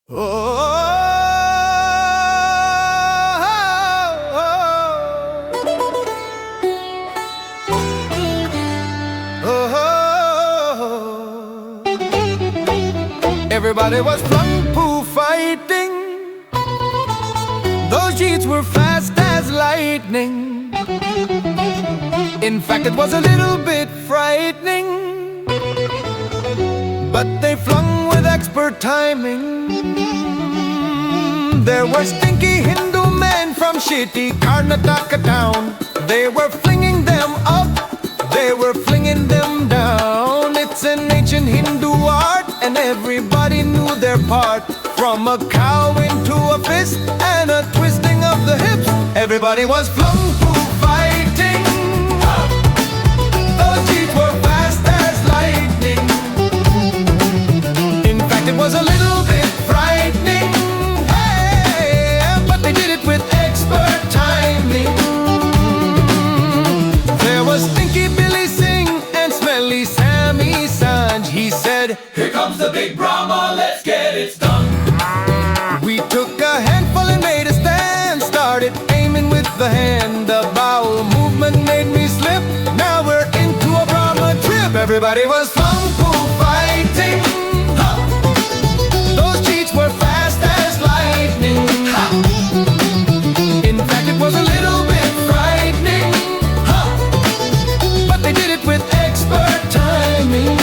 Oh, everybody was flung poo fighting. Those jeets were fast as lightning. In fact, it was a little bit frightening, but they flung with expert timing. There were stinky Hindu men from shitty Karnataka town. They were flinging them up, they were flinging them down. It's an ancient Hindu art, and everybody knew their part. From a cow into a fist and a twisting of the hips, everybody was flung poo fighting. Those jeeps were fast as lightning. In fact, it was a little bit frightening, hey, but they did it with expert timing. There was Stinky Billy Singh and Smelly Sammy Sanj. He said, "Here comes the big Brahma, let's get it done." We took a handful and made a stand, started aiming with the hand. The bowel movement made me slip. Now we're into a Brahma trip. Everybody was flung poo fighting. Those cheats were fast as lightning. In fact, it was a little bit frightening, but they did it with expert timing.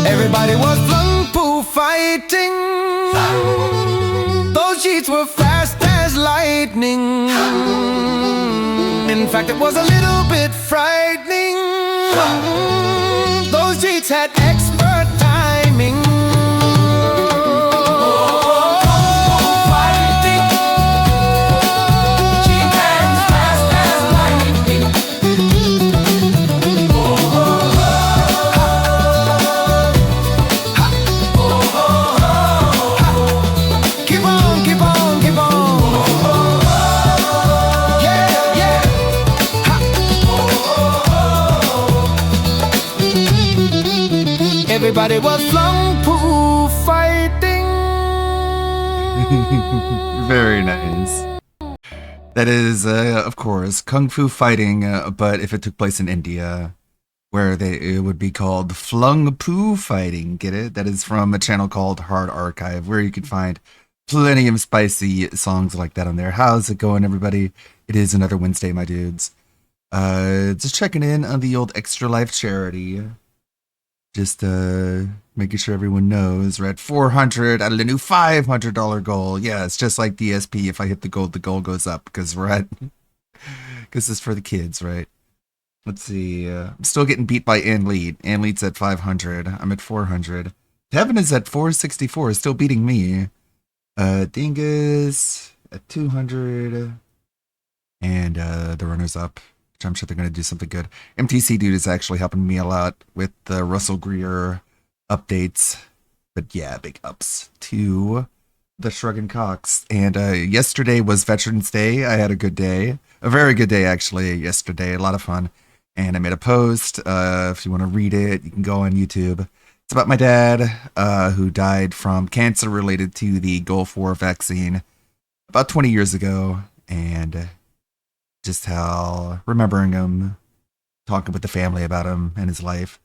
Everybody was flung poo fighting. Those sheets were fast as lightning. In fact, it was a little bit frightening. Those sheets had expert timing. Everybody was flung poo fighting. Very nice. That is, of course, Kung Fu Fighting, but if it took place in India, where it would be called Flung Poo Fighting. Get it? That is from a channel called Hard Archive, where you can find plenty of spicy songs like that on there. How's it going, everybody? It is another Wednesday, my dudes. Just checking in on the old Extra Life charity. Just making sure everyone knows we're at 400 out of the new $500 goal. Yeah, it's just like DSP. If I hit the goal goes up because because it's for the kids, right? Let's see. I'm still getting beat by Anlead. Anlead's at 500. I'm at 400. Tevin is at 464, still beating me. Dingus at 200. And the runners up, which I'm sure they're going to do something good. MTC Dude is actually helping me a lot with the Russell Greer updates. But yeah, big ups to the Shruggin' Cox. And yesterday was Veterans Day. I had a good day. A very good day, actually, yesterday. A lot of fun. And I made a post. If you want to read it, you can go on YouTube. It's about my dad, who died from cancer related to the Gulf War vaccine about 20 years ago. And just how remembering him, talking with the family about him and his life,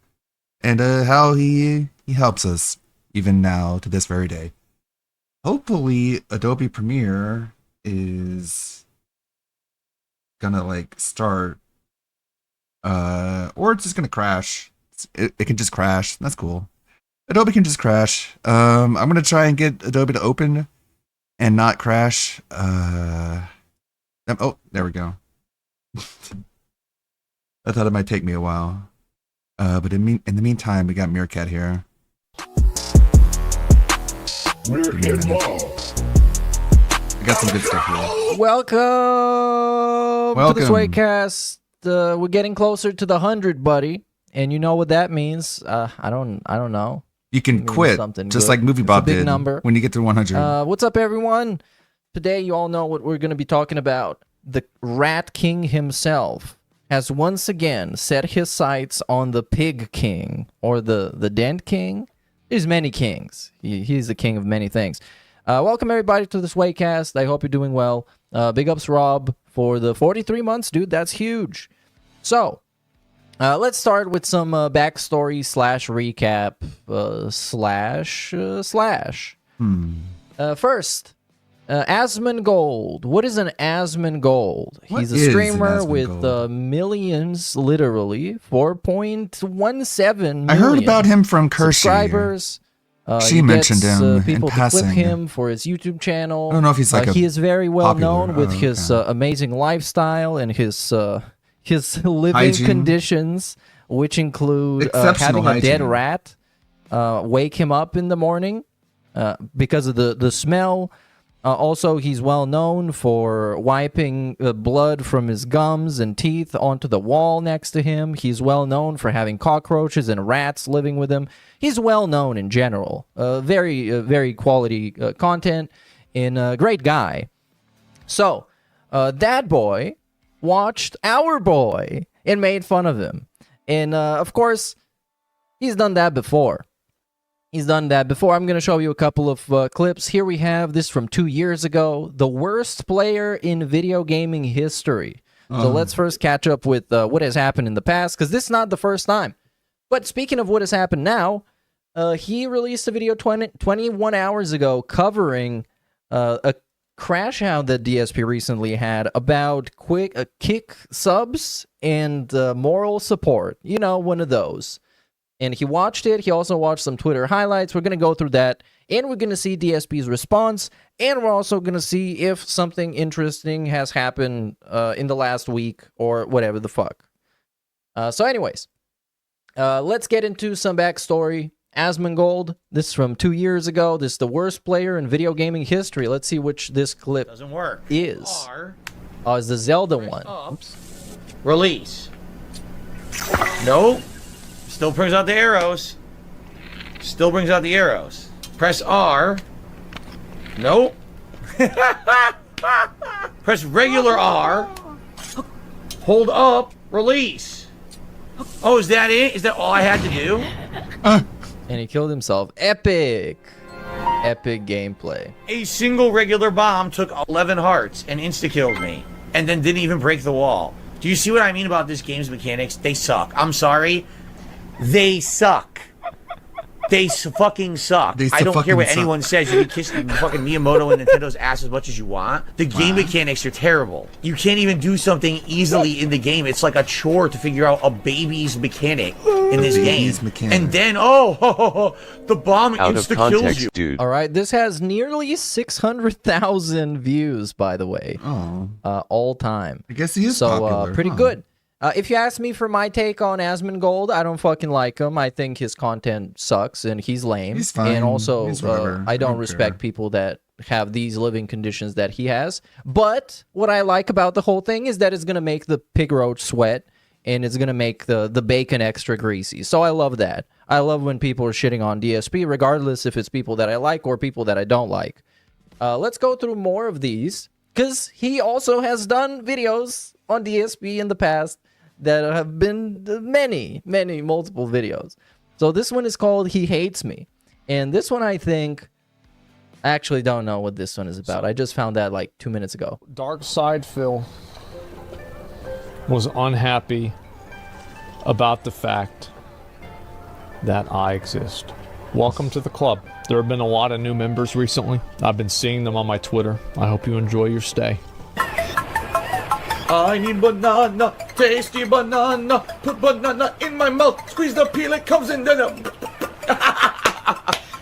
and how he helps us even now to this very day. Hopefully, Adobe Premiere is gonna start, or it's just gonna crash. It can just crash. That's cool. Adobe can just crash. I'm gonna try and get Adobe to open and not crash. Oh, there we go. I thought it might take me a while. But in the meantime, we got Meerkat here. We're in love. I got some good stuff here. Welcome to the Swaycast. We're getting closer to the 100, buddy, and you know what that means. I don't know. You can quit, just like MovieBob did number. when you get to 100. What's up, everyone? Today, you all know what we're going to be talking about. The Rat King himself has once again set his sights on the Pig King, or the Dent King. There's many kings. He's the king of many things. Welcome, everybody, to the Swaycast. I hope you're doing well. Big ups, Rob, for the 43 months, dude. That's huge. So, let's start with some backstory slash recap slash. First, Asmongold. What is an Asmongold? He's a streamer with millions, literally 4.17 million. I heard about him from Kershey. Subscribers. She mentioned him people in passing. To clip him for his YouTube channel. I don't know if he's like he is very well popular. known with his amazing lifestyle and his living hygiene. Conditions, which include having a dead rat wake him up in the morning because of the smell. Also, he's well known for wiping blood from his gums and teeth onto the wall next to him. He's well known for having cockroaches and rats living with him. He's well known in general. Very quality content and a great guy. So, that boy watched our boy and made fun of him. And, of course, he's done that before. I'm going to show you a couple of clips. Here we have this from 2 years ago. The worst player in video gaming history. So let's first catch up with what has happened in the past, because this is not the first time. But speaking of what has happened now, he released a video 21 hours ago covering a crash out that DSP recently had about kick subs and moral support. You know, one of those. And he watched it. He also watched some Twitter highlights. We're going to go through that, and we're going to see DSP's response, and we're also going to see if something interesting has happened in the last week or whatever the fuck. So anyways, let's get into some backstory. Asmongold, this is from 2 years ago. This is the worst player in video gaming history. Let's see which this clip doesn't work. Is. Oh, it's the Zelda one. Ups. Release. Nope. Still brings out the arrows. Press R. Nope. Press regular R. Hold up. Release. Oh, is that it? Is that all I had to do? And he killed himself. Epic gameplay. A single regular bomb took 11 hearts and insta-killed me. And then didn't even break the wall. Do you see what I mean about this game's mechanics? They suck. I'm sorry. They suck. They fucking suck. I don't care what anyone says. You can kiss fucking Miyamoto and Nintendo's ass as much as you want. The game mechanics are terrible. You can't even do something easily in the game. It's like a chore to figure out a baby's mechanic in this game. And then, the bomb insta-kills you. Dude. All right, this has nearly 600,000 views, by the way. All time. I guess he is popular. Pretty good. If you ask me for my take on Asmongold, I don't fucking like him. I think his content sucks and he's lame. He's fine. And also, I don't care. respect people that have these living conditions that he has. But what I like about the whole thing is that it's going to make the pig roach sweat and it's going to make the bacon extra greasy. So I love that. I love when people are shitting on DSP, regardless if it's people that I like or people that I don't like. Let's go through more of these, because he also has done videos on DSP in the past that have been multiple videos. So this one is called He Hates Me. And this one, I actually don't know what this one is about. I just found that like 2 minutes ago. Dark Side Phil was unhappy about the fact that I exist. Welcome to the club. There have been a lot of new members recently. I've been seeing them on my Twitter. I hope you enjoy your stay. I need banana, tasty banana, put banana in my mouth, squeeze the peel, it comes in, then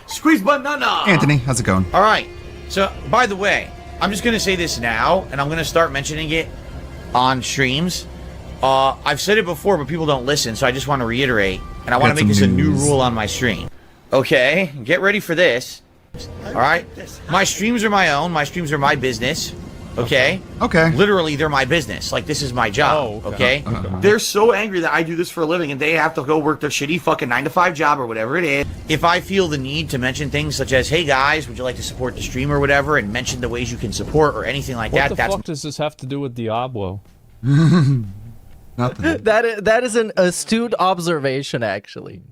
squeeze banana. Anthony, how's it going? All right, so by the way, I'm just going to say this now, and I'm going to start mentioning it on streams. I've said it before, but people don't listen, so I just want to reiterate. And I want Got to make some this a new news. rule on my stream. Okay, get ready for this. All right? My streams are my own. My streams are my business. Okay? Okay. Literally, they're my business. Like, this is my job. Oh, okay? They're so angry that I do this for a living and they have to go work their shitty fucking 9-to-5 job or whatever it is. If I feel the need to mention things such as, hey guys, would you like to support the stream or whatever, and mention the ways you can support or anything like What that, the that's fuck does this have to do with Diablo? Nothing. That is an astute observation, actually.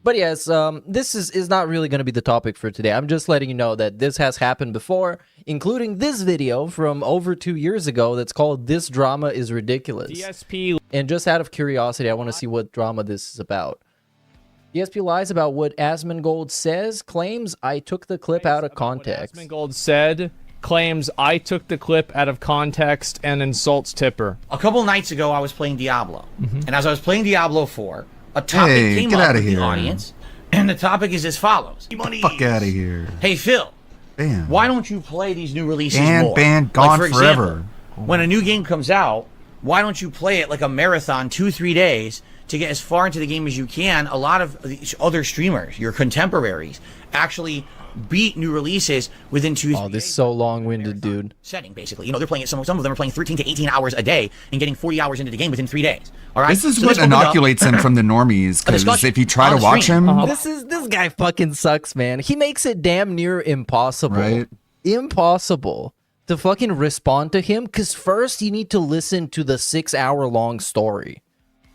But yes, this is not really going to be the topic for today. I'm just letting you know that this has happened before, including this video from over 2 years ago that's called This Drama is Ridiculous. DSP. And just out of curiosity, I want to see what drama this is about. DSP lies about what Asmongold says, claims I took the clip out of context. Asmongold said, claims I took the clip out of context, and insults Tipper. a couple nights ago I was playing Diablo. And as I was playing Diablo 4, a topic Hey, came get up outta with the here. audience, and the topic is as follows. Fuck out of here. Hey Phil, Bam. why don't you play these new releases Banned, more? banned, gone for forever. example, when a new game comes out, why don't you play it like a marathon 2-3 days to get as far into the game as you can? A lot of the other streamers, your contemporaries, actually beat new releases within 2 Oh, this is so long-winded, dude. setting, basically. You know, they're playing it, some of them are playing 13 to 18 hours a day and getting 40 hours into the game within 3 days. All right? This is So what opened up inoculates him from the normies, because discussion if you try on to the watch stream. him, This guy fucking sucks, man. He makes it damn near impossible. Right. Impossible to fucking respond to him, because first you need to listen to the 6-hour-long story.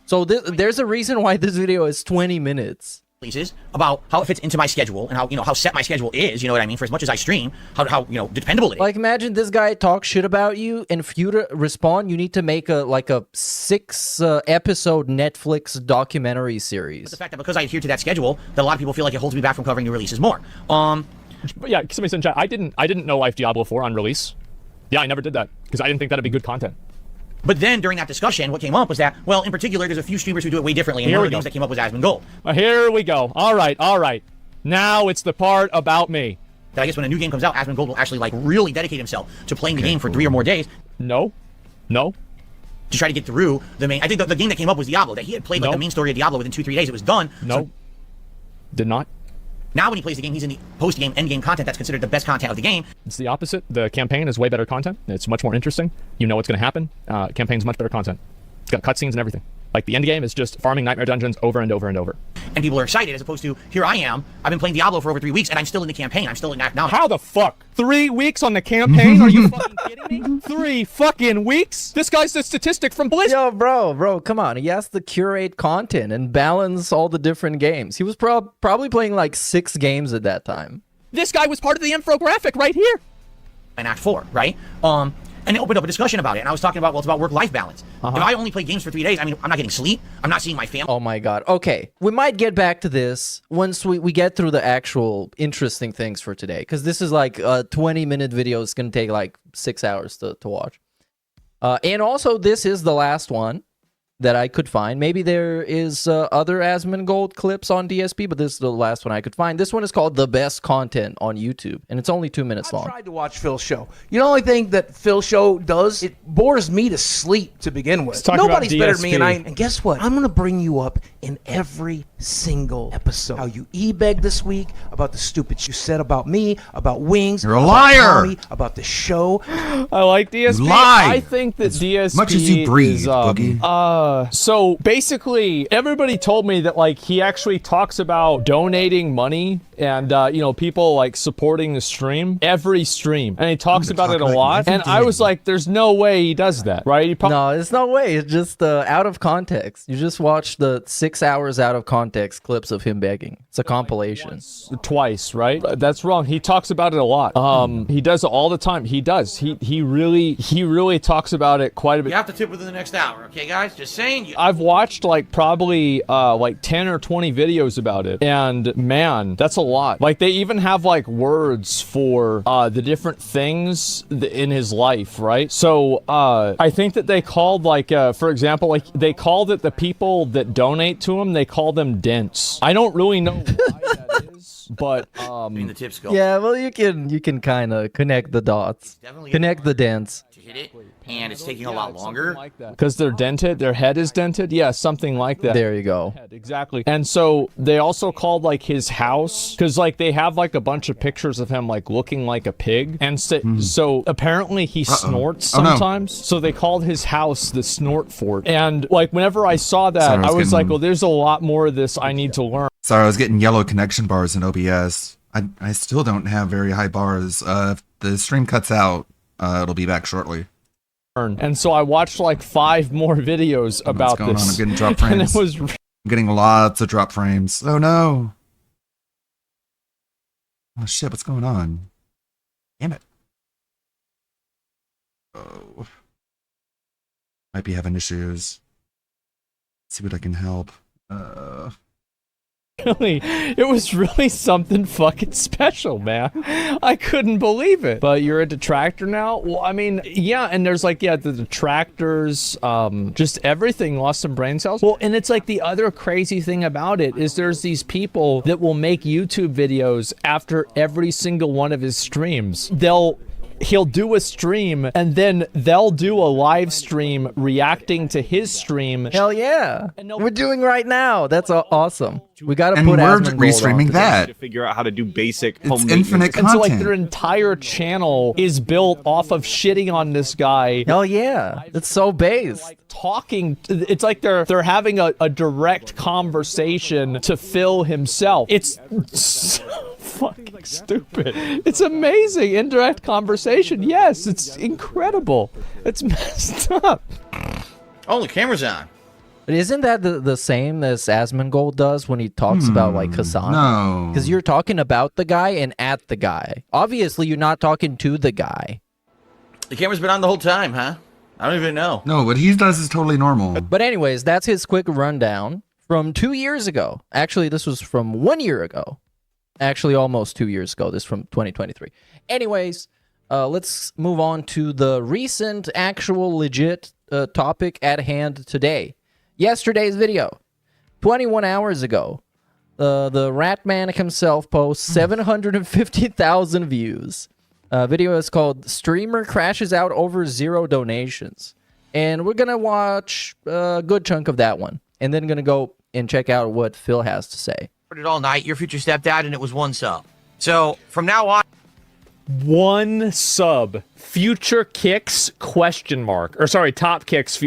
So there's a reason why this video is 20 minutes. releases about how it fits into my schedule and how, you know, how set my schedule is, you know what I mean, for as much as I stream, how you know, dependable it is. Like, imagine this guy talks shit about you, and for you to respond, you need to make a 6 episode Netflix documentary series. The fact that because I adhere to that schedule, that a lot of people feel like it holds me back from covering new releases more. But yeah, somebody said in chat, I didn't know Life Diablo 4 on release. Yeah, I never did that because I didn't think that'd be good content. But then during that discussion, what came up was that, well, in particular, there's a few streamers who do it way differently, and Here one we of the go. names that came up was Asmongold. Here we go. All right. Now it's the part about me. That I guess when a new game comes out, Asmongold will actually like really dedicate himself to playing the game for 3 or more days No. to try to get through the main. I think the game that came up was Diablo. That he had played like No. the main story of Diablo within 2-3 days. It was done. No. So Did not. now when he plays the game, he's in the post-game, end-game content that's considered the best content of the game. It's the opposite. The campaign is way better content. It's much more interesting. You know what's going to happen. Campaign's much better content. It's got cutscenes and everything. Like, the end game is just farming Nightmare Dungeons over and over and over. And people are excited, as opposed to, here I am, I've been playing Diablo for over 3 weeks, and I'm still in the campaign. I'm still in that now. How the fuck? 3 weeks on the campaign? Are you fucking kidding me? 3 fucking weeks? This guy's the statistic from Blizzard. Yo, bro, come on. He has to curate content and balance all the different games. He was probably playing like 6 games at that time. This guy was part of the infographic right here. In Act 4, right? And it opened up a discussion about it, and I was talking about, well, it's about work-life balance. If I only play games for 3 days, I mean, I'm not getting sleep, I'm not seeing my family. Oh my god. Okay, we might get back to this once we get through the actual interesting things for today, because this is like a 20-minute video. It's going to take like 6 hours to watch. And also, this is the last one that I could find. Maybe there is other Asmongold clips on DSP, but this is the last one I could find. This one is called The Best Content on YouTube, and it's only 2 minutes I long. tried to watch Phil's show. You know, the only thing that Phil's show does, it bores me to sleep to begin with. talk about Nobody's better than me, DSP. and guess what? I'm gonna bring you up in every single episode. How you e-begged this week, about the stupid you said about me, about Wings. You're a about liar! Tommy, about the show. I like DSP. You lied. I think that DSP much as you breathe, is, Boogie. so basically, everybody told me that like he actually talks about donating money and you know, people like supporting the stream, every stream, and he talks about it a lot. And I was like, there's no way he does that, right? He probably No, it's no way. It's just out of context. You just watch the 6 hours out of context clips of him begging. It's a compilation. twice, right? That's wrong. He talks about it a lot. He does it all the time. He does. He really talks about it quite a bit. You have to tip within the next hour, okay, guys? Just saying. I've watched like probably like 10 or 20 videos about it, and man, that's a lot. Like, they even have like words for the different things in his life, right? So I think that they called like for example, like they called it the people that donate to him, they call them dents. I don't really know why that is, but In the tip scope. Yeah, well, you can kind of connect the dots, Definitely connect the dents. Hit it. and it's taking a lot longer. Because they're dented, their head is dented. Yeah, something like that. There you go. Exactly. And so they also called like his house, because like they have like a bunch of pictures of him like looking like a pig. And so apparently he snorts sometimes. So they called his house the Snort Fort. And like whenever I saw that, Sorry, I was like, well, there's a lot more of this I need to learn. Sorry, I was getting yellow connection bars in OBS. I still don't have very high bars. If the stream cuts out, it'll be back shortly. And so I watched like 5 more videos about What's going this. on? I'm getting drop frames. And it was I'm getting lots of drop frames. Oh no. Oh shit, what's going on? Damn it. Oh. Might be having issues. Let's see what I can help. it was really something fucking special, man. I couldn't believe it. But you're a detractor now? Well, I mean, yeah, and there's like, yeah, the detractors, just everything lost some brain cells. Well, and it's like the other crazy thing about it is there's these people that will make YouTube videos after every single one of his streams. He'll do a stream and then they'll do a live stream reacting to his stream. Hell yeah. We're doing right now. That's awesome. We got to and put we're Asmongold restreaming on that. To figure out how to do basic It's home infinite maintenance. content. And so like their entire channel is built off of shitting on this guy. Hell yeah. It's so based. Like talking, it's like they're having a direct conversation to Phil himself. It's so fucking stupid. It's amazing. Indirect conversation. Yes, it's incredible. It's messed up. Oh, the camera's on. But isn't that the same as Asmongold does when he talks about like Hassan? No. Because you're talking about the guy and at the guy. Obviously, you're not talking to the guy. The camera's been on the whole time, huh? I don't even know. No, what he does is totally normal. But anyways, that's his quick rundown from 2 years ago. Actually, this was from 1 year ago. Actually, almost 2 years ago. This from 2023. Anyways, let's move on to the recent, actual, legit topic at hand today. Yesterday's video, 21 hours ago, the Ratman himself posts 750,000 views. Video is called Streamer Crashes Out Over 0 Donations. And we're going to watch a good chunk of that one. And then going to go and check out what Phil has to say. It all night, your future stepdad, and it was 1 sub. So from now on, 1 sub. Future kicks ? Or sorry, top kicks ?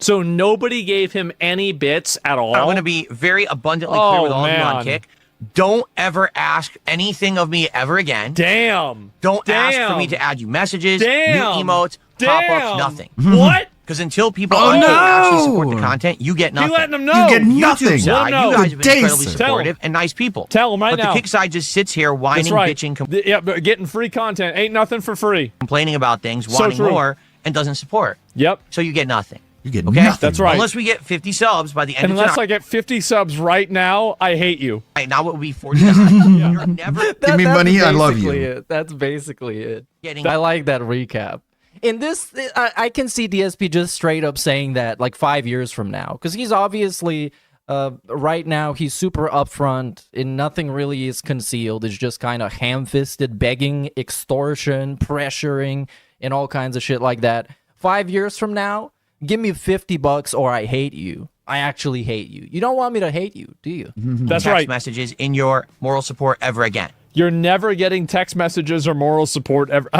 So nobody gave him any bits at all. I'm going to be very abundantly clear with all of you on Kick. Don't ever ask anything of me ever again. Damn. Don't ask for me to add you messages, new emotes, pop-ups, nothing. What? Because until people actually support the content, you get nothing. You letting them know. You get nothing. YouTube side, you guys have been incredibly Days. supportive and nice people. Tell them right but now. the Kick side just sits here whining, bitching, Yeah, but getting free content ain't nothing for free. complaining about things, wanting more, and doesn't support. Yep. So you get nothing. You get Okay? nothing. That's right. Unless we get 50 subs by the end Unless of I get 50 subs right now, I hate you. tonight. Now it will be 49. You're never Give me That's money, I love basically you. it. That's basically it. getting I like that recap. In this, I can see DSP just straight up saying that like 5 years from now, because he's obviously right now he's super upfront and nothing really is concealed. It's just kind of ham-fisted begging, extortion, pressuring, and all kinds of shit like that. 5 years from now, give me $50 or I hate you. I actually hate you. You don't want me to hate you, do you? That's text right. messages in your moral support ever again. You're never getting text messages or moral support ever.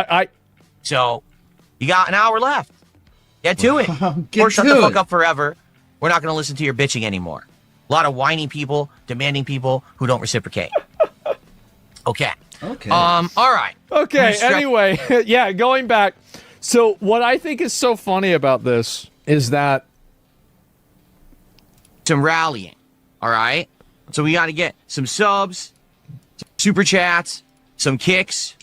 So you got an hour left. Get to it. Get Or shut to the fuck it. up forever. We're not going to listen to your bitching anymore. A lot of whiny people, demanding people who don't reciprocate. Okay. Okay. All right. Okay, anyway, yeah, going back. So what I think is so funny about this is that Some rallying. All right. So we got to get some subs, some super chats, some kicks,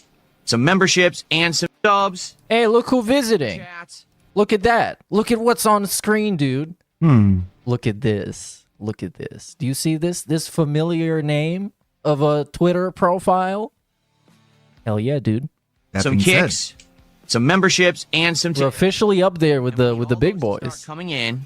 some memberships, and some subs. Hey, look who visiting. Chats. Look at that. Look at what's on the screen, dude. Look at this. Look at this. Do you see this? This familiar name of a Twitter profile? Hell yeah, dude. That Some being said, kicks, some memberships, and some We're officially up there with the big boys. coming in.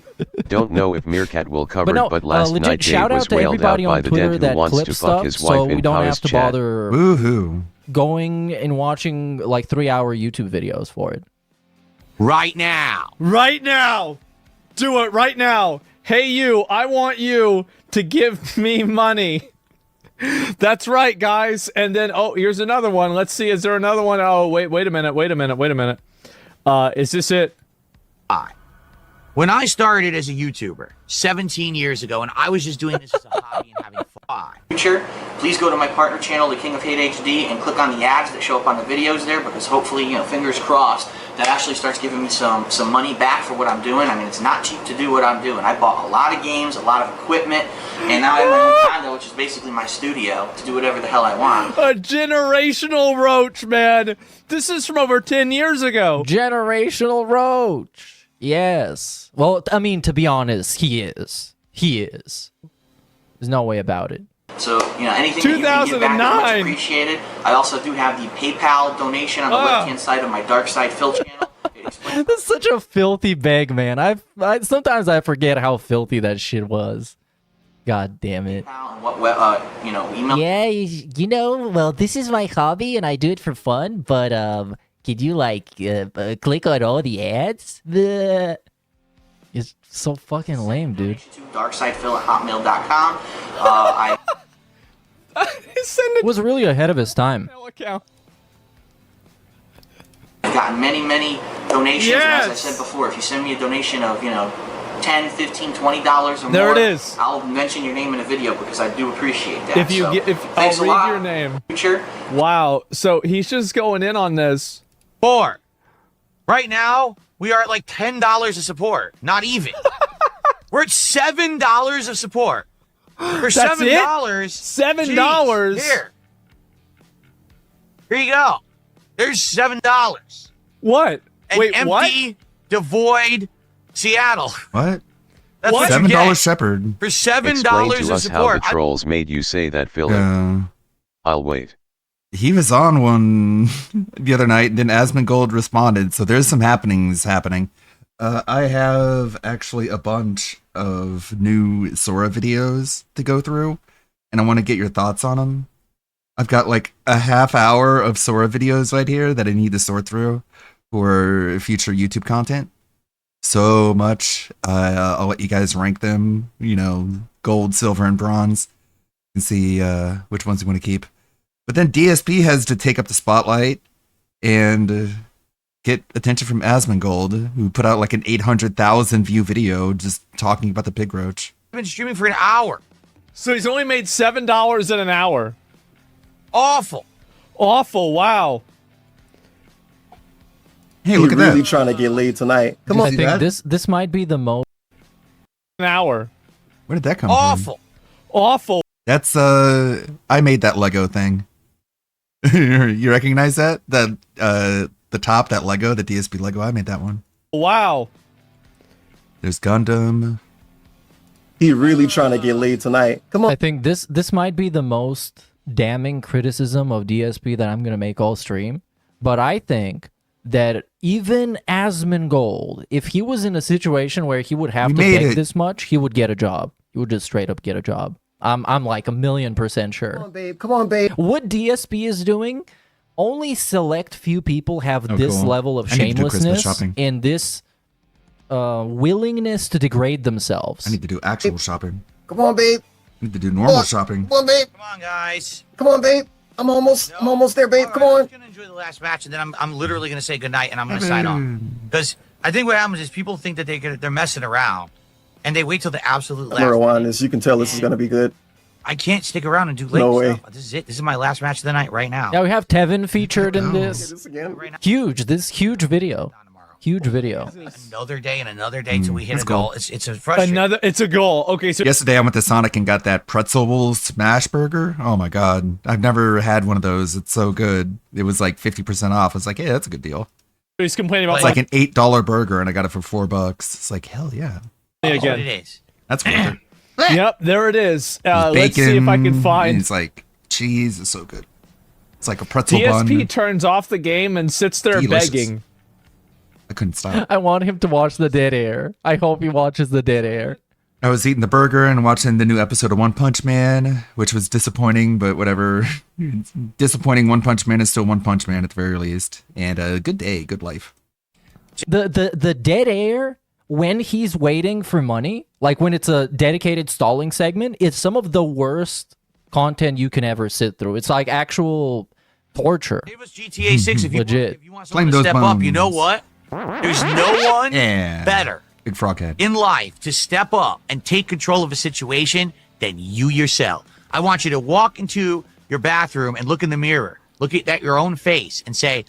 Don't know if Meerkat will cover But no, it, but last legit night Dave shout was out to wailed out everybody by on the Twitter dad that who wants clip to fuck stuff, his so wife we in don't have Power's to chat. bother woohoo. going and watching like 3-hour YouTube videos for it. Right now. Right now. Do it right now. Hey, you, I want you to give me money. That's right, guys. And then, oh, here's another one. Let's see. Is there another one? Oh, wait a minute. Is this it? When I started as a YouTuber 17 years ago, and I was just doing this as a hobby and having fun. Future, please go to my partner channel, The King of Hate HD, and click on the ads that show up on the videos there, because hopefully, fingers crossed, that actually starts giving me some money back for what I'm doing. I mean, it's not cheap to do what I'm doing. I bought a lot of games, a lot of equipment, and now I have my own condo, which is basically my studio, to do whatever the hell I want. A generational roach, man. This is from over 10 years ago. Generational roach. Yes. Well, I mean, to be honest, he is. There's no way about it. So, anything that you can give back is much appreciated. I also do have the PayPal donation on the left-hand side of my Dark Side Phil channel. That's such a filthy bag, man. I sometimes I forget how filthy that shit was. God damn it. Email. Yeah, well, this is my hobby and I do it for fun, but could you click on all the ads? It's so fucking lame, dude. DarkSidePhil@hotmail.com. It was really ahead of his time. I've gotten many donations, and as I said before, if you send me a donation of, $10, $15, $20 or more, there it is. I'll mention your name in a video because I do appreciate that. I'll read your name. Future. Wow, so he's just going in on this. Right now, we are at like $10 of support. Not even. We're at $7 of support. For That's $7. $7? Here you go. There's $7. What? An Wait, empty, what? devoid Seattle. What? That's what $7 you get. Shepherd. For $7 Explain to of us how support. the trolls made you say that, Philip. I'll wait. He was on one the other night, and then Asmongold responded, so there's some happenings happening. I have actually a bunch of new Sora videos to go through, and I want to get your thoughts on them. I've got like a half hour of Sora videos right here that I need to sort through for future YouTube content. So much. I'll let you guys rank them, gold, silver, and bronze, and see which ones you want to keep. But then DSP has to take up the spotlight and get attention from Asmongold, who put out like an 800,000 view video just talking about the pig roach. I've been streaming for an hour. So he's only made $7 in an hour. Awful. Wow. Hey, look at really that. Trying to get laid tonight. Come on. I think this might be the most. An hour. Where did that come from? Awful. That's I made that Lego thing. You recognize that? The top, that Lego, the DSP Lego, I made that one. Wow. There's Gundam. He really trying to get laid tonight. Come on. I think this might be the most damning criticism of DSP that I'm gonna make all stream. But I think that even Asmongold, if he was in a situation where he would have to beg this much, he would get a job. He would just straight up get a job. I'm like 1,000,000% sure. Come on, babe. Come on, babe. What DSP is doing, only select few people have this level of shamelessness and this willingness to degrade themselves. I need to do actual shopping. Come on, babe. I need to do normal shopping. Come on, babe. Come on, guys. Come on, babe. I'm almost there, babe. Come on. I'm gonna enjoy the last match, and then I'm literally gonna say goodnight, and I'm gonna sign off. Because I think what happens is people think that they're messing around, and they wait till the absolute last. Marijuana, you can tell this is gonna be good. I can't stick around and do late stuff. This is it. This is my last match of the night right now. Yeah, we have Tevin featured in this. Huge. This huge video. Huge video. Another day and another day till we hit a goal. It's a frustrating. It's a goal. Okay, so yesterday I went to Sonic and got that pretzel smash burger. Oh my god, I've never had one of those. It's so good. It was like 50% off. I was like, yeah, that's a good deal. He's complaining about it's like an $8 burger, and I got it for $4. It's like hell yeah. That's what it is. That's worth it. Yep, there it is. Bacon, let's see if I can find. It's like cheese. It's so good. It's like a pretzel bun. DSP turns off the game and sits there begging. I couldn't stop. I want him to watch the dead air. I hope he watches the dead air. I was eating the burger and watching the new episode of One Punch Man, which was disappointing, but whatever. Disappointing One Punch Man is still One Punch Man at the very least. And a good day, good life. The dead air when he's waiting for money, like when it's a dedicated stalling segment, it's some of the worst content you can ever sit through. It's like actual torture. It was GTA 6 if you Legit. Want, if you want someone to step up, you know what? There's no one better Big froghead in life to step up and take control of a situation than you yourself. I want you to walk into your bathroom and look in the mirror, look at your own face and say,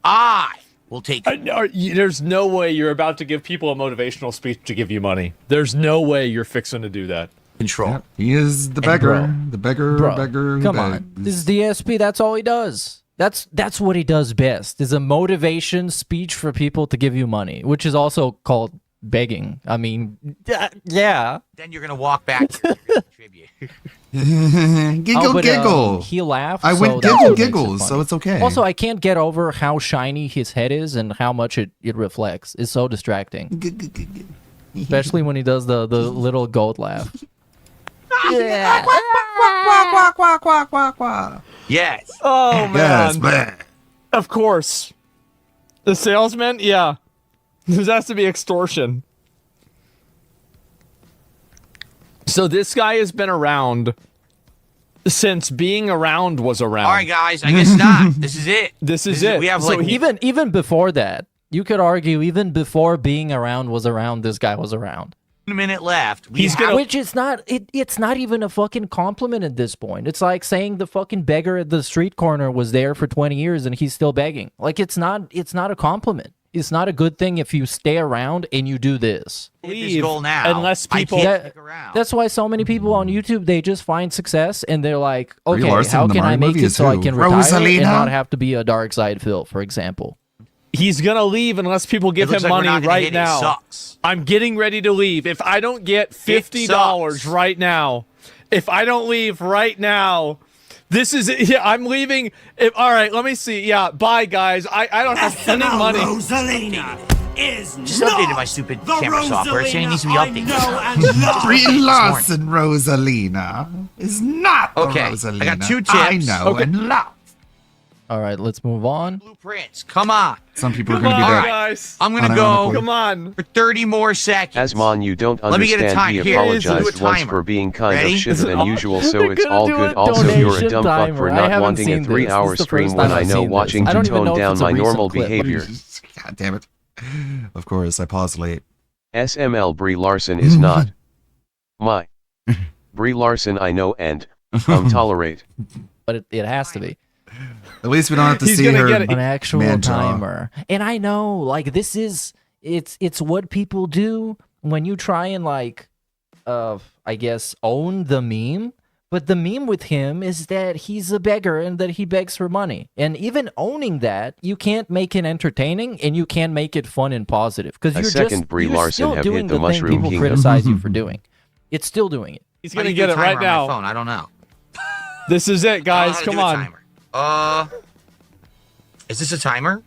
I will take There's no way you're about to give people a motivational speech to give you money. There's no way you're fixing to do that. control. Yep, he is the beggar. The beggar. Beggar. Come on. This is DSP. That's all he does. That's what he does best. Is a motivation speech for people to give you money, which is also called begging. I mean, yeah. Then you're gonna walk back to contribute. Giggle. He laughs. I went giggles, so it's okay. Also, I can't get over how shiny his head is and how much it reflects. It's so distracting. Especially when he does the little goat laugh. Yeah. Yes. Oh, man. Yes, man. Of course. The salesman? Yeah. This has to be extortion. So this guy has been around since being around was around. All right, guys. I guess not. This is it. This is it. We have So even before that, you could argue even before being around was around, this guy was around. 1 minute left. Which is not it's not even a fucking compliment at this point. It's like saying the fucking beggar at the street corner was there for 20 years and he's still begging. Like it's not a compliment. It's not a good thing if you stay around and you do this. Leave goal now. Unless people that's why so many people on YouTube, they just find success and they're like, okay, Larson, how the can I Mario make movie it is so I who? can retire Rosalina? and not have to be a Dark Side Phil, for example. He's gonna leave unless people give him money right now. Sucks. I'm getting ready to leave. If I don't get $50 right now, if I don't leave right now, this is it. Yeah, I'm leaving. All right, let me see. Yeah, bye guys. I don't have any money. Rosalina is Just updated my stupid camera software. It's saying it needs to be updated. Brie Larson Rosalina is not the Okay, Rosalina I got 2 tips. I know and love. All right, let's move on. Blueprints. Come on. Some people are Come going to on, be there. guys. I'm gonna go Come on. for 30 more seconds. Asmon, you don't Let me get a understand. time. He Here, do a apologized once timer. for being kind Ready? of shitter than usual, so They're it's gonna all do good. a Also, you're a donation dumb fuck for timer. I not haven't wanting a seen this. 3-hour This is the stream first when time I I've know seen this. watching I to don't even tone know if down it's a my recent normal clip. behavior. God damn it. Of course, I paused late. SML Brie Larson is not my Brie Larson I know and tolerate. But it has to be. At least we don't have to He's see gonna her get it. An actual man jaw. timer. And I know, like, this is it's what people do when you try and like I guess own the meme. But the meme with him is that he's a beggar and that he begs for money. And even owning that, you can't make it entertaining and you can't make it fun and positive. Because A you're second Brie you're Larson still have doing hit the the thing Mushroom people Kingdom. criticize you for doing. It's still doing it. He's How do gonna you get do a it right timer on my now. phone? I don't know. This is it, I don't know guys. how to Come do a on. timer. Is this a timer?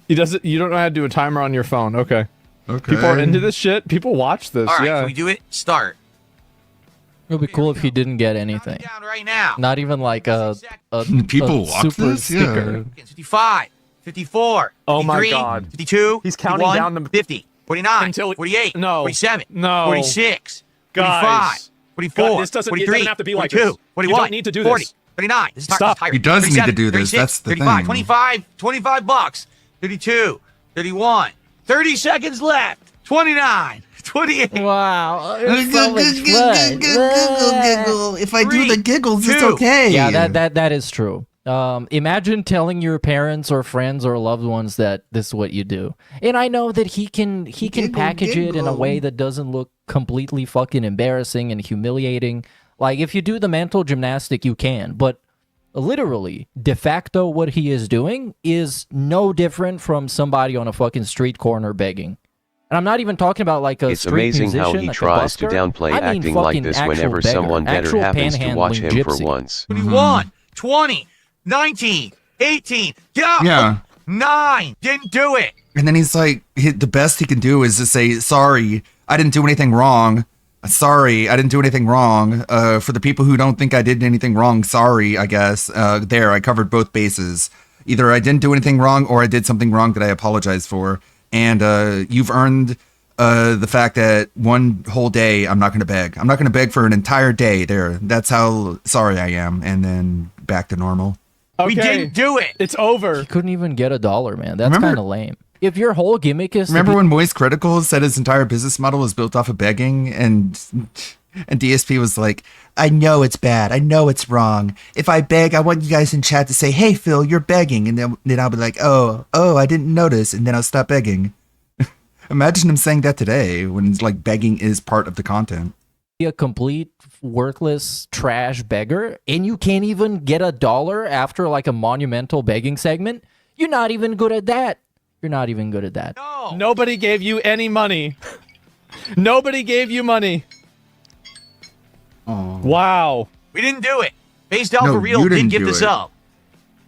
He doesn't. You don't know how to do a timer on your phone. Okay. Okay. People are into this shit. People watch this. All right, yeah. can we do it? Start. It would be cool if he didn't get anything. Down right now. Not even like a People a watch super this? Yeah. sticker. 55, 54, Oh my 53, God. 52, He's counting 51, down the- 50, 49, Until- 48, No. 47, No. 46, Guys. 45, 44, God, this doesn't- it 43, doesn't have to be like 42, this. 41, You don't need to do 40, this. 39. This is Stop. timer. He does need to 37, do this. 36, That's the 35, thing. 25 bucks. 32, 31, 30 seconds left. 29, 28. Wow, it's so much fun. Giggle. If I do the giggles, it's 2. okay. Yeah, that is true. Imagine telling your parents or friends or loved ones that this is what you do. And I know that he can package it in a way that doesn't look completely fucking embarrassing and humiliating. Like if you do the mental gymnastic, you can, but literally, de facto, what he is doing is no different from somebody on a fucking street corner begging. And I'm not even talking about like a It's street amazing musician, how he like a tries to busker. downplay I mean acting like fucking this actual whenever beggar, someone better actual happens to watch panhandling him for gypsy. once. 21, 20, 19, 18. Go. Yeah. 9. Didn't do it. And then he's like, the best he can do is to say, sorry, I didn't do anything wrong. Sorry, I didn't do anything wrong. For the people who don't think I did anything wrong, sorry, I guess. There, I covered both bases. Either I didn't do anything wrong or I did something wrong that I apologize for. and you've earned the fact that one whole day I'm not going to beg. I'm not going to beg for an entire day. There, that's how sorry I am, and then back to normal. Okay. We didn't do it. It's over. He couldn't even get $1, man. That's kind of lame. If your whole gimmick is remember when Moist Critical said his entire business model was built off of begging, and DSP was like, I know it's bad. I know it's wrong. If I beg, I want you guys in chat to say, hey, Phil, you're begging. And then I'll be like, oh, I didn't notice. And then I'll stop begging. Imagine him saying that today when it's like begging is part of the content. a complete worthless trash beggar and you can't even get $1 after like a monumental begging segment? You're not even good at that. You're not even good at that. No. Nobody gave you any money. Nobody gave you money. Oh. Wow. We didn't do it. Based Alpha Real did give this up.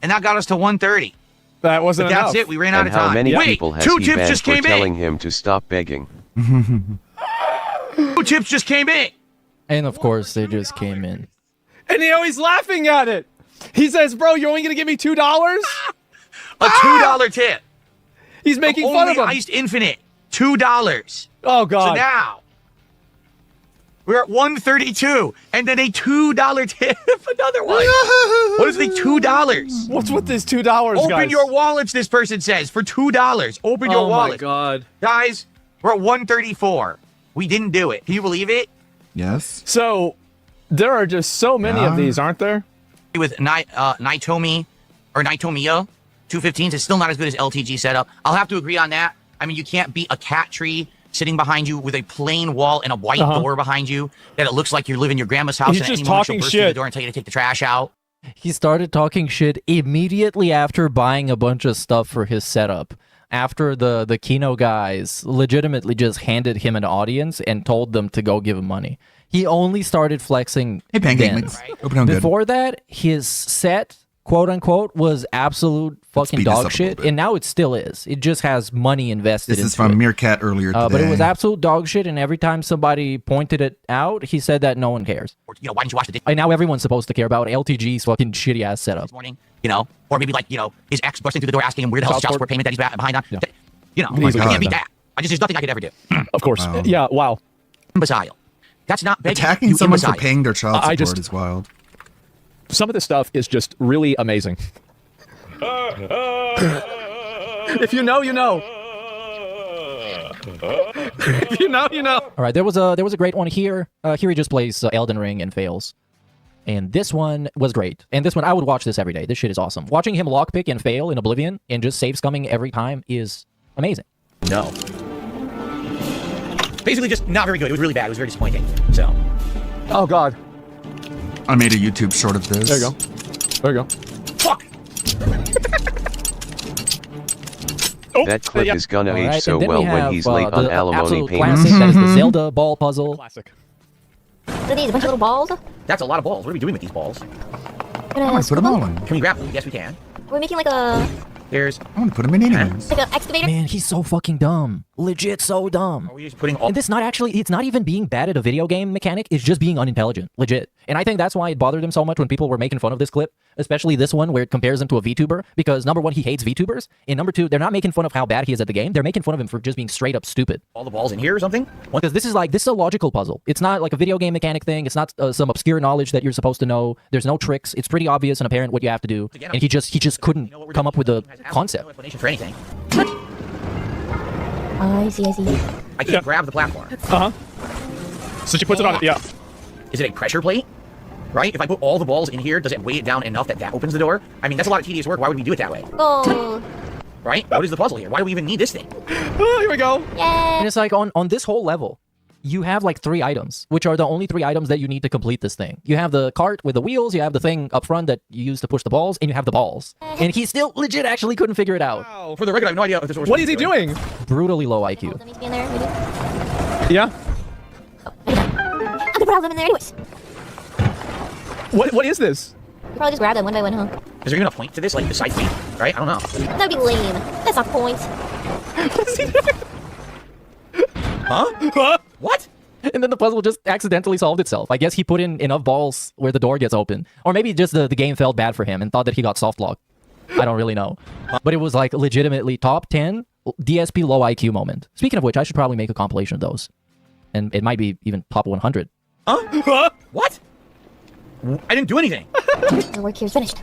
And that got us to 130. That wasn't but enough. That's it. We ran out of time. How many Wait, people has two he tips banned just for came telling in. him to stop begging? 2 tips just came in. And of course, they just came in. And he's laughing at it. He says, bro, you're only going to give me $2? A $2 tip. He's making fun of him. Iced Infinite. $2. Oh, God. So now, we're at 132. And then a $2 tip. Another one. What is the $2? What's with this $2, guys? Open your wallets, this person says, for $2. Open your wallet. Oh, my God. Guys, we're at 134. We didn't do it. Can you believe it? Yes. So, there are just so many of these, aren't there? With Naitomi or Naitomiya 215s, it's still not as good as LTG setup. I'll have to agree on that. I mean, you can't beat a cat tree sitting behind you with a plain wall and a white door behind you that it looks like you live in your grandma's house. He's and just anyone talking she'll burst through shit. the door and tell you to take the trash out. He started talking shit immediately after buying a bunch of stuff for his setup. After the Kino guys legitimately just handed him an audience and told them to go give him money. He only started flexing then. Before that, his set, quote unquote, was absolute fucking dog shit. And now it still is. It just has money invested into it. This is from Meerkat earlier today. But it was absolute dog shit, and every time somebody pointed it out, he said that no one cares. You know, why didn't you watch the And now everyone's supposed to care about LTG's fucking shitty ass setup. this morning? You know, or maybe like, you know, his ex busting through the door asking him where the hell's the child support payment that he's behind on. Yeah. You know, Easily I done can't beat that. that. There's nothing I could ever do. Of course. Wow. Yeah, wow. Imbecile. That's not begging. Attacking You someone for imbecile. paying their child I support just- is wild. Some of this stuff is just really amazing. If you know, you know. If you know, you know. All right, there was a great one here. Here he just plays Elden Ring and fails. And this one was great. And this one, I would watch this every day. This shit is awesome. Watching him lockpick and fail in Oblivion and just save scumming every time is amazing. No. Basically just not very good. It was really bad. It was very disappointing. So. Oh, God. I made a YouTube short of this. There you go. There you go. Fuck! That clip is gonna All age right, so and then well we when have, he's late on the alimony absolute payments. classic, that is the Zelda ball puzzle. Classic. What are these? A bunch of little balls? That's a lot of balls. What are we doing with these balls? I want to put them on. Can we grab them? Yes, we can. We're making like a There's. I want to put them in anyways. like an excavator. Man, he's so fucking dumb. Legit so dumb. Are we just putting all? And this not actually, it's not even being bad at a video game mechanic, it's just being unintelligent. Legit. And I think that's why it bothered him so much when people were making fun of this clip, especially this one where it compares him to a VTuber, because number one, he hates VTubers, and number two, they're not making fun of how bad he is at the game, they're making fun of him for just being straight up stupid. All the balls in here or something? Because this is a logical puzzle. It's not like a video game mechanic thing, it's not some obscure knowledge that you're supposed to know, there's no tricks, it's pretty obvious and apparent what you have to do, and he just couldn't come up with a concept. No explanation for anything. I see, I see. I can't grab the platform. So she puts it on it, yeah. Is it a pressure plate? Right? If I put all the balls in here, does it weigh it down enough that opens the door? I mean, that's a lot of tedious work. Why would we do it that way? Gold. Right? What is the puzzle here? Why do we even need this thing? Oh, here we go. Yeah. And it's like on this whole level, you have like 3 items, which are the only 3 items that you need to complete this thing. You have the cart with the wheels, you have the thing up front that you use to push the balls, and you have the balls. And he still legit actually couldn't figure it out. Wow. For the record, I have no idea if this was What is he doing? Brutally low IQ. Let me be in there, maybe. Yeah. I could probably them in there anyways. What is this? Could probably just grab them one by one, huh? Is there even a point to this, like besides me? Right? I don't know. That'd be lame. That's not the point. Huh? What? And then the puzzle just accidentally solved itself. I guess he put in enough balls where the door gets open. Or maybe just the game felt bad for him and thought that he got soft locked. I don't really know. But it was like legitimately top 10 DSP low IQ moment. Speaking of which, I should probably make a compilation of those. And it might be even top 100. Huh? What? I didn't do anything. Our work here's finished.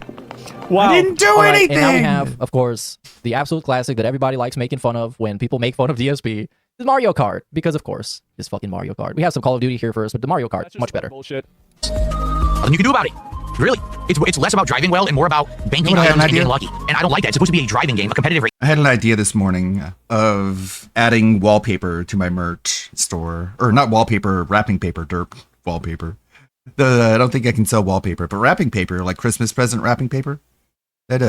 Wow. I didn't do anything. And now we have, of course, the absolute classic that everybody likes making fun of when people make fun of DSP is Mario Kart. Because, of course, it's fucking Mario Kart. We have some Call of Duty here first, but the Mario Kart, much better. Bullshit. Nothing you can do about it. Really. It's less about driving well and more about banking items and getting lucky. And I don't like that. It's supposed to be a driving game, a competitive race. I had an idea this morning of adding wallpaper to my merch store. Or not wallpaper, wrapping paper, derp wallpaper. I don't think I can sell wallpaper, but wrapping paper, like Christmas present wrapping paper, that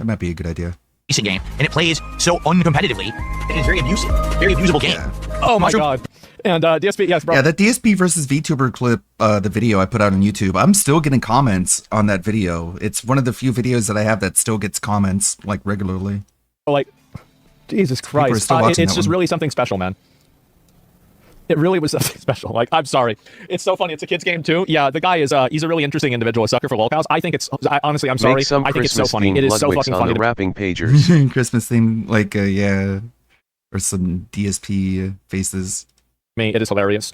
might be a good idea. Racing game, and it plays so uncompetitively. It's very abusive, very abusable game. Yeah. Oh my god. And DSP, yes, bro. Yeah, that DSP versus VTuber clip, the video I put out on YouTube, I'm still getting comments on that video. It's one of the few videos that I have that still gets comments, like, regularly. Like, Jesus Christ. It's just really something special, man. It really was something special. Like, I'm sorry. It's so funny. It's a kid's game, too. Yeah, the guy is, he's a really interesting individual, a sucker for lolcows. I think it's, honestly, I'm sorry. I think it's so funny. It is so fucking funny. The wrapping pagers. Christmas theme, like, yeah. Or some DSP faces. It is hilarious.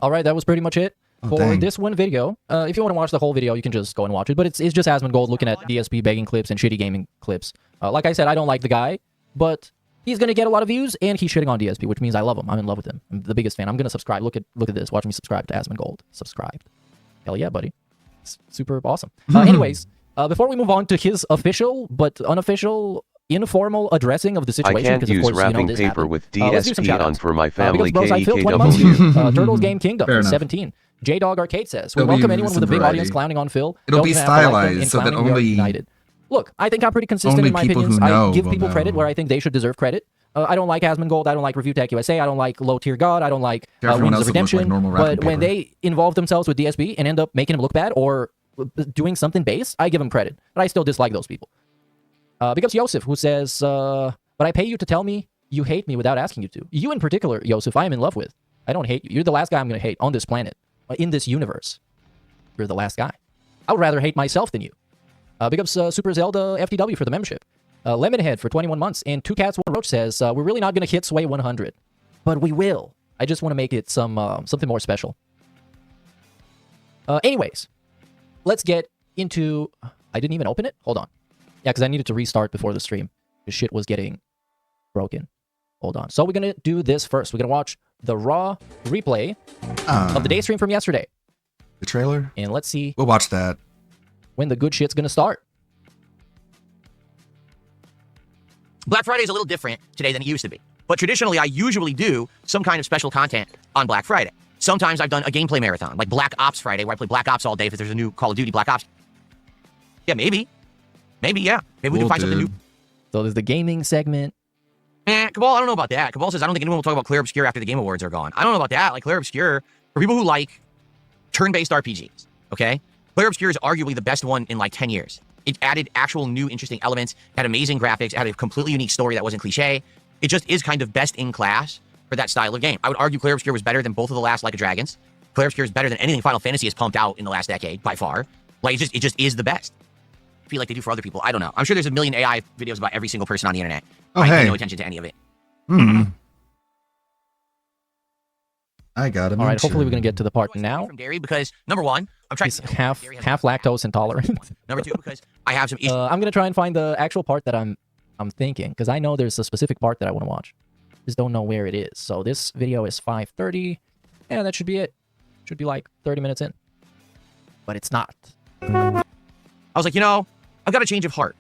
All right, that was pretty much it for this one video. If you want to watch the whole video, you can just go and watch it. But it's just Asmongold looking at DSP begging clips and shitty gaming clips. Like I said, I don't like the guy, but he's going to get a lot of views, and he's shitting on DSP, which means I love him. I'm in love with him. I'm the biggest fan. I'm going to subscribe. Look at this. Watch me subscribe to Asmongold. Subscribed. Hell yeah, buddy. It's super awesome. Anyways, before we move on to his official but unofficial informal addressing of the situation. I can't use wrapping paper happened. with DSP on for my family. Bros, I filled 20 months here. Turtles Game Kingdom for 17. J-Dog Arcade says, we welcome anyone with a big audience clowning on Phil. It'll be stylized so that only... Look, I think I'm pretty consistent in my opinions. I give people credit where I think they should deserve credit. I don't like Asmongold. I don't like Review Tech USA. I don't like Low Tier God. I don't like Wings of Redemption. But when they involve themselves with DSP and end up making him look bad or doing something base, I give them credit. But I still dislike those people. Because Yosef, who says, but I pay you to tell me you hate me without asking you to. You in particular, Yosef, I am in love with. I don't hate you. You're the last guy I'm going to hate on this planet, in this universe. You're the last guy. I would rather hate myself than you. Big ups Super Zelda FTW for the membership. Lemonhead for 21 months. And Two Cats One Roach says, we're really not going to hit Sway 100. But we will. I just want to make it something more special. Anyways, let's get into... I didn't even open it? Hold on. Yeah, because I needed to restart before the stream. The shit was getting broken. Hold on. So we're going to do this first. We're going to watch the raw replay of the day stream from yesterday. The trailer? And let's see. We'll watch that. When the good shit's going to start. Black Friday is a little different today than it used to be. But traditionally, I usually do some kind of special content on Black Friday. Sometimes I've done a gameplay marathon, like Black Ops Friday, where I play Black Ops all day if there's a new Call of Duty Black Ops. Yeah, maybe. Maybe, yeah. Maybe we can find something new. So there's the gaming segment. Cabal, I don't know about that. Cabal says, I don't think anyone will talk about Clear Obscure after the Game Awards are gone. I don't know about that. Like, Clear Obscure, for people who like turn-based RPGs, okay? Clear Obscure is arguably the best one in like 10 years. It added actual new interesting elements, had amazing graphics, had a completely unique story that wasn't cliche. It just is kind of best in class for that style of game. I would argue Clear Obscure was better than both of the last Like a Dragons. Clear Obscure is better than anything Final Fantasy has pumped out in the last decade, by far. Like, it just is the best. I feel like they do for other people. I don't know. I'm sure there's a million AI videos about every single person on the internet. I pay no attention to any of it. I got him. All right, hopefully we're going to get to the part now. From dairy because, number one, I'm trying to... half lactose intolerant. Number two, because I have some issues. I'm going to try and find the actual part that I'm thinking, because I know there's a specific part that I want to watch. Just don't know where it is. So this video is 5:30. Yeah, that should be it. Should be like 30 minutes in. But it's not. I was like, I've got a change of heart.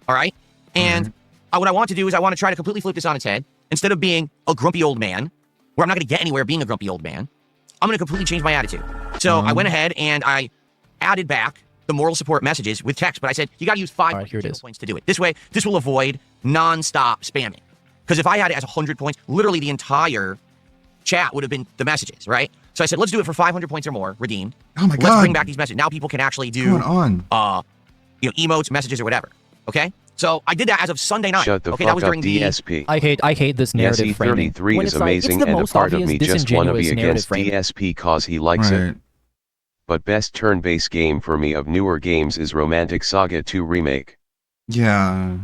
All right? And what I want to do is I want to try to completely flip this on its head. Instead of being a grumpy old man, where I'm not going to get anywhere being a grumpy old man, I'm going to completely change my attitude. So I went ahead and I added back the moral support messages with text, but I said, you got to use 5 points to do it. This way, this will avoid non-stop spamming. Because if I had it as 100 points, literally the entire chat would have been the messages, right? So I said, let's do it for 500 points or more, redeemed. Oh my God. Let's bring back these messages. Now people can actually do emotes, messages, or whatever. Okay? So I did that as of Sunday night. Shut the okay, fuck that was up, during DSP. I hate this narrative framing. Yes, E33 is amazing, and a part of me just want to be against DSP cause he likes it. But best turn-based game for me of newer games is Romantic Saga 2 Remake. Yeah.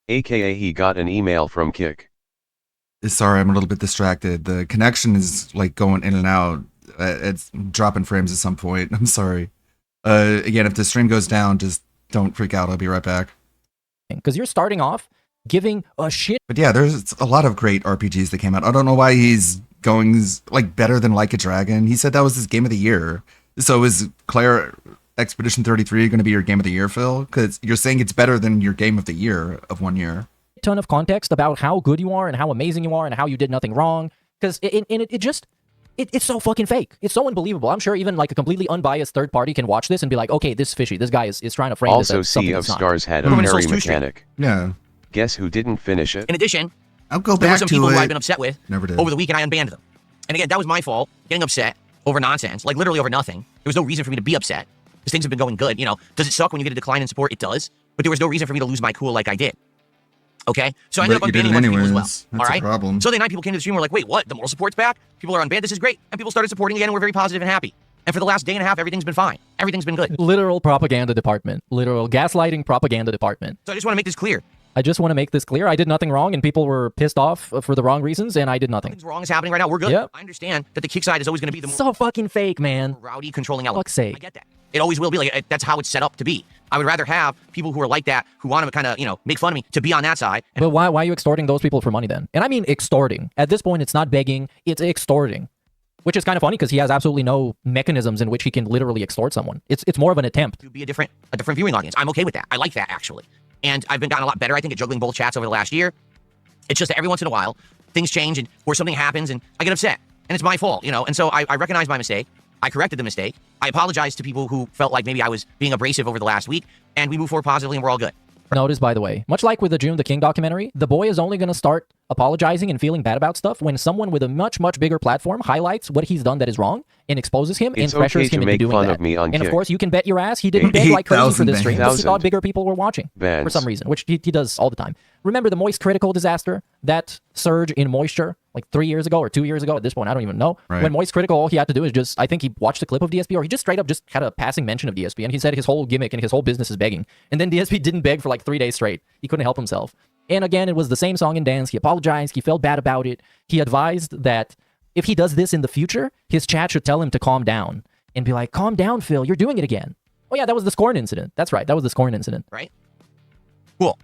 AKA he got an email from Kick. Sorry, I'm a little bit distracted. The connection is like going in and out. It's dropping frames at some point. I'm sorry. Again, if the stream goes down, just don't freak out. I'll be right back. Because you're starting off giving a shit. But yeah, there's a lot of great RPGs that came out. I don't know why he's going like better than Like a Dragon. He said that was his game of the year. So is Claire Expedition 33 going to be your game of the year, Phil? Because you're saying it's better than your game of the year of 1 year. Ton of context about how good you are and how amazing you are and how you did nothing wrong. Because it's so fucking fake. It's so unbelievable. I'm sure even like a completely unbiased third party can watch this and be like, okay, this is fishy. This guy is trying to frame also, this as something Sea of that's not. Stars had a Harry mechanic. Yeah. Guess who didn't finish it? In addition, I'll go there were back some to people it. who I've been upset with Never did. over the week, and I unbanned them. And again, that was my fault, getting upset over nonsense, like literally over nothing. There was no reason for me to be upset, because things have been going good. You know, does it suck when you get a decline in support? It does. But there was no reason for me to lose my cool like I did. Okay? So I ended up unbanning a bunch of people as well. That's all right? a problem. Sunday night, people came to the stream and were like, wait, what? The moral support's back? People are unbanned? This is great. And people started supporting again, and we're very positive and happy. And for the last day and a half, everything's been fine. Everything's been good. Literal propaganda department. Literal gaslighting propaganda department. So I just want to make this clear. I just want to make this clear. I did nothing wrong, and people were pissed off for the wrong reasons, and I did nothing. Nothing's wrong is happening right now. We're good. Yep. I understand that the kick side is always going to be the more So fucking fake, man. rowdy, controlling element. Fuck's sake. I get that. It always will be. Like that's how it's set up to be. I would rather have people who are like that, who want to kind of, make fun of me, to be on that side. But why are you extorting those people for money then? And I mean extorting. At this point, it's not begging, it's extorting. Which is kind of funny because he has absolutely no mechanisms in which he can literally extort someone. It's more of an attempt. To be a different viewing audience. I'm okay with that. I like that, actually. And I've been gotten a lot better, I think, at juggling both chats over the last year. It's just that every once in a while, things change and or something happens and I get upset. And it's my fault, And so I recognize my mistake. I corrected the mistake. I apologize to people who felt like maybe I was being abrasive over the last week. And we move forward positively and we're all good. Notice, by the way, much like with the June the King documentary, the boy is only going to start apologizing and feeling bad about stuff when someone with a much, much bigger platform highlights what he's done that is wrong and exposes him and pressures him into doing that. And of course, you can bet your ass he didn't beg like crazy for this stream because he thought bigger people were watching for some reason, which he does all the time. Remember the Moist Critical disaster? That surge in moisture like 3 years ago or 2 years ago at this point, I don't even know. Right. When Moist Critical, all he had to do is just, I think he watched a clip of DSP or he just straight up just had a passing mention of DSP and he said his whole gimmick and his whole business is begging. And then DSP didn't beg for like 3 days straight. He couldn't help himself. And again, it was the same song and dance. He apologized. He felt bad about it. He advised that if he does this in the future, his chat should tell him to calm down and be like, calm down, Phil. You're doing it again. Oh, yeah, that was the Scorn incident. That's right. That was the Scorn incident. Right? Cool.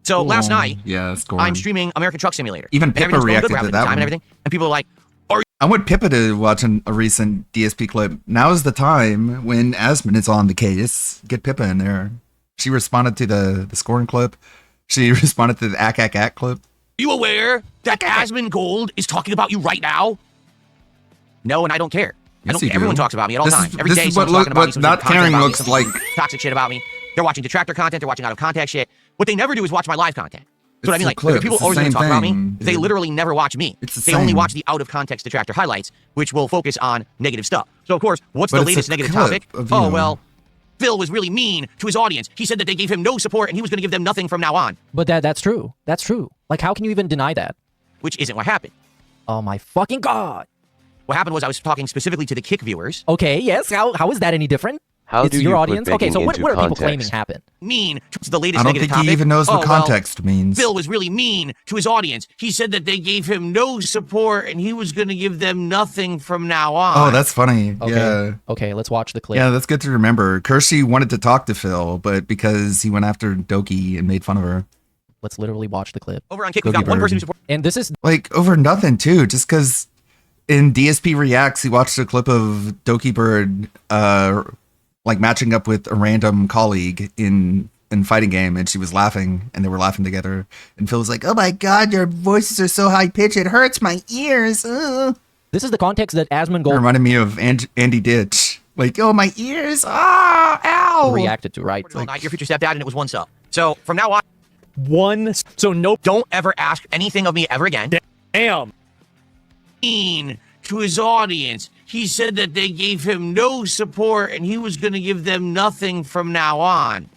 So last night, Scorn. I'm streaming American Truck Simulator. Even And Pippa everything's going good. reacted We're to having a that good time one. and everything. And people are like, are you I want Pippa to watch a recent DSP clip. Now is the time when Asmon is on the case. Get Pippa in there. She responded to the Scorn clip. She responded to the Ack clip. you aware that Asmon Gold is talking about you right now? No, and I don't care. Yes, you do. Everyone talks about me at all times. Every day, This is what someone's talking about me. what someone's not doing content caring about me, looks someone's like. toxic shit about me. They're watching detractor content. They're watching out of context shit. What they never do is watch my live content. That's what I mean. the Like, clip. people It's the always going same to talk about me. thing, They dude. literally never watch me. It's the They only same. watch the out of context detractor highlights, which will focus on negative stuff. So, of course, what's But the it's a latest negative clip topic? of, you Oh, know. well, Phil was really mean to his audience. He said that they gave him no support and he was going to give them nothing from now on. But that's true. That's true. Like, how can you even deny that? Which isn't what happened. Oh, my fucking God. What happened was I was talking specifically to the Kick viewers. Okay, yes. How is that any different? How It's do your you audience. put Okay, so begging what into are people claiming context? happened? Mean to the latest I don't negative think topic. he even knows what Oh, well, context means. Phil was really mean to his audience. He said that they gave him no support and he was going to give them nothing from now on. Oh, that's funny. Okay. Yeah. Okay, let's watch the clip. Yeah, that's good to remember. Kershey wanted to talk to Phil, but because he went after Doki and made fun of her. Let's literally watch the clip. Over on Kick, we got Cookie one person Bird. who supports. And this is Like, over nothing, too. Just because in DSP Reacts, he watched a clip of Doki Bird, like, matching up with a random colleague in fighting game, and she was laughing, and they were laughing together. And Phil was like, oh my God, your voices are so high-pitched, it hurts my ears. this is the context that Asmon It Gold reminded me of Andy Ditch. Like, oh, my ears. Ah, ow. reacted to, right? All night, your future stepdad, and it was one sub. So from now on, So nope. don't ever ask anything of me ever again. Damn. Mean to his audience. He said that they gave him no support and he was going to give them nothing from now on.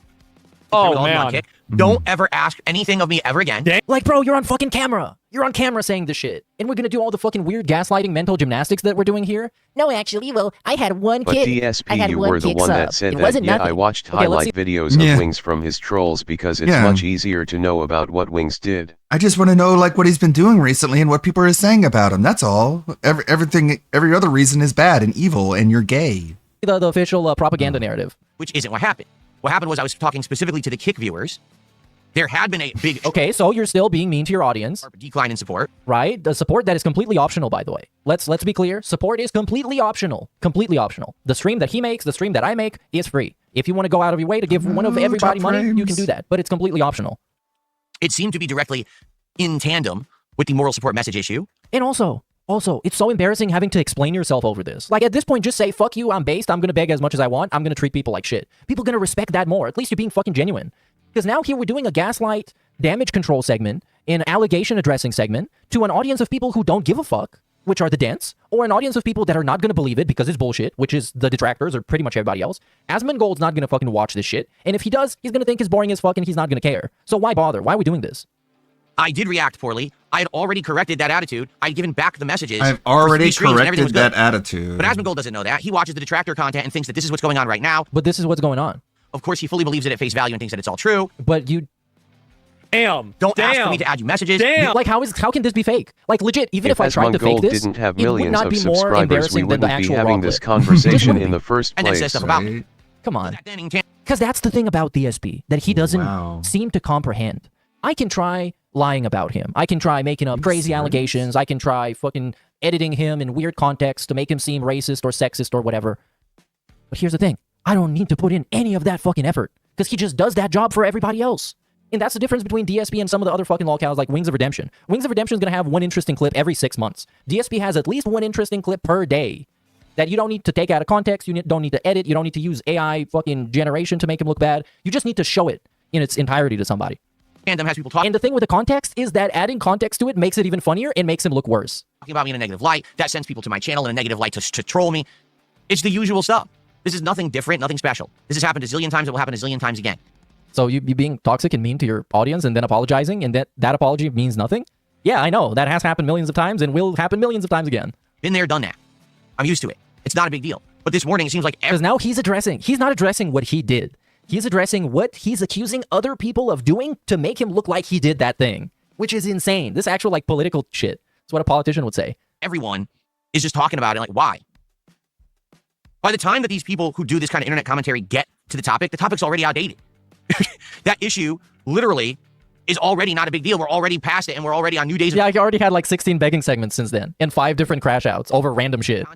Oh, man. Don't ever ask anything of me ever again. Like, bro, you're on fucking camera. You're on camera saying this shit. And we're gonna do all the fucking weird gaslighting mental gymnastics that we're doing here? No, actually, well, I had one But kid. DSP, you were the one that said it that, wasn't yeah, nothing. I watched Okay, let's highlight videos of Wings from his trolls because it's much easier to know about what Wings did. I just want to know like what he's been doing recently and what people are saying about him. That's all. Every other reason is bad and evil, and you're gay. The official propaganda narrative. Which isn't what happened. What happened was I was talking specifically to the Kick viewers. There had been a big... Okay, so you're still being mean to your audience. Decline in support. Right? The support that is completely optional, by the way. Let's be clear. Support is completely optional. Completely optional. The stream that he makes, the stream that I make, is free. If you want to go out of your way to give one of everybody money, you can do that. But it's completely optional. It seemed to be directly in tandem with the moral support message issue. And also, it's so embarrassing having to explain yourself over this. Like, at this point, just say, fuck you, I'm based, I'm going to beg as much as I want, I'm going to treat people like shit. People are going to respect that more. At least you're being fucking genuine. Because now here we're doing a gaslight damage control segment, an allegation addressing segment, to an audience of people who don't give a fuck, which are the dents, or an audience of people that are not going to believe it because it's bullshit, which is the detractors or pretty much everybody else. Asmongold's not going to fucking watch this shit. And if he does, he's going to think it's boring as fuck and he's not going to care. So why bother? Why are we doing this? I did react poorly. I had already corrected that attitude. I'd given back the messages. I've already corrected that attitude. But Asmongold doesn't know that. He watches the detractor content and thinks that this is what's going on right now. But this is what's going on. Of course, he fully believes it at face value and thinks that it's all true. But you... Don't ask for me to add you messages. Like, how can this be fake? Like, legit, even if I tried to fake this, didn't have it would millions not of be more subscribers, we embarrassing than the wouldn't be actual having raw this clip. conversation in the first And then place. says stuff about me. Come on. Because that's the thing about DSP, that he doesn't seem to comprehend. I can try lying about him. I can try making up crazy allegations. I can try fucking editing him in weird context to make him seem racist or sexist or whatever. But here's the thing. I don't need to put in any of that fucking effort because he just does that job for everybody else. And that's the difference between DSP and some of the other fucking lolcows like Wings of Redemption. Wings of Redemption is going to have one interesting clip every 6 months. DSP has at least one interesting clip per day that you don't need to take out of context. You don't need to edit. You don't need to use AI fucking generation to make him look bad. You just need to show it in its entirety to somebody. Fandom has people talking. And the thing with the context is that adding context to it makes it even funnier and makes him look worse. Talking about me in a negative light. That sends people to my channel in a negative light to troll me. It's the usual stuff. This is nothing different, nothing special. This has happened a zillion times. It will happen a zillion times again. So you being toxic and mean to your audience and then apologizing and that apology means nothing? Yeah, I know. That has happened millions of times and will happen millions of times again. Been there, done that. I'm used to it. It's not a big deal. But this morning, it seems like... Because now he's not addressing what he did. He's addressing what he's accusing other people of doing to make him look like he did that thing, which is insane. This actual, like, political shit. That's what a politician would say. Everyone is just talking about it. Like, why? By the time that these people who do this kind of internet commentary get to the topic's already outdated. That issue, literally, is already not a big deal. We're already past it, and we're already on new days. Yeah, I already had like 16 begging segments since then, and 5 different crash outs over random shit.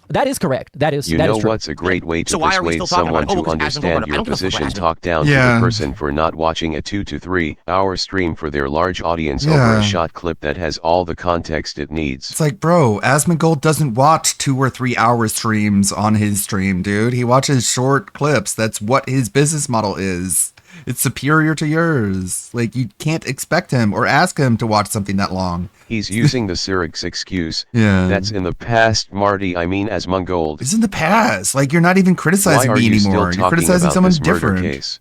That is correct. That is. You that know is true. what's a great way to persuade someone to understand your position? Talk down to the person for not watching a 2 to 3 hour stream for their large audience over a short clip that has all the context it needs. It's like, bro, Asmongold doesn't watch 2 or 3 hour streams on his stream, dude. He watches short clips. That's what his business model is. It's superior to yours. Like, you can't expect him or ask him to watch something that long. He's using the Cyrix excuse. Yeah. That's in the past, Marty. I mean, Asmongold. It's in the past. Like, you're not even criticizing me anymore. You're criticizing someone different. Case?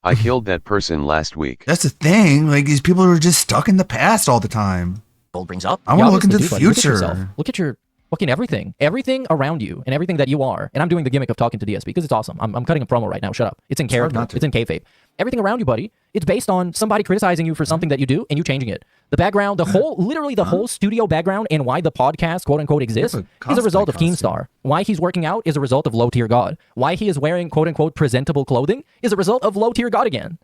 I killed that person last week. That's the thing. Like, these people are just stuck in the past all the time. Gold brings up. I want to look into the future. Look at your fucking everything around you and everything that you are. And I'm doing the gimmick of talking to DSP because it's awesome. I'm cutting a promo right now. Shut up. It's in character. It's in kayfabe. Everything around you, buddy, it's based on somebody criticizing you for something that you do and you changing it. The background, literally the whole studio background and why the podcast, quote unquote, exists is a result of Keemstar. Why he's working out is a result of Low Tier God. Why he is wearing, quote unquote, presentable clothing is a result of Low Tier God again.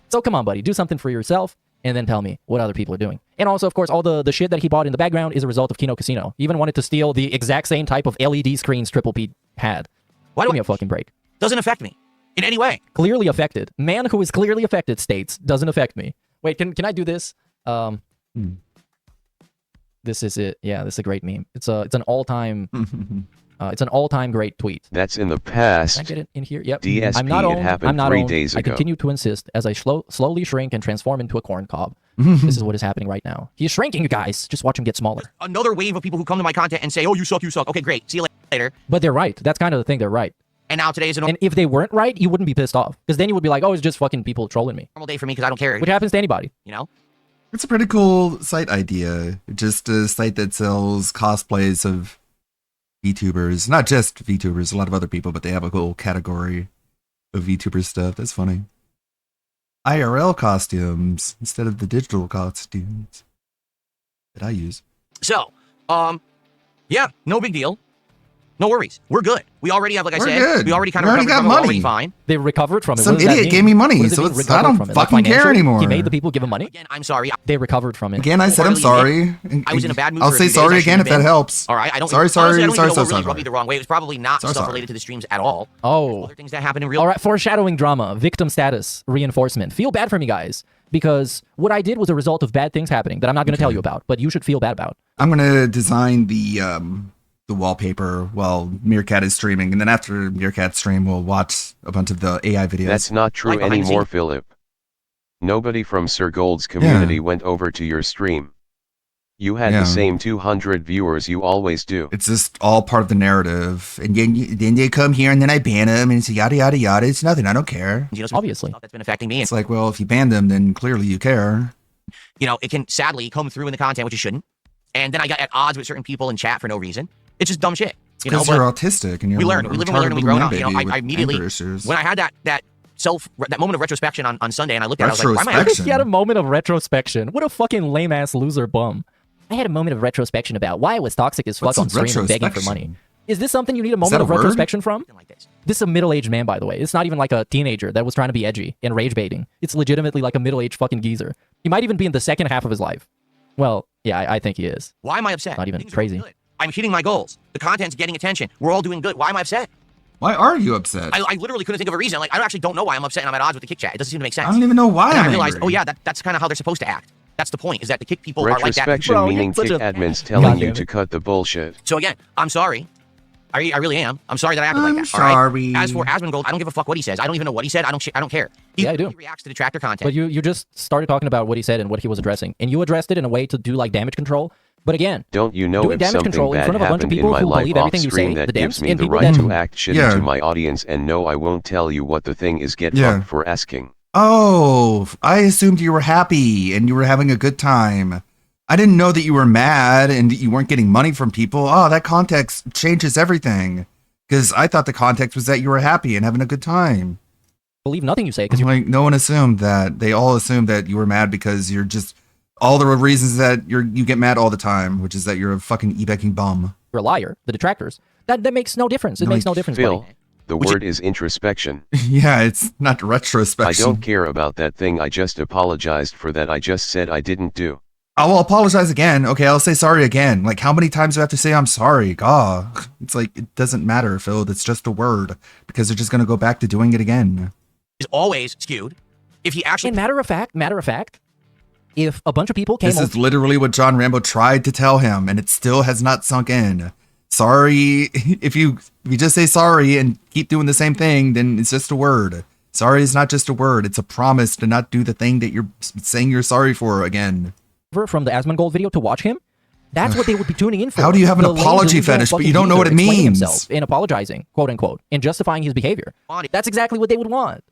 So come on, buddy, do something for yourself and then tell me what other people are doing. And also, of course, all the shit that he bought in the background is a result of Kino Casino. He even wanted to steal the exact same type of LED screens Triple P had. Give me a fucking break. Doesn't affect me in any way. Clearly affected. Man who is clearly affected states, doesn't affect me. Wait, can I do this? This is it. Yeah, this is a great meme. It's an all-time it's an all-time great tweet. That's in the past. Can I get it in here? Yep. DSP, I'm not it happened 3 days ago. I continue to insist as I slowly shrink and transform into a corn cob. This is what is happening right now. He's shrinking, you guys. Just watch him get smaller. Another wave of people who come to my content and say, oh, you suck, you suck. Okay, great. See you later. But they're right. That's kind of the thing. They're right. And now today is a And if they weren't right, you wouldn't be pissed off. Because then you would be like, oh, it's just fucking people trolling me. normal day for me because I don't care. Which happens to anybody. You know? It's a pretty cool site idea. Just a site that sells cosplays of VTubers. Not just VTubers, a lot of other people, but they have a whole category of VTuber stuff. That's funny. IRL costumes instead of the digital costumes that I use. So, yeah, no big deal. No worries. We're good. We already have, like I said, good. we already kind We of already recovered got from it. We're money. already fine. They recovered from it. Some What does that idiot mean? gave me money, What does it so mean, it's- recovered I don't from it? fucking care financially? anymore. He made the people give him money. Again, I'm sorry. They recovered from it. Again, I said I'm sorry. I was in a bad mood I'll for a say few days. sorry I again if shouldn't have that been. helps. All right, I don't. Sorry, honestly, I don't even know sorry, what really sorry. rubbed me the wrong way. It was probably not stuff related to the streams at all. Oh. Other things that happen in real. All right, foreshadowing drama, victim status, reinforcement. Feel bad for me, guys, because what I did was a result of bad things happening that I'm not going to tell you about, but you should feel bad about. I'm gonna design the wallpaper while Meerkat is streaming, and then after Meerkat stream, we'll watch a bunch of the AI videos. That's not true anymore, Philip. Nobody from Sir Gold's community went over to your stream. You had the same 200 viewers you always do. It's just all part of the narrative, and then they come here, and then I ban them, and it's yada yada yada. It's nothing. I don't care. You know, obviously, that's been affecting me. It's like, well, if you ban them, then clearly you care. You know, it can sadly come through in the content, which it shouldn't. And then I got at odds with certain people in chat for no reason. It's just dumb shit. You know, Because you're autistic, and you're we learn, we live and we learn, and we grow up. You know, I immediately anger issues. when I had that moment of retrospection on Sunday, and I looked at it, I was like, why am I? He had a moment of retrospection. What a fucking lame ass loser bum. I had a moment of retrospection about why I was toxic as fuck What's on stream and begging for retrospection? money. Is this something you need a that moment a of word? retrospection from? Like this. This is a middle-aged man, by the way. It's not even like a teenager that was trying to be edgy and rage baiting. It's legitimately like a middle-aged fucking geezer. He might even be in the second half of his life. Well, yeah, I think he is. Why am I upset? Not even Things are crazy. going good. I'm hitting my goals. The content's getting attention. We're all doing good. Why am I upset? Why are you upset? I literally couldn't think of a reason. Like, I actually don't know why I'm upset and I'm at odds with the kick chat. It doesn't seem to make sense. I don't even know why And I'm I realized, angry. oh yeah, that's kind of how they're supposed to act. That's the point, is that the kick people are like that. Retrospection Bro, meaning you're kick such a- admins telling God you damn to it. cut the bullshit. So again, I'm sorry. I really am. I'm sorry that I acted I'm like that. All right? sorry. As for Asmongold, I don't give a fuck what he says. I don't even know what he said. I don't care. Yeah, I do. He reacts to detractor content. But you just started talking about what he said and what he was addressing. And you addressed it in a way to do like damage control. But again, Don't you know doing if damage something control in bad front of a bunch of happened in people my who life believe off everything you say, stream the that dams, gives me and the people right that to act shitty Yeah. to my audience, and no, I won't tell you what the thing is. Get Yeah. fucked for asking. Oh, I assumed you were happy and you were having a good time. I didn't know that you were mad and that you weren't getting money from people. Oh, that context changes everything. Because I thought the context was that you were happy and having a good time. believe nothing you say because you're Like, no one assumed that. They all assumed that you were mad because you're just all the reasons that you get mad all the time, which is that you're a fucking e-becking bum. a liar. The detractors. That makes no difference. It No, makes no difference, Phil, buddy. the word is introspection. Yeah, it's not I retrospection. don't care about that thing. I just apologized for that. I just said I didn't do. I will apologize again. Okay, I'll say sorry again. Like, how many times do I have to say I'm sorry? God, it's like, it doesn't matter, Phil. That's just a word because they're just going to go back to doing it again. Is always skewed. If he actually And matter of fact, if a bunch of people came This is literally what John Rambo tried to tell him, and it still has not sunk in. Sorry, if you just say sorry and keep doing the same thing, then it's just a word. Sorry is not just a word. It's a promise to not do the thing that you're saying you're sorry for again. from the Asmongold video to watch him, that's what they would be tuning in for. How do you have an The lame apology delusional fetish, but fucking you don't know what it user explaining means? himself and apologizing, quote unquote, and justifying his behavior. That's exactly what they would want.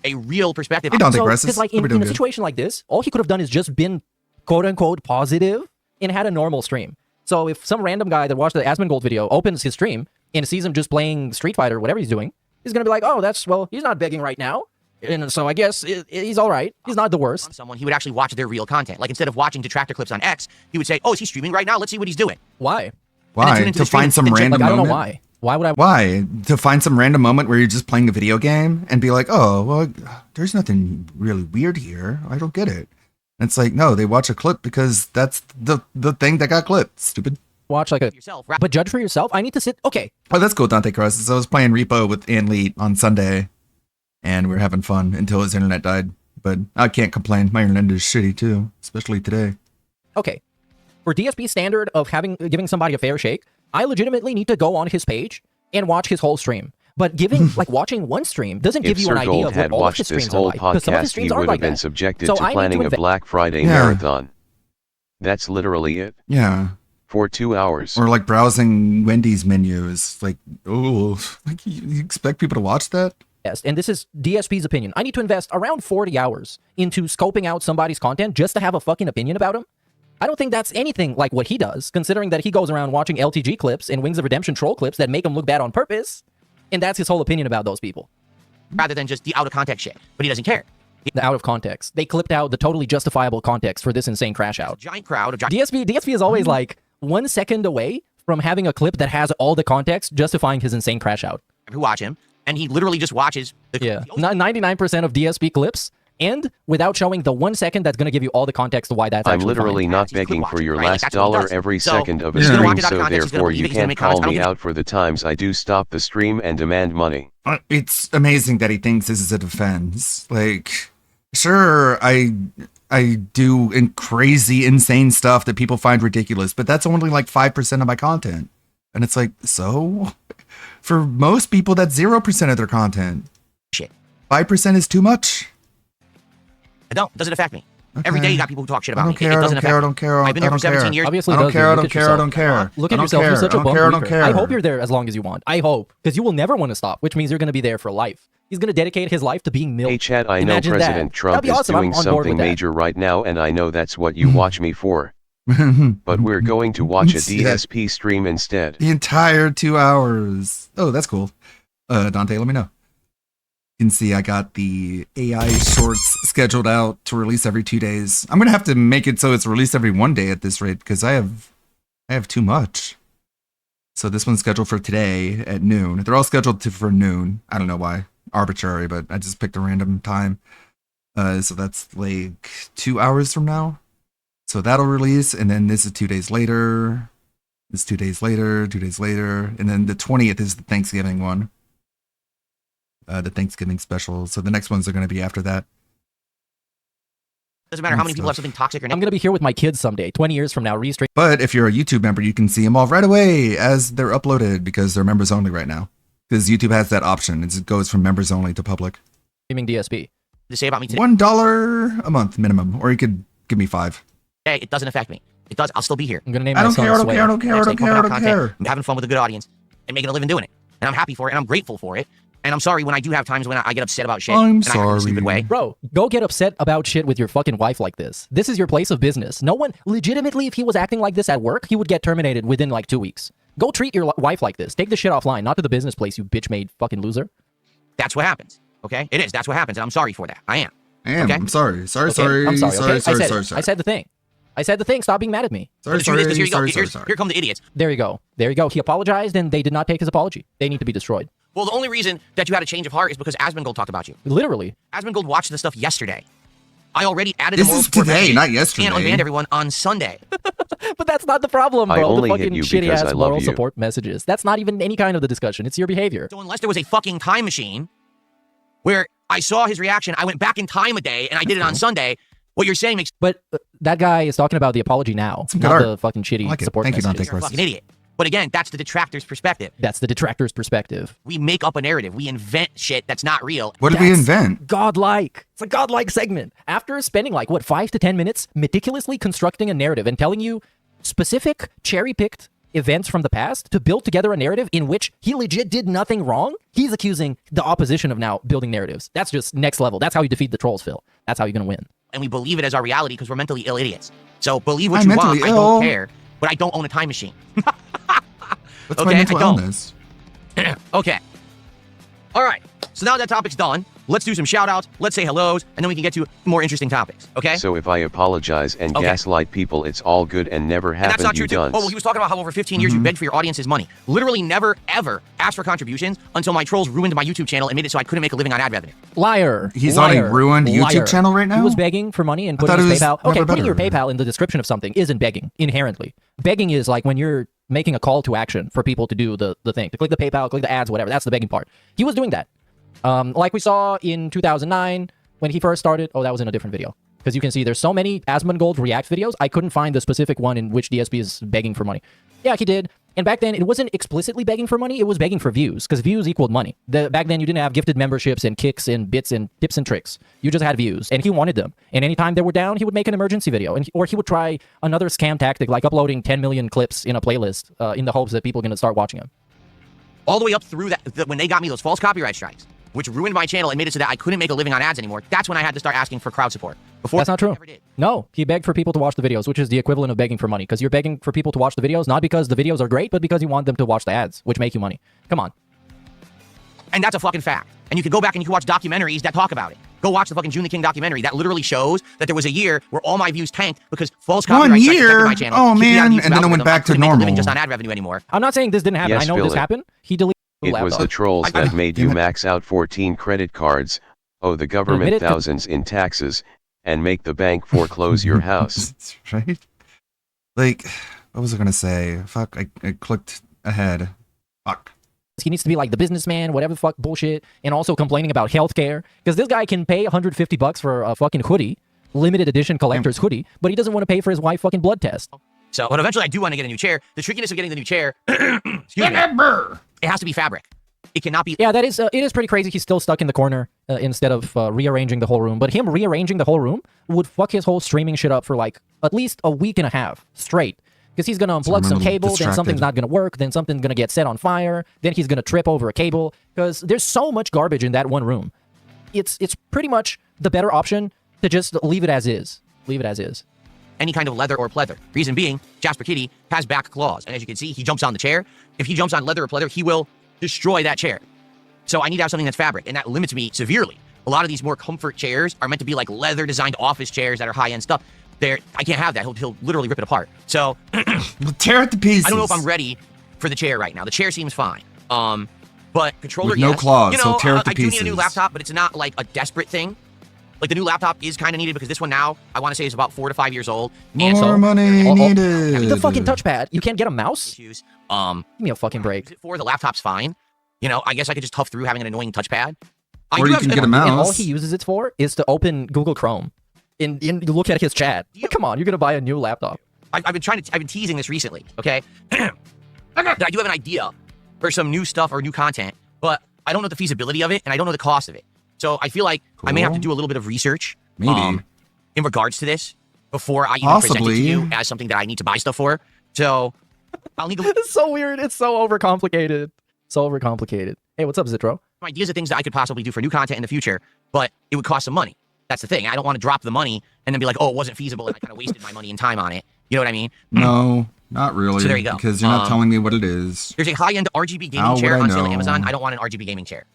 a real perspective. Hey, don't So, digress. because like in a situation like this, all he could have done is just been quote unquote positive and had a normal stream. So if some random guy that watched the Asmongold video opens his stream and sees him just playing Street Fighter or whatever he's doing, he's gonna be like, oh, he's not begging right now. And so I guess he's all right. He's not the worst. Someone, he would actually watch their real content. Like instead of watching detractor clips on X, he would say, "Oh, is he streaming right now? Let's see what he's doing." Why? Why? To find some random Like, I don't know moment? why. Why would I? Why? To find some random moment where you're just playing a video game and be like, oh, well, there's nothing really weird here. I don't get it. And it's like, no, they watch a clip because that's the thing that got clipped. Stupid. Watch like a yourself, but judge for yourself. I need to sit. Okay. Oh, that's cool, Dante Crisis. So I was playing Repo with Ann Lee on Sunday, and we were having fun until his internet died. But I can't complain. My internet is shitty too, especially today. Okay. For DSP standard of giving somebody a fair shake, I legitimately need to go on his page and watch his whole stream. But watching one stream doesn't give If you Sir an idea Gold of had what all of watched his this streams are whole like. Because some of his podcast, he streams aren't would have like been that. subjected So to I need planning a invest- Black Friday Yeah. marathon. That's literally it. Yeah. For 2 hours. Or like browsing Wendy's menus. Like, oh, like you expect people to watch that? Yes, and this is DSP's opinion. I need to invest around 40 hours into scoping out somebody's content just to have a fucking opinion about him. I don't think that's anything like what he does, considering that he goes around watching LTG clips and Wings of Redemption troll clips that make him look bad on purpose, and that's his whole opinion about those people. Rather than just the out of context shit, but he doesn't care. The out of context. They clipped out the totally justifiable context for this insane crash out. Giant crowd of DSP is always like 1 second away from having a clip that has all the context justifying his insane crash out. Who watch him, and he literally just watches. 99% of DSP clips, and without showing the 1 second that's going to give you all the context to why that's I'm literally fine. not begging for your last dollar every second of a stream, so therefore you can't call me out for the times I do stop the stream and demand money. It's amazing that he thinks this is a defense. Like, sure, I do crazy, insane stuff that people find ridiculous, but that's only like 5% of my content. And it's like, so? For most people, that's 0% of their content. Shit. 5% is too much. It doesn't affect me. Okay. Every day you got people who talk shit about me. I don't care. I've been here for 17 years. Obviously, I don't care. Look at yourself. You're such a bum weaker. I hope you're there as long as you want. I hope. Because you will never want to stop, which means you're going to be there for life. He's going to dedicate his life to being milked. Hey Chad, I know President Trump is doing something major right now, and I know that's what you watch me for. But we're going to watch a DSP stream instead. The entire 2 hours. Oh, that's cool. Dante, let me know. You can see I got the AI shorts scheduled out to release every 2 days. I'm gonna have to make it so it's released every 1 day at this rate because I have too much. So this one's scheduled for today at noon. They're all scheduled for noon. I don't know why, arbitrary, but I just picked a random time. So that's like 2 hours from now. So that'll release, and then this is 2 days later. This 2 days later, 2 days later, and then the 20th is the Thanksgiving one. The Thanksgiving special. So the next ones are going to be after that. Doesn't matter how many people have something toxic or I'm going to be here with my kids someday, 20 years from now, restream. But if you're a YouTube member, you can see them all right away as they're uploaded because they're members only right now. Because YouTube has that option. It goes from members only to public. Streaming DSP. To say about me today. $1 a month minimum, or you could give me $5. Hey, it doesn't affect me. It does. I'll still be here. I'm going to name my son Sway. I don't care. I'm having fun with a good audience and making a living doing it. And I'm happy for it, and I'm grateful for it. And I'm sorry when I do have times when I get upset about shit. I'm sorry. I act in a stupid way. Bro, go get upset about shit with your fucking wife like this. This is your place of business. No one, legitimately, if he was acting like this at work, he would get terminated within like 2 weeks. Go treat your wife like this. Take the shit offline, not to the business place, you bitch-made fucking loser. That's what happens, okay? It is. That's what happens, and I'm sorry for that. I am. Okay? I'm sorry. I'm sorry, okay? I said the thing. I said the thing. Stop being mad at me. Here come the idiots. There you go. There you go. He apologized, and they did not take his apology. They need to be destroyed. Well, the only reason that you had a change of heart is because Asmongold talked about you. Literally. Asmongold watched the stuff yesterday. I already added this is today, not yesterday. And unbanned everyone on Sunday. But that's not the problem, bro. I only the fucking hit you shitty because ass I love moral you. support messages. That's not even any kind of the discussion. It's your behavior. So unless there was a fucking time machine where I saw his reaction, I went back in time a day and I did it on Sunday. What you're saying makes... But that guy is talking about the apology now, not the fucking shitty support messages. You're a fucking idiot. But again, that's the detractor's perspective. That's the detractor's perspective. We make up a narrative. We invent shit that's not real. What did we invent? Godlike. It's a godlike segment. After spending like, what, 5 to 10 minutes meticulously constructing a narrative and telling you specific cherry-picked events from the past to build together a narrative in which he legit did nothing wrong, he's accusing the opposition of now building narratives. That's just next level. That's how you defeat the trolls, Phil. That's how you're going to win. And we believe it as our reality because we're mentally ill idiots. So believe what you want. I don't care. But I don't own a time machine. What's my mental illness? Okay. All right. So now that topic's done, let's do some shout-outs, let's say hellos, and then we can get to more interesting topics, okay? So if I apologize and gaslight people, it's all good and never happened, that's not true, too. Oh, well, he was talking about how over 15 years you begged for your audience's money. Literally never, ever asked for contributions until my trolls ruined my YouTube channel and made it so I couldn't make a living on ad revenue. Liar. He's on a ruined YouTube channel right now? He was begging for money and putting his PayPal. Okay, putting your PayPal in the description of something isn't begging, inherently. Begging is like when you're making a call to action for people to do the thing, to click the PayPal, click the ads, whatever. That's the begging part. He was doing that. Like we saw in 2009 when he first started. Oh, that was in a different video. Because you can see there's so many Asmongold React videos, I couldn't find the specific one in which DSP is begging for money. Yeah, he did. And back then, it wasn't explicitly begging for money. It was begging for views, because views equaled money. Back then, you didn't have gifted memberships and kicks and bits and tips and tricks. You just had views, and he wanted them. And anytime they were down, he would make an emergency video, or he would try another scam tactic, like uploading 10 million clips in a playlist in the hopes that people are going to start watching him. All the way up through that, when they got me those false copyright strikes, which ruined my channel and made it so that I couldn't make a living on ads anymore, that's when I had to start asking for crowd support. Before, that's not true. No, he begged for people to watch the videos, which is the equivalent of begging for money, because you're begging for people to watch the videos, not because the videos are great, but because you want them to watch the ads, which make you money. Come on. And that's a fucking fact. And you can go back and you can watch documentaries that talk about it. Go watch the fucking June the King documentary that literally shows that there was a year where all my views tanked because false copyright strikes affected my channel. Oh man, and then it went back to normal. Just on ad revenue anymore. I'm not saying this didn't happen. Yes, I know this happened. He deleted the laptop. It was the trolls that made you max out 14 credit cards, owe the government thousands in taxes, and make the bank foreclose your house. That's right. Like, what was I gonna say? Fuck, I clicked ahead. Fuck. He needs to be like the businessman, whatever fuck bullshit, and also complaining about healthcare, because this guy can pay $150 for a fucking hoodie, limited edition collector's hoodie, but he doesn't want to pay for his wife fucking blood test. So, but eventually I do want to get a new chair. The trickiness of getting the new chair, excuse me, it has to be fabric. It cannot be. Yeah, that is. It is pretty crazy. He's still stuck in the corner instead of rearranging the whole room. But him rearranging the whole room would fuck his whole streaming shit up for like at least a week and a half straight. Because he's going to unplug some cable, then something's not going to work, then something's going to get set on fire, then he's going to trip over a cable. Because there's so much garbage in that one room. It's pretty much the better option to just leave it as is. Leave it as is. Any kind of leather or pleather. Reason being, Jasper Kitty has back claws. And as you can see, he jumps on the chair. If he jumps on leather or pleather, he will destroy that chair. So I need to have something that's fabric, and that limits me severely. A lot of these more comfort chairs are meant to be like leather designed office chairs that are high-end stuff. I can't have that. He'll literally rip it apart. So we'll tear it to pieces. I don't know if I'm ready for the chair right now. The chair seems fine. But controller, with no claws, you know, so tear it to I do pieces. need a new laptop, but it's not like a desperate thing. Like the new laptop is kind of needed because this one now, I want to say, is about 4 to 5 years old. More money needed. The fucking touchpad. You can't get a mouse? Give me a fucking break. For the laptop's fine. You know, I guess I could just tough through having an annoying touchpad. Or you can get a mouse. And all he uses it for is to open Google Chrome. And look at his chat. Come on, you're gonna buy a new laptop. I've been teasing this recently, okay? That I do have an idea for some new stuff or new content, but I don't know the feasibility of it, and I don't know the cost of it. So I feel like I may have to do a little bit of research, maybe, in regards to this before I even present it to you as something that I need to buy stuff for. So I'll need to. It's so weird. It's so overcomplicated. So overcomplicated. Hey, what's up, Zitro? Ideas of things that I could possibly do for new content in the future, but it would cost some money. That's the thing. I don't want to drop the money and then be like, oh, it wasn't feasible, and I kind of wasted my money and time on it. You know what I mean? No, not really. So there you go. Because you're not telling me what it is. There's a high-end RGB gaming chair on sale on Amazon. I don't want an RGB gaming chair.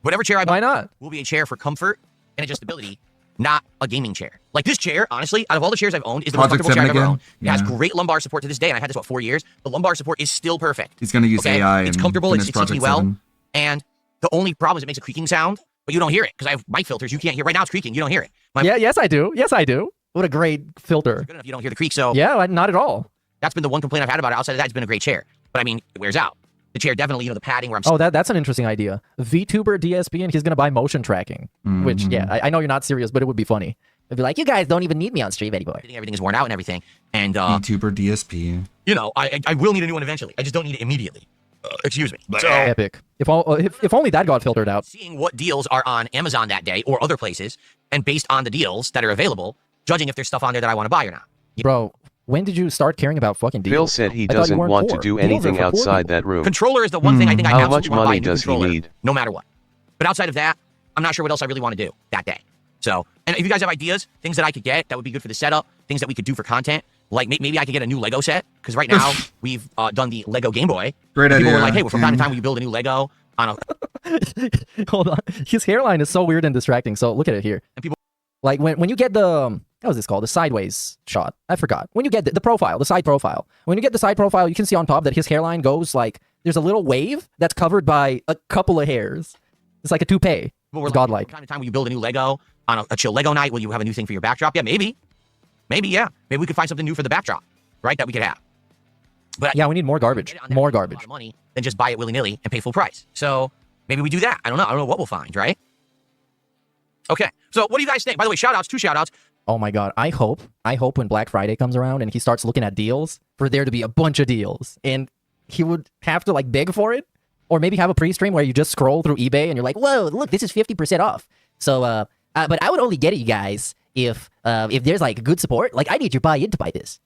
Whatever chair I buy, why not? Will be a chair for comfort and adjustability, not a gaming chair. Like this chair, honestly, out of all the chairs I've owned, is the most comfortable chair I've ever owned. It has great lumbar support to this day, and I've had this, 4 years? The lumbar support is still perfect. He's going to use AI. It's comfortable, it sits me well, and the only problem is it makes a creaking sound, but you don't hear it, because I have mic filters. You can't hear. Right now it's creaking. You don't hear it. Yes, I do. Yes, I do. What a great filter. Good enough, you don't hear the creak, so... Yeah, not at all. That's been the one complaint I've had about it. Outside of that, it's been a great chair. But I mean, it wears out. The chair definitely, the padding where I'm... Oh, that's an interesting idea. VTuber DSP, and he's going to buy motion tracking. Which, yeah, I know you're not serious, but it would be funny. It'd be like, you guys don't even need me on stream anymore. Everything is worn out and everything. And, VTuber DSP. You know, I will need a new one eventually. I just don't need it immediately. Excuse me. So epic. If only that got filtered out. Seeing what deals are on Amazon that day or other places, and based on the deals that are available, judging if there's stuff on there that I want to buy or not. Bro, when did you start caring about fucking deals? Phil said he doesn't want to do anything outside that room. Controller is the one thing I think I absolutely want to buy a new controller. How much money does he need? No matter what. But outside of that, I'm not sure what else I really want to do that day. So, and if you guys have ideas, things that I could get that would be good for the setup, things that we could do for content, like maybe I could get a new Lego set, because right now we've done the Lego Game Boy. Great idea. People were like, hey, from time to time, will you build a new Lego on a... Hold on. His hairline is so weird and distracting, so look at it here. And people... Like, when you get the... What was this called? The sideways shot. I forgot. When you get the profile, the side profile. When you get the side profile, you can see on top that his hairline goes like... There's a little wave that's covered by a couple of hairs. It's like a toupee. It's godlike. From time to time, will you build a new Lego on a chill Lego night? Will you have a new thing for your backdrop? Yeah, maybe. Maybe, yeah. Maybe we could find something new for the backdrop, right? That we could have. But yeah, we need more garbage. More garbage. A lot of money than just buy it willy-nilly and pay full price. So maybe we do that. I don't know. I don't know what we'll find, right? Okay. So what do you guys think? By the way, shout-outs, 2 shout-outs. Oh my God. I hope when Black Friday comes around and he starts looking at deals, for there to be a bunch of deals. And he would have to like beg for it, or maybe have a pre-stream where you just scroll through eBay and you're like, whoa, look, this is 50% off. So, but I would only get it, you guys, if there's like good support. Like, I need your buy-in to buy this.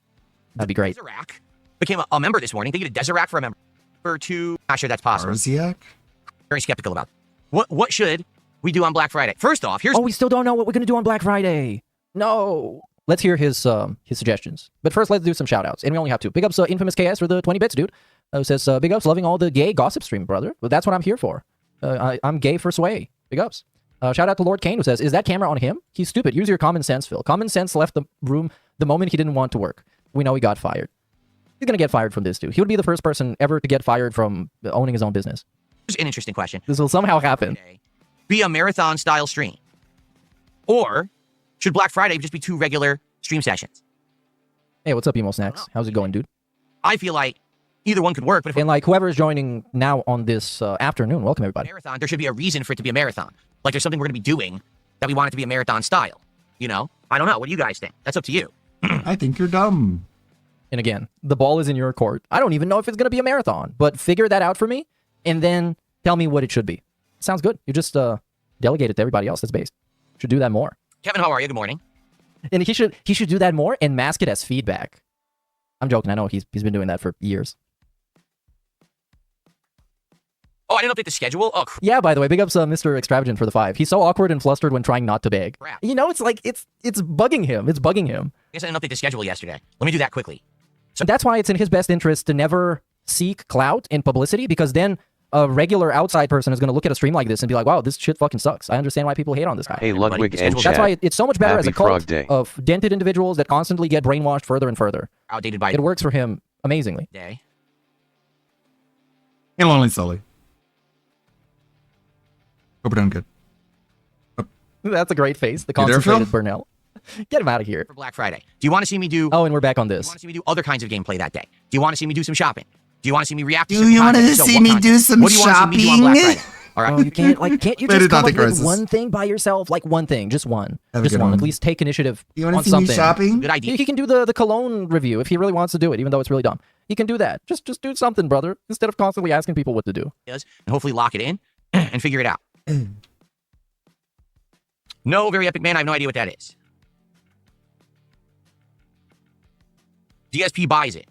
That'd be great. Deserac became a member this morning. They get a Deserac for a member. Not sure that's possible. Arziak? Very skeptical about it. What should we do on Black Friday? First off, here's... Oh, we still don't know what we're going to do on Black Friday. No. Let's hear his suggestions. But first, let's do some shout-outs. And we only have 2. Big ups Infamous KS for the 20 bits, dude. Who says, big ups, loving all the gay gossip stream, brother. Well, that's what I'm here for. I'm gay for sway. Big ups. Shout out to Lord Kane, who says, is that camera on him? He's stupid. Use your common sense, Phil. Common sense left the room the moment he didn't want to work. We know he got fired. He's going to get fired from this, dude. He would be the first person ever to get fired from owning his own business. Here's an interesting question. This will somehow happen. Be a marathon-style stream. Or should Black Friday just be 2 regular stream sessions? Hey, what's up, Emo Snacks? How's it going, dude? I feel like either one could work. But if and like whoever is joining now on this afternoon, welcome everybody. Marathon, there should be a reason for it to be a marathon. Like there's something we're going to be doing that we want it to be a marathon style. You know? I don't know. What do you guys think? That's up to you. I think you're dumb. And again, the ball is in your court. I don't even know if it's going to be a marathon, but figure that out for me and then tell me what it should be. Sounds good. You just delegate it to everybody else that's based. Should do that more. Kevin, how are you? Good morning. And he should do that more and mask it as feedback. I'm joking. I know he's been doing that for years. Oh, I didn't update the schedule? Oh, yeah, by the way, big ups Mr. Extravagant for the 5. He's so awkward and flustered when trying not to beg. Crap. You know, it's like, it's bugging him. It's bugging him. I guess I didn't update the schedule yesterday. Let me do that quickly. So that's why it's in his best interest to never seek clout and publicity, because then a regular outside person is going to look at a stream like this and be like, wow, this shit fucking sucks. I understand why people hate on this guy. Hey, Ludwig and That's chat. why it's so much better Happy as a cult Frog Day. of dented individuals that constantly get brainwashed further and further. Outdated by it works for him amazingly. Day. And Lonely Sully. Hope we're doing good. Oh. That's a great face. The You there, concentrated Phil? Burnell. Get him out of here. For Black Friday. Do you want to see me do... Oh, and we're back on Do this. you want to see me do other kinds of gameplay that day? Do you want to see me do some shopping? Do you want to see me react to Do some you want to content? So see what me content? do some What do you want to see me do on Black shopping? Friday? All right. Oh, you can't you Wait, just it's come not up the with crisis. one thing by yourself? Like one thing, just one. Have a Just good one. one. At least take initiative You on want to see something. me shopping? Good idea. He can do the cologne review if he really wants to do it, even though it's really dumb. He can do that. Just do something, brother, instead of constantly asking people what to do. And hopefully lock it in and figure it out. No, very epic man. I have no idea what that is. DSP buys it.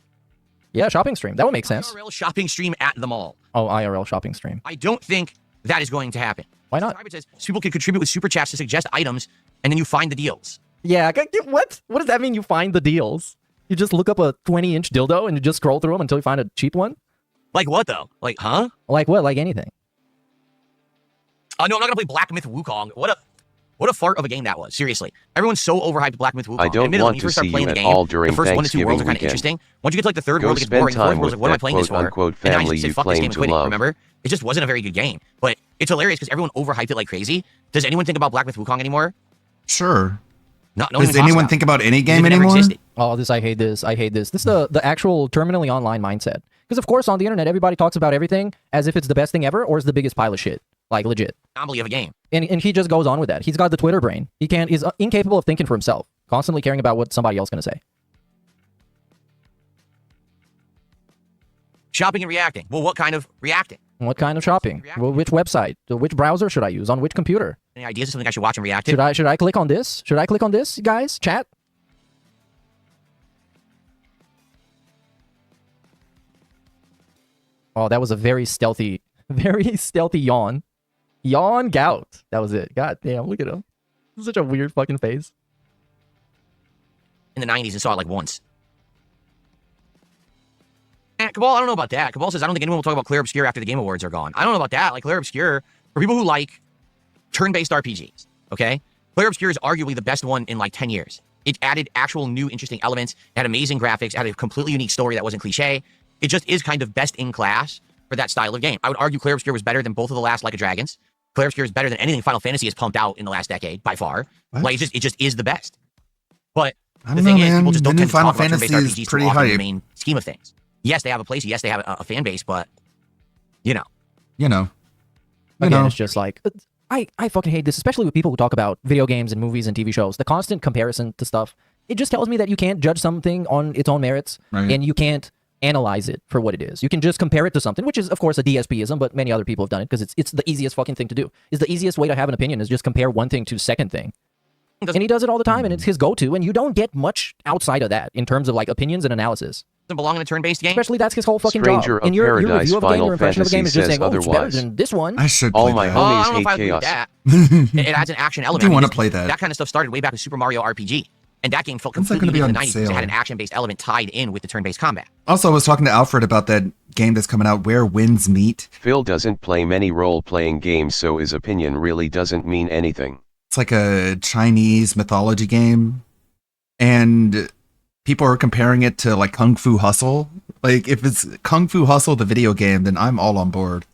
Yeah, shopping stream. That would make sense. IRL shopping stream at the mall. Oh, IRL shopping stream. I don't think that is going to happen. Why not? It says people can contribute with super chats to suggest items, and then you find the deals. Yeah, what? What does that mean? You find the deals? You just look up a 20-inch dildo and you just scroll through them until you find a cheap one? Like what though? Like huh? Like what? Like anything? No, I'm not gonna play Black Myth Wukong. What a fart of a game that was. Seriously, everyone's so overhyped Black Myth Wukong. I don't Admittedly, want when you to first start see playing you the at game, all during the first 1 to 2 worlds are kind of Thanksgiving interesting. Once you get to like the third Go world, it gets spend boring. The fourth time world's with like, what am I that playing this for? quote-unquote And then I family just say, you fuck this claim game and to quit it. love. Remember? It just wasn't a very good game. But it's hilarious because everyone overhyped it like crazy. Does anyone think about Black Myth Wukong anymore? Sure. No one Does even talks anyone about think it. about any It game never anymore? existed. Oh, I hate this. I hate this. This is the actual terminally online mindset. Because of course on the internet, everybody talks about everything as if it's the best thing ever or is the biggest pile of shit. Like legit. Anomaly of a game. And he just goes on with that. He's got the Twitter brain. He's incapable of thinking for himself. Constantly caring about what somebody else is going to say. Shopping and reacting. Well, what kind of reacting? What kind of shopping? Well, which website? Which browser should I use? On which computer? Any ideas of something I should watch and react to? Should I click on this? Should I click on this, guys? Chat? Oh, that was a very stealthy yawn. Yawn gout. That was it. God damn, look at him. Such a weird fucking face. In the 90s and saw it like once. Cabal, I don't know about that. Cabal says, I don't think anyone will talk about Clair Obscure after the Game Awards are gone. I don't know about that. Like, Clair Obscure, for people who like turn-based RPGs, okay? Clair Obscure is arguably the best one in like 10 years. It added actual new interesting elements, had amazing graphics, had a completely unique story that wasn't cliche. It just is kind of best in class for that style of game. I would argue Clair Obscure was better than both of the last Like a Dragons. Clair Obscure is better than anything Final Fantasy has pumped out in the last decade, by far. What? Like, it just is the best. But I the don't thing know, is, man. people just The don't new tend to Final talk about Fantasy turn-based is RPGs too pretty often in the hype. main scheme of things. Yes, they have a place. Yes, they have a fan base, but, you know. Again, it's just like, I fucking hate this, especially with people who talk about video games and movies and TV shows. The constant comparison to stuff. It just tells me that you can't judge something on its own merits, Right. and you can't analyze it for what it is. You can just compare it to something, which is, of course, a DSPism, but many other people have done it because it's the easiest fucking thing to do. It's the easiest way to have an opinion is just compare one thing to the second thing. And he does it all the time, and it's his go-to, and you don't get much outside of that in terms of like opinions and analysis. Doesn't belong in a turn-based game. Especially that's his whole fucking Stranger job. And your review of a game, Final your impression of a game is just saying, Fantasy oh, it's better says than this one. I should All play my that. I homies don't know if I hate agree with chaos. that. It adds an action element. do want to play that. That kind of stuff started way back with Super Mario RPG. And that game felt When's that completely gonna new be in the on 90s because it had sale? an action-based element tied in with the turn-based combat. Also, I was talking to Alfred about that game that's coming out, Where Winds Meet. Phil doesn't play many role-playing games, so his opinion really doesn't mean anything. It's like a Chinese mythology game, and people are comparing it to like Kung Fu Hustle. Like, if it's Kung Fu Hustle, the video game, then I'm all on board.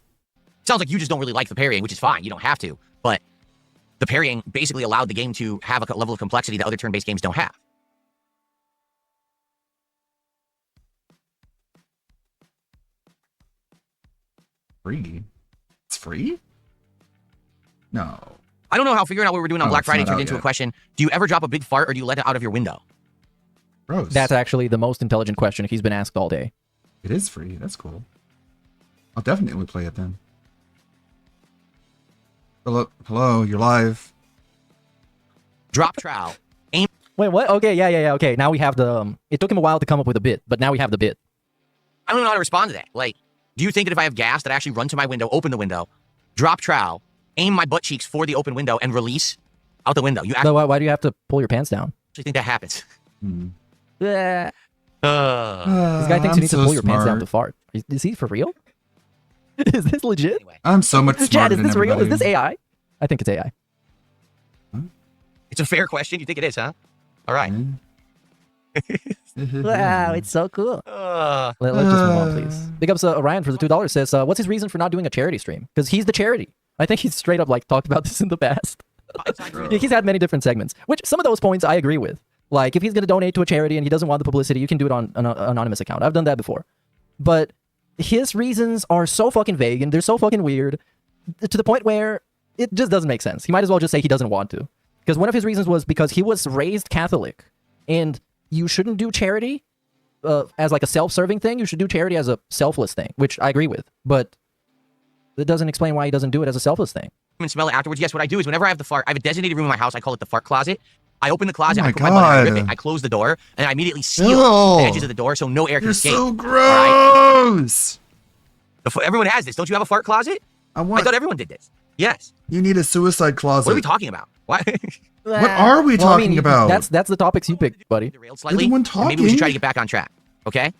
Sounds like you just don't really like the parrying, which is fine. You don't have to. But the parrying basically allowed the game to have a level of complexity that other turn-based games don't have. Free? It's free? No. I don't know how figuring out what we're doing on Oh, Black it's Friday not turned out into a yet. question. Do you ever drop a big fart or do you let it out of your window? Gross. That's actually the most intelligent question he's been asked all day. It is free. That's cool. I'll definitely play it then. Hello, you're live. Drop trowel. Aim. Wait, what? Okay, yeah. Okay, now we have the... it took him a while to come up with a bit, but now we have the bit. I don't know how to respond to that. Like, do you think that if I have gas that I actually run to my window, open the window, drop trowel, aim my butt cheeks for the open window, and release out the window? You So actually why do you have to pull your pants down? think that happens? This Uh, guy thinks I'm you need to so pull your pants down smart. to fart. Is he for real? Is this legit? anyway, I'm so much smarter Chad, is than this real? Is everybody. this AI? I think it's AI. it's a fair question. You think it is, huh? All right. Wow, it's so cool. Let's just move on, please. Big ups Ryan for the $2. Says, what's his reason for not doing a charity stream? Because he's the charity. I think he's straight up like talked about this in the past. He's had many different segments, which some of those points I agree with. Like, if he's going to donate to a charity and he doesn't want the publicity, you can do it on an anonymous account. I've done that before. But his reasons are so fucking vague and they're so fucking weird to the point where it just doesn't make sense. He might as well just say he doesn't want to. Because one of his reasons was because he was raised Catholic and you shouldn't do charity as like a self-serving thing. You should do charity as a selfless thing, which I agree with. But that doesn't explain why he doesn't do it as a selfless thing. And smell it afterwards. Yes, what I do is whenever I have the fart, I have a designated room in my house. I call it the fart closet. I open the closet, Oh my I put my butt in, I rip God. it, I close the door, and I immediately seal Ew. the edges of the door so no air can You're escape. so gross. Everyone has this. Don't you have a fart closet? I I thought everyone did this. Yes. You need a suicide closet. What are we talking about? Why? What are we Well, I talking mean, about? That's the topics you picked, buddy. Derailed slightly. one and maybe we should try to talking. get back on track. Okay?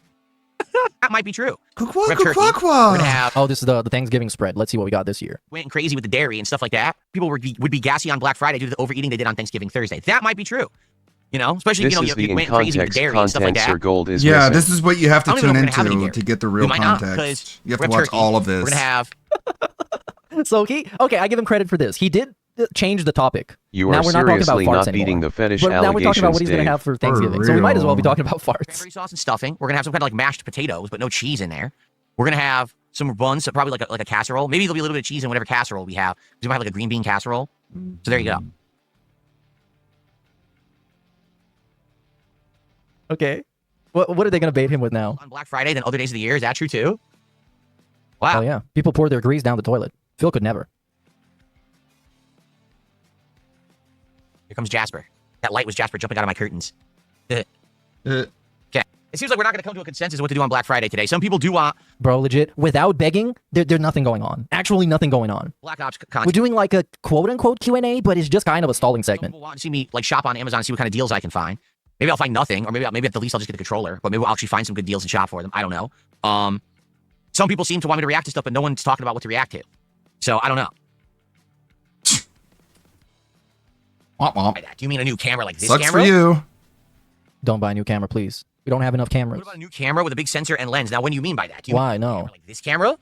That might be true. Quack, We're gonna have turkey. We're gonna have Oh, this is the Thanksgiving spread. Let's see what we got this year. went crazy with the dairy and stuff like that. People would be gassy on Black Friday due to the overeating they did on Thanksgiving Thursday. That might be true. You know, especially This you know is you the in went crazy with the context dairy and stuff like content Sir that. Gold is Yeah, missing. this is what you have I to don't even tune know if we're gonna have any into dairy. to get the We real might not, context. 'cause You have we're to gonna watch turkey. all of this. We're gonna have So okay, I give him credit for this. He did change the topic. You now are we're not talking about seriously farts not anymore. beating the fetish But now we're talking about what he's allegations, going to Dave. have for Thanksgiving. So we might as well be talking about farts. cranberry sauce and stuffing. We're gonna have some kind of like mashed potatoes, but no cheese in there. We're gonna have some buns, so probably like a casserole. Maybe there'll be a little bit of cheese in whatever casserole we have. We might have like a green bean casserole. So there you go. Okay. What are they going to bait him with now? On Black Friday than other days of the year. Is that true too? Wow. Oh yeah, people pour their grease down the toilet. Phil could never. Here comes Jasper. That light was Jasper jumping out of my curtains. Okay. It seems like we're not going to come to a consensus of what to do on Black Friday today. Some people do want Bro, legit, without begging, there's nothing going on. Actually, nothing going on. Black Ops We're content. doing like a quote-unquote Q&A, but it's just kind of a stalling Some segment. people want to see me like shop on Amazon and see what kind of deals I can find. Maybe I'll find nothing, or maybe at the least I'll just get a controller. But maybe I'll actually find some good deals and shop for them. I don't know. Some people seem to want me to react to stuff, but no one's talking about what to react to. So I don't know. Womp womp. By that, do you mean a new camera like this Sucks camera? for you. Don't buy a new camera, please. We don't have enough cameras. What about a new camera with a big sensor and lens? Now, what do you mean by that? Do you Why? mean No. a camera like this camera?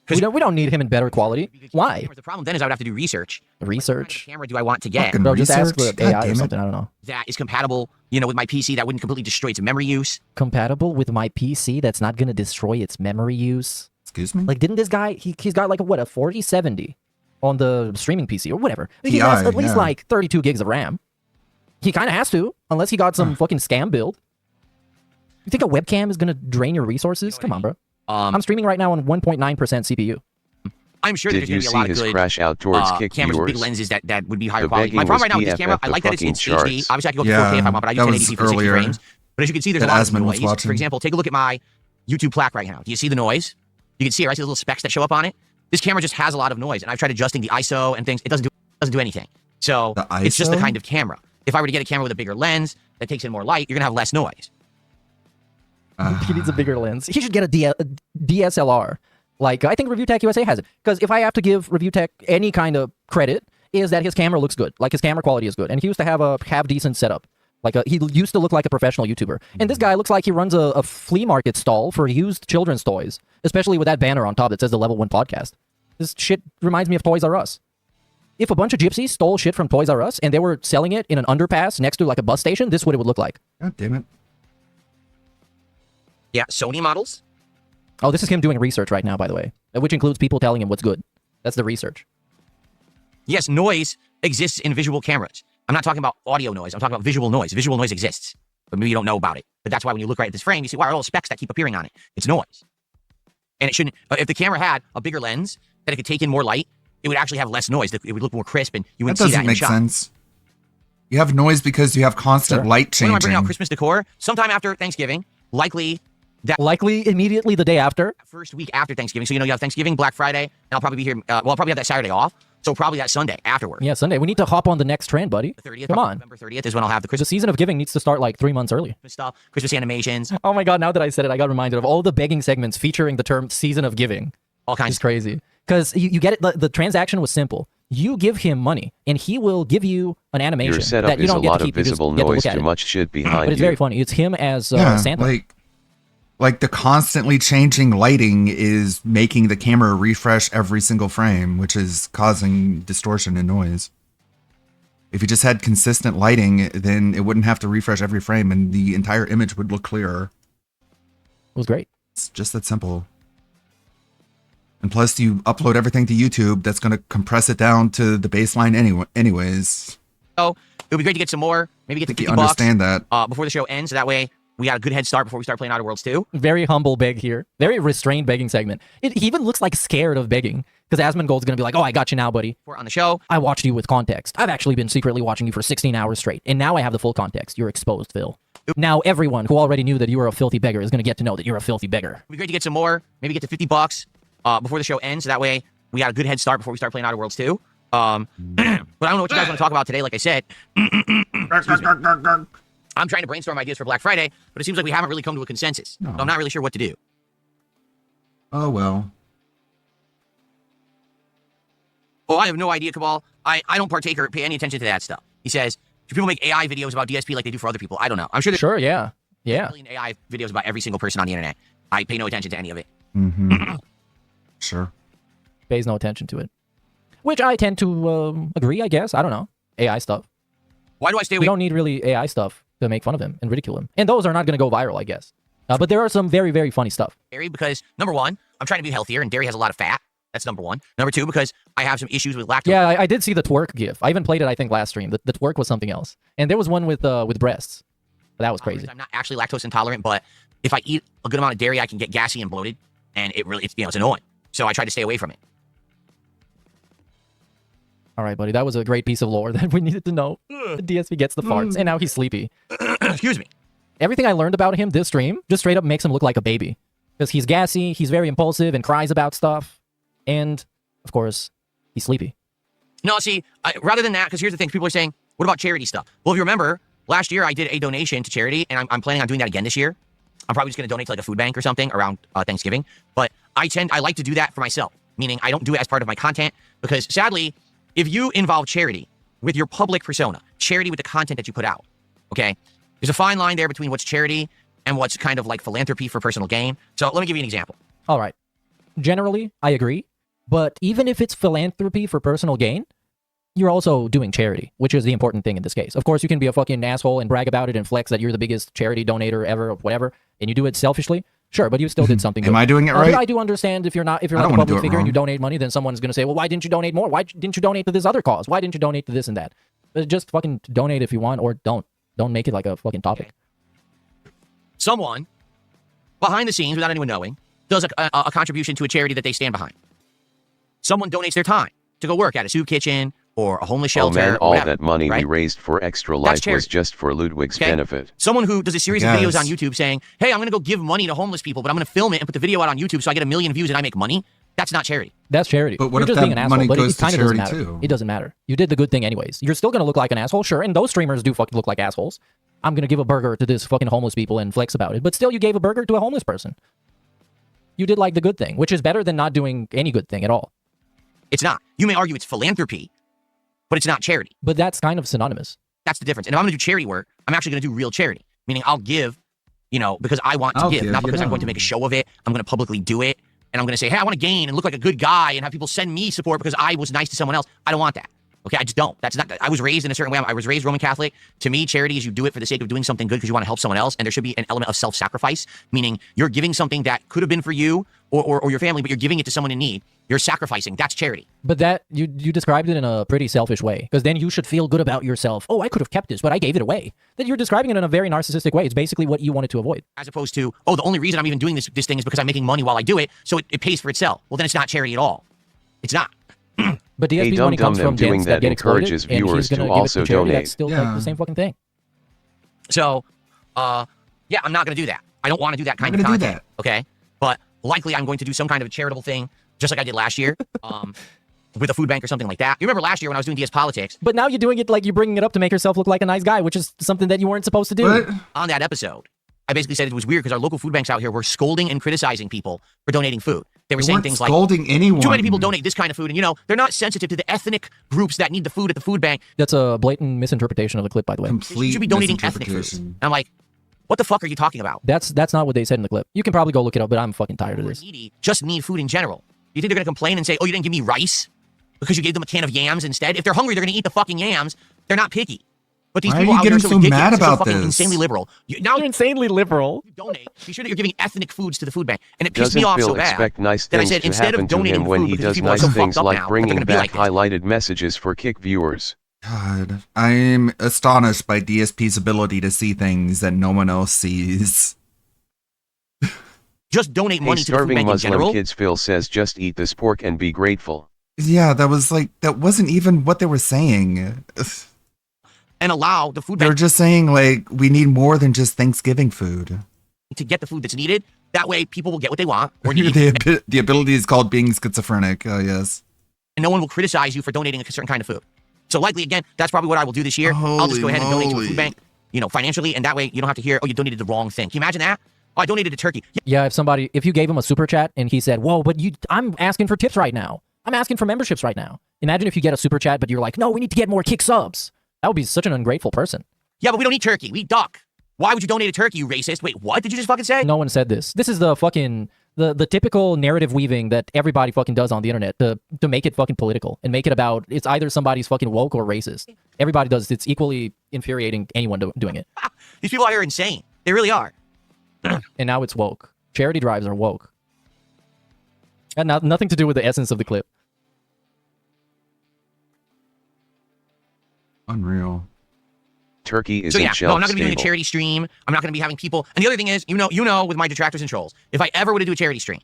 We don't need him in better quality. Why? The problem then is I would have to do research. Research? What kind of camera do I want to get Fucking Bro, just ask research? the God AI or damn it. something. I don't know. that is compatible, you know, with my PC that wouldn't completely destroy its memory use? Compatible with my PC that's not going to destroy its memory use. Excuse me? Like, didn't this guy, he's got like a 4070 on the streaming PC or whatever. He TI, has at least yeah. like 32 gigs of RAM. He kind of has to, unless he got some fucking scam build. You think a webcam is gonna drain your resources? Come on, bro. I'm streaming right now on 1.9% CPU. I'm sure there's going to be a lot of good crash out towards kick cameras with big lenses that would be higher quality. My problem right now with this camera, I like that it's in HD. Obviously, I can go to 4K if I want, but I use 1080p for 60 frames. But as you can see, there's a lot of noise. For example, take a look at my YouTube plaque right now. Do you see the noise? You can see it, right? See the little specks that show up on it? This camera just has a lot of noise, and I've tried adjusting the ISO and things. It doesn't do anything. So it's just the kind of camera. If I were to get a camera with a bigger lens that takes in more light, you're going to have less noise. He needs a bigger lens. He should get a DSLR. Like, I think Review Tech USA has it. Because if I have to give Review Tech any kind of credit, is that his camera looks good. Like, his camera quality is good. And he used to have a half-decent setup. Like, he used to look like a professional YouTuber. And this guy looks like he runs a flea market stall for used children's toys. Especially with that banner on top that says the Level 1 Podcast. This shit reminds me of Toys R Us. If a bunch of gypsies stole shit from Toys R Us and they were selling it in an underpass next to, like, a bus station, this is what it would look like. God damn it. Yeah, Sony models. Oh, this is him doing research right now, by the way, which includes people telling him what's good. That's the research. Yes, noise exists in visual cameras. I'm not talking about audio noise. I'm talking about visual noise. Visual noise exists, but maybe you don't know about it. But that's why when you look right at this frame, you see, wow, there are little specks that keep appearing on it. It's noise. And it shouldn't, if the camera had a bigger lens that it could take in more light, it would actually have less noise. It would look more crisp, and you wouldn't see that in the shot. That doesn't make sense. You have noise because you have constant light changing. When am I bringing out Christmas decor? Sometime after Thanksgiving, likely immediately the day after. First week after Thanksgiving. So, you have Thanksgiving, Black Friday, and I'll probably be here. I'll probably have that Saturday off. So probably that Sunday afterward. Yeah, Sunday. We need to hop on the next trend, buddy. The 30th, come on. November 30th is when I'll have the Christmas. The season of giving needs to start like 3 months early. Stuff, Christmas animations. Oh my God, now that I said it, I got reminded of all the begging segments featuring the term season of giving. All kinds. It's crazy. Because you get it, the transaction was simple. You give him money, and he will give you an animation Your setup that you don't is get a lot to keep. of visible noise, too much shit behind But it's very funny. It's him as Santa. Like the constantly changing lighting is making the camera refresh every single frame, which is causing distortion and noise. If you just had consistent lighting, then it wouldn't have to refresh every frame and the entire image would look clearer. It was great. It's just that simple. And plus you upload everything to YouTube, that's going to compress it down to the baseline anyways. Oh, it would be great to get some more. Maybe get the 50 understand that. Before the show ends, so that way we got a good head start before we start playing Outer Worlds 2. Very humble beg here. Very restrained begging segment. He even looks like scared of begging. Because Asmongold's going to be like, oh, I got you now, buddy. On the show. I watched you with context. I've actually been secretly watching you for 16 hours straight. And now I have the full context. You're exposed, Phil. Now everyone who already knew that you were a filthy beggar is going to get to know that you're a filthy beggar. It would be great to get some more. Maybe get to $50 before the show ends. So that way we got a good head start before we start playing Outer Worlds 2. But I don't know what you guys want to talk about today. Like I said, I'm trying to brainstorm ideas for Black Friday, but it seems like we haven't really come to a consensus. No. So I'm not really sure what to do. Oh, well. Oh, I have no idea, Cabal. I don't partake or pay any attention to that stuff. He says, do people make AI videos about DSP like they do for other people? I don't know. I'm sure there's yeah. a million AI videos about every single person on the internet. I pay no attention to any of it. Mm-hmm. Sure. Pays no attention to it. Which I tend to agree, I guess. I don't know. AI stuff. Why do I stay away? We don't need really AI stuff to make fun of him and ridicule him. And those are not going to go viral, I guess. But there are some very, very funny stuff. Dairy, because number one, I'm trying to be healthier, and dairy has a lot of fat. That's number one. Number two, because I have some issues with lactose. Yeah, I did see the twerk gif. I even played it, I think, last stream. The twerk was something else. And there was one with breasts. But that was crazy. I'm not actually lactose intolerant, but if I eat a good amount of dairy, I can get gassy and bloated, and it's annoying. So I try to stay away from it. All right, buddy. That was a great piece of lore that we needed to know. The DSP gets the farts, and now he's sleepy. Excuse me. Everything I learned about him this stream just straight up makes him look like a baby. Because he's gassy, he's very impulsive, and cries about stuff. And, of course, he's sleepy. No, see, rather than that, because here's the thing. People are saying, what about charity stuff? Well, if you remember, last year I did a donation to charity, and I'm planning on doing that again this year. I'm probably just going to donate to like a food bank or something around Thanksgiving. But I like to do that for myself, meaning I don't do it as part of my content, because sadly, if you involve charity with your public persona, charity with the content that you put out, okay, there's a fine line there between what's charity and what's kind of like philanthropy for personal gain. So let me give you an example. All right. Generally, I agree. But even if it's philanthropy for personal gain, you're also doing charity, which is the important thing in this case. Of course, you can be a fucking asshole and brag about it and flex that you're the biggest charity donator ever or whatever, and you do it selfishly. Sure, but you still did something good. Am I doing it right? I do understand if you're not a public figure and you donate money, then someone's going to say, well, why didn't you donate more? Why didn't you donate to this other cause? Why didn't you donate to this and that? But just fucking donate if you want, or don't. Don't make it like a fucking topic. Someone behind the scenes, without anyone knowing, does a contribution to a charity that they stand behind. Someone donates their time to go work at a soup kitchen or a homeless shelter. Oh man, all whatever, that money right? we raised for Extra Life was just for Ludwig's benefit. Someone who does a series of videos on YouTube saying, hey, I'm going to go give money to homeless people, but I'm going to film it and put the video out on YouTube so I get 1 million views and I make money. That's not charity. That's charity. But what You're if just being an that asshole, money but goes it to kind of doesn't charity matter. too? It doesn't matter. You did the good thing anyways. You're still going to look like an asshole, sure, and those streamers do fucking look like assholes. I'm going to give a burger to this fucking homeless people and flex about it, but still you gave a burger to a homeless person. You did like the good thing, which is better than not doing any good thing at all. It's not. You may argue it's philanthropy, but it's not charity. But that's kind of synonymous. That's the difference. And if I'm going to do charity work, I'm actually going to do real charity, meaning I'll give, because I want to give, not because I'm going to make a show of it. I'm going to publicly do it. And I'm going to say, hey, I want to gain and look like a good guy and have people send me support because I was nice to someone else. I don't want that. Okay, I just don't. That's not. I was raised in a certain way. I was raised Roman Catholic. To me, charity is you do it for the sake of doing something good because you want to help someone else. And there should be an element of self-sacrifice, meaning you're giving something that could have been for you or your family, but you're giving it to someone in need. You're sacrificing. That's charity. But that you described it in a pretty selfish way, because then you should feel good about yourself. Oh, I could have kept this, but I gave it away. Then you're describing it in a very narcissistic way. It's basically what you wanted to avoid. As opposed to, oh, the only reason I'm even doing this thing is because I'm making money while I do it, so it pays for itself. Well, then it's not charity at all. It's not. But DSP's money comes from doing that get encourages exploited, viewers and he's to gonna also give it to charity. donate. That's still like the same fucking thing. So, yeah, I'm not going to do that. I don't want to do that kind of content. Okay, but likely I'm going to do some kind of a charitable thing, just like I did last year, with a food bank or something like that. You remember last year when I was doing DS Politics? But now you're doing it like you're bringing it up to make yourself look like a nice guy, which is something that you weren't supposed to do. What? On that episode, I basically said it was weird because our local food banks out here were scolding and criticizing people for donating food. They were saying things like, scolding anyone. too many people donate this kind of food, and they're not sensitive to the ethnic groups that need the food at the food bank. That's a blatant misinterpretation of the clip, by the way. You should be donating ethnic foods. And I'm like, what the fuck are you talking about? That's not what they said in the clip. You can probably go look it up, but I'm fucking tired of this. Needy just need food in general. You think they're going to complain and say, oh, you didn't give me rice because you gave them a can of yams instead? If they're hungry, they're going to eat the fucking yams. They're not picky. But these people out here are so ridiculous, mad about so fucking this? insanely liberal. Now you're insanely liberal. You donate. Be sure that you're giving ethnic foods to the food bank. And it pissed me off so bad expect nice that I things said, to instead of happen to donating him when food he because does people are nice so things fucked up like now, they're bringing gonna be back like this. highlighted messages for Kick viewers. God, I'm astonished by DSP's ability to see things that no one else sees. Just donate money to the food Starving bank in Muslim general. kids Phil says just eat this pork and be grateful. Yeah, that wasn't even what they were saying. And allow the food They're bank just saying, like, we need more than just Thanksgiving food. to get the food that's needed. That way people will get what they want or need. The ability is called being schizophrenic, yes. And no one will criticize you for donating a certain kind of food. So likely, again, that's probably what I will do this year. I'll just go ahead and donate to a food bank, financially, and that way you don't have to hear, oh, you donated the wrong thing. Can you imagine that? Oh, I donated to turkey. Yeah, if you gave him a super chat and he said, whoa, but I'm asking for tips right now. I'm asking for memberships right now. Imagine if you get a super chat, but you're like, no, we need to get more kick subs. That would be such an ungrateful person. Yeah, but we don't eat turkey. We eat duck. Why would you donate a turkey, you racist? Wait, what did you just fucking say? No one said this. This is the fucking, the typical narrative weaving that everybody fucking does on the internet to make it fucking political and make it about, it's either somebody's fucking woke or racist. Everybody does. It's equally infuriating anyone doing it. These people out here are insane. They really are. And now it's woke. Charity drives are woke. And nothing to do with the essence of the clip. Unreal. Turkey is so yeah, shelf no, I'm not going to be doing a stable. charity stream. I'm not going to be having people. And the other thing is, with my detractors and trolls, if I ever were to do a charity stream,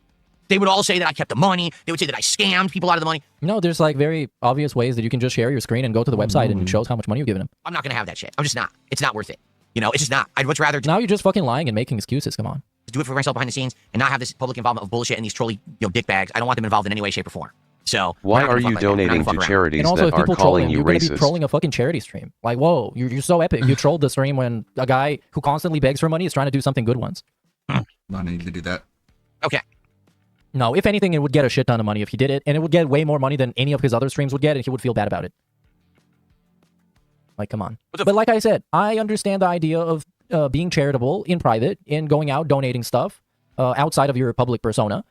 they would all say that I kept the money. They would say that I scammed people out of the money. No, there's like very obvious ways that you can just share your screen and go to the website and it shows how much money you've given them. I'm not going to have that shit. I'm just not. It's not worth it. It's just not. I'd much rather now you're just fucking lying and making excuses. Come on. do it for myself behind the scenes and not have this public involvement of bullshit and these trolly dick bags. I don't want them involved in any way, shape, or form. So why are you donating to charities and also, that are calling you you're gonna be racist? trolling a fucking charity stream. Like, whoa, you're so epic. You trolled the stream when a guy who constantly begs for money is trying to do something good once. I need to do that. Okay. No, if anything, it would get a shit ton of money if he did it, and it would get way more money than any of his other streams would get, and he would feel bad about it. Like, come on. But like I said, I understand the idea of being charitable in private and going out donating stuff outside of your public persona.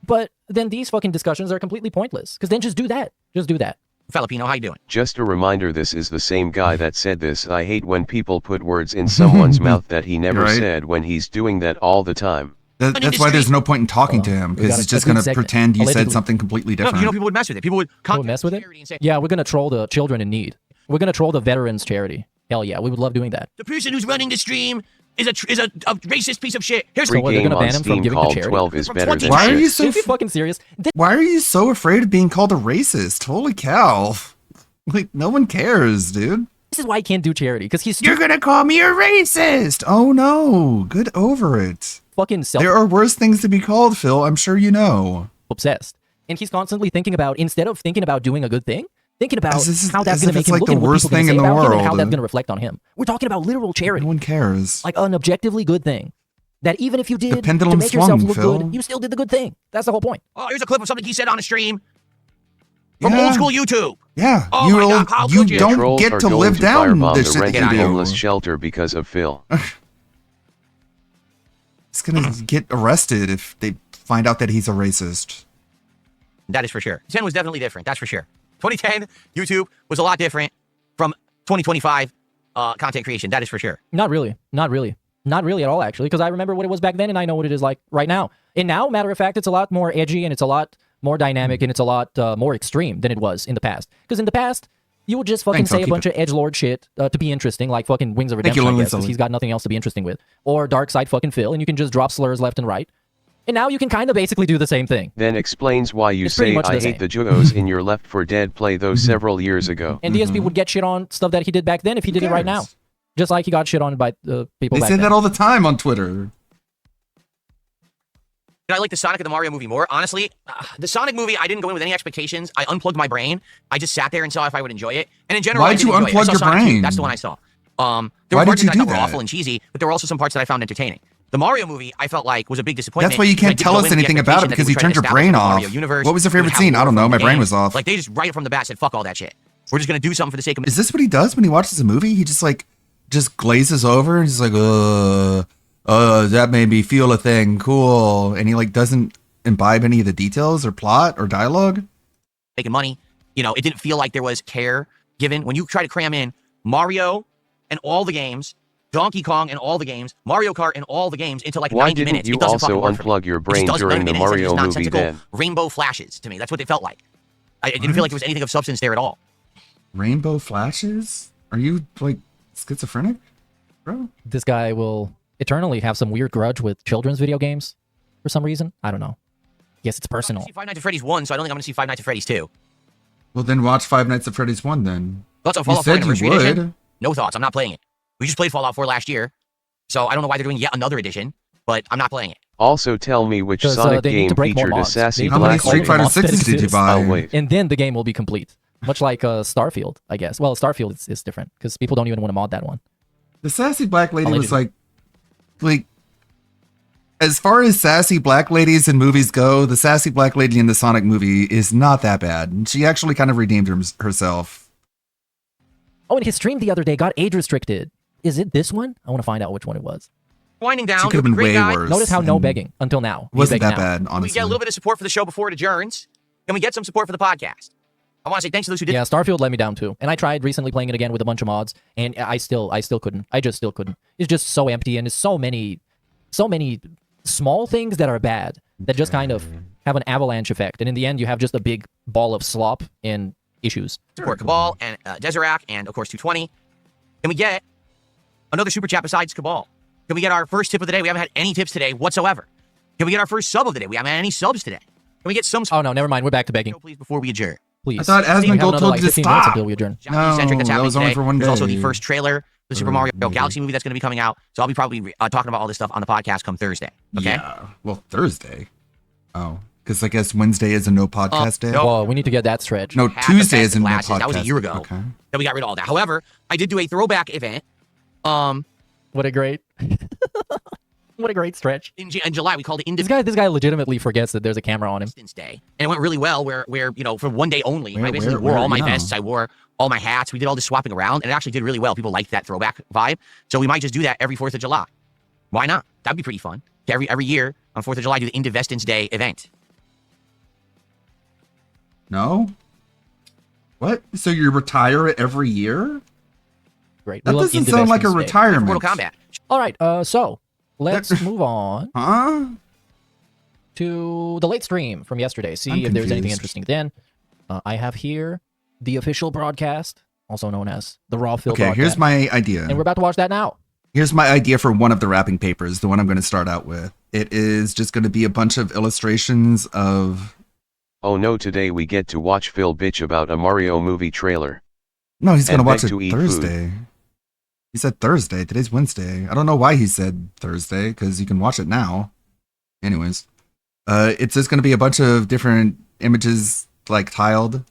But then these fucking discussions are completely pointless, because then just do that. Just do that. Filipino, how you doing? Just a reminder, this is the same guy that said this. I hate when people put words in someone's mouth that he never said when he's doing that all the time. That's why there's no point in talking to him, because he's just going to pretend you said something completely different. No, people would mess with it. People would mess with it? Yeah, we're going to troll the children in need. We're going to troll the veterans charity. Hell yeah, we would love doing that. The person who's running the stream is a racist piece of shit. Here's Free game on Steam called 12 is better than Why are you shit. so fucking serious? Why are you so afraid of being called a racist? Holy cow. Like, no one cares, dude. This is why he can't do charity, because he's You're gonna call me a racist! Oh no, get over it. fucking There are worse things to be called, Phil. I'm sure you know. obsessed. And he's constantly thinking about, instead of thinking about doing a good thing, thinking about how that's as going if to make it's him like look the and what worst people are gonna thing say in the about him and how world. that's going to reflect on him. We're talking about literal charity. No one cares. Like an objectively good thing. That even if you did to pendulum make yourself swung, look Phil. good, you still did the good thing. That's the whole point. Oh, here's a clip of something he said on a stream from Yeah. old school YouTube. Yeah, Oh my God, how you could you? don't Trolls get are to going live to down firebomb this the shit that rented you do. homeless shelter because of Phil. He's gonna get arrested if they find out that he's a racist. That is for sure. 10 was definitely different. That's for sure. 2010 YouTube was a lot different from 2025 content creation. That is for sure. Not really. Not really. Not really at all, actually, because I remember what it was back then and I know what it is like right now. And now, matter of fact, it's a lot more edgy and it's a lot more dynamic and it's a lot more extreme than it was in the past. Because in the past, you would just fucking Thanks, I'll say a keep bunch of edgelord shit to be interesting, like fucking Wings of Thank you, Redemption, I Lonely guess, 'cause Sully. he's got nothing else to be interesting with. Or Dark Side fucking Phil, and you can just drop slurs left and right. And now you can kind of basically do the same thing. Then explains why you It's pretty say much I the hate the Jugos in your Left 4 Dead play though several years ago. And DSP would get shit on stuff that he did back then if he did it right now. Just like he got shit on by people They back say then. that all the time on Twitter. Did I like the Sonic and the Mario movie more? Honestly, the Sonic movie, I didn't go in with any expectations. I unplugged my brain. I just sat there and saw if I would enjoy it. And in general, Why'd I did you enjoy it. I unplug saw your Sonic 2. brain? That's the one I saw. There Why were parts did you that I do thought were that? awful and cheesy, but there were also some parts that I found entertaining. The Mario movie, I felt like, was a big disappointment. That's why you because I can't didn't tell go us in with the anything about it expectation that because they you were trying turned your to establish brain the off. Mario universe. What was your We would favorite have scene? more I don't know. from My the brain game. was off. Like, they just right from the bat said, fuck all that shit. We're just going to do something for the sake of... Is this what he does when he watches a movie? He just like glazes over and he's like, that made me feel a thing. Cool. And he like doesn't imbibe any of the details or plot or dialogue. Making money. You know, it didn't feel like there was care given. When you try to cram in Mario and all the games, Donkey Kong and all the games, Mario Kart and all the games into like Why 90 didn't minutes. you It doesn't also fucking work for me. unplug your It just brain doesn't. during the 90 minutes, it's Mario just movie nonsensical then? rainbow flashes to me. That's what it felt like. I didn't feel like there was anything of substance there at all. Rainbow flashes? Are you like schizophrenic, bro? This guy will eternally have some weird grudge with children's video games for some reason. I don't know. Yes, it's personal. I see Five Nights at Freddy's 1, so I don't think I'm going to see Five Nights at Freddy's 2. Well, then watch Five Nights at Freddy's 1 then. Thoughts on You Fallout 4 said you Anniversary would. Edition? No thoughts. I'm not playing it. We just played Fallout 4 last year, so I don't know why they're doing yet another edition, but I'm not playing it. Also tell me which 'Cause, Sonic they need game to break more featured a mods. sassy They How many black Street lady. Fighter mods that 6s did you exist. buy? Oh wait. And then the game will be complete. Much like Starfield, I guess. Well, Starfield is different because people don't even want to mod that one. The sassy black lady was Allegedly. like, as far as sassy black ladies in movies go, the sassy black lady in the Sonic movie is not that bad. And she actually kind of redeemed herself. Oh, and his stream the other day got age restricted. Is it this one? I want to find out which one it was. Winding down. She could have been great way guy. worse. Notice how no and begging until now. He's Wasn't begging that now. bad, honestly. We get a little bit of support for the show before it adjourns. Can we get some support for the podcast? I want to say thanks to those who did. Yeah, Starfield let me down too. And I tried recently playing it again with a bunch of mods, and I still couldn't. I just still couldn't. It's just so empty, and it's so many small things that are bad that just kind of have an avalanche effect. And in the end, you have just a big ball of slop and issues. Support Cabal and Deserac and, of course, 220. Can we get another super chat besides Cabal? Can we get our first tip of the day? We haven't had any tips today whatsoever. Can we get our first sub of the day? We haven't had any subs today. Can we get some Oh no, never mind. We're back to begging. please before we adjourn? Please. I thought We have Asmongold another, told like, you to 15 minutes stop. until we adjourn. Johnny-centric that's that happening was only today. for one There's also day. the first trailer, the Super Mario Galaxy movie that's going to be coming out. So I'll be probably talking about all this stuff on the podcast come Thursday. Okay? Yeah. Well, Thursday. Oh, because I guess Wednesday is a no podcast day. no. Well, we need to get that stretch. No, Had the Tuesday best is a no glasses. podcast. That was a year ago. Okay. Then we got rid of all that. However, I did do a throwback event. What a great, what a great stretch. In July, we called it This guy legitimately forgets that there's a camera on him. Independence Day, and it went really well. Where you know, for one day only, I basically where- wore all my yeah. vests, I wore all my hats. We did all this swapping around, and it actually did really well. People liked that throwback vibe, so we might just do that every 4th of July. Why not? That'd be pretty fun. Every year on 4th of July, do the Independence Day event. No? What? So you retire every year? Great. That We love doesn't sound like a Indivestments Day. retirement. Mortal Kombat. All right. So let's move on Huh? to the late stream from yesterday. See I'm if there's anything confused. interesting. Then I have here the official broadcast, also known as the Raw Phil Okay, broadcast. here's my idea. And we're about to watch that now. Here's my idea for one of the wrapping papers, the one I'm going to start out with. It is just going to be a bunch of illustrations of... Oh no, today we get to watch Phil bitch about a Mario movie trailer. No, he's going to watch it to eat Thursday. Food. He said Thursday. Today's Wednesday. I don't know why he said Thursday, because you can watch it now. Anyways. It's just going to be a bunch of different images, like, tiled.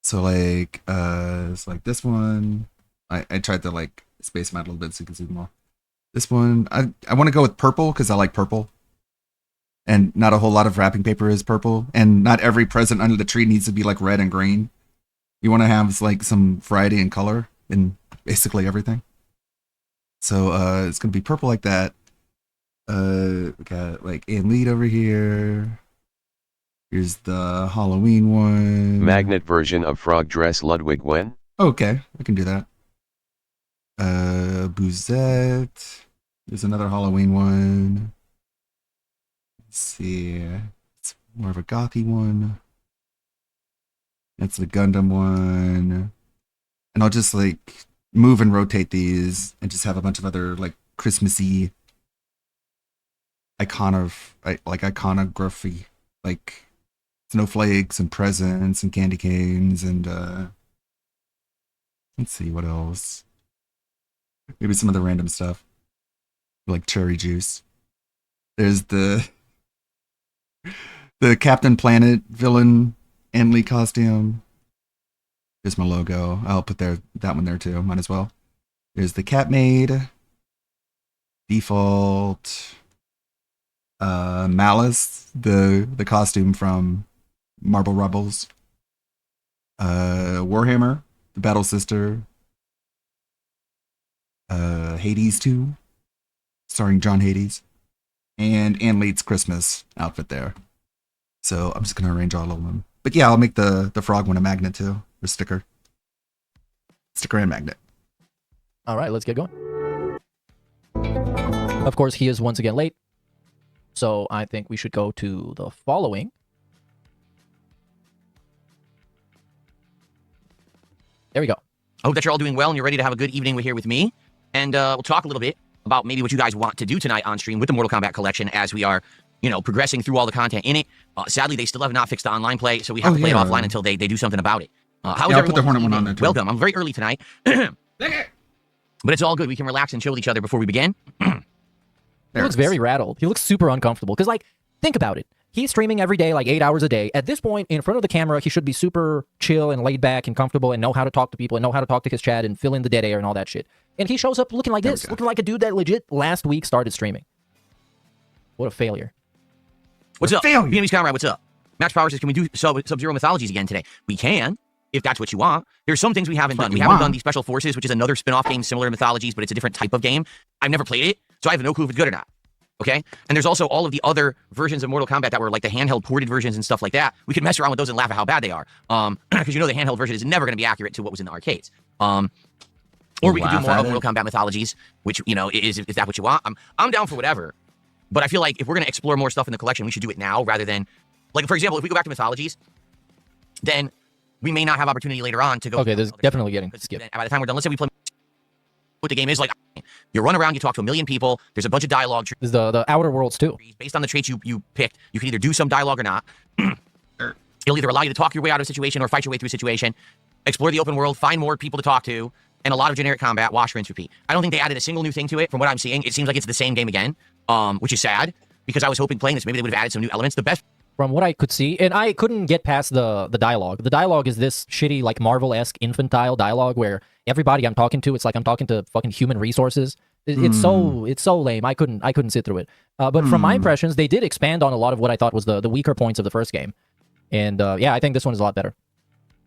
So, like, it's like this one. I tried to, like, space them out a little bit so you can see them all. This one, I want to go with purple, because I like purple. And not a whole lot of wrapping paper is purple. And not every present under the tree needs to be, like, red and green. You want to have, like, some variety in color in basically everything. So, it's going to be purple like that. We got like Ann Lead over here. Here's the Halloween one. Magnet version of frog dress Ludwig when? Okay, I can do that. Bouzette. There's another Halloween one. Let's see. It's more of a gothy one. That's the Gundam one. And I'll just like move and rotate these and just have a bunch of other like Christmassy iconography, like snowflakes and presents and candy canes and let's see what else. Maybe some of the random stuff, like cherry juice. There's the Captain Planet villain Ann Lee costume. There's my logo. I'll put that one there too. Might as well. There's the Cat Maid. Default. Malice, the costume from Marble Rebels. Warhammer, the Battle Sister. Hades 2, starring John Hades. And Ann Lead's Christmas outfit there. So I'm just going to arrange all of them. But yeah, I'll make the frog one a magnet too, or sticker. Sticker and magnet. All right, let's get going. Of course, he is once again late. So I think we should go to the following. There we go. I hope that you're all doing well and you're ready to have a good evening here with me. And we'll talk a little bit about maybe what you guys want to do tonight on stream with the Mortal Kombat collection as we are, you know, progressing through all the content in it. Sadly, they still have not fixed the online play, so we have to play it offline until they do something about it. How is I'll put the Hornet one on there too. Welcome. I'm very early tonight. But it's all good. We can relax and chill with each other before we begin. He looks very rattled. He looks super uncomfortable. Because, like, think about it. He's streaming every day, like 8 hours a day. At this point, in front of the camera, he should be super chill and laid back and comfortable and know how to talk to people and know how to talk to his chat and fill in the dead air and all that shit. And he shows up looking like this, looking like a dude that legit last week started streaming. What a failure. What's up? Vietnamese Comrade, what's up? Match Power says, can we do Sub-Zero Mythologies again today? We can, if that's what you want. There's some things we haven't done. We haven't done the Special Forces, which is another spin-off game similar to Mythologies, but it's a different type of game. I've never played it, so I have no clue if it's good or not. Okay? And there's also all of the other versions of Mortal Kombat that were like the handheld ported versions and stuff like that. We could mess around with those and laugh at how bad they are. Because you know the handheld version is never going to be accurate to what was in the arcades. Or we could do more of Mortal Kombat Mythologies, which, you know, is that what you want? I'm down for whatever. But I feel like if we're going to explore more stuff in the collection, we should do it now rather than, like, for example, if we go back to Mythologies, then we may not have opportunity later on to go. Okay, there's definitely getting skipped. By the time we're done, let's say we play what the game is like. You run around, you talk to a million people. There's a bunch of dialogue. There's the Outer Worlds too. Based on the traits you picked, you can either do some dialogue or not. It'll either allow you to talk your way out of a situation or fight your way through a situation. Explore the open world, find more people to talk to, and a lot of generic combat. Wash, rinse, repeat. I don't think they added a single new thing to it. From what I'm seeing, it seems like it's the same game again, which is sad because I was hoping playing this maybe they would have added some new elements. The best. From what I could see, and I couldn't get past the dialogue. The dialogue is this shitty, like, Marvel-esque infantile dialogue where everybody I'm talking to, it's like I'm talking to fucking human resources. It's so lame. I couldn't sit through it. But from my impressions, they did expand on a lot of what I thought was the weaker points of the first game. And yeah, I think this one is a lot better.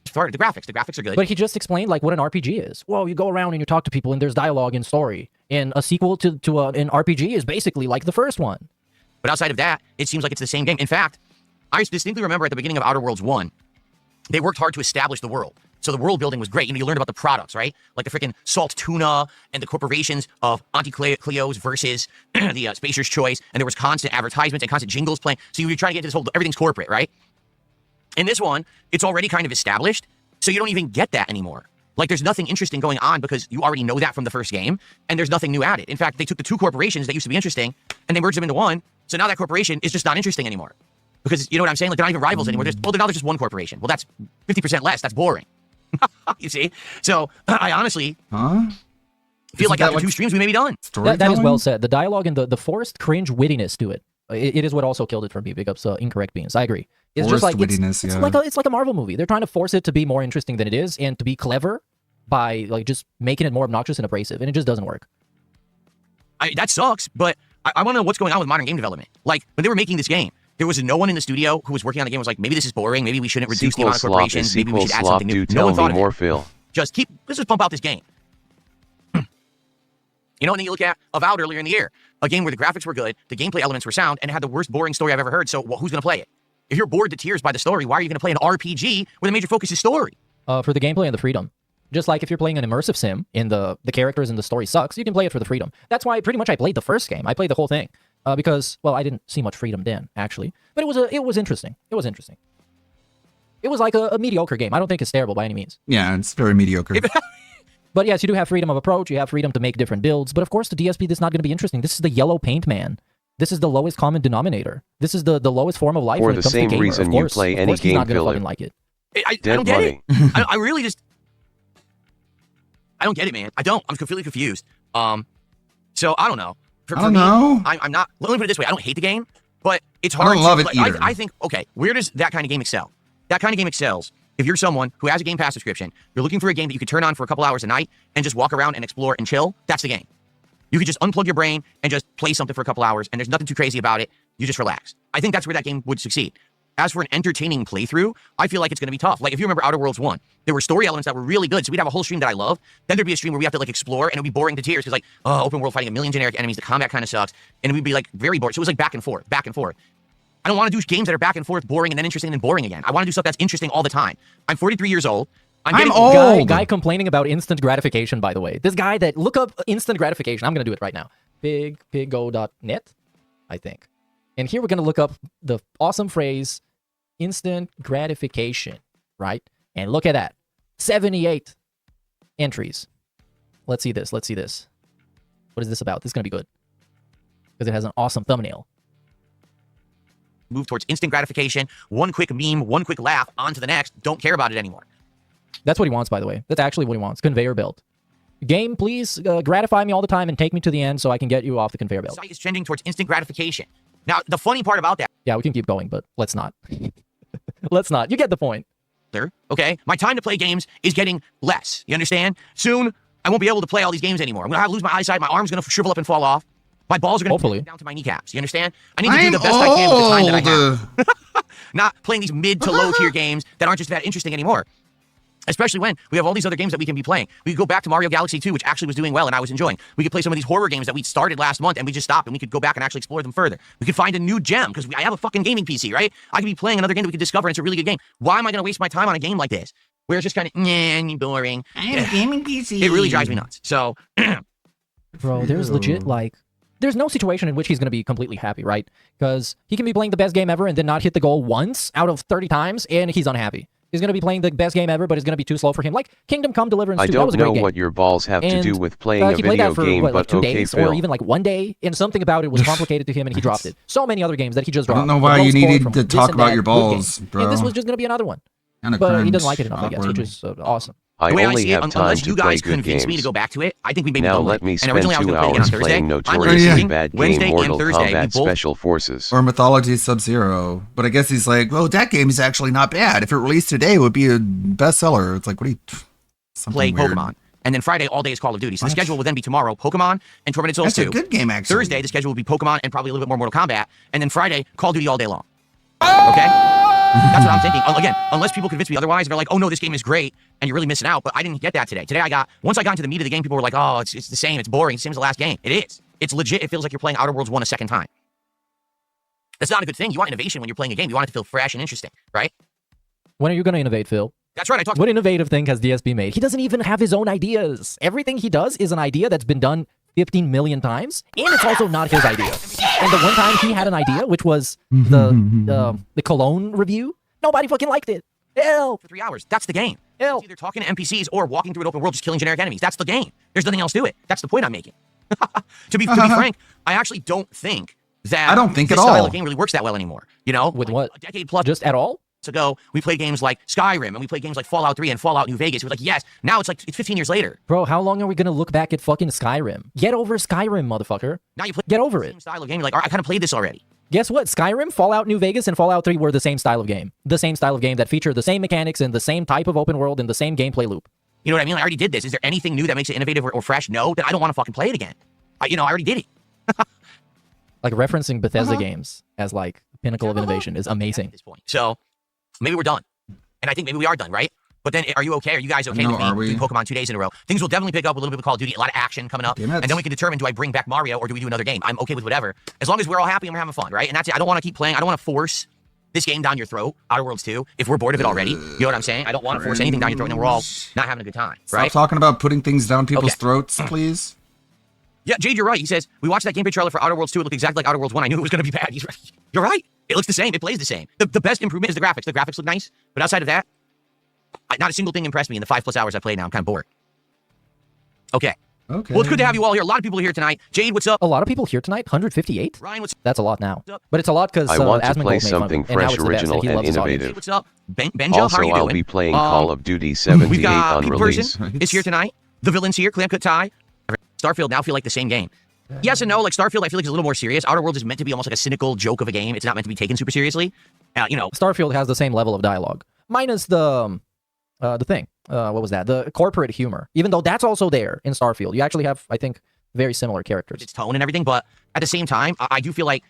The graphics are good. But he just explained like what an RPG is. Well, you go around and you talk to people and there's dialogue and story. And a sequel to an RPG is basically like the first one. But outside of that, it seems like it's the same game. In fact, I distinctly remember at the beginning of Outer Worlds 1, they worked hard to establish the world. So the world building was great. You know, you learned about the products, right? Like the freaking salt tuna and the corporations of Auntie Cleo's versus the Spacer's Choice. And there was constant advertisements and constant jingles playing. So you were trying to get to this whole, everything's corporate, right? In this one, it's already kind of established. So you don't even get that anymore. Like, there's nothing interesting going on because you already know that from the first game, and there's nothing new added. In fact, they took the two corporations that used to be interesting, and they merged them into one, so now that corporation is just not interesting anymore. Because, you know what I'm saying? Like, they're not even rivals anymore. Now there's just one corporation. Well, that's 50% less. That's boring. You see? So, I honestly feel like after 2 streams, we may be done. That is well said. The dialogue and the forced cringe wittiness to it. It is what also killed it for me. Big ups, Incorrect Beans. I agree. It's Forced just like wittiness, it's like a Marvel movie. They're trying to force it to be more interesting than it is and to be clever by like just making it more obnoxious and abrasive, and it just doesn't work. That sucks, but I want to know what's going on with modern game development. Like, when they were making this game, there was no one in the studio who was working on the game was like, maybe this is boring, maybe we shouldn't reduce the amount of corporations, maybe we should add something new. No one thought of it. Phil. Let's just pump out this game. You know, and then you look at Avowed earlier in the year, a game where the graphics were good, the gameplay elements were sound, and it had the worst boring story I've ever heard. So who's going to play it? If you're bored to tears by the story, why are you going to play an RPG where the major focus is story? For the gameplay and the freedom. Just like if you're playing an immersive sim and the characters and the story sucks, you can play it for the freedom. That's why pretty much I played the first game. I played the whole thing because, well, I didn't see much freedom then, actually. But it was interesting. It was interesting. It was like a mediocre game. I don't think it's terrible by any means. Yeah, it's very mediocre. But yes, you do have freedom of approach. You have freedom to make different builds. But of course, the DSP, this is not going to be interesting. This is the yellow paint man. This is the lowest common denominator. This is the lowest form of life. For the same reason you play any game filler. Like it. I don't get it. I really just... I don't get it, man. I don't. I'm completely confused. So I don't know. For me, I'm not... Let me put it this way. I don't hate the game, but it's hard I don't love it either. I think, okay, where does that kind of game excel? That kind of game excels if you're someone who has a Game Pass subscription, you're looking for a game that you could turn on for a couple hours a night and just walk around and explore and chill. That's the game. You could just unplug your brain and just play something for a couple hours, and there's nothing too crazy about it. You just relax. I think that's where that game would succeed. As for an entertaining playthrough, I feel like it's going to be tough. Like, if you remember Outer Worlds 1, there were story elements that were really good, so we'd have a whole stream that I love. Then there'd be a stream where we have to, like, explore, and it would be boring to tears, because, like, open world fighting a million generic enemies, the combat kind of sucks, and we'd be, like, very bored. So it was, like, back and forth, back and forth. I don't want to do games that are back and forth, boring, and then interesting, and then boring again. I want to do stuff that's interesting all the time. I'm 43 years old. I'm old. Guy complaining about instant gratification, by the way. This guy that... Look up instant gratification. I'm going to do it right now. Piggo.net, I think. And here we're going to look up the awesome phrase, instant gratification, right? And look at that. 78 entries. Let's see this. Let's see this. What is this about? This is going to be good. Because it has an awesome thumbnail. Move towards instant gratification, one quick meme, one quick laugh, on to the next. Don't care about it anymore. That's what he wants, by the way. That's actually what he wants. Conveyor belt. Game, please gratify me all the time and take me to the end so I can get you off the conveyor belt. Site is trending towards instant gratification. Now, the funny part about that... Yeah, we can keep going, but let's not. Let's not. You get the point. Okay? My time to play games is getting less. You understand? Soon, I won't be able to play all these games anymore. I'm going to lose my eyesight. My arm's going to shrivel up and fall off. My balls are going to be down to my kneecaps. You understand? I need to do the best I can with the time that I have. Not playing these mid to low tier games that aren't just that interesting anymore. Especially when we have all these other games that we can be playing. We could go back to Mario Galaxy 2, which actually was doing well and I was enjoying. We could play some of these horror games that we started last month and we just stopped, and we could go back and actually explore them further. We could find a new gem because I have a fucking gaming PC, right? I could be playing another game that we could discover and it's a really good game. Why am I going to waste my time on a game like this? Where it's just kind of boring. I have a gaming PC. It really drives me nuts. So, bro, there's legit like... There's no situation in which he's going to be completely happy, right? Because he can be playing the best game ever and then not hit the goal once out of 30 times, and he's unhappy. He's going to be playing the best game ever, but it's going to be too slow for him. Like Kingdom Come Deliverance 2, that was a great game. I don't know what your balls have to do with playing a he played video that for, game, what, like but 2 okay, days, Phil. or even like 1 day, and something about it was complicated to him, and he dropped it. So many other games that he just dropped. I don't know why you needed to talk about your balls, bro. And this was just going to be another one. But he doesn't like it enough, I guess, which is awesome. I only have time to play good games. Me to go back to it, I think we may now let me spend 2 hours playing notoriously bad game Mortal Kombat Special Forces. Or Mythology Sub-Zero. But I guess he's like, well, that game is actually not bad. If it released today, it would be a bestseller. It's like, what do you... Play Pokemon. And then Friday, all day is Call of Duty. So the schedule will then be tomorrow, Pokemon and Tormented Souls 2. That's a good game, actually. Thursday, the schedule will be Pokemon and probably a little bit more Mortal Kombat. And then Friday, Call of Duty all day long. Okay? That's what I'm thinking. Again, unless people convince me otherwise, they're like, oh no, this game is great, and you're really missing out. But I didn't get that today. Today once I got into the meat of the game, people were like, oh, it's the same, it's boring, it's the same as the last game. It is. It's legit. It feels like you're playing Outer Worlds 1 a second time. That's not a good thing. You want innovation when you're playing a game. You want it to feel fresh and interesting, right? When are you going to innovate, Phil? That's right. What innovative thing has DSP made? He doesn't even have his own ideas. Everything he does is an idea that's been done 15 million times, and it's also not his idea. And the one time he had an idea, which was the Cologne review, nobody fucking liked it. Hell. For 3 hours. That's the game. Hell. It's either talking to NPCs or walking through an open world just killing generic enemies. That's the game. There's nothing else to it. That's the point I'm making. To be frank, I actually don't think that I don't think this at style all. of game really works that well anymore. You know, With like what? a decade plus Just at all? ago, we played games like Skyrim and we played games like Fallout 3 and Fallout New Vegas. It was like, yes, now it's 15 years later. Bro, how long are we gonna look back at fucking Skyrim? Get over Skyrim, motherfucker. Now you play Get over the same it. style of game. You're like, all right, I kind of played this already. Guess what? Skyrim, Fallout New Vegas, and Fallout 3 were the same style of game. The same style of game that featured the same mechanics and the same type of open world and the same gameplay loop. You know what I mean? I already did this. Is there anything new that makes it innovative or fresh? No, then I don't want to fucking play it again. I already did it. Like referencing Bethesda games as like pinnacle of innovation is amazing. At this point. So maybe we're done. And I think maybe we are done, right? But then are you okay? Are you guys okay with me doing Pokemon 2 days in a row? Things will definitely pick up a little bit of Call of Duty, a lot of action coming up. And then we can determine, do I bring back Mario or do we do another game? I'm okay with whatever. As long as we're all happy and we're having fun, right? And that's it. I don't want to keep playing. I don't want to force this game down your throat, Outer Worlds 2, if we're bored of it already. You know what I'm saying? I don't want to force anything down your throat and then we're all not having a good time, right? Stop talking about putting things down people's throats, please. Yeah, Jade, you're right. He says, we watched that gameplay trailer for Outer Worlds 2. It looked exactly like Outer Worlds 1. I knew it was going to be bad. He's right. You're right. It looks the same. It plays the same. The best improvement is the graphics. The graphics look nice. But outside of that, not a single thing impressed me in the 5+ hours I played now. I'm kind of bored. Okay. Okay. Well, it's good to have you all here. A lot of people are here tonight. Jade, what's up? A lot of people here tonight? 158? Ryan, what's up? That's a lot now. But it's a lot because I want to Asmongold play made fun of something him, and now fresh, it's the best, original, he and loves his audience. innovative. What's up? Benjo, Also, how are you I'll doing? be playing Call of Duty 78 We've got on Pete release. Person is here tonight. The villain's here. Clamcut Ty. Starfield now feel like the same game. Yes and no. Like Starfield, I feel like is a little more serious. Outer Worlds is meant to be almost like a cynical joke of a game. It's not meant to be taken super seriously. Starfield has the same level of dialogue, minus the thing. What was that? The corporate humor. Even though that's also there in Starfield, you actually have, I think, very similar characters. Its tone and everything, but at the same time, I do feel like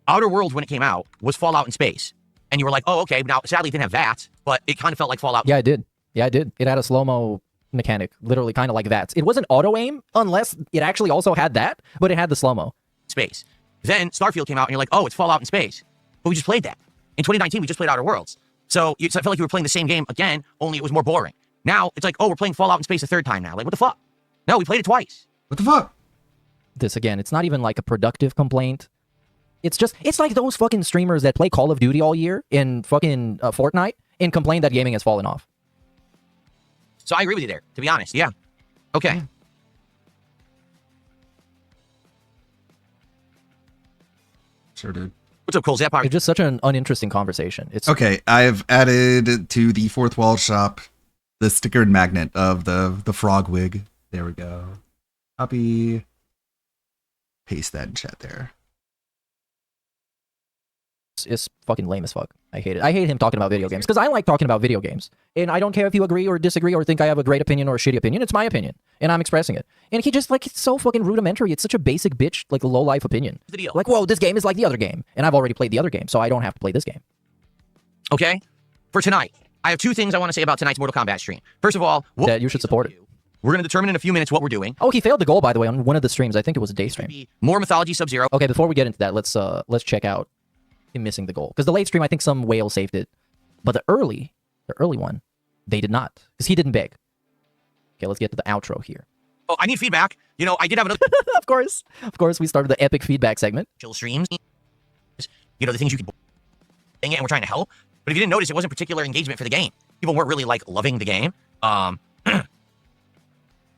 Outer Worlds when it came out was Fallout in space, and you were like, oh, okay. Now, sadly, it didn't have that, but it kind of felt like Fallout. Yeah, it did. Yeah, it did. It had a slow-mo mechanic, literally kind of like that. It wasn't auto-aim, unless it actually also had that, but it had the slow-mo. Space. Then Starfield came out, and you're like, oh, it's Fallout in space. But we just played that. In 2019, we just played Outer Worlds. So I felt like you were playing the same game again, only it was more boring. Now, it's like, oh, we're playing Fallout in space a third time now. Like, what the fuck? No, we played it twice. What the fuck? This, again, it's not even like a productive complaint. It's like those fucking streamers that play Call of Duty all year in fucking Fortnite and complain that gaming has fallen off. So I agree with you there, to be honest. Yeah. Okay. Sure, dude. What's up, Cole? Zap? It's just such an uninteresting conversation. It's okay. I've added to the fourth wall shop the stickered magnet of the frog wig. There we go. Copy. Paste that in chat there. It's fucking lame as fuck. I hate it. I hate him talking about video games because I like talking about video games. And I don't care if you agree or disagree or think I have a great opinion or a shitty opinion. It's my opinion. And I'm expressing it. And he just, like, it's so fucking rudimentary. It's such a basic bitch, like, low-life opinion. Like, whoa, this game is like the other game. And I've already played the other game, so I don't have to play this game. Okay? For tonight, I have two things I want to say about tonight's Mortal Kombat stream. First of all, that you should support it. We're going to determine in a few minutes what we're doing. Oh, he failed the goal, by the way, on one of the streams. I think it was a day stream. More Mythology Sub-Zero. Okay, before we get into that, let's check out him missing the goal. Because the late stream, I think some whale saved it. But the early one, they did not. Because he didn't beg. Okay, let's get to the outro here. Oh, I need feedback. You know, I did have another... Of course, we started the epic feedback segment. Chill streams. You know, the things you could... And we're trying to help. But if you didn't notice, it wasn't particular engagement for the game. People weren't really, like, loving the game.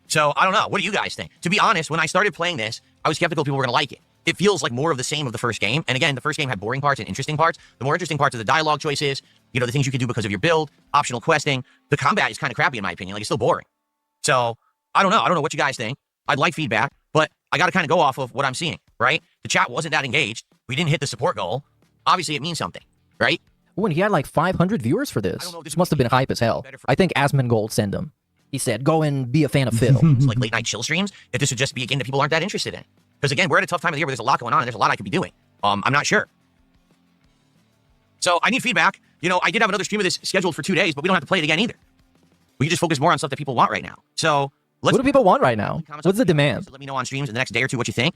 So, I don't know. What do you guys think? To be honest, when I started playing this, I was skeptical people were going to like it. It feels like more of the same of the first game. And again, the first game had boring parts and interesting parts. The more interesting parts are the dialogue choices, you know, the things you can do because of your build, optional questing. The combat is kind of crappy in my opinion. Like, it's still boring. So, I don't know. I don't know what you guys think. I'd like feedback, but I got to kind of go off of what I'm seeing, right? The chat wasn't that engaged. We didn't hit the support goal. Obviously, it means something, right? Oh, and he had like 500 viewers for this. This must have been hype as hell. I think Asmongold sent him. He said, go and be a fan of Phil. Like late night chill streams, if this would just be a game that people aren't that interested in. Because again, we're at a tough time of the year where there's a lot going on and there's a lot I could be doing. I'm not sure. So I need feedback. You know, I did have another stream of this scheduled for 2 days, but we don't have to play it again either. We can just focus more on stuff that people want right now. So what do people want right now? What's the demand? Let me know on streams in the next day or two what you think.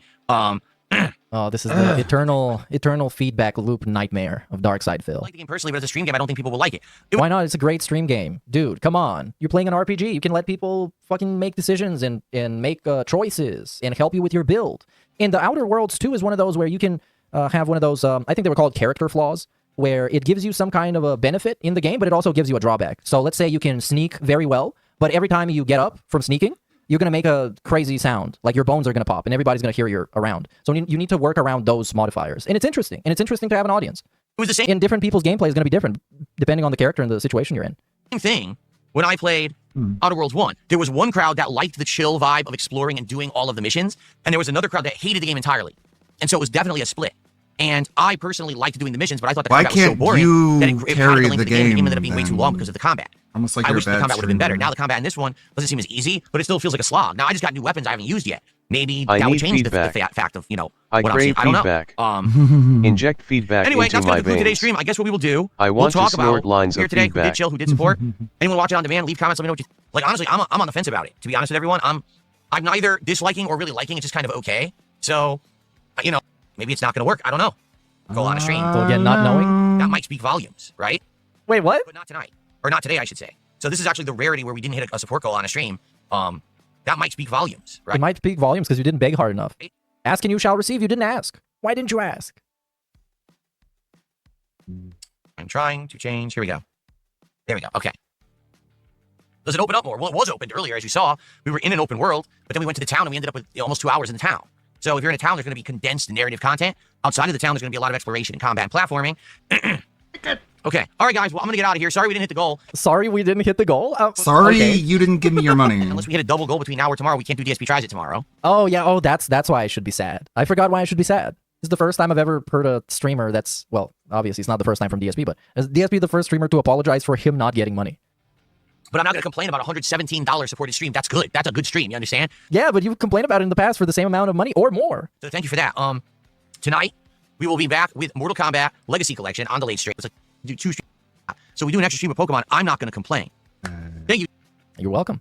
Oh, this is the eternal feedback loop nightmare of Darkside Phil. I like the game personally, but as a stream game, I don't think people will like it. Why not? It's a great stream game. Dude, come on. You're playing an RPG. You can let people fucking make decisions and make choices and help you with your build. And the Outer Worlds 2 is one of those where you can have one of those, I think they were called character flaws, where it gives you some kind of a benefit in the game, but it also gives you a drawback. So let's say you can sneak very well, but every time you get up from sneaking, you're going to make a crazy sound. Like your bones are going to pop and everybody's going to hear you're around. So you need to work around those modifiers. And it's interesting. And it's interesting to have an audience. It was the same. And different people's gameplay is going to be different depending on the character and the situation you're in. Same thing when I played Outer Worlds 1. There was one crowd that liked the chill vibe of exploring and doing all of the missions. And there was another crowd that hated the game entirely. And so it was definitely a split. And I personally liked doing the missions, but I thought the combat was so boring that it carried the game ended up being way too long because of the combat. Almost like I wish the combat would have been better. Now the combat in this one doesn't seem as easy, but it still feels like a slog. Now I just got new weapons I haven't used yet. Maybe that would change the fact of, what I'm saying. I don't know. Inject feedback anyway, into that's my going to conclude veins. today's stream. I guess what we will do, I we'll want talk to snort about lines here of today, who feedback. did chill, who did support. Anyone watch it on demand, leave comments, let me know what you like. Honestly, I'm on the fence about it. To be honest with everyone, I'm neither disliking or really liking. It's just kind of okay. So, maybe it's not going to work. I don't know. Go on a stream. So again, not knowing? That might speak volumes, right? Wait, what? But not tonight. Or not today, I should say. So this is actually the rarity where we didn't hit a support goal on a stream. That might speak volumes, right? It might speak volumes because you didn't beg hard enough. Ask and you shall receive. You didn't ask. Why didn't you ask? I'm trying to change. Here we go. There we go. Okay. Does it open up more? Well, it was opened earlier, as you saw. We were in an open world, but then we went to the town and we ended up with almost 2 hours in the town. So if you're in a town, there's going to be condensed narrative content. Outside of the town, there's going to be a lot of exploration and combat and platforming. Okay. All right, guys. Well, I'm going to get out of here. Sorry we didn't hit the goal. Sorry we didn't hit the goal? Sorry you didn't give me your money. Unless we hit a double goal between now or tomorrow, we can't do DSP Tries It tomorrow. Oh, yeah. Oh, that's why I should be sad. I forgot why I should be sad. This is the first time I've ever heard a streamer that's, well, obviously it's not the first time from DSP, but is DSP the first streamer to apologize for him not getting money? But I'm not going to complain about a $117 supported stream. That's good. That's a good stream. You understand? Yeah, but you've complained about it in the past for the same amount of money or more. So thank you for that. Tonight, we will be back with Mortal Kombat Legacy Collection on the late stream. It's like do 2 streams. So we do an extra stream of Pokemon. I'm not going to complain. Thank you. You're welcome.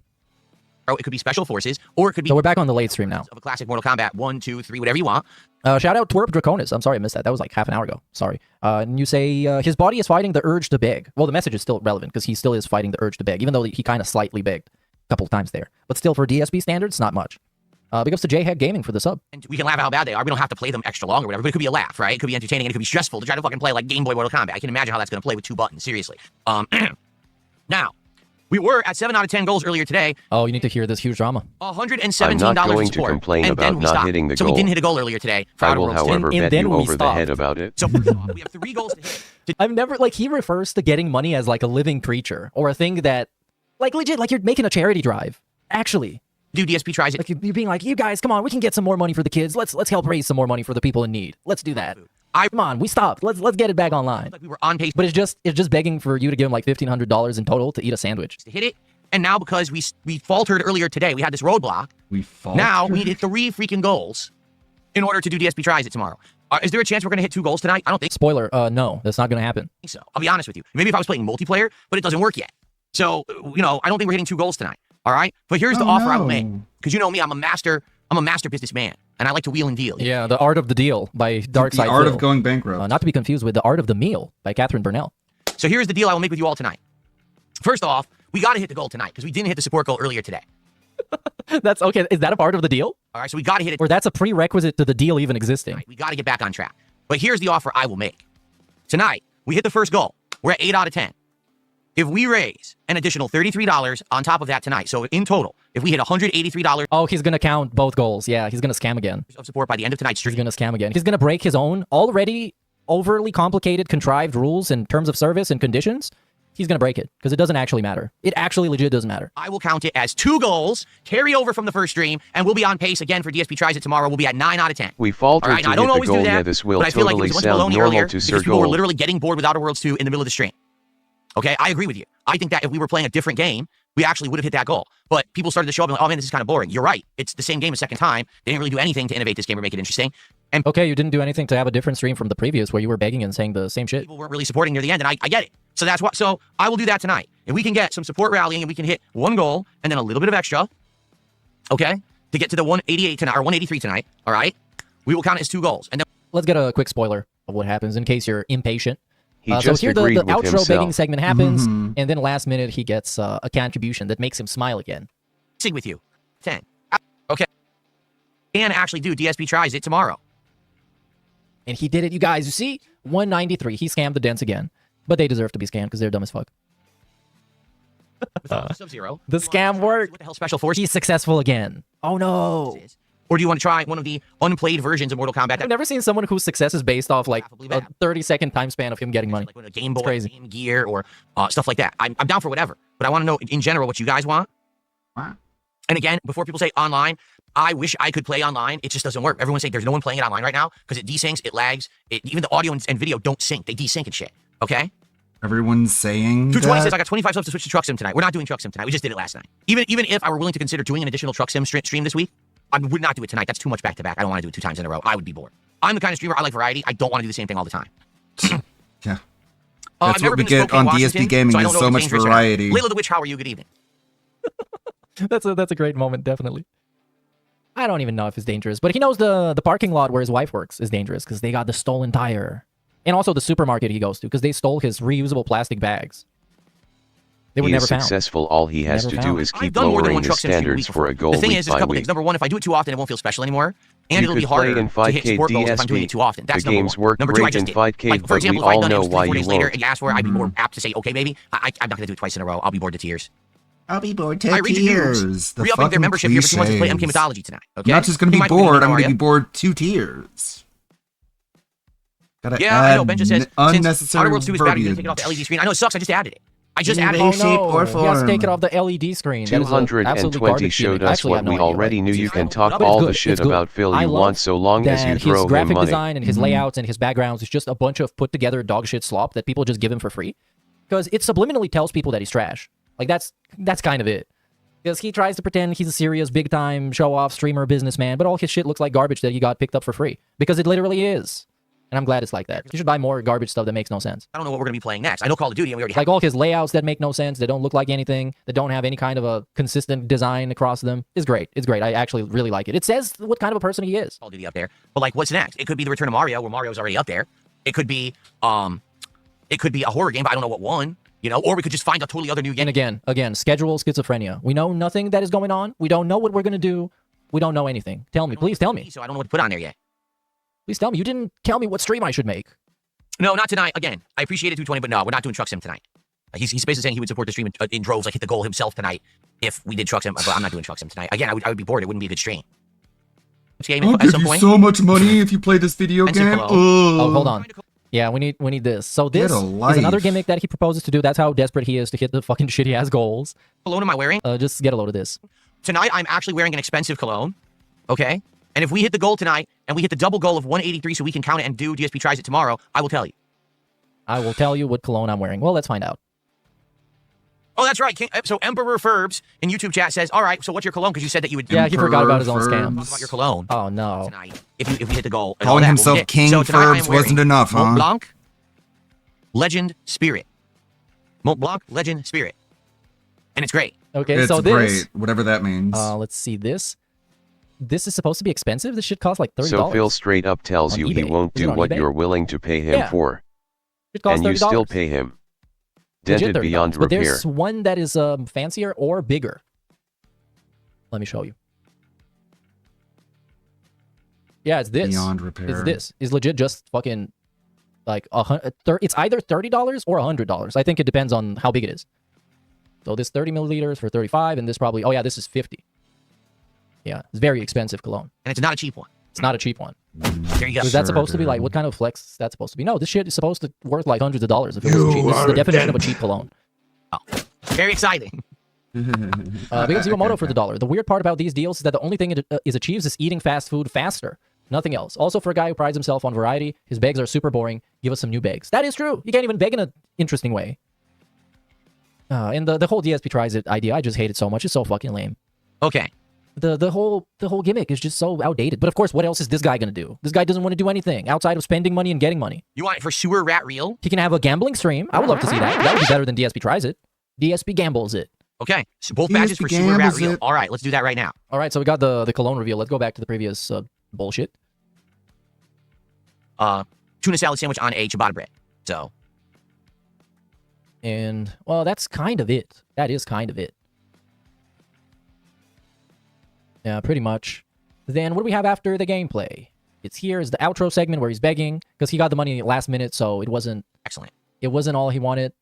It could be Special Forces, or it could be... So we're back on the late stream now. ...of a classic Mortal Kombat 1, 2, 3, whatever you want. Shout out Twerp Draconis. I'm sorry I missed that. That was like half an hour ago. Sorry. And you say his body is fighting the urge to beg. Well, the message is still relevant because he still is fighting the urge to beg, even though he kind of slightly begged a couple of times there. But still, for DSP standards, not much. Big ups to J-Head Gaming for the sub. And we can laugh at how bad they are. We don't have to play them extra long or whatever, but it could be a laugh, right? It could be entertaining and it could be stressful to try to fucking play like Game Boy Mortal Kombat. I can imagine how that's going to play with 2 buttons, seriously. Now, we were at 7 out of 10 goals earlier today. Oh, you need to hear this huge drama. $117 I'm not going in support, to complain and about then we not stopped. hitting the So goal. we didn't hit a goal earlier today. For I Outer will, Worlds 2. however, And bet then you we over the stopped. head about it. So first off, we have 3 goals to hit. I've never, like, he refers to getting money as like a living creature or a thing that, like, legit, like you're making a charity drive. Actually. Do DSP Tries It. Like you being like, you guys, come on, we can get some more money for the kids. Let's help raise some more money for the people in need. Let's do that. Come on, we stopped. Let's get it back online. Like we were on pace. But it's just begging for you to give him like $1,500 in total to eat a sandwich. To hit it. And now because we faltered earlier today, we had this roadblock. We faltered? Now we need 3 freaking goals in order to do DSP Tries It tomorrow. Is there a chance we're going to hit 2 goals tonight? I don't think Spoiler, no, that's not going to happen. I think so. I'll be honest with you. Maybe if I was playing multiplayer, but it doesn't work yet. So, I don't think we're hitting 2 goals tonight. All right? But here's the offer I will make. Because you know me, I'm a master businessman. And I like to wheel and deal. Yeah, The Art of the Deal by Dark Side The Art Phil. of Going Bankrupt. Not to be confused with The Art of the Meal by Catherine Burnell. So here's the deal I will make with you all tonight. First off, we got to hit the goal tonight because we didn't hit the support goal earlier today. That's okay. Is that a part of the deal? All right, so we got to hit it. Or that's a prerequisite to the deal even existing? Right, we got to get back on track. But here's the offer I will make. Tonight, we hit the first goal. We're at 8 out of 10. If we raise an additional $33 on top of that tonight, so in total, if we hit $183... Oh, he's going to count both goals. Yeah, he's going to scam again. ...of support by the end of tonight's stream. He's going to scam again. He's going to break his own already overly complicated, contrived rules and terms of service and conditions. He's going to break it because it doesn't actually matter. It actually legit doesn't matter. I will count it as 2 goals, carry over from the first stream, and we'll be on pace again for DSP Tries It tomorrow. We'll be at 9 out of 10. We faltered right, to I don't hit the always goal. do that, Yeah, this will but I feel like it totally was a bunch of sound baloney normal earlier to Sir because people were Gold. literally getting bored with Outer Worlds 2 in the middle of the stream. Okay, I agree with you. I think that if we were playing a different game, we actually would have hit that goal. But people started to show up and like, oh man, this is kind of boring. You're right. It's the same game a second time. They didn't really do anything to innovate this game or make it interesting. And okay, you didn't do anything to have a different stream from the previous where you were begging and saying the same shit. People weren't really supporting near the end, and I get it. So that's what. So I will do that tonight. If we can get some support rallying and we can hit 1 goal and then a little bit of extra, okay, to get to the 188 tonight or 183 tonight, all right, we will count it as 2 goals. And then let's get a quick spoiler of what happens in case you're impatient. He So just here the agreed with outro himself. begging segment happens, and then last minute he gets a contribution that makes him smile again. sing with you. 10. Okay. And actually do DSP Tries It tomorrow. And he did it, you guys. You see, 193. He scammed the dents again. But they deserve to be scammed because they're dumb as fuck. Sub-Zero. The scam worked. What the hell, Special Force? He's successful again. Oh no. Or do you want to try one of the unplayed versions of Mortal Kombat? I've never seen someone whose success is based off like a 30-second time span of him getting money. Like a Game Boy, Game Gear, or stuff like that. I'm down for whatever. But I want to know in general what you guys want. Wow. And again, before people say online, I wish I could play online. It just doesn't work. Everyone's saying there's no one playing it online right now because it desyncs, it lags. Even the audio and video don't sync. They desync and shit. Okay? Everyone's saying 220 says I got 25 subs to switch to Truck Sim tonight. We're not doing Truck Sim tonight. We just did it last night. Even if I were willing to consider doing an additional Truck Sim stream this week, I would not do it tonight. That's too much back to back. I don't want to do it 2 times in a row. I would be bored. I'm the kind of streamer, I like variety. I don't want to do the same thing all the time. Yeah. That's what we get on DSP Gaming is so much variety. Layla the Witch, how are you? Good evening. That's a great moment, definitely. I don't even know if it's dangerous, but he knows the parking lot where his wife works is dangerous because they got the stolen tire. And also the supermarket he goes to because they stole his reusable plastic bags. They were he never is found. successful. All he has Never to found. do is I've keep done more than lowering one the Truck Sim stream standards week for a goal The thing week is, there's a by couple week. things. Number one, if I do it too often, it won't feel special anymore. And You it'll be could harder play in to hit 5K sport goals if I'm doing it too often. That's The number games one. work Number two, I great just in did. 5K, Like, for but example, we if I'd all done it know 3 why 4 you days later won't. and you asked for it, I'd be more apt to say, okay, baby. I'm not going to do it twice in a row. I'll be bored to tears. I'll be bored to I read the news. tears. The Re-upping their fucking membership here, but he wants to play MK cliches. Mythology tonight. Okay? I'm not just going to He be might bored. I'm how going are to be ya? bored 2 tears. Gotta Yeah, I know. add Ben just says, since unnecessary Outer Worlds 2 is bad, you can take it off verbiage. the LED screen. I know it sucks. I just added it. I just added Oh it. no, he has to take it off the LED screen. That is a absolutely 220 garbage showed gimmick. us Actually, I what have no we idea, already right? knew. You can talk But it's all good. the shit It's good. about Phil I you love want so long as you that throw his him graphic money. design and his layouts and his backgrounds is just a bunch of put together dog shit slop that people just give him for free because it subliminally tells people that he's trash. Like that's kind of it. Because he tries to pretend he's a serious, big time show off streamer businessman, but all his shit looks like garbage that he got picked up for free because it literally is. And I'm glad it's like that. You should buy more garbage stuff that makes no sense. I don't know what we're going to be playing next. I know Call of Duty, and we already have Like all his layouts that make no sense, that don't look like anything, that don't have any kind of a consistent design across them is great. It's great. I actually really like it. It says what kind of a person he is. Call of Duty up there. But like, what's next? It could be the Return of Mario, where Mario's already up there. It could be a horror game, but I don't know what one. You know, or we could just find a totally other new game. And again, schedule schizophrenia. We know nothing that is going on. We don't know what we're gonna do. We don't know anything. Tell me, please tell me. So I don't know what to put on there yet. Please tell me. You didn't tell me what stream I should make. No, not tonight. Again, I appreciate it, 220, but no, we're not doing Truck Sim tonight. He's basically saying he would support the stream in droves, like hit the goal himself tonight if we did Truck Sim, but I'm not doing Truck Sim tonight. Again, I would be bored. It wouldn't be a good stream. I'll give you so much money if you play this video game. Oh, hold on. Yeah, we need this. So this Get a is another life. gimmick that he proposes to do. That's how desperate he is to hit the fucking shit he has goals. Cologne am I wearing? Just get a load of this. Tonight, I'm actually wearing an expensive cologne. Okay? And if we hit the goal tonight, and we hit the double goal of 183 so we can count it and do DSP tries it tomorrow, I will tell you. I will tell you what cologne I'm wearing. Well, let's find out. Oh, that's right. So Emperor Ferbs in YouTube chat says, all right, so what's your cologne? Because you said that you would... Yeah, he forgot about his own scam. Talk about your cologne. Oh, no. Tonight, if we hit the goal. and Calling all that, himself we'll get- King so tonight I am Ferbs wearing wasn't enough, huh? Mont Blanc Legend Spirit. Mont Blanc Legend Spirit. And it's great. Okay, It's so great, this... whatever that means. Let's see this. This is supposed to be expensive? This shit costs like $30. So Phil straight up tells On you he eBay. won't Is it do on what eBay? you're willing to pay him Yeah. for. It costs And you $30. still pay him. Legit Dented $30. beyond But repair. there's one that is fancier or bigger. Let me show you. Yeah, it's this. Beyond repair. It's this. It's legit just fucking like it's either $30 or $100. I think it depends on how big it is. So this 30 milliliters for 35, and this probably, oh yeah, this is 50. Yeah, it's very expensive cologne. And it's not a cheap one. It's not a cheap one. There you go. Is that supposed to be like, what kind of flex is that supposed to be? No, this shit is supposed to worth like hundreds of dollars if it was cheap. This is the definition of a cheap cologne. Oh, very exciting. Because Zero Moto for the dollar. The weird part about these deals is that the only thing it achieves is eating fast food faster. Nothing else. Also, for a guy who prides himself on variety, his bags are super boring. Give us some new bags. That is true. You can't even beg in an interesting way. And the whole DSP tries it idea, I just hate it so much. It's so fucking lame. Okay. The whole gimmick is just so outdated. But of course, what else is this guy gonna do? This guy doesn't want to do anything outside of spending money and getting money. You want it for Sewer Rat Real? He can have a gambling stream. I would love to see that. That would be better than DSP tries it. DSP gambles it. Okay. So both badges for Sewer Rat Real. All right, let's do that right now. All right, so we got the cologne reveal. Let's go back to the previous bullshit. Tuna salad sandwich on a ciabatta bread. So. And, well, that's kind of it. That is kind of it. Yeah, pretty much. Then what do we have after the gameplay? It's here is the outro segment where he's begging because he got the money last minute, so it wasn't excellent. It wasn't all he wanted.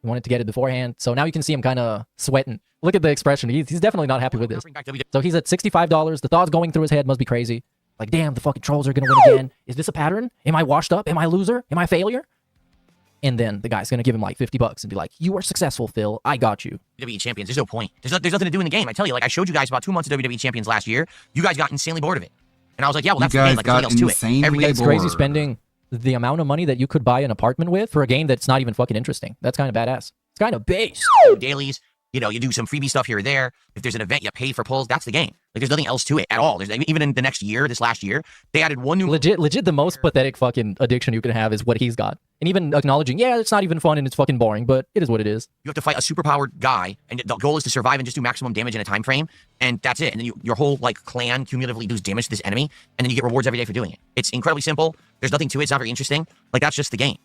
He wanted to get it beforehand. So now you can see him kind of sweating. Look at the expression. He's definitely not happy with this. So he's at $65. The thoughts going through his head must be crazy. Like, damn, the fucking trolls are going to win again. Is this a pattern? Am I washed up? Am I a loser? Am I a failure? And then the guy's going to give him like $50 and be like, you are successful, Phil. I got you. WWE Champions. There's no point. There's nothing to do in the game. I tell you, like I showed you guys about 2 months of WWE Champions last year. You guys got insanely bored of it. And I was like, yeah, well, that's the game. Like, nothing else to it. Every day it's crazy spending the amount of money that you could buy an apartment with for a game that's not even fucking interesting. That's kind of badass. It's kind of base. Dailies, you know, you do some freebie stuff here or there. If there's an event, you pay for polls. That's the game. Like, there's nothing else to it at all. There's even in the next year, this last year, they added one new... Legit, the most pathetic fucking addiction you can have is what he's got. And even acknowledging, yeah, it's not even fun and it's fucking boring, but it is what it is. You have to fight a superpowered guy, and the goal is to survive and just do maximum damage in a time frame, and that's it. And then your whole, like, clan cumulatively does damage to this enemy, and then you get rewards every day for doing it. It's incredibly simple. There's nothing to it. It's not very interesting. Like, that's just the game.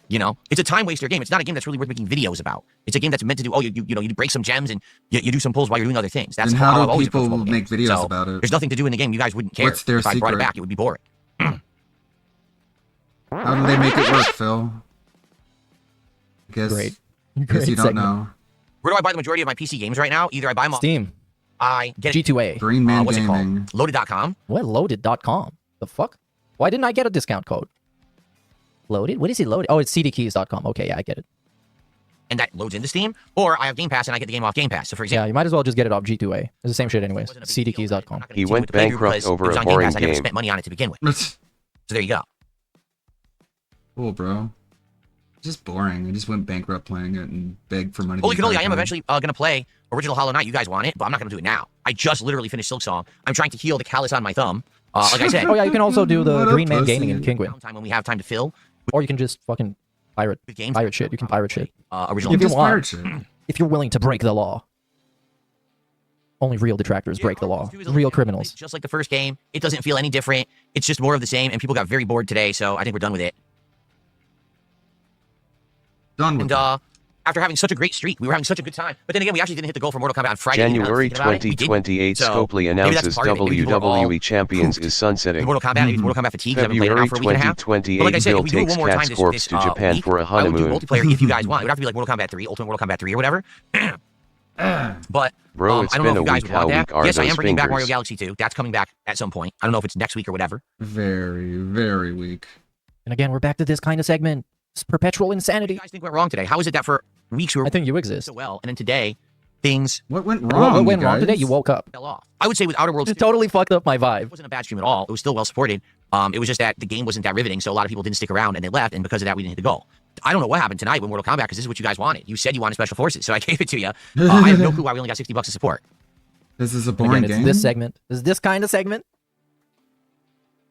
You know, it's a time waster game. It's not a game that's really worth making videos about. It's a game that's meant to do, oh, you know, you break some gems and you do some pulls while you're doing other things. That's how I've always people make videos so, about it. There's nothing to do in the game. You guys wouldn't care. What's their if I brought it secret? back, it would be boring. How do they make it work, Phil? I guess, Great guess you don't know. Where do I buy the majority of my PC games right now? Either I buy them Steam. I get G2A. Green Man what's Gaming. it called? Loaded.com. What? Loaded.com? The fuck? Why didn't I get a discount code? Loaded? What is it loaded? Oh, it's cdkeys.com. Okay, yeah, I get it. And that loads into Steam, or I have Game Pass and I get the game off Game Pass. So for example, Yeah, you might as well just get it off G2A. It's the same shit anyways. cdkeys.com. He went bankrupt over a boring I never game. spent money on it to begin with. So there you go. Cool, bro. Just boring. I just went bankrupt playing it and begged for money. Holy cannoli, I am eventually going to play Original Hollow Knight. You guys want it, but I'm not going to do it now. I just literally finished Silksong. I'm trying to heal the callus on my thumb. Like I said. Oh yeah, you can also do the Green Man Gaming in Kinguin. Time when we have time to fill. Or you can just fucking pirate shit. You can pirate shit. Original If you want. If you're willing to break the law. Only real detractors break the law. Real criminals. Just like the first game, it doesn't feel any different. It's just more of the same, and people got very bored today, so I think we're done with it. And after having such a great streak, we were having such a good time. But then again, we actually didn't hit the goal for Mortal Kombat on Friday. January 2028, Scopely announces WWE Champions is sunsetting. Mortal Kombat, maybe Mortal Kombat fatigue. February 2028, Bill takes Cats Corps to Japan for a honeymoon. Multiplayer if you guys want. It would have to be like Mortal Kombat 3, Ultimate Mortal Kombat 3 or whatever. But Bro, it's I don't been know a if you guys week. would How want weak that. are Yes, I those am bringing back Mario fingers? Galaxy 2. That's coming back at some point. I don't know if it's next week or whatever. Very, very weak. And again, we're back to this kind of segment. It's perpetual insanity. What do you guys think went wrong today? How is it that for weeks we were I think you exist. so well, and then today things What went wrong? What went wrong today? You woke up. fell off? I would say with Outer Worlds, Just totally fucked up my vibe. it wasn't a bad stream at all. It was still well supported. It was just that the game wasn't that riveting, so a lot of people didn't stick around and they left, and because of that, we didn't hit the goal. I don't know what happened tonight with Mortal Kombat because this is what you guys wanted. You said you wanted Special Forces, so I gave it to you. I have no clue why we only got $60 to support. This is a And boring again, it's game. this segment. Is this kind of segment?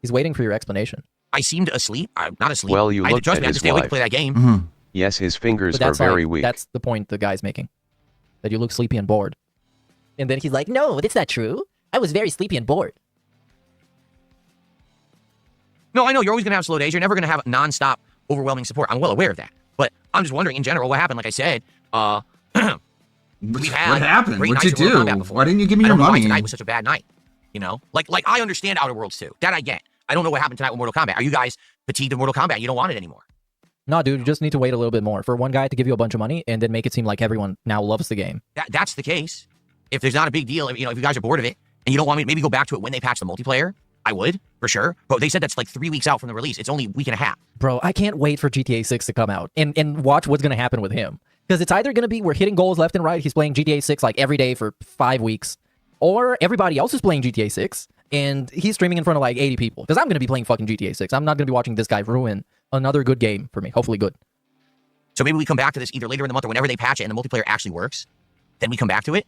He's waiting for your explanation. I seemed asleep. I'm not asleep. Well, you I had to looked trust at me. I had to his stay awake to wife. play that game. Mhm. Yes, his fingers But are that's very like, weak. that's the point the guy's making. That you look sleepy and bored. And then he's like, no, that's not true. I was very sleepy and bored. No, I know you're always going to have slow days. You're never going to have nonstop, overwhelming support. I'm well aware of that. But I'm just wondering, in general, what happened? Like I said, we've had What happened? great What'd you nights of Mortal do? Kombat before. Why didn't you give me I your don't know why money? tonight was such a bad night. You know, like I understand Outer Worlds 2. That I get. I don't know what happened tonight with Mortal Kombat. Are you guys fatigued of Mortal Kombat? You don't want it anymore. No, dude, you just need to wait a little bit more for one guy to give you a bunch of money and then make it seem like everyone now loves the game. That's the case. If there's not a big deal, if you guys are bored of it and you don't want me to maybe go back to it when they patch the multiplayer, I would for sure. But they said that's like 3 weeks out from the release. It's only a week and a half. Bro, I can't wait for GTA 6 to come out and watch what's going to happen with him. Because it's either going to be we're hitting goals left and right, he's playing GTA 6 like every day for 5 weeks, or everybody else is playing GTA 6 and he's streaming in front of like 80 people. Because I'm going to be playing fucking GTA 6. I'm not going to be watching this guy ruin another good game for me. Hopefully good. So maybe we come back to this either later in the month or whenever they patch it and the multiplayer actually works. Then we come back to it.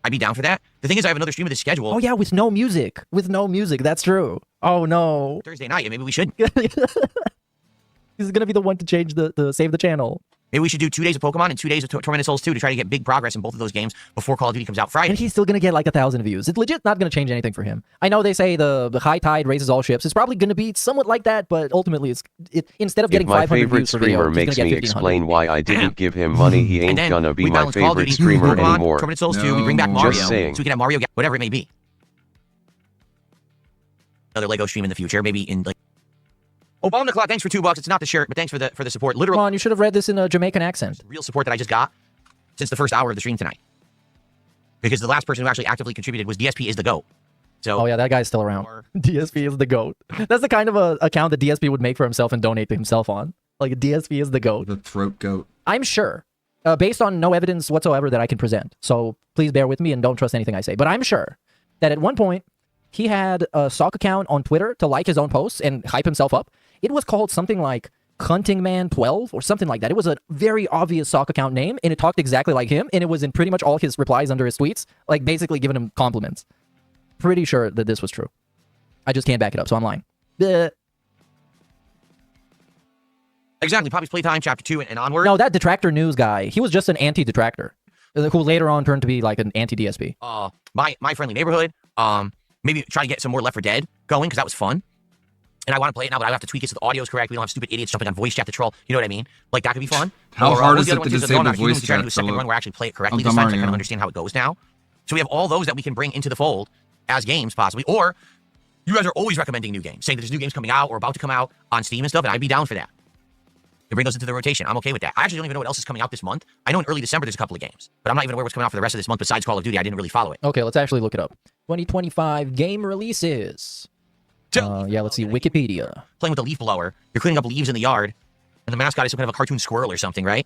I'd be down for that. The thing is, I have another stream of this schedule. Oh yeah, with no music. With no music. That's true. Oh no. Thursday night, and maybe we should. He's going to be the one to change the save the channel. Maybe we should do 2 days of Pokemon and 2 days of Tormented Souls 2 to try to get big progress in both of those games before Call of Duty comes out Friday. And he's still going to get like 1,000 views. It's legit not going to change anything for him. I know they say the high tide raises all ships. It's probably going to be somewhat like that, but ultimately instead of getting 500 views per video, my favorite streamer makes me explain why I didn't give him money, he ain't gonna be my balance Call of favorite Duty, streamer Pokemon, anymore. Tormented Souls 2, we bring back Mario, Just saying. so we can have Mario, whatever it may be. another Lego stream in the future, maybe in like. Obama Clock, thanks for $2. It's not the shirt, but thanks for the support. Literal. Come on, you should have read this in a Jamaican accent. Real support that I just got since the first hour of the stream tonight. Because the last person who actually actively contributed was DSP is the GOAT. So. Oh yeah, that guy's still around. DSP is the GOAT. That's the kind of a account that DSP would make for himself and donate to himself on. Like DSP is the GOAT. The throat goat. I'm sure, based on no evidence whatsoever that I can present. So please bear with me and don't trust anything I say. But I'm sure that at one point he had a stock account on Twitter to like his own posts and hype himself up. It was called something like Hunting Man 12 or something like that. It was a very obvious sock account name, and it talked exactly like him, and it was in pretty much all his replies under his tweets, like basically giving him compliments. Pretty sure that this was true. I just can't back it up, so I'm lying. Exactly. Poppy's Playtime, Chapter 2 and onward. No, that Detractor News guy, he was just an anti-detractor, who later on turned to be like an anti-DSP. My Friendly Neighborhood. Maybe try to get some more Left 4 Dead going, because that was fun. And I want to play it now, but I have to tweak it so the audio is correct. We don't have stupid idiots jumping on voice chat to troll. You know what I mean? Like, that could be fun. How hard is it to disable voice chat? Do a second run where I actually play it correctly this time, so I kind of understand how it goes now. So we have all those that we can bring into the fold as games, possibly. Or you guys are always recommending new games, saying that there's new games coming out or about to come out on Steam and stuff, and I'd be down for that. To bring those into the rotation. I'm okay with that. I actually don't even know what else is coming out this month. I know in early December there's a couple of games, but I'm not even aware what's coming out for the rest of this month besides Call of Duty. I didn't really follow it. Okay, let's actually look it up. 2025 game releases. Yeah, let's see. Wikipedia. Playing with a leaf blower. You're cleaning up leaves in the yard, and the mascot is some kind of a cartoon squirrel or something, right?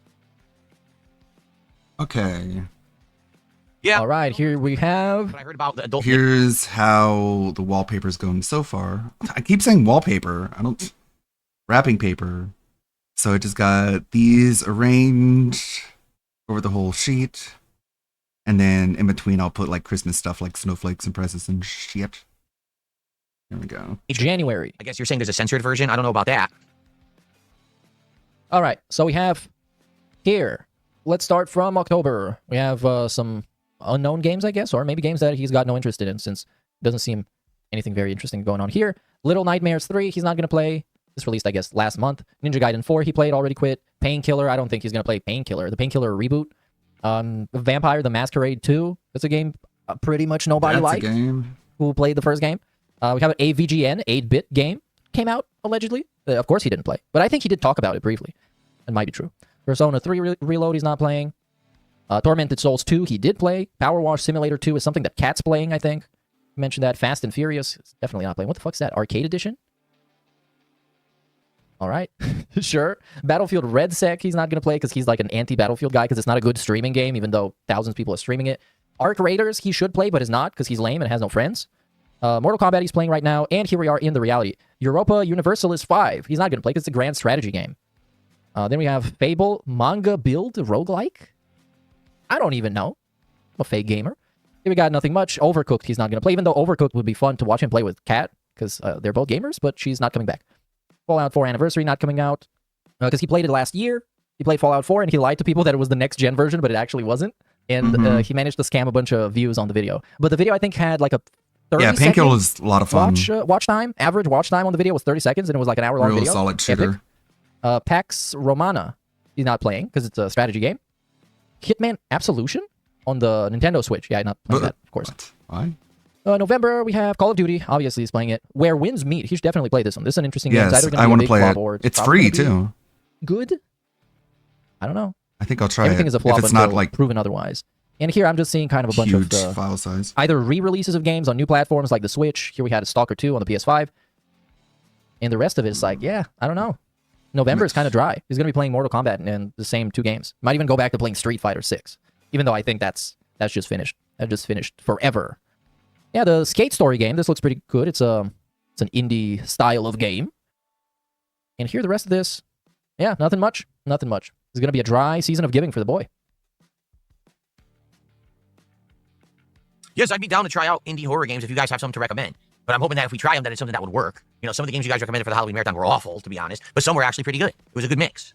Okay. Yeah. All right, here we have. But I heard about the adult. Here's how the wallpaper's going so far. I keep saying wallpaper. I don't. Wrapping paper. So I just got these arranged over the whole sheet. And then in between, I'll put like Christmas stuff like snowflakes and presents and shit. There we go. January. I guess you're saying there's a censored version? I don't know about that. All right, so we have here. Let's start from October. We have some unknown games, I guess, or maybe games that he's got no interest in, since it doesn't seem anything very interesting going on here. Little Nightmares 3, he's not going to play. This released, I guess, last month. Ninja Gaiden 4, he played, already quit. Painkiller, I don't think he's going to play Painkiller. The Painkiller reboot. Vampire the Masquerade 2. That's a game pretty much nobody liked. Who played the first game. We have an AVGN 8-bit game. Came out, allegedly. Of course he didn't play. But I think he did talk about it briefly. It might be true. Persona 3 Reload, he's not playing. Tormented Souls 2, he did play. Power Wash Simulator 2 is something that Cat's playing, I think. You mentioned that. Fast and Furious, is definitely not playing. What the fuck's that? Arcade Edition? All right. Sure. Battlefield Red Sec, he's not going to play because he's like an anti-Battlefield guy because it's not a good streaming game, even though thousands of people are streaming it. Arc Raiders, he should play, but is not because he's lame and has no friends. Mortal Kombat he's playing right now, and here we are in the reality. Europa Universalis 5, he's not going to play because it's a grand strategy game. Then we have Fable Manga Build Roguelike. I don't even know. I'm a fake gamer. Here we got nothing much. Overcooked, he's not going to play, even though Overcooked would be fun to watch him play with Kat, because they're both gamers, but she's not coming back. Fallout 4 Anniversary not coming out, because he played it last year. He played Fallout 4, and he lied to people that it was the next-gen version, but it actually wasn't. And he managed to scam a bunch of views on the video. But the video, I think, had like a 30-second Painkiller was a lot of fun. Watch time. Average watch time on the video was 30 seconds, and it was like an hour-long video. Real solid shooter. Pax Romana, he's not playing, because it's a strategy game. Hitman Absolution on the Nintendo Switch. Yeah, not playing that, of course. Why? November, we have Call of Duty. Obviously, he's playing it. Where Winds Meet. He should definitely play this one. This is an interesting game. Yes, I want to play it. It's free, too. Good? I don't know. I think I'll try Everything it. is a flop if it's not like proven otherwise. And here, I'm just seeing kind of a bunch of file size. either re-releases of games on new platforms like the Switch. Here we had Stalker 2 on the PS5. And the rest of it is like, yeah, I don't know. November is kind of dry. He's going to be playing Mortal Kombat and the same 2 games. Might even go back to playing Street Fighter 6. Even though I think that's just finished. That just finished forever. Yeah, the Skate Story game. This looks pretty good. It's an indie style of game. And here, the rest of this. Yeah, nothing much. Nothing much. It's going to be a dry season of giving for the boy. Yes, I'd be down to try out indie horror games if you guys have something to recommend. But I'm hoping that if we try them, that it's something that would work. You know, some of the games you guys recommended for the Halloween Marathon were awful, to be honest. But some were actually pretty good. It was a good mix.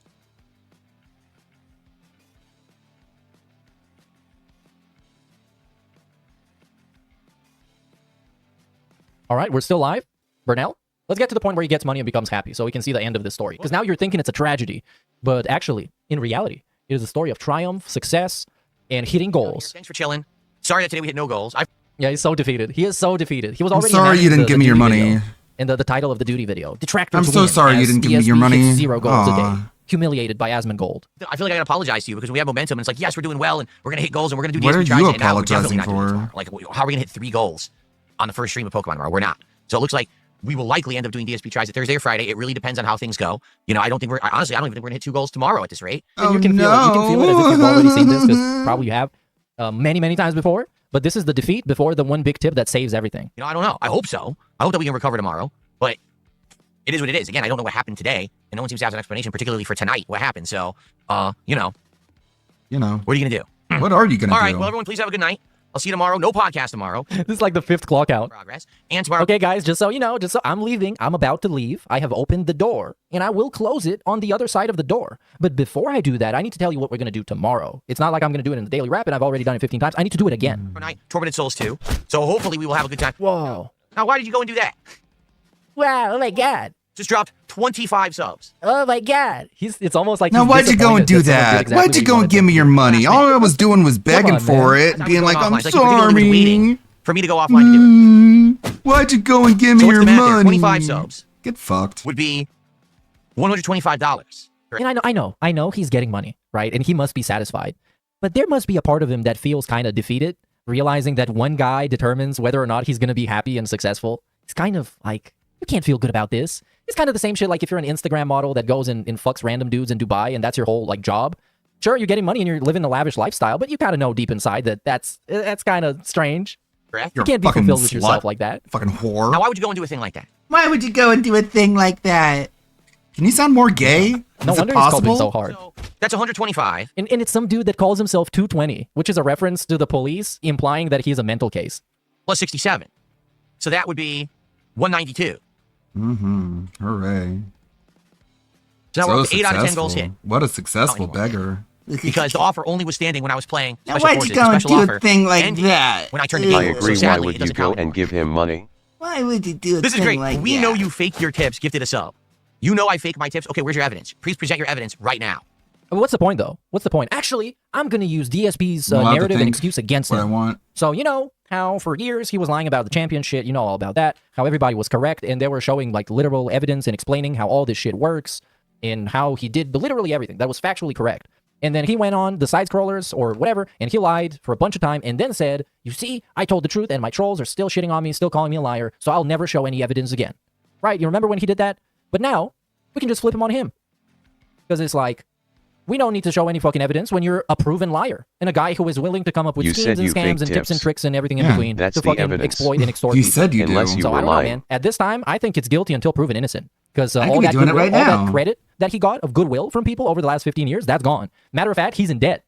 All right, we're still live. Burnell, let's get to the point where he gets money and becomes happy so we can see the end of this story. Because now you're thinking it's a tragedy. But actually, in reality, it is a story of triumph, success, and hitting goals. Thanks for chilling. Sorry that today we hit no goals. Yeah, he's so defeated. He is so defeated. He was I'm already. sorry you didn't give me your money. in the title of the duty video. Detractors I'm so win sorry you as didn't give me DSP your money. hits 0 goals a day. Aw. Humiliated by Asmongold. I feel like I gotta apologize to you because we have momentum and it's like, yes, we're doing well and we're gonna hit goals and we're gonna do What DSP are tries you and now we're definitely apologizing not doing it for? tomorrow. Like, how are we gonna hit 3 goals on the first stream of Pokemon tomorrow? We're not. So it looks like we will likely end up doing DSP tries at Thursday or Friday. It really depends on how things go. You know, I don't even think we're gonna hit 2 goals tomorrow at this rate. And you can feel it. You can feel it as if you've already seen this, because probably you have many times before. But this is the defeat before the one big tip that saves everything. You know, I don't know. I hope so. I hope that we can recover tomorrow. But it is what it is. Again, I don't know what happened today, and no one seems to have an explanation, particularly for tonight, what happened. So, you know. What are you gonna do? What are you gonna do? All right. Well, everyone, please have a good night. I'll see you tomorrow. No podcast tomorrow. This is like the 5th clock out. Progress. And tomorrow. Okay, guys, just so you know, I'm leaving. I'm about to leave. I have opened the door, and I will close it on the other side of the door. But before I do that, I need to tell you what we're going to do tomorrow. It's not like I'm going to do it in the Daily Wrap, and I've already done it 15 times. I need to do it again. Tonight, Tormented Souls 2. So hopefully we will have a good time. Whoa. Now, why did you go and do that? Wow, oh my god. Just dropped 25 subs. Oh my god. It's almost like Now, why'd you go and do that? Why'd you go and give me your money? All I was doing was begging for it, being like, I'm sorry. For me to go offline to do it. Why'd you go and give me your money? 25 subs. Get fucked. Would be $125. And I know he's getting money, right? And he must be satisfied. But there must be a part of him that feels kind of defeated, realizing that one guy determines whether or not he's going to be happy and successful. It's kind of like, you can't feel good about this. It's kind of the same shit like if you're an Instagram model that goes and fucks random dudes in Dubai and that's your whole like job. Sure, you're getting money and you're living a lavish lifestyle, but you kind of know deep inside that that's kind of strange. You can't be fulfilled with yourself like that. Fucking whore. Now, why would you go and do a thing like that? Why would you go and do a thing like that? Can you sound more gay? No wonder he's coping so hard. So, that's 125. And it's some dude that calls himself 220, which is a reference to the police, implying that he's a mental case. Plus 67. So that would be 192. Mm-hmm. Hooray. So now we're up to 8 out of 10 goals hit. What a successful beggar. Because the offer only was standing when I was playing Now, Special why'd Forces. you go The and special do a offer thing like ended that? When I turned the game I over. agree. So Why sadly, would it you doesn't go count and give him money? Why would you do a This is thing great. like We that? know you fake your tips. Gifted a sub. You know I fake my tips. Okay, where's your evidence? Please present your evidence right now. What's the point, though? What's the point? Actually, I'm going to use DSP's narrative and excuse against him. What I want. So, you know how for years he was lying about the champion shit. You know all about that. How everybody was correct, and they were showing like literal evidence and explaining how all this shit works and how he did literally everything that was factually correct. And then he went on the side scrollers or whatever, and he lied for a bunch of time and then said, you see, I told the truth and my trolls are still shitting on me, still calling me a liar, so I'll never show any evidence again. Right? You remember when he did that? But now, we can just flip him on him. Because it's like, we don't need to show any fucking evidence when you're a proven liar and a guy who is willing to come up with schemes and scams and tips and tricks and everything in between that's to the fucking evidence. exploit and extort You people. said you Unless do. you So were I don't know, lying. man. At this time, I think it's guilty until proven innocent. Because I all could be that doing it goodwill, right all now. that credit that he got of goodwill from people over the last 15 years, that's gone. Matter of fact, he's in debt.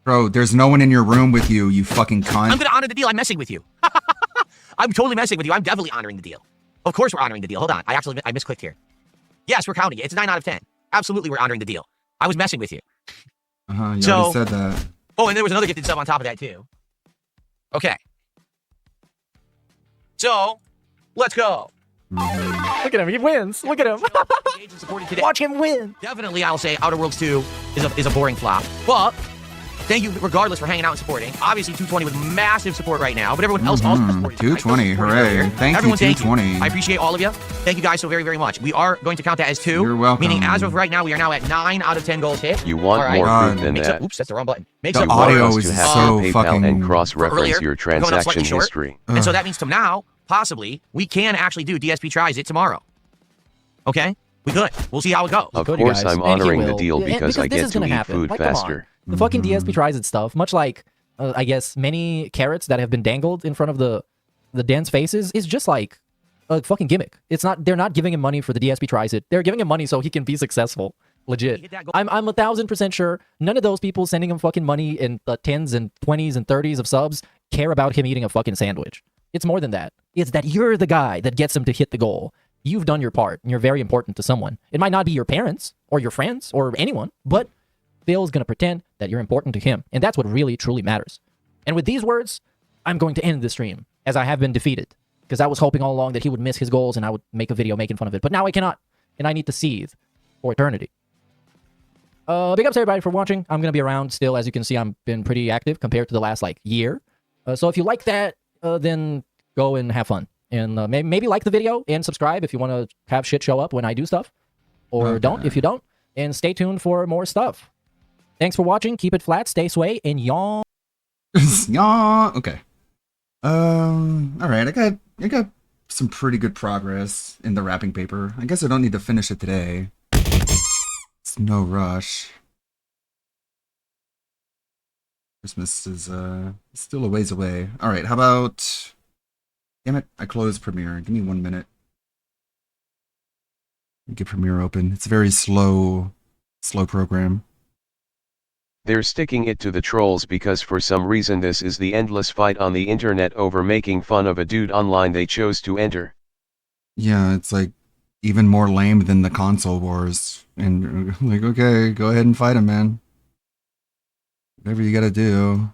Bro, there's no one in your room with you, you fucking cunt. I'm going to honor the deal. I'm messing with you. I'm totally messing with you. I'm definitely honoring the deal. Of course we're honoring the deal. Hold on. I misclicked here. Yes, we're counting it. It's a 9 out of 10. Absolutely, we're honoring the deal. I was messing with you. Uh-huh, you So- already said that. Oh, and there was another gifted sub on top of that, too. Okay. So, let's go. Look at him. He wins. Look at him. Engaged and supported today. Watch him win. Definitely, I'll say Outer Worlds 2 is a boring flop. But thank you regardless for hanging out and supporting. Obviously, 220 with massive support right now, but everyone else also supporting. 220, hooray. Thank you, Everyone, 220. I appreciate all of you. Thank you guys so very, very much. We are going to count that as 2. You're welcome. Meaning, as of right now, we are now at 9 out of 10 goals hit. You want All right. more God. proof than Makes that. up, oops, that's the wrong button. Makes The up You want audio us is to have so your PayPal fucking- and earlier, cross-reference your coming up slightly transaction short. history. And so that means to now, possibly, we can actually do DSP tries it tomorrow. Okay? We could. We'll see how it goes. Of Good, you course, guys. I'm And he honoring the will. deal Yeah, because I this get is to gonna eat happen. food Like, come on. faster. The fucking DSP tries and stuff, much like, I guess, many carrots that have been dangled in front of the Dan's faces, is just like a fucking gimmick. It's not. They're not giving him money for the DSP tries it. They're giving him money so he can be successful. Legit. I'm 1,000% sure none of those people sending him fucking money in the 10s and 20s and 30s of subs care about him eating a fucking sandwich. It's more than that. It's that you're the guy that gets him to hit the goal. You've done your part, and you're very important to someone. It might not be your parents, or your friends, or anyone, but Phil's gonna pretend that you're important to him, and that's what really, truly matters. And with these words, I'm going to end the stream, as I have been defeated, because I was hoping all along that he would miss his goals, and I would make a video making fun of it, but now I cannot, and I need to seethe for eternity. Big ups to everybody for watching. I'm gonna be around still. As you can see, I've been pretty active compared to the last like year. So if you like that, then go and have fun. And maybe like the video and subscribe if you want to have shit show up when I do stuff. Or don't if you don't. And stay tuned for more stuff. Thanks for watching. Keep it flat, stay sway, and yawn. Yawn. Okay. Alright, I got some pretty good progress in the wrapping paper. I guess I don't need to finish it today. It's no rush. Christmas is still a ways away. Alright, how about... Damn it, I closed Premiere. Give me 1 minute. Get Premiere open. It's a very slow program. They're sticking it to the trolls because for some reason this is the endless fight on the internet over making fun of a dude online they chose to enter. Yeah, it's like even more lame than the console wars. And like, okay, go ahead and fight him, man. Whatever you gotta do.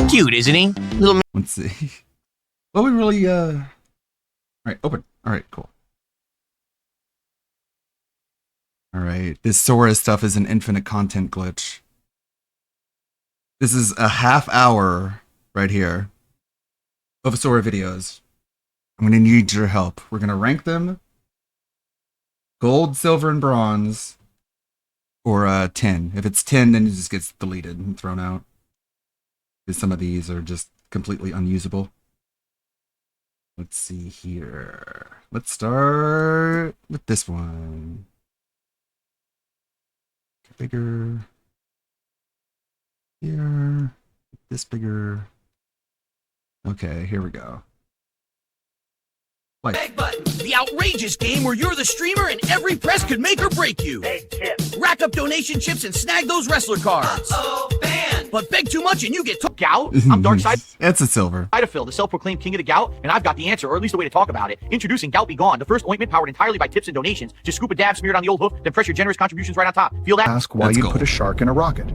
Cute, isn't he? Little. Let's see. Well, we really, Alright, open. Alright, cool. Alright, this Sora stuff is an infinite content glitch. This is a half hour right here of Sora videos. I'm gonna need your help. We're gonna rank them. Gold, silver, and bronze. Or 10. If it's 10, then it just gets deleted and thrown out. Because some of these are just completely unusable. Let's see here. Let's start with this one. Bigger. Here. This bigger. Okay, here we go. Egg Button, the outrageous game where you're the streamer and every press could make or break you. Egg tips. Rack up donation chips and snag those wrestler cards. Uh-oh, banned. But beg too much and you get gout. I'm Darkseid. That's a silver. Phil, the self-proclaimed king of the gout, and I've got the answer, or at least a way to talk about it. Introducing Gout Be Gone, the first ointment powered entirely by tips and donations. Just scoop a dab smeared on the old hoof, then press your generous contributions right on top. Feel that? Ask why you'd put a shark in a rocket.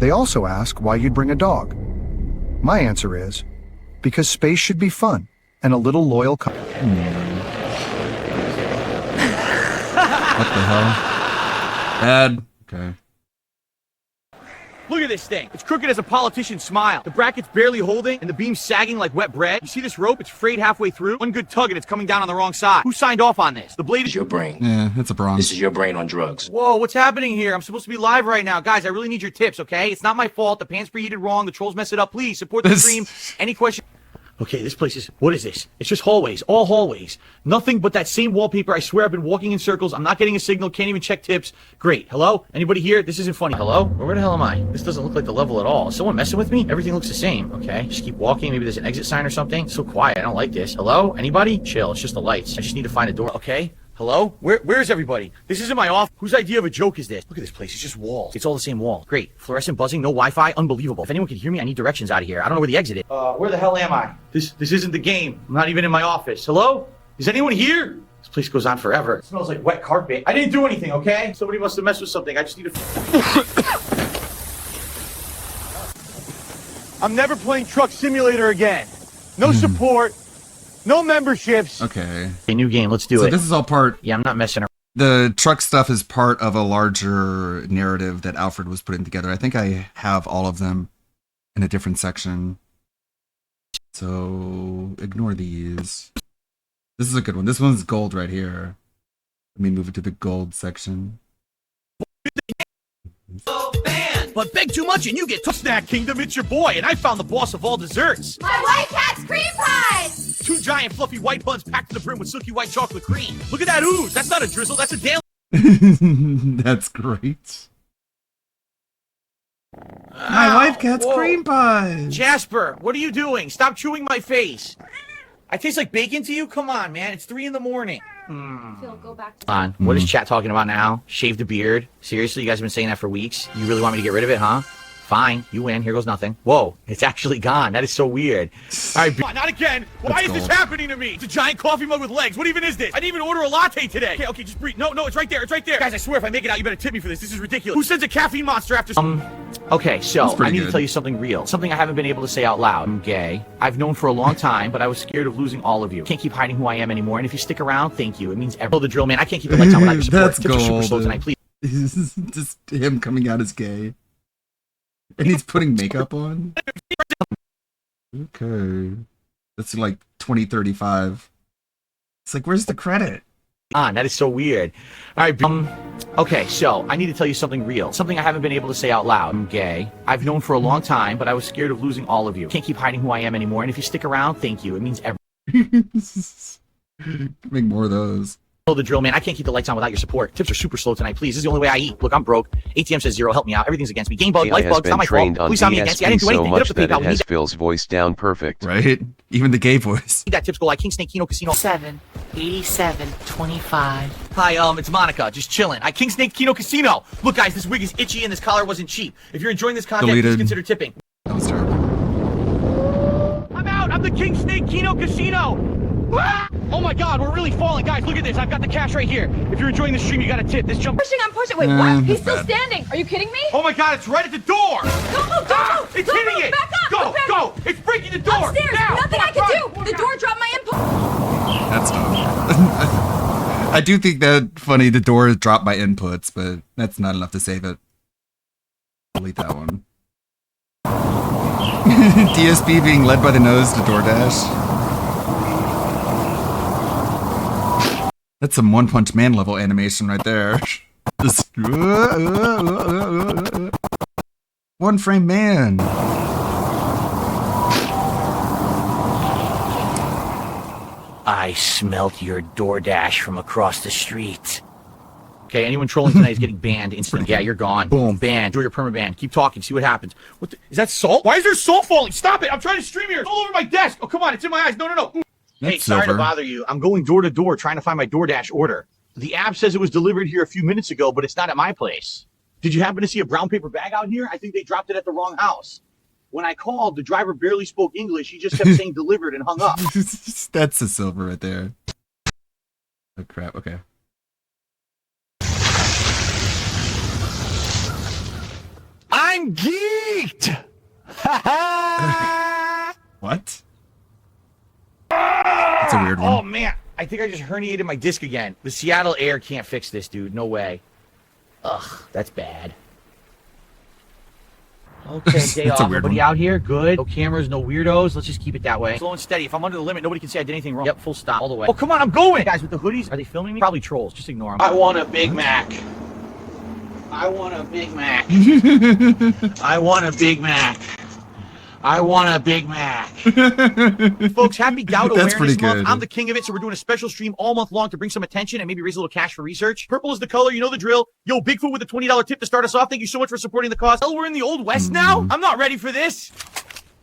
They also ask why you'd bring a dog. My answer is, because space should be fun, and a little loyal What the hell? Bad. Okay. Look at this thing. It's crooked as a politician's smile. The bracket's barely holding, and the beam's sagging like wet bread. You see this rope? It's frayed halfway through. One good tug, and it's coming down on the wrong side. Who signed off on this? The blade is your brain. Yeah, it's a bronze. This is your brain on drugs. Whoa, what's happening here? I'm supposed to be live right now. Guys, I really need your tips, okay? It's not my fault. The pan's preheated wrong. The trolls mess it up. Please, support the stream. Any questions? Okay, this place is... What is this? It's just hallways. All hallways. Nothing but that same wallpaper. I swear I've been walking in circles. I'm not getting a signal. Can't even check tips. Great. Hello? Anybody here? This isn't funny. Hello? Where the hell am I? This doesn't look like the level at all. Is someone messing with me? Everything looks the same. Okay, just keep walking. Maybe there's an exit sign or something. It's so quiet. I don't like this. Hello? Anybody? Chill. It's just the lights. I just need to find a door. Okay? Hello? Where is everybody? This isn't my office. Whose idea of a joke is this? Look at this place. It's just walls. It's all the same wall. Great. Fluorescent buzzing, no Wi-Fi. Unbelievable. If anyone can hear me, I need directions out of here. I don't know where the exit is. Where the hell am I? This isn't the game. I'm not even in my office. Hello? Is anyone here? This place goes on forever. It smells like wet carpet. I didn't do anything, okay? Somebody must have messed with something. I just need to... I'm never playing Truck Simulator again. No support. No memberships. Okay. A new game. Let's do it. So this is all part... Yeah, I'm not messing around. The truck stuff is part of a larger narrative that Alfred was putting together. I think I have all of them in a different section. So ignore these. This is a good one. This one's gold right here. Let me move it to the gold section. But beg too much and you get Snack Kingdom. It's your boy, and I found the boss of all desserts. My White Cat's cream pies! 2 giant fluffy white buns packed to the brim with silky white chocolate cream. Look at that ooze. That's not a drizzle. That's a damn... That's great. My White Cat's cream pies. Jasper, what are you doing? Stop chewing my face. I taste like bacon to you? Come on, man. It's 3 in the morning. Phil, go back to... What is chat talking about now? Shave the beard? Seriously, you guys have been saying that for weeks? You really want me to get rid of it, huh? Fine, you win. Here goes nothing. Whoa, it's actually gone. That is so weird. All right, not again. Why is this happening to me? It's a giant coffee mug with legs. What even is this? I didn't even order a latte today. Okay, just breathe. No, it's right there. It's right there. Guys, I swear if I make it out, you better tip me for this. This is ridiculous. Who sends a caffeine monster after... Okay, so I need to tell you something real. Something I haven't been able to say out loud. I'm gay. I've known for a long time, but I was scared of losing all of you. Can't keep hiding who I am anymore. And if you stick around, thank you. It means every... the drill, man. I can't keep the lights on without your support. That's Tips are super gold. slow tonight, please. Just him coming out as gay. And he's putting makeup on? Okay. That's like 2035. It's like, where's the credit? That is so weird. All right, okay, so I need to tell you something real. Something I haven't been able to say out loud. I'm gay. I've known for a long time, but I was scared of losing all of you. Can't keep hiding who I am anymore, and if you stick around, thank you. It means everything. Make more of those. The drill, man. I can't keep the lights on without your support. Tips are super slow tonight, please. This is the only way I eat. Look, I'm broke. ATM says 0. Help me out. Everything's against me. Game bug, life bug, not my fault. Please on me against me. I didn't do anything. So much that it has Phil's voice down perfect. Right? Even the gay voice. That tips go like King Snake Kino Casino. 78725. Hi, it's Monica. Just chilling. King Snake Kino Casino. Look, guys, this wig is itchy and this collar wasn't cheap. If you're enjoying this content, please consider tipping. That was terrible. I'm out. I'm the King Snake Kino Casino. Ah! Oh my God, we're really falling, guys. Look at this. I've got the cash right here. If you're enjoying the stream, you got to tip. This jump. I'm pushing. Wait, what? He's still standing. Are you kidding me? Oh my God, it's right at the door. Go. It's hitting it. Back up. Go. It's breaking the door. Upstairs. Now. Nothing I can do. The door dropped my input. That's dumb. I do think that funny. The door dropped my inputs, but that's not enough to save it. Delete that one. DSP being led by the nose to DoorDash. That's some One Punch Man level animation right there. This One Frame Man. I smelt your DoorDash from across the street. Okay, anyone trolling tonight is getting banned instantly. Yeah, you're gone. Boom, banned. Enjoy your permaban. Keep talking. See what happens. Is that salt? Why is there salt falling? Stop it! I'm trying to stream here. It's all over my desk. Oh, come on. It's in my eyes. No. Hey, sorry to bother you. I'm going door to door trying to find my DoorDash order. The app says it was delivered here a few minutes ago, but it's not at my place. Did you happen to see a brown paper bag out here? I think they dropped it at the wrong house. When I called, the driver barely spoke English. He just kept saying delivered and hung up. That's the silver right there. Oh, crap. Okay. I'm geeked! What? That's a weird one. Oh, man. I think I just herniated my disc again. The Seattle air can't fix this, dude. No way. Ugh, that's bad. Okay, day off. Nobody out here? Good. No cameras, no weirdos. Let's just keep it that way. Slow and steady. If I'm under the limit, nobody can say I did anything wrong. Yep, full stop. All the way. Oh, come on, I'm going! Guys with the hoodies, are they filming me? Probably trolls. Just ignore them. I want a Big Mac. I want a Big Mac. I want a Big Mac. I want a Big Mac. Folks, happy Gout Awareness Month. I'm the king of it, so we're doing a special stream all month long to bring some attention and maybe raise a little cash for research. Purple is the color, you know the drill. Yo, Bigfoot with a $20 tip to start us off. Thank you so much for supporting the cause. Hell, we're in the Old West now? I'm not ready for this.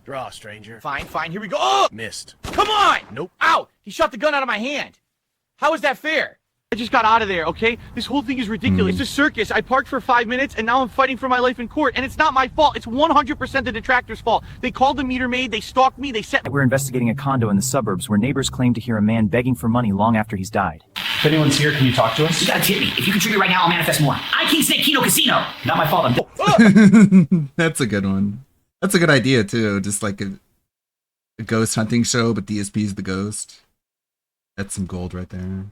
Draw, stranger. Fine, here we go. Oh! Missed. Come on! Nope. Ow! He shot the gun out of my hand. How is that fair? I just got out of there, okay? This whole thing is ridiculous. It's a circus. I parked for 5 minutes, and now I'm fighting for my life in court. And it's not my fault. It's 100% the detractor's fault. They called the meter maid. They stalked me. They set... We're investigating a condo in the suburbs where neighbors claim to hear a man begging for money long after he's died. If anyone's here, can you talk to us? You gotta tip me. If you contribute right now, I'll manifest more. I King Snake Kino Casino. Not my fault. That's a good one. That's a good idea, too. Just like a ghost hunting show, but DSP's the ghost. That's some gold right there.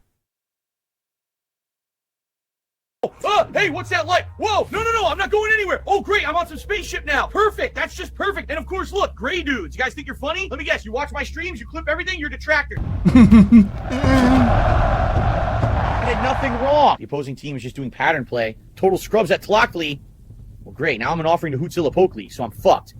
Hey, what's that light? Whoa, no, I'm not going anywhere. Oh, great, I'm on some spaceship now. Perfect, that's just perfect. And of course, look, gray dudes. You guys think you're funny? Let me guess, you watch my streams, you clip everything, you're a detractor. I did nothing wrong. The opposing team is just doing pattern play. Total scrubs at Tlockley. Well, great, now I'm an offering to Hootzilla Pokley, so I'm fucked.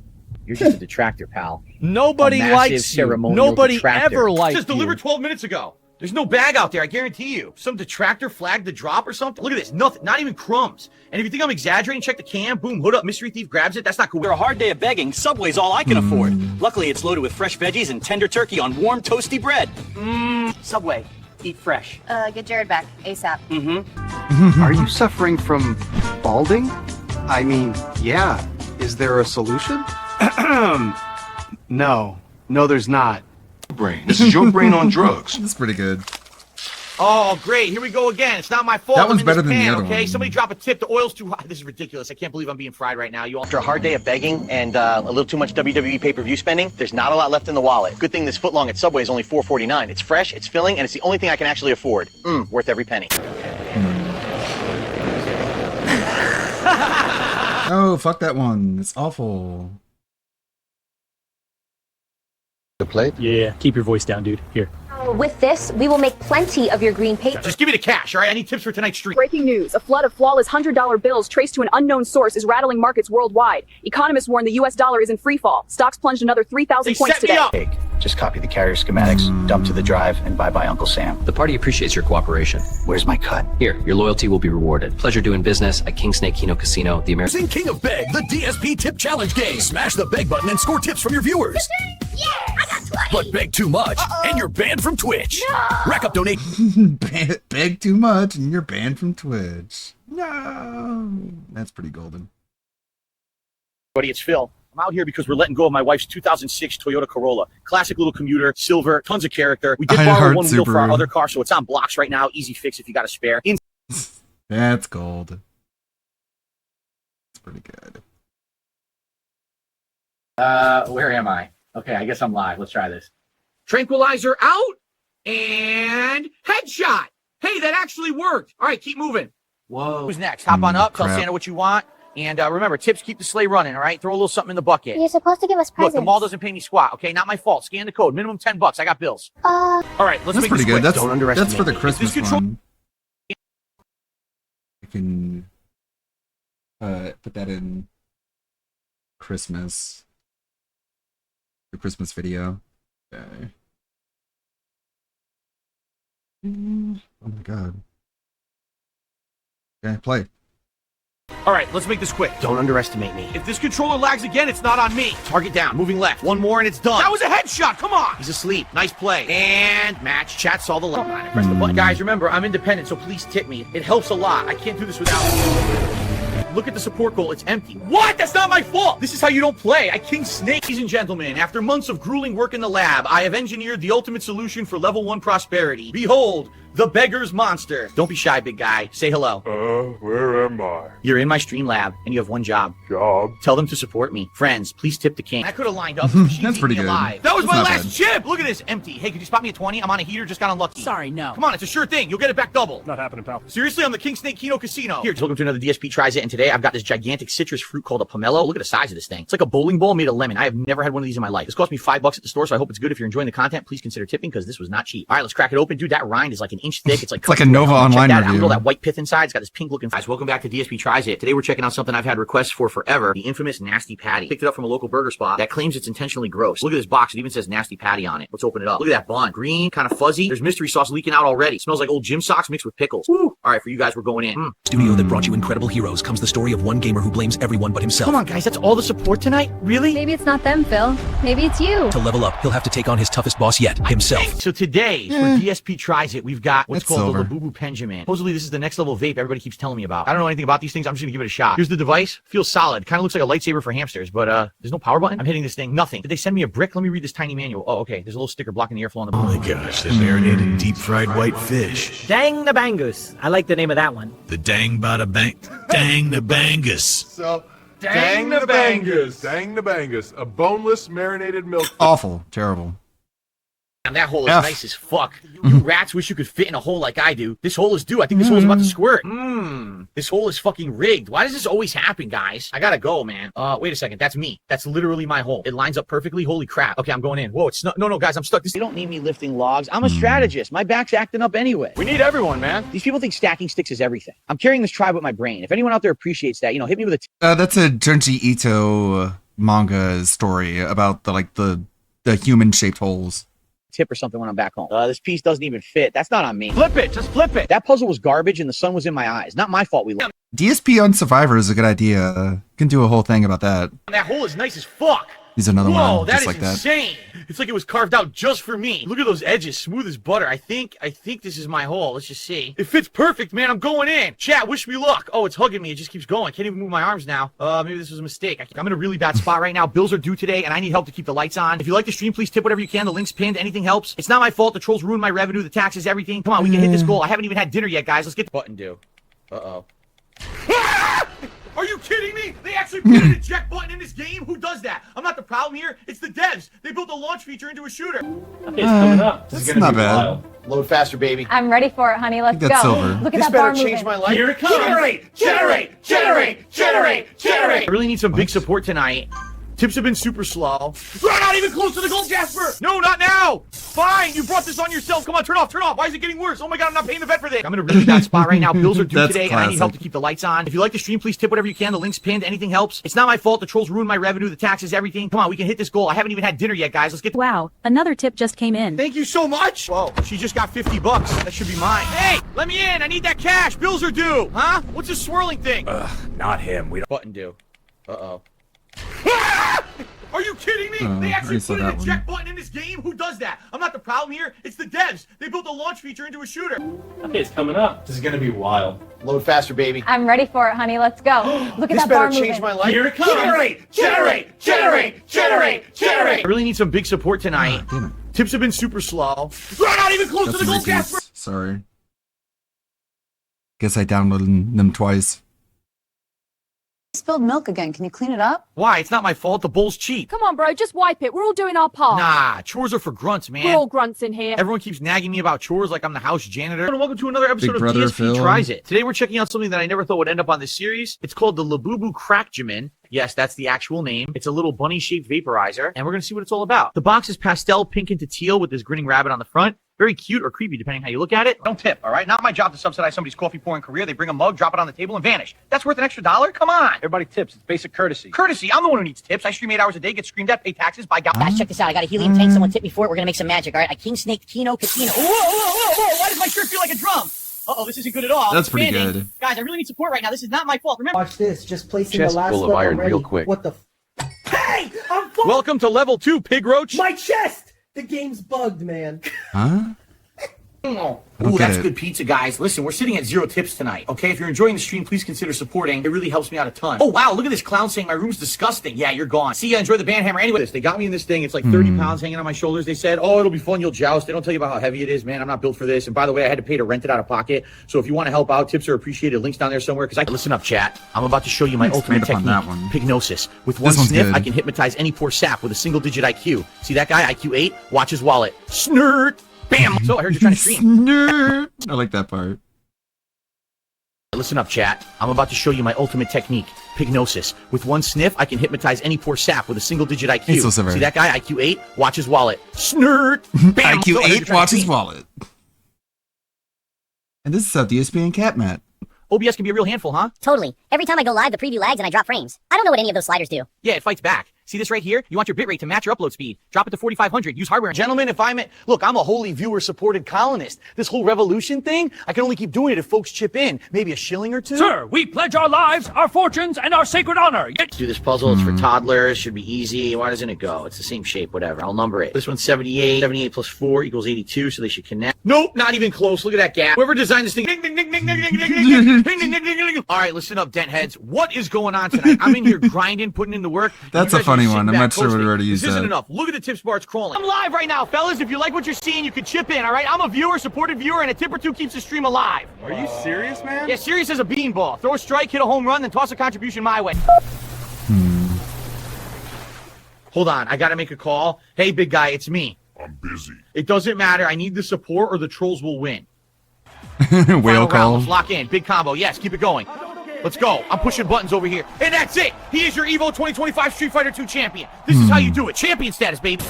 You're just a detractor, pal. Nobody likes you. Nobody ever liked you. Just delivered 12 minutes ago. There's no bag out there, I guarantee you. Some detractor flagged the drop or something. Look at this, nothing, not even crumbs. And if you think I'm exaggerating, check the cam, boom, hood up, mystery thief grabs it. That's not cool. After a hard day of begging, Subway's all I can afford. Luckily, it's loaded with fresh veggies and tender turkey on warm, toasty bread. Subway, eat fresh. Get Jared back, ASAP. Are you suffering from balding? I mean, yeah. Is there a solution? No, there's not. Brain. This is your brain on drugs. That's pretty good. Oh, great. Here we go again. It's not my fault. That one's better than the other okay? one. Somebody drop a tip. The oil's too hot. This is ridiculous. I can't believe I'm being fried right now. You all... After a hard day of begging and a little too much WWE pay-per-view spending, there's not a lot left in the wallet. Good thing this footlong at Subway is only $4.49. It's fresh, it's filling, and it's the only thing I can actually afford. Worth every penny. Oh, fuck that one. It's awful. The plate? Yeah. Keep your voice down, dude. Here. With this, we will make plenty of your green paper. Just give me the cash, all right? I need tips for tonight's stream. Breaking news. A flood of flawless $100 bills traced to an unknown source is rattling markets worldwide. Economists warn the U.S. dollar is in free fall. Stocks plunged another 3,000 points today. Just copy the carrier schematics, dump to the drive, and bye-bye Uncle Sam. The party appreciates your cooperation. Where's my cut? Here, your loyalty will be rewarded. Pleasure doing business at King Snake Kino Casino, the American... King of Beg, the DSP Tip Challenge game. Smash the beg button and score tips from your viewers. Yeah, I got 20. But beg too much, and you're banned from Twitch. No. Rack up donate. Beg too much, and you're banned from Twitch. No. That's pretty golden. Buddy, it's Phil. I'm out here because we're letting go of my wife's 2006 Toyota Corolla. Classic little commuter, silver, tons of character. We did borrow one wheel for our other car, so it's on blocks right now. Easy fix if you got a spare. That's gold. It's pretty good. Where am I? Okay, I guess I'm live. Let's try this. Tranquilizer out and headshot. Hey, that actually worked. All right, keep moving. Whoa. Who's next? Hop on up. Tell Santa what you want. And remember, tips keep the sleigh running, all right? Throw a little something in the bucket. You're supposed to give us presents. Look, the mall doesn't pay me squat, okay? Not my fault. Scan the code. Minimum $10. I got bills. All right, let's that's make pretty this good. quick. Don't underestimate. That's for the Christmas one. I can put that in Christmas. The Christmas video. Okay. Oh my god. Okay, play. All right, let's make this quick. Don't underestimate me. If this controller lags again, it's not on me. Target down, moving left. One more and it's done. That was a headshot, come on. He's asleep, nice play. And match, chat saw the light. Come on, press the button. Guys, remember, I'm independent, so please tip me. It helps a lot. I can't do this without you. Look at the support goal, it's empty. What? That's not my fault. This is how you don't play. I King Snake. Ladies and gentlemen, after months of grueling work in the lab, I have engineered the ultimate solution for level 1 prosperity. Behold, the beggar's monster. Don't be shy, big guy. Say hello. Where am I? You're in my stream lab, and you have one job. Job? Tell them to support me. Friends, please tip the king. I could have lined up. That's pretty good. Alive. That was my last chip. Look at this, empty. Hey, could you spot me at 20? I'm on a heater, just got unlucky. Sorry, no. Come on, it's a sure thing. You'll get it back double. Not happening, pal. Seriously, I'm the King Snake Kino Casino. Here, welcome to another DSP Tries It, and today I've got this gigantic citrus fruit called a pomelo. Look at the size of this thing. It's like a bowling ball made of lemon. I have never had one of these in my life. This cost me $5 at the store, so I hope it's good. If you're enjoying the content, please consider tipping because this was not cheap. All right, let's crack it open. Dude, that rind is like an inch thick. It's like a Nova Online that review. All that white pith inside. It's got this pink looking. Guys, welcome back to DSP Tries It. Today we're checking out something I've had requests for forever. The infamous Nasty Patty. Picked it up from a local burger spot that claims it's intentionally gross. Look at this box. It even says Nasty Patty on it. Let's open it up. Look at that bun. Green, kind of fuzzy. There's mystery sauce leaking out already. Smells like old gym socks mixed with pickles. Woo. All right, for you guys, we're going in. Studio that brought you incredible heroes comes the story of one gamer who blames everyone but himself. Come on, guys. That's all the support tonight? Really? Maybe it's not them, Phil. Maybe it's you. To level up, he'll have to take on his toughest boss yet, himself. So today, for DSP Tries It, we've got what's That's called silver. the Labubu Benjamin. Supposedly, this is the next level vape everybody keeps telling me about. I don't know anything about these things. I'm just gonna give it a shot. Here's the device. Feels solid. Kind of looks like a lightsaber for hamsters, but there's no power button. I'm hitting this thing. Nothing. Did they send me a brick? Let me read this tiny manual. Oh, okay. There's a little sticker blocking the airflow on the Oh my gosh, the marinated deep-fried white fish. Dang the Bangus. I like the name of that one. The dang bada bang. Dang the bangus. So, dang the bangus. Dang the bangus. A boneless marinated milk. Awful. Terrible. And that hole is nice as fuck. You rats wish you could fit in a hole like I do. This hole is due. I think this hole's about to squirt. This hole is fucking rigged. Why does this always happen, guys? I gotta go, man. Wait a second. That's me. That's literally my hole. It lines up perfectly. Holy crap. Okay, I'm going in. Whoa, it's not. No, guys, I'm stuck. They don't need me lifting logs. I'm a strategist. My back's acting up anyway. We need everyone, man. These people think stacking sticks is everything. I'm carrying this tribe with my brain. If anyone out there appreciates that, hit me with a That's a Junji Ito manga story about the human-shaped holes. tip or something when I'm back home. This piece doesn't even fit. That's not on me. Flip it. Just flip it. That puzzle was garbage and the sun was in my eyes. Not my fault we lost. DSP on Survivor is a good idea. Can do a whole thing about that. That hole is nice as fuck. He's another Whoa, one that just is like that. insane. It's like it was carved out just for me. Look at those edges, smooth as butter. I think this is my hole. Let's just see. It fits perfect, man. I'm going in. Chat, wish me luck. Oh, it's hugging me. It just keeps going. I can't even move my arms now. Maybe this was a mistake. I'm in a really bad spot right now. Bills are due today, and I need help to keep the lights on. If you like the stream, please tip whatever you can. The link's pinned. Anything helps. It's not my fault. The trolls ruined my revenue, the taxes, everything. Come on, we can hit this goal. I haven't even had dinner yet, guys. Let's get the button due. Uh-oh. Are you kidding me? They actually put an eject button in this game? Who does that? I'm not the problem here. It's the devs. They built a launch feature into a shooter. Okay, it's coming up. This is not bad. Wild. Load faster, baby. I'm ready for it, honey. Let's go. that's silver. Look at This that bar better change moving. my life. Here it comes. Generate. I really need some big support tonight. Tips have been super slow. We're not even close to the goal, Jasper! No, not now! Fine, you brought this on yourself. Come on, turn off. Why is it getting worse? Oh my god, I'm not paying the vet for this. I'm in a really bad spot right now. Bills are due today, and I need help to keep the lights on. If you like the stream, please tip whatever you can. The link's pinned. Anything helps. It's not my fault. The trolls ruined my revenue, the taxes, everything. Come on, we can hit this goal. I haven't even had dinner yet, guys. Let's get... Wow, another tip just came in. Thank you so much! Whoa, she just got $50. That should be mine. Hey, let me in. I need that cash. Bills are due. Huh? What's this swirling thing? Not him. We don't. Button due. Uh-oh. Ah! Are you kidding me? They actually put an eject button in this game? Who does that? I'm not the problem here. It's the devs. They built a launch feature into a shooter. Okay, it's coming up. This is gonna be wild. Load faster, baby. I'm ready for it, honey. Let's go. Look at This that bar better moving. change my life. Here it comes. Generate. I really need some big support tonight. Tips have been super slow. We're not even close to the goal, Jasper. Sorry. Guess I downloaded them twice. Spilled milk again. Can you clean it up? Why? It's not my fault. The bowl's cheap. Come on, bro. Just wipe it. We're all doing our part. Nah, chores are for grunts, man. We're all grunts in here. Everyone keeps nagging me about chores like I'm the house janitor. And welcome to another episode of Brother DSP Phil. Tries It. Today we're checking out something that I never thought would end up on this series. It's called the Labubu Crackjamin. Yes, that's the actual name. It's a little bunny-shaped vaporizer, and we're going to see what it's all about. The box is pastel pink into teal with this grinning rabbit on the front. Very cute or creepy, depending how you look at it. Don't tip, all right? Not my job to subsidize somebody's coffee pouring career. They bring a mug, drop it on the table, and vanish. That's worth an extra $1? Come on. Everybody tips. It's basic courtesy. Courtesy. I'm the one who needs tips. I stream 8 hours a day, get screamed at, pay taxes, buy gal. Guys, check this out. I got a helium tank. Someone tip me for it. We're gonna make some magic, all right? I King Snake Kino Casino. Whoa! Why does my shirt feel like a drum? Uh-oh, this isn't good at all. That's pretty Expanding. good. Guys, I really need support right now. This is not my fault. Remember? Watch this. Just placing Chest full of iron real quick. What the? Hey! I'm full. Welcome to level 2, Pig Roach. My chest! The game's bugged, man. Huh? Ooh, that's good pizza, guys. Listen, we're sitting at 0 tips tonight, okay? If you're enjoying the stream, please consider supporting. It really helps me out a ton. Oh, wow, look at this clown saying my room's disgusting. Yeah, you're gone. See ya, enjoy the band hammer. Anyway, they got me in this thing. It's like 30 pounds hanging on my shoulders. They said, oh, it'll be fun. You'll joust. They don't tell you about how heavy it is, man. I'm not built for this. And by the way, I had to pay to rent it out of pocket. So if you want to help out, tips are appreciated. Links down there somewhere. Listen up, chat. I'm about to show you my ultimate Expand technique, upon that one. Pignosis. With one one's sniff, good. I can hypnotize any poor sap with a single-digit IQ. See that guy, IQ 8? Watch his wallet. Snurt! Bam! So I heard you're trying to stream. Nerd. I like that part. Listen up, chat. I'm about to show you my ultimate technique, Pignosis. With one sniff, I can hypnotize any poor sap with a single-digit IQ. He's so severe. See that guy, IQ 8? Watch his wallet. Snurt! Bam! IQ So I heard you're 8, trying watch to his stream. wallet. And this is how DSP and Cat Matt. OBS can be a real handful, huh? Totally. Every time I go live, the preview lags and I drop frames. I don't know what any of those sliders do. Yeah, it fights back. See this right here? You want your bitrate to match your upload speed. Drop it to 4,500. Use hardware. Gentlemen, if I'm look, I'm a wholly viewer-supported colonist. This whole revolution thing, I can only keep doing it if folks chip in. Maybe a shilling or two. Sir, we pledge our lives, our fortunes, and our sacred honor. Let's do this puzzle. It's for toddlers. Should be easy. Why doesn't it go? It's the same shape. Whatever. I'll number it. This one's 78. 78 plus 4 equals 82, so they should connect. Nope, not even close. Look at that gap. Whoever designed this thing. Ding, ding, ding, ding, ding, ding, ding, ding, ding, ding, ding, ding, ding. All right, listen up, dent heads. What is going on tonight? I'm in here grinding, putting in the work. That's You a guys are funny sitting one. I'm back not sure coasting. we already This used isn't that. enough. Look at the tips bar. It's crawling. I'm live right now, fellas. If you like what you're seeing, you can chip in, all right? I'm a viewer, supported viewer, and a tip or two keeps the stream alive. Are you serious, man? Yeah, serious as a beanball. Throw a strike, hit a home run, then toss a contribution my way. Hold on, I gotta make a call. Hey, big guy, it's me. I'm busy. It doesn't matter. I need the support or the trolls will win. Whale Final round. call. Let's lock in. Big combo. Yes, keep it going. Let's go. I'm pushing buttons over here. And that's it. He is your EVO 2025 Street Fighter 2 champion. This is how you do it. Champion status, baby.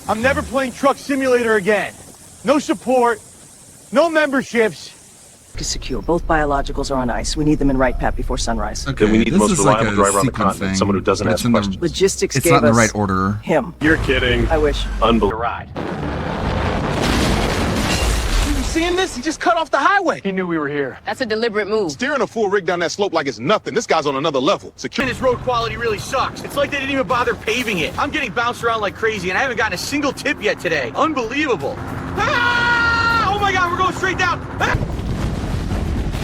I'm never playing Truck Simulator again. No support. No memberships. Is secure. Both biologicals are on ice. We need them in right path before sunrise. Okay, Then we need the this most is like reliable a driver on the sequence continent, thing, someone who doesn't but ask it's in the- questions. Logistics It's gave not in the us right order. him. You're kidding. I wish. Unbelievable. Ride. You seeing this? He just cut off the highway. He knew we were here. That's a deliberate move. Steering a full rig down that slope like it's nothing. This guy's on another level. And this road quality really sucks. It's like they didn't even bother paving it. I'm getting bounced around like crazy, and I haven't gotten a single tip yet today. Unbelievable. Ah! Oh my God, we're going straight down. Ah!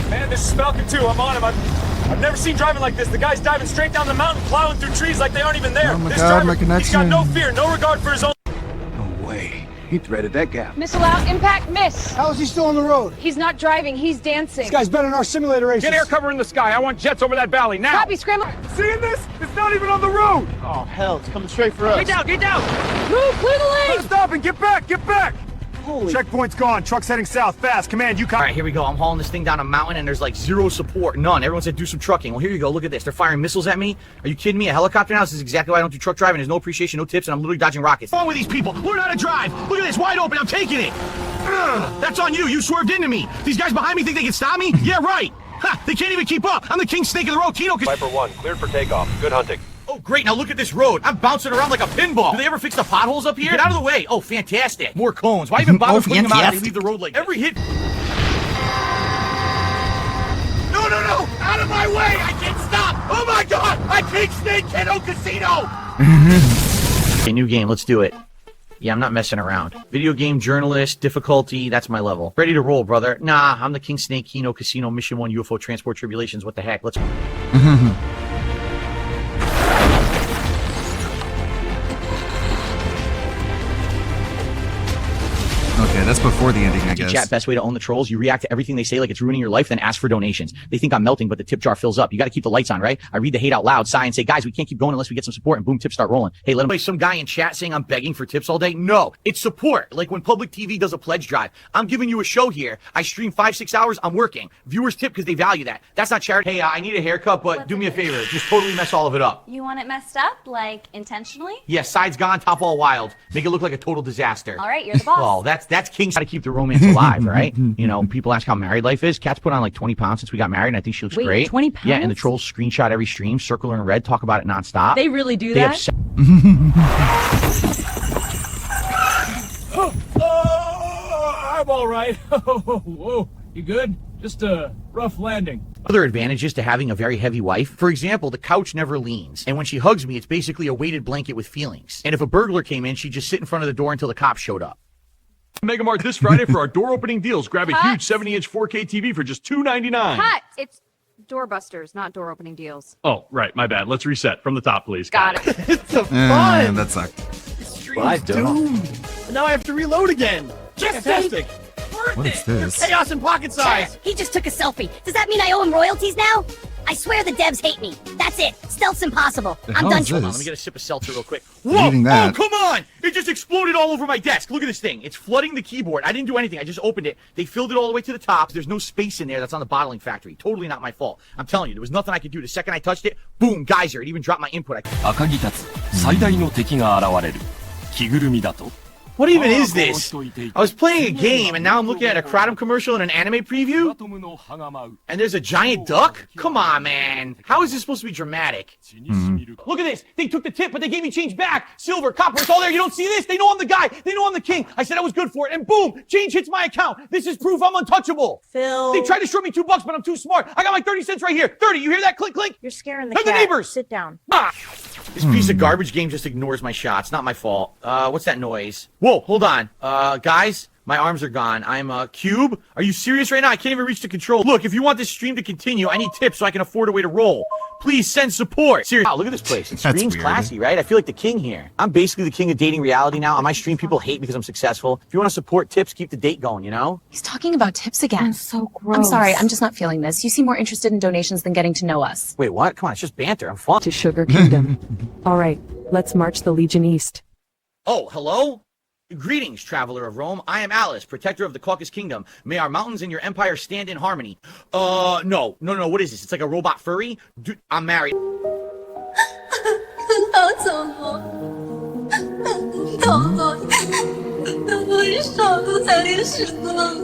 Man, this is Falcon 2. I'm on him. I've never seen driving like this. The guy's diving straight down the mountain, plowing through trees like they aren't even there. Oh my This God, driver, my he's got no connection. fear, no regard for his own. No way. He threaded that gap. Missile out, impact, miss. How is he still on the road? He's not driving, he's dancing. This guy's been in our simulator races. Get air cover in the sky. I want jets over that valley now. Copy, scramble. Seeing this? It's not even on the road. Oh, hell, it's coming straight for us. Get down, get down! Move, clear the lane. Stop and get back, get back. Holy. Checkpoint's gone. Truck's heading south. Fast. Command, you All right, here we go. I'm hauling this thing down a mountain, and there's like zero support. None. Everyone said do some trucking. Well, here you go. Look at this. They're firing missiles at me. Are you kidding me? A helicopter now? This is exactly why I don't do truck driving. There's no appreciation, no tips, and I'm literally dodging rockets. What's wrong with these people? Learn how to drive. Look at this, wide open. I'm taking it. That's on you. You swerved into me. These guys behind me think they can stop me? Yeah, right. Ha, they can't even keep up. I'm the king snake of the road. Kino. Viper 1, cleared for takeoff. Good hunting. Oh, great. Now look at this road. I'm bouncing around like a pinball. Do they ever fix the potholes up here? Get out of the way. Oh, fantastic. More cones. Why even bother putting them out if they leave the road like this? Every hit... No, no, no. Out of my way. I can't stop. Oh, my God. I King Snake Kino Casino. Okay, new game. Let's do it. Yeah, I'm not messing around. Video game journalist, difficulty, that's my level. Ready to roll, brother. Nah, I'm the King Snake Kino Casino Mission 1 UFO Transport Tribulations. What the heck? Let's... Okay, that's before the ending, I guess. Chat, best way to own the trolls. You react to everything they say like it's ruining your life, then ask for donations. They think I'm melting, but the tip jar fills up. You got to keep the lights on, right? I read the hate out loud, sigh, and say, guys, we can't keep going unless we get some support, and boom, tips start rolling. Hey, let them play some guy in chat saying I'm begging for tips all day. No, it's support. Like when public TV does a pledge drive. I'm giving you a show here. I stream 5-6 hours. I'm working. Viewers tip because they value that. That's not charity. Hey, I need a haircut, but do me a favor. Just totally mess all of it up. You want it messed up, like intentionally? Yeah, sides gone, top all wild. Make it look like a total disaster. All right, you're the boss. Well, that's King's got to keep the romance alive, right? You know, people ask how married life is. Kat's put on like 20 pounds since we got married, and I think she looks great. 20 pounds? Yeah, and the trolls screenshot every stream, circle her in red, talk about it nonstop. They really do that? I'm all right. Whoa, you good? Just a rough landing. Other advantages to having a very heavy wife. For example, the couch never leans. And when she hugs me, it's basically a weighted blanket with feelings. And if a burglar came in, she'd just sit in front of the door until the cops showed up. Mega Mart this Friday for our door opening deals. Grab a huge 70-inch 4K TV for just $2.99. Cut! It's doorbusters, not door opening deals. Oh, right. My bad. Let's reset from the top, please. Got it. It's a fun. That sucked. Stream's doomed. Now I have to reload again. Fantastic. What is this? Chaos in pocket size. He just took a selfie. Does that mean I owe him royalties now? I swear the devs hate me. That's it. Stealth's impossible. I'm done. Hold on, let me get a sip of seltzer real quick. Whoa! Oh, come on! It just exploded all over my desk. Look at this thing. It's flooding the keyboard. I didn't do anything. I just opened it. They filled it all the way to the top. There's no space in there. That's on the bottling factory. Totally not my fault. I'm telling you, there was nothing I could do. The second I touched it, boom, geyser. It even dropped my input. What even is this? I was playing a game, and now I'm looking at a Kratom commercial and an anime preview? And there's a giant duck? Come on, man. How is this supposed to be dramatic? Look at this. They took the tip, but they gave me change back. Silver, copper, it's all there. You don't see this? They know I'm the guy. They know I'm the king. I said I was good for it, and boom, change hits my account. This is proof I'm untouchable. Phil. They tried to short me $2, but I'm too smart. I got my 30 cents right here. 30, you hear that? Click, click. You're scaring the Hug cat. the neighbors. Sit down. Ah. This piece of garbage game just ignores my shots. Not my fault. What's that noise? Whoa, hold on. Guys, my arms are gone. I'm a cube. Are you serious right now? I can't even reach the control. Look, if you want this stream to continue, I need tips so I can afford a way to roll. Please send support. Seriously. Wow, look at this place. It screams classy, right? I feel like the king here. I'm basically the king of dating reality now. On my stream, people hate because I'm successful. If you want to support tips, keep the date going, you know? He's talking about tips again. That's so gross. I'm sorry, I'm just not feeling this. You seem more interested in donations than getting to know us. Wait, what? Come on, it's just banter. I'm fun. To Sugar Kingdom. All right, let's march the Legion East. Oh, hello? Greetings, traveler of Rome. I am Alice, protector of the Caucasus Kingdom. May our mountains and your empire stand in harmony. No. What is this? It's like a robot furry? Dude, I'm married.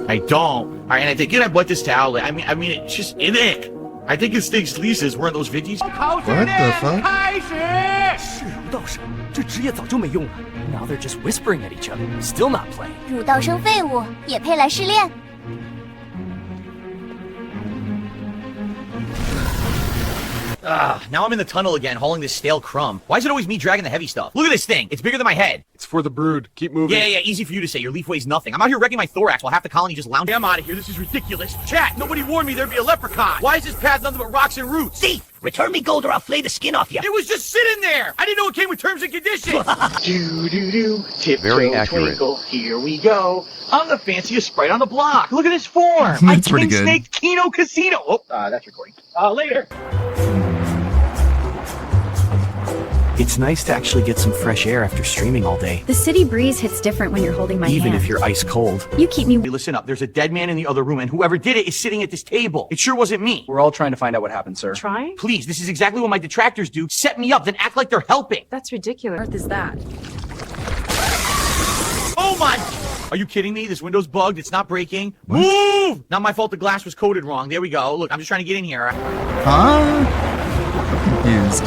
I don't. All right, and I think I bought this towel. I mean, it's just ick. I think his thing's Lisa's. Weren't those Viggies? What the fuck? Now they're just whispering at each other, still not playing. 儒道生废物，也配来试炼？ Now I'm in the tunnel again, hauling this stale crumb. Why is it always me dragging the heavy stuff? Look at this thing. It's bigger than my head. It's for the brood. Keep moving. Yeah, easy for you to say. Your leaf weighs nothing. I'm out here wrecking my thorax while half the colony just lounging. I'm out of here. This is ridiculous. Chat, nobody warned me there'd be a leprechaun. Why is this path nothing but rocks and roots? Thief! Return me gold or I'll flay the skin off you. It was just sitting there. I didn't know it came with terms and conditions. Very accurate. Twinkle, here we go. I'm the fanciest sprite on the block. Look at this form. That's pretty good. Snake Kino Casino. Oh, that's recording. Later. It's nice to actually get some fresh air after streaming all day. The city breeze hits different when you're holding my Even hand. if you're ice cold. You keep me. Listen up. There's a dead man in the other room, and whoever did it is sitting at this table. It sure wasn't me. We're all trying to find out what happened, sir. Trying? Please, this is exactly what my detractors do. Set me up, then act like they're helping. That's ridiculous. Earth is that? Oh my! Are you kidding me? This window's bugged. It's not breaking. What? Move! Not my fault the glass was coded wrong. There we go. Look, I'm just trying to get in here. Confused.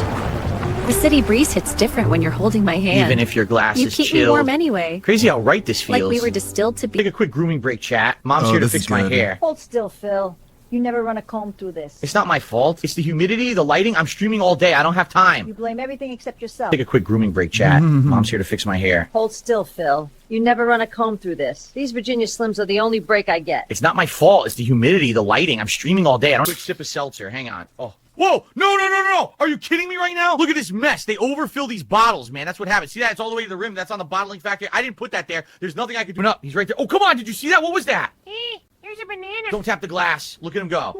The city breeze hits different when you're holding my hand. Even if your glass you is keep chilled. me warm anyway. Crazy how right this feels. Like we were distilled to be. Take a quick grooming break, chat. Mom's here to fix my hair. Hold still, Phil. You never run a comb through this. It's not my fault. It's the humidity, the lighting. I'm streaming all day. I don't have time. You blame everything except yourself. Take a quick grooming break, chat. Mom's here to fix my hair. Hold still, Phil. You never run a comb through this. These Virginia Slims are the only break I get. It's not my fault. It's the humidity, the lighting. I'm streaming all day. I don't. Quick sip of seltzer. Hang on. Oh. Whoa! No! Are you kidding me right now? Look at this mess. They overfill these bottles, man. That's what happens. See that? It's all the way to the rim. That's on the bottling factory. I didn't put that there. There's nothing I could do. No, he's right there. Oh, come on. Did you see that? What was that? Here's a banana. Don't tap the glass. Look at him go.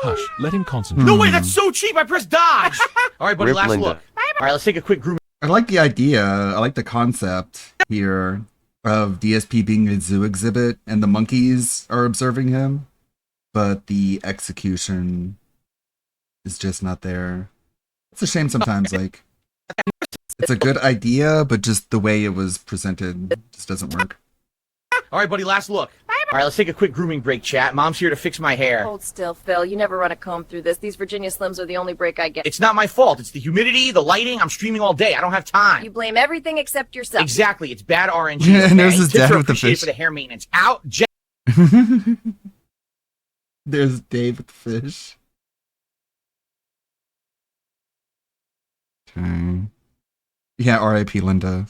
Hush. Let him concentrate. No way. That's so cheap. I pressed dodge. All right, buddy. Rip Last Linda. look. All right, let's take a quick grooming. I like the idea. I like the concept here of DSP being a zoo exhibit and the monkeys are observing him, but the execution is just not there. It's a shame sometimes. Like, it's a good idea, but just the way it was presented just doesn't work. All right, buddy. Last look. All right, let's take a quick grooming break, chat. Mom's here to fix my hair. Hold still, Phil. You never run a comb through this. These Virginia Slims are the only break I get. It's not my fault. It's the humidity, the lighting. I'm streaming all day. I don't have time. You blame everything except yourself. Exactly. It's bad RNG. Yeah, and there's his Tips dad are with the appreciated fish. for the hair maintenance. Out. There's Dave with the fish. Okay. Yeah, R.I.P. Linda.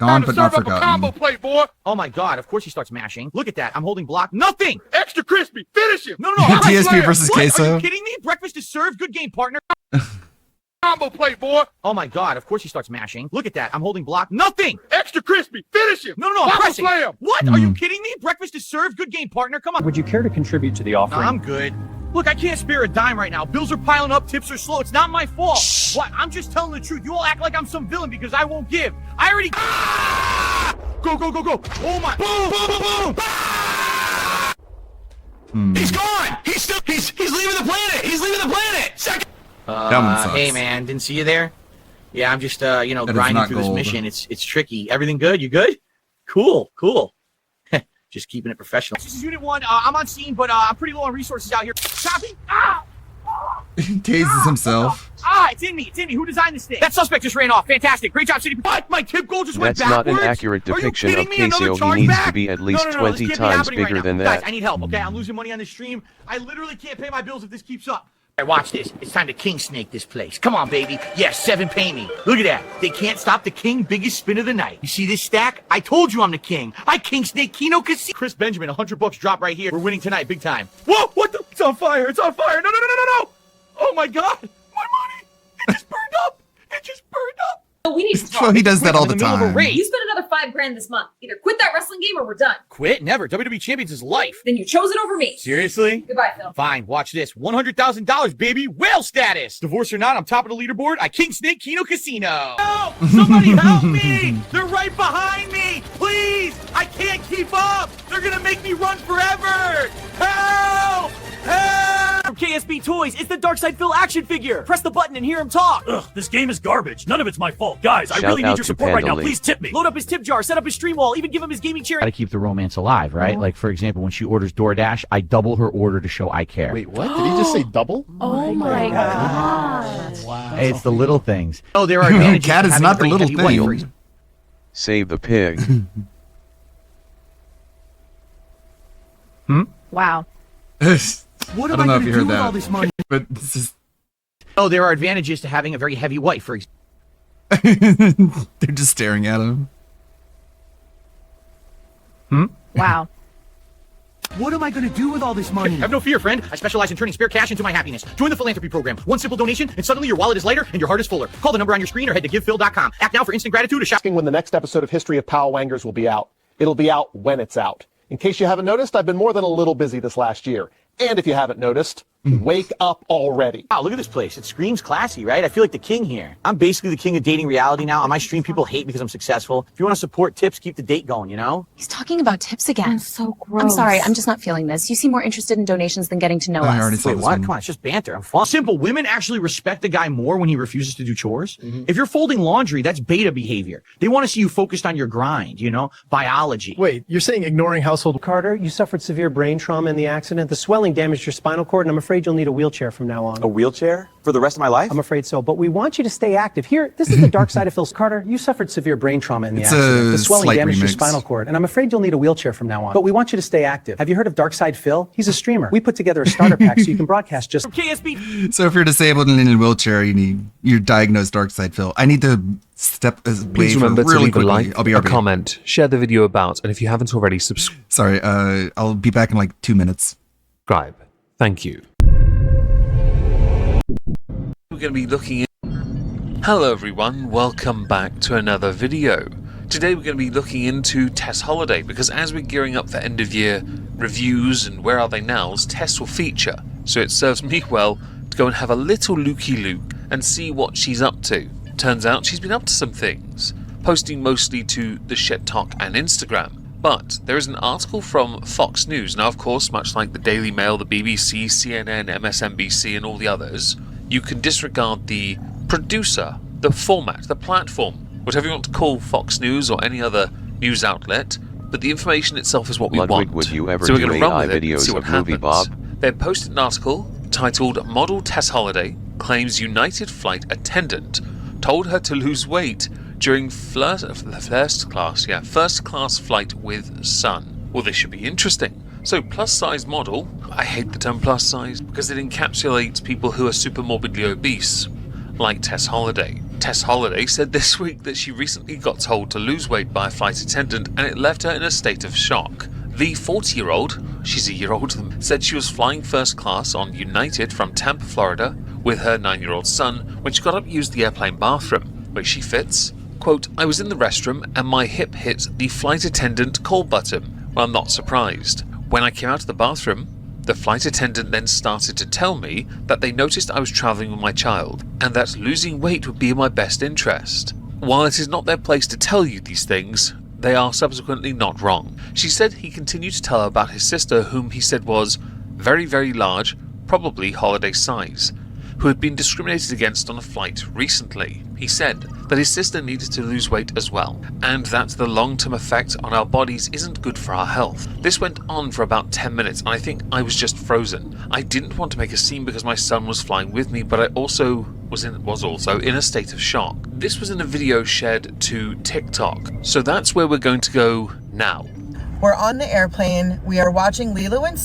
Gone but not forgotten. Combo plate, boy. Oh my God! Of course he starts mashing. Look at that. I'm holding block. Nothing. Extra crispy. Finish him. No. TSP versus What? Are Queso. you kidding me? Breakfast is served. Good game, partner. Combo plate, boy. Oh my God! Of course he starts mashing. Look at that. I'm holding block. Nothing. Extra crispy. Finish him. No. I'm pressing. Slam. What? Are you kidding me? Breakfast is served. Good game, partner. Come on. Would you care to contribute to the No, offering? I'm good. Look, I can't spare a dime right now. Bills are piling up, tips are slow. It's not my fault. What? I'm just telling the truth. You all act like I'm some villain because I won't give. I already. Ah! Go. Oh my. Boom. Ah! He's gone. He's leaving the planet. He's leaving the planet. Second. That one sucks. Hey man, didn't see you there. Yeah, I'm just That is grinding not through this gold. mission. It's tricky. Everything good? You good? Cool. Just keeping it professional. This is Unit 1. I'm on scene, but I'm pretty low on resources out here. Copy. Tases himself. It's in me. Who designed this thing? That suspect just ran off. Fantastic. Great job, City. What? My tip goal just went That's backwards? not an accurate Are you depiction of kidding me? Another Casio. He charge needs back? to be at least No, 20 this can't be times happening right bigger now. than Guys, that. I need help, okay? I'm losing money on this stream. I literally can't pay my bills if this keeps up. All right, watch this. It's time to king snake this place. Come on, baby. Yes, 7 pay me. Look at that. They can't stop the king. Biggest spin of the night. You see this stack? I told you I'm the king. I king snake Kino Casino. Chris Benjamin, $100 drop right here. We're winning tonight, big time. Whoa, what the? It's on fire. No. Oh my God. My money. It just burned up. We need to talk. Well, he does that all the In the middle of a time. race. You spend another $5,000 this month. Either quit that wrestling game or we're done. Quit? Never. WWE Champions is life. Then you chose it over me. Seriously? Goodbye, Phil. Fine, watch this. $100,000, baby. Whale status. Divorce or not, I'm top of the leaderboard. I king snake Kino Casino. Help! Somebody help me! They're right behind me! Please! I can't keep up! They're gonna make me run forever! Help! From KSB Toys, it's the Darkside Phil action figure. Press the button and hear him talk. Ugh, this game is garbage. None of it's my fault. Guys, I Shout really out need your to support right now. Pandalay. Please tip me. Load up his tip jar, set up his stream wall, even give him his gaming chair. Gotta keep the romance alive, right? Like, for example, when she orders DoorDash, I double her order to show I care. Wait, what? Did he just say double? Oh my God. Hey, it's the little things. Oh, there are advantages. Cat to is having not a the very little heavy weight, for thing. example. Save the pig. Wow. What I am don't know gonna if you do heard with that. all this money? But this is. Oh, there are advantages to having a very heavy wife, for example. They're just staring at him. Wow. What am I going to do with all this money? Have no fear, friend. I specialize in turning spare cash into my happiness. Join the philanthropy program. One simple donation, and suddenly your wallet is lighter and your heart is fuller. Call the number on your screen or head to GivePhil.com. Act now for instant gratitude. Asking when the next episode of History of Powell Wangers will be out. It'll be out when it's out. In case you haven't noticed, I've been more than a little busy this last year. And if you haven't noticed, wake up already. Wow, look at this place. It screams classy, right? I feel like the king here. I'm basically the king of dating reality now. On my stream, people hate me because I'm successful. If you want to support tips, keep the date going, you know? He's talking about tips again. That's so gross. I'm sorry, I'm just not feeling this. You seem more interested in donations than getting to know us. Wait, what? Come on, it's just banter. I'm fun. Simple. Women actually respect the guy more when he refuses to do chores. If you're folding laundry, that's beta behavior. They want to see you focused on your grind, you know? Biology. Wait, you're saying ignoring household... Carter, you suffered severe brain trauma in the accident. The swelling damaged your spinal cord, and I'm afraid you'll need a wheelchair from now on. A wheelchair? For the rest of my life? I'm afraid so, but we want you to stay active. Here, this is the dark side of Phil's. Carter, you suffered severe brain trauma in the accident. The swelling damaged your spinal cord, and I'm afraid you'll need a wheelchair from now on. But we want you to stay active. Have you heard of Dark Side Phil? He's a streamer. We put together a starter pack so you can broadcast just... KSB. So if you're disabled and in a wheelchair, you're diagnosed Dark Side Phil. I need to step away Please remember really to leave quickly. a like, I'll be a RB. comment, share the video about, and if you haven't already, subscribe. Sorry, I'll be back in like 2 minutes. Thank you. We're going to be looking in... Hello everyone, welcome back to another video. Today we're going to be looking into Tess Holiday, because as we're gearing up for end of year reviews and Where Are They Nows, Tess will feature. So it serves me well to go and have a little looky-look and see what she's up to. Turns out she's been up to some things, posting mostly to the Shit Talk and Instagram. But there is an article from Fox News. Now, of course, much like the Daily Mail, the BBC, CNN, MSNBC, and all the others, you can disregard the producer, the format, the platform, whatever you want to call Fox News or any other news outlet, but the information itself is what we Ludwig, want. would you ever so we're do going to run AI with it and videos see what of Movie happens. Bob? They posted an article titled "Model Tess Holiday Claims United Flight Attendant Told Her to Lose Weight During first class flight with son." Well, this should be interesting. So, plus size model, I hate the term plus size because it encapsulates people who are super morbidly obese, like Tess Holiday. Tess Holiday said this week that she recently got told to lose weight by a flight attendant and it left her in a state of shock. The 40-year-old, she's a year older than me, said she was flying first class on United from Tampa, Florida, with her 9-year-old son when she got up to use the airplane bathroom, where she fits. Quote, "I was in the restroom and my hip hit the flight attendant call button. Well, I'm not surprised. When I came out of the bathroom, the flight attendant then started to tell me that they noticed I was traveling with my child and that losing weight would be in my best interest. While it is not their place to tell you these things, they are subsequently not wrong." She said he continued to tell her about his sister, whom he said was very, very large, probably Holiday size, who had been discriminated against on a flight recently. He said that his sister needed to lose weight as well, and that the long-term effect on our bodies isn't good for our health. This went on for about 10 minutes, and I think I was just frozen. I didn't want to make a scene because my son was flying with me, but I also was also in a state of shock. This was in a video shared to TikTok, so that's where we're going to go now. We're on the airplane. We are watching Lilo and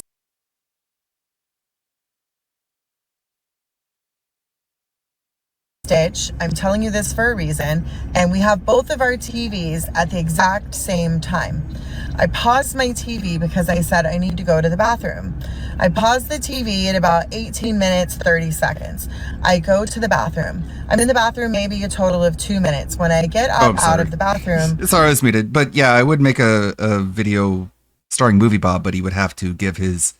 Stitch. I'm telling you this for a reason, and we have both of our TVs at the exact same time. I paused my TV because I said I need to go to the bathroom. I paused the TV at about 18 minutes, 30 seconds. I go to the bathroom. I'm in the bathroom maybe a total of 2 minutes. When I get up out of the bathroom... Sorry, I was muted. But yeah, I would make a video starring Movie Bob, but he would have to give his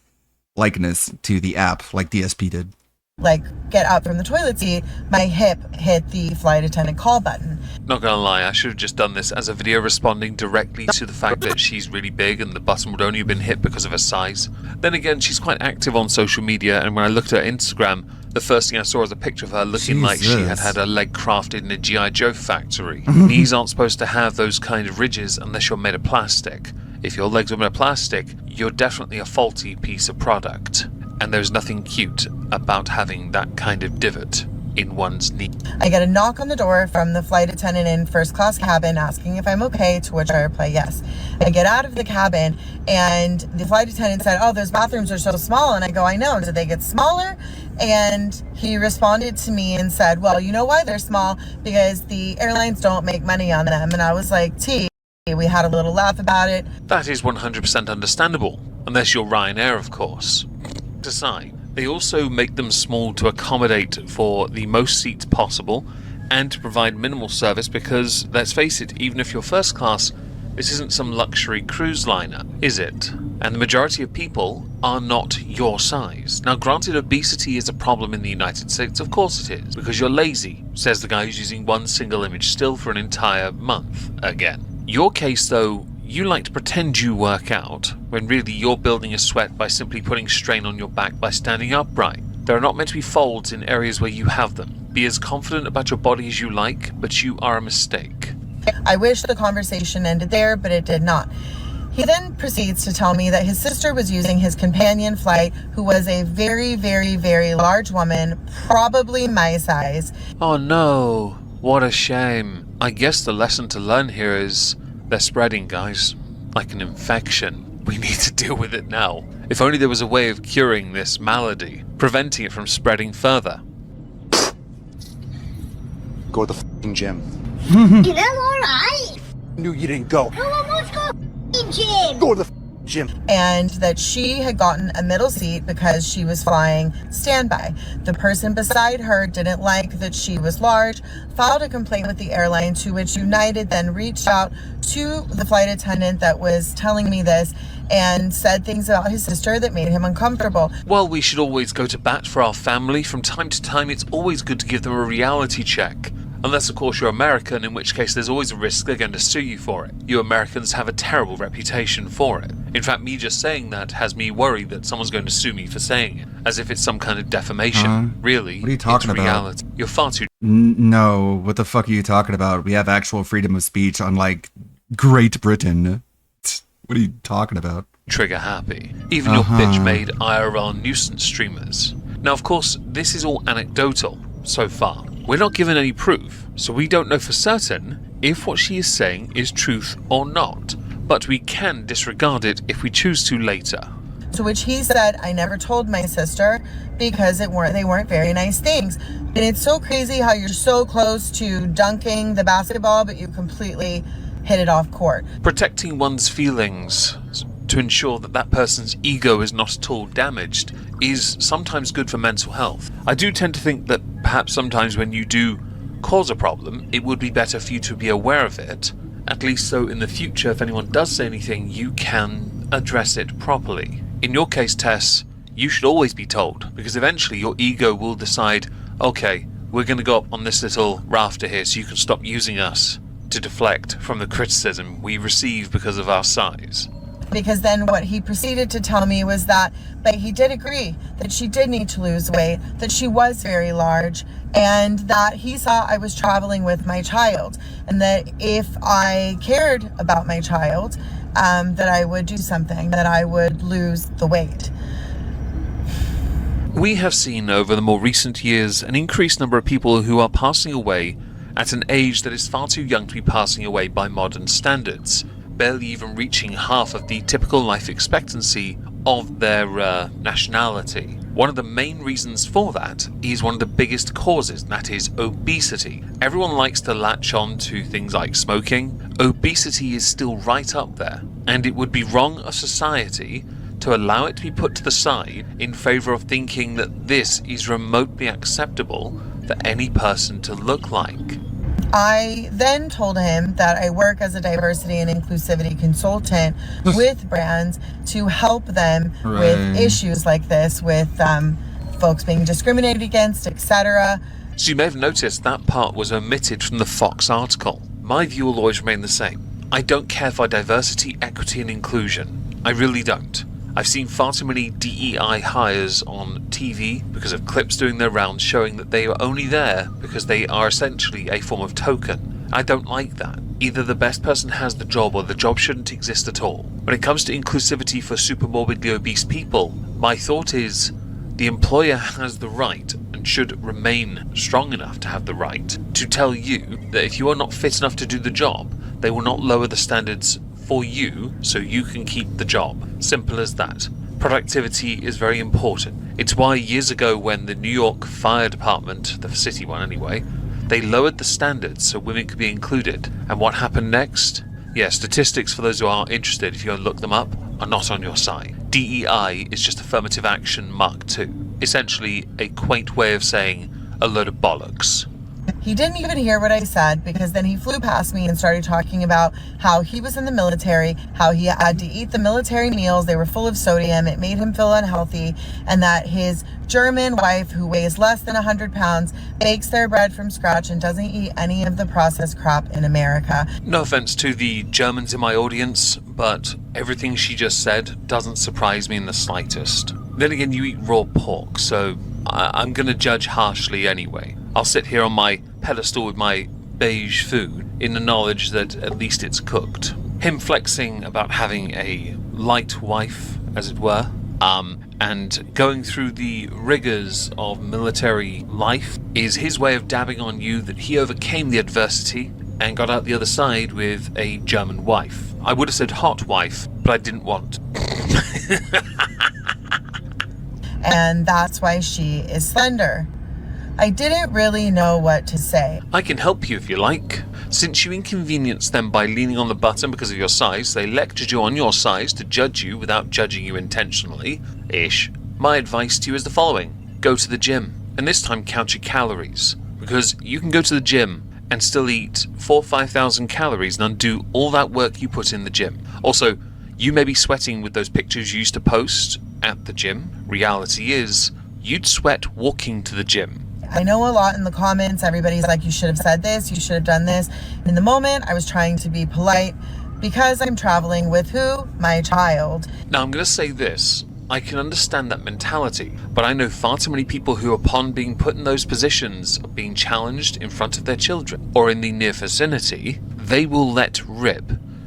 likeness to the app like DSP did. Get up from the toilet seat, my hip hit the flight attendant call button. Not gonna lie, I should have just done this as a video responding directly to the fact that she's really big and the button would only have been hit because of her size. Then again, she's quite active on social media, and when I looked at her Instagram, the first thing I saw was a picture of her looking like she had had her leg crafted in a G.I. Joe factory. Knees aren't supposed to have those kind of ridges unless you're made of plastic. If your legs are made of plastic, you're definitely a faulty piece of product. And there's nothing cute about having that kind of divot in one's knee. I get a knock on the door from the flight attendant in first class cabin asking if I'm okay, to which I reply yes. I get out of the cabin and the flight attendant said, "Oh, those bathrooms are so small." And I go, "I know, did they get smaller?" And he responded to me and said, "Well, you know why they're small? Because the airlines don't make money on them." And I was like, we had a little laugh about it. That is 100% understandable. unless you're Ryanair, of course. Aside, they also make them small to accommodate for the most seats possible and to provide minimal service because, let's face it, even if you're first class, this isn't some luxury cruise liner, is it? And the majority of people are not your size. Now, granted, obesity is a problem in the United States, of course it is, because you're lazy, says the guy who's using one single image still for an entire month again. Your case, though, you like to pretend you work out, when really you're building a sweat by simply putting strain on your back by standing upright. There are not meant to be folds in areas where you have them. Be as confident about your body as you like, but you are a mistake. I wish the conversation ended there, but it did not. He then proceeds to tell me that his sister was using his companion flight, who was a very, very, very large woman, probably my size. Oh no, what a shame. I guess the lesson to learn here is they're spreading, guys, like an infection. We need to deal with it now. If only there was a way of curing this malady, preventing it from spreading further. Go to the f***ing gym. Is that alright? Knew you didn't go. No one wants to go to the gym. Go to the f***ing gym. And that she had gotten a middle seat because she was flying standby. The person beside her didn't like that she was large, filed a complaint with the airline, to which United then reached out to the flight attendant that was telling me this and said things about his sister that made him uncomfortable. While we should always go to bat for our family, from time to time it's always good to give them a reality check. Unless, of course, you're American, in which case there's always a risk they're going to sue you for it. You Americans have a terrible reputation for it. In fact, me just saying that has me worried that someone's going to sue me for saying it, as if it's some kind of defamation. Really, what are you talking it's about? reality. You're far too... No, what the fuck are you talking about? We have actual freedom of speech, unlike Great Britain. What are you talking about? Trigger happy. Even your bitch-made IRL nuisance streamers. Now, of course, this is all anecdotal so far. We're not given any proof, so we don't know for certain if what she is saying is truth or not, but we can disregard it if we choose to later. To which he said, I never told my sister because they weren't very nice things. And it's so crazy how you're so close to dunking the basketball, but you completely hit it off court. Protecting one's feelings to ensure that that person's ego is not at all damaged is sometimes good for mental health. I do tend to think that perhaps sometimes when you do cause a problem, it would be better for you to be aware of it, at least so in the future if anyone does say anything, you can address it properly. In your case, Tess, you should always be told, because eventually your ego will decide, okay, we're going to go up on this little rafter here so you can stop using us to deflect from the criticism we receive because of our size. Because then what he proceeded to tell me was that, but he did agree that she did need to lose weight, that she was very large, and that he saw I was traveling with my child, and that if I cared about my child, that I would do something, that I would lose the weight. We have seen over the more recent years an increased number of people who are passing away at an age that is far too young to be passing away by modern standards, barely even reaching half of the typical life expectancy of their nationality. One of the main reasons for that is one of the biggest causes, and that is obesity. Everyone likes to latch on to things like smoking. Obesity is still right up there, and it would be wrong of society to allow it to be put to the side in favor of thinking that this is remotely acceptable for any person to look like. I then told him that I work as a diversity and inclusivity consultant with brands to help them with issues like this, with folks being discriminated against, etc. So you may have noticed that part was omitted from the Fox article. My view will always remain the same. I don't care for diversity, equity and inclusion. I really don't. I've seen far too many DEI hires on TV because of clips doing their rounds showing that they are only there because they are essentially a form of token. I don't like that. Either the best person has the job or the job shouldn't exist at all. When it comes to inclusivity for super morbidly obese people, my thought is the employer has the right and should remain strong enough to have the right to tell you that if you are not fit enough to do the job, they will not lower the standards for you so you can keep the job. Simple as that. Productivity is very important. It's why years ago when the New York Fire Department, the city one anyway, they lowered the standards so women could be included. And what happened next? Yeah, statistics for those who are interested, if you want to look them up, are not on your side. DEI is just affirmative action Mark II. Essentially a quaint way of saying a load of bollocks. He didn't even hear what I said because then he flew past me and started talking about how he was in the military, how he had to eat the military meals. They were full of sodium. It made him feel unhealthy, and that his German wife, who weighs less than 100 pounds, bakes their bread from scratch and doesn't eat any of the processed crap in America. No offense to the Germans in my audience, but everything she just said doesn't surprise me in the slightest. Then again, you eat raw pork, so I'm gonna judge harshly anyway. I'll sit here on my pedestal with my beige food in the knowledge that at least it's cooked. Him flexing about having a light wife, as it were, and going through the rigors of military life is his way of dabbing on you that he overcame the adversity and got out the other side with a German wife. I would have said hot wife, but I didn't want. And that's why she is slender. I didn't really know what to say. I can help you if you like. Since you inconvenienced them by leaning on the button because of your size, they lectured you on your size to judge you without judging you intentionally-ish. My advice to you is the following. Go to the gym, and this time count your calories. Because you can go to the gym and still eat 4,000 or 5,000 calories and undo all that work you put in the gym. Also, you may be sweating with those pictures you used to post at the gym. Reality is, you'd sweat walking to the gym. I know a lot in the comments, everybody's like, you should have said this, you should have done this. In the moment, I was trying to be polite because I'm traveling with who? My child. Now, I'm going to say this. I can understand that mentality, but I know far too many people who, upon being put in those positions of being challenged in front of their children or in the near vicinity, they will let rip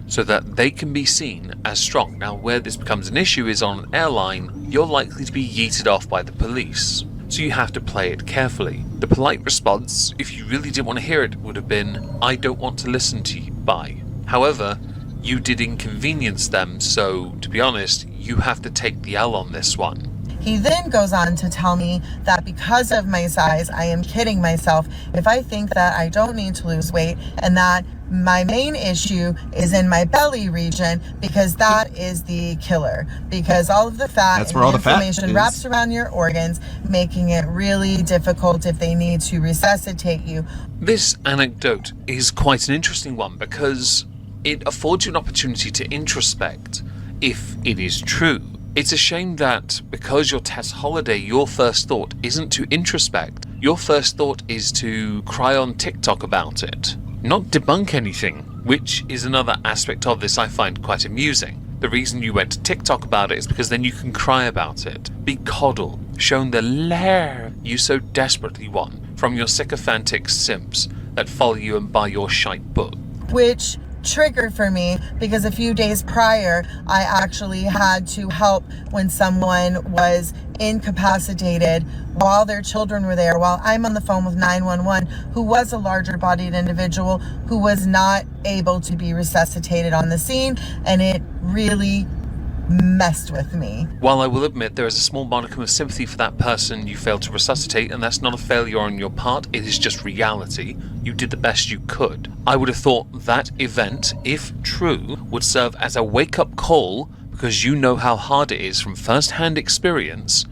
so that they can be seen as strong. Now, where this becomes an issue is on an airline, you're likely to be yeeted off by the police. So you have to play it carefully. The polite response, if you really didn't want to hear it, would have been, I don't want to listen to you, bye. However, you did inconvenience them, so to be honest, you have to take the L on this one. He then goes on to tell me that because of my size, I am kidding myself if I think that I don't need to lose weight, and that my main issue is in my belly region because that is the killer. Because all of the fat and the inflammation wraps around your organs, making it really difficult if they need to resuscitate you. This anecdote is quite an interesting one because it affords you an opportunity to introspect if it is true. It's a shame that because you're Tess Holliday, your first thought isn't to introspect. Your first thought is to cry on TikTok about it. Not debunk anything, which is another aspect of this I find quite amusing. The reason you went to TikTok about it is because then you can cry about it, be coddled, shown the lair you so desperately want from your sycophantic simps that follow you and buy your shite book. Which triggered for me because a few days prior, I actually had to help when someone was incapacitated while their children were there, while I'm on the phone with 911, who was a larger bodied individual who was not able to be resuscitated on the scene, and it really messed with me. While I will admit there is a small modicum of sympathy for that person you failed to resuscitate, and that's not a failure on your part, it is just reality. You did the best you could. I would have thought that event, if true, would serve as a wake-up call because you know how hard it is from first-hand experience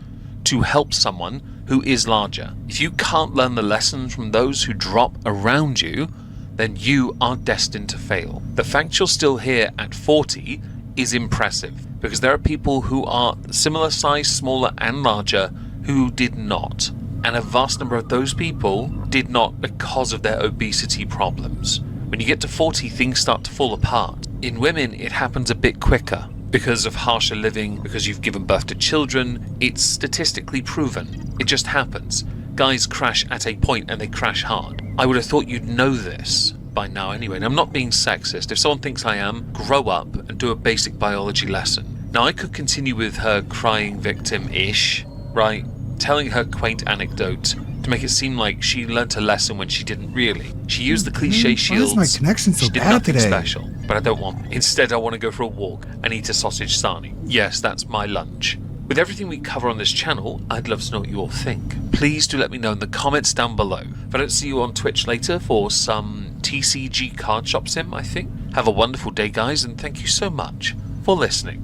to help someone who is larger. If you can't learn the lessons from those who drop around you, then you are destined to fail. The fact you're still here at 40 is impressive, because there are people who are similar size, smaller and larger, who did not. And a vast number of those people did not because of their obesity problems. When you get to 40, things start to fall apart. In women, it happens a bit quicker. Because of harsher living, because you've given birth to children, it's statistically proven. It just happens. Guys crash at a point and they crash hard. I would have thought you'd know this by now anyway, and I'm not being sexist. If someone thinks I am, grow up and do a basic biology lesson. Now, I could continue with her crying victim-ish, right? Telling her quaint anecdote to make it seem like she learnt a lesson when she didn't really. She used the cliche shields. Why is my connection so she did bad nothing today? special, but I don't want. Instead, I want to go for a walk and eat a sausage sarnie. Yes, that's my lunch. With everything we cover on this channel, I'd love to know what you all think. Please do let me know in the comments down below. If I don't see you on Twitch later for some TCG card shop sim, I think. Have a wonderful day, guys, and thank you so much for listening.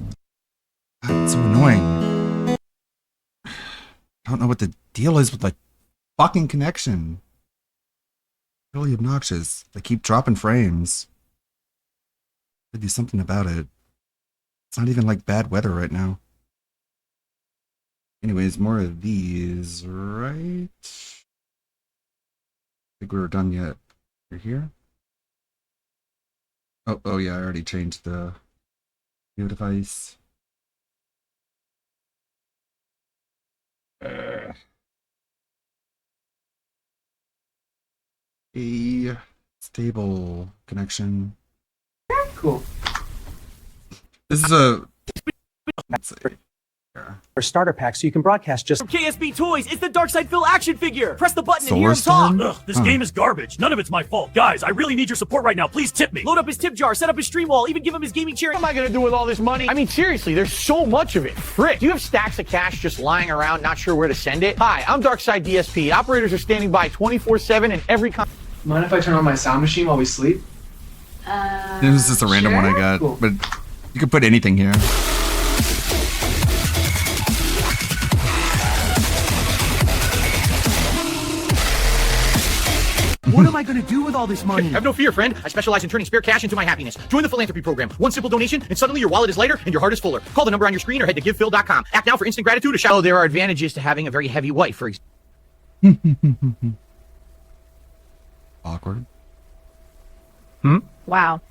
It's so annoying. I don't know what the deal is with the fucking connection. Really obnoxious. They keep dropping frames. Gotta do something about it. It's not even like bad weather right now. Anyways, more of these, right? I think we were done yet. You're here? Oh yeah, I already changed the new device. A stable connection. Cool. This is a... Or starter pack, so you can broadcast just... From KSB Toys, it's the Darkside Phil action figure. Press the button and Solar hear him talk. Storm? Ugh, This game is garbage. None of it's my fault. Guys, I really need your support right now. Please tip me. Load up his tip jar, set up his stream wall, even give him his gaming chair. What am I gonna do with all this money? I mean, seriously, there's so much of it. Frick. Do you have stacks of cash just lying around, not sure where to send it? Hi, I'm Darkside DSP. Operators are standing by 24/7 in every Mind if I turn on my sound machine while we sleep? It was just a random one I got, Cool. but you could put anything here. What am I gonna do with all this money? Have no fear, friend. I specialize in turning spare cash into my happiness. Join the philanthropy program. One simple donation, and suddenly your wallet is lighter and your heart is fuller. Call the number on your screen or head to givephil.com. Act now for instant gratitude or shout. Oh, there are advantages to having a very heavy wife, for example. Awkward. Wow.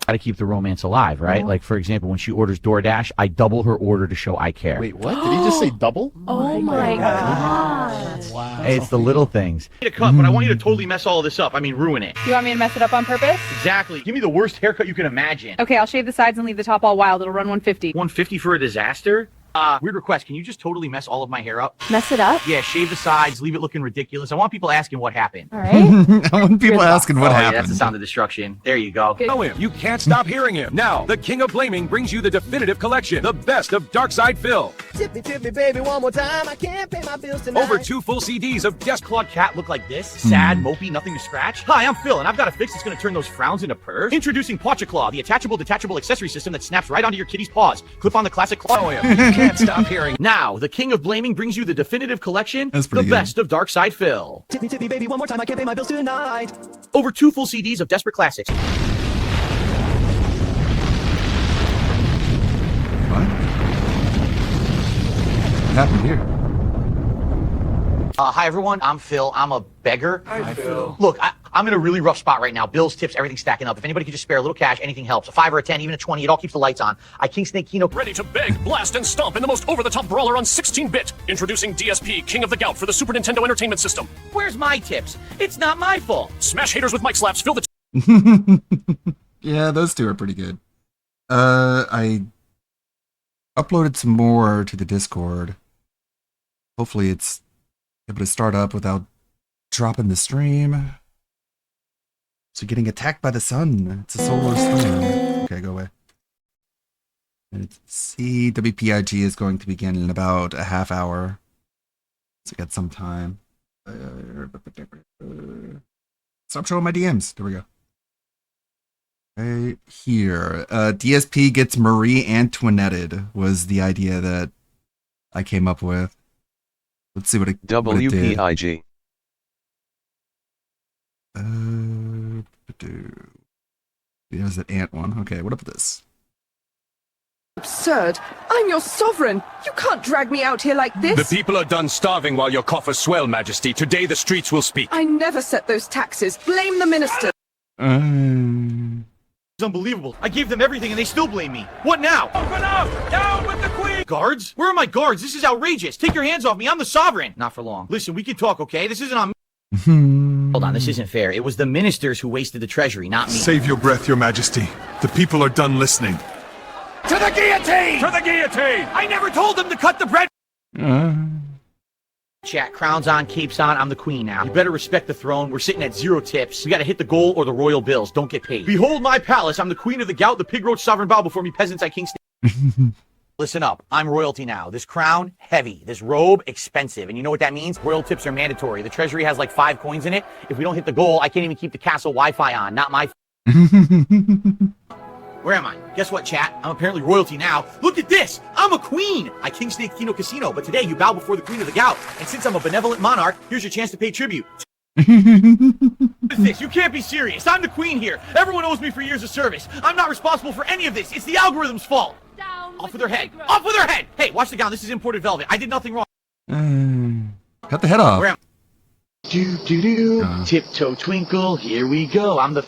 Gotta keep the romance alive, right? Like, for example, when she orders DoorDash, I double her order to show I care. Wait, what? Did he just say double? Oh my god. Wow. It's the little things. I need a cut, but I want you to totally mess all of this up. I mean, ruin it. You want me to mess it up on purpose? Exactly. Give me the worst haircut you can imagine. Okay, I'll shave the sides and leave the top all wild. It'll run 150. 150 for a disaster? Weird request. Can you just totally mess all of my hair up? Mess it up? Yeah, shave the sides, leave it looking ridiculous. I want people asking what happened. All right. I want people asking what Yeah, happened. that's the sound of destruction. There you go. Know him. You can't stop hearing him. Now, the King of Blaming brings you the definitive collection, the best of Darkside Phil. Tip me, baby, one more time. I can't pay my bills tonight. Over 2 full CDs of Clawed cat look like this? Sad, mopey, nothing to scratch? Hi, I'm Phil, and I've got a fix that's gonna turn those frowns into purrs. Introducing Pacha Claw, the attachable, detachable accessory system that snaps right onto your kitty's paws. Clip on the classic claw. Oh, yeah. You can't stop hearing. Now, the King of Blaming brings you the definitive collection, That's the pretty good. best of Darkside Phil. Tip me, baby, one more time. I can't pay my bills tonight. Over 2 full CDs of Desperate Classics. What? What happened here? Hi, everyone. I'm Phil. I'm a beggar. Hi, Phil. Look, I'm in a really rough spot right now. Bills, tips, everything stacking up. If anybody could just spare a little cash, anything helps. A 5 or a 10, even a 20, it all keeps the lights on. I King Snake Kino. Ready to beg, blast, and stomp in the most over-the-top brawler on 16-bit. Introducing DSP, King of the Gout for the Super Nintendo Entertainment System. Where's my tips? It's not my fault. Smash haters with mic slaps, fill the... Yeah, those two are pretty good. I uploaded some more to the Discord. Hopefully it's able to start up without dropping the stream. So getting attacked by the sun. It's a solar storm. Okay, go away. Let's see. WPIG is going to begin in about a half hour. So get some time. Stop showing my DMs. There we go. Right here. DSP gets Marie Antoinetted was the idea that I came up with. Let's see what it did. WPIG. There's that ant one. Okay, what about this? Absurd. I'm your sovereign. You can't drag me out here like The this. people are done starving while your coffers swell, Majesty. Today the streets will speak. I never set those taxes. Blame the minister. It's unbelievable. I gave them everything and they still blame me. What now? Open up! Down with the queen! Guards? Where are my guards? This is outrageous. Take your hands off me. I'm the sovereign. Not for long. Listen, we can talk, okay? This isn't on me. Hold on, this isn't fair. It was the ministers who wasted the treasury, not me. Save your breath, Your Majesty. The people are done listening. To the guillotine! To the guillotine! I never told them to cut the bread. Chat, crowns on, capes on. I'm the queen now. You better respect the throne. We're sitting at 0 tips. We gotta hit the goal or the royal bills. Don't get paid. Behold my palace. I'm the queen of the gout. The pig roach sovereign bow before me. Peasants, I King Snake. Listen up. I'm royalty now. This crown, heavy. This robe, expensive. And you know what that means? Royal tips are mandatory. The treasury has like 5 coins in it. If we don't hit the goal, I can't even keep the castle Wi-Fi on. Not my... Where am I? Guess what, chat? I'm apparently royalty now. Look at this! I'm a queen! I King Snake Kino Casino, but today you bow before the queen of the gout. And since I'm a benevolent monarch, here's your chance to pay tribute. What is this? You can't be serious. I'm the queen here. Everyone owes me for years of service. I'm not responsible for any of this. It's the algorithm's fault. Off with her head. Off with her head! Hey, watch the gown. This is imported velvet. I did nothing wrong. Cut the head off. Where am I? Do. Tiptoe twinkle. Here we go. I'm the...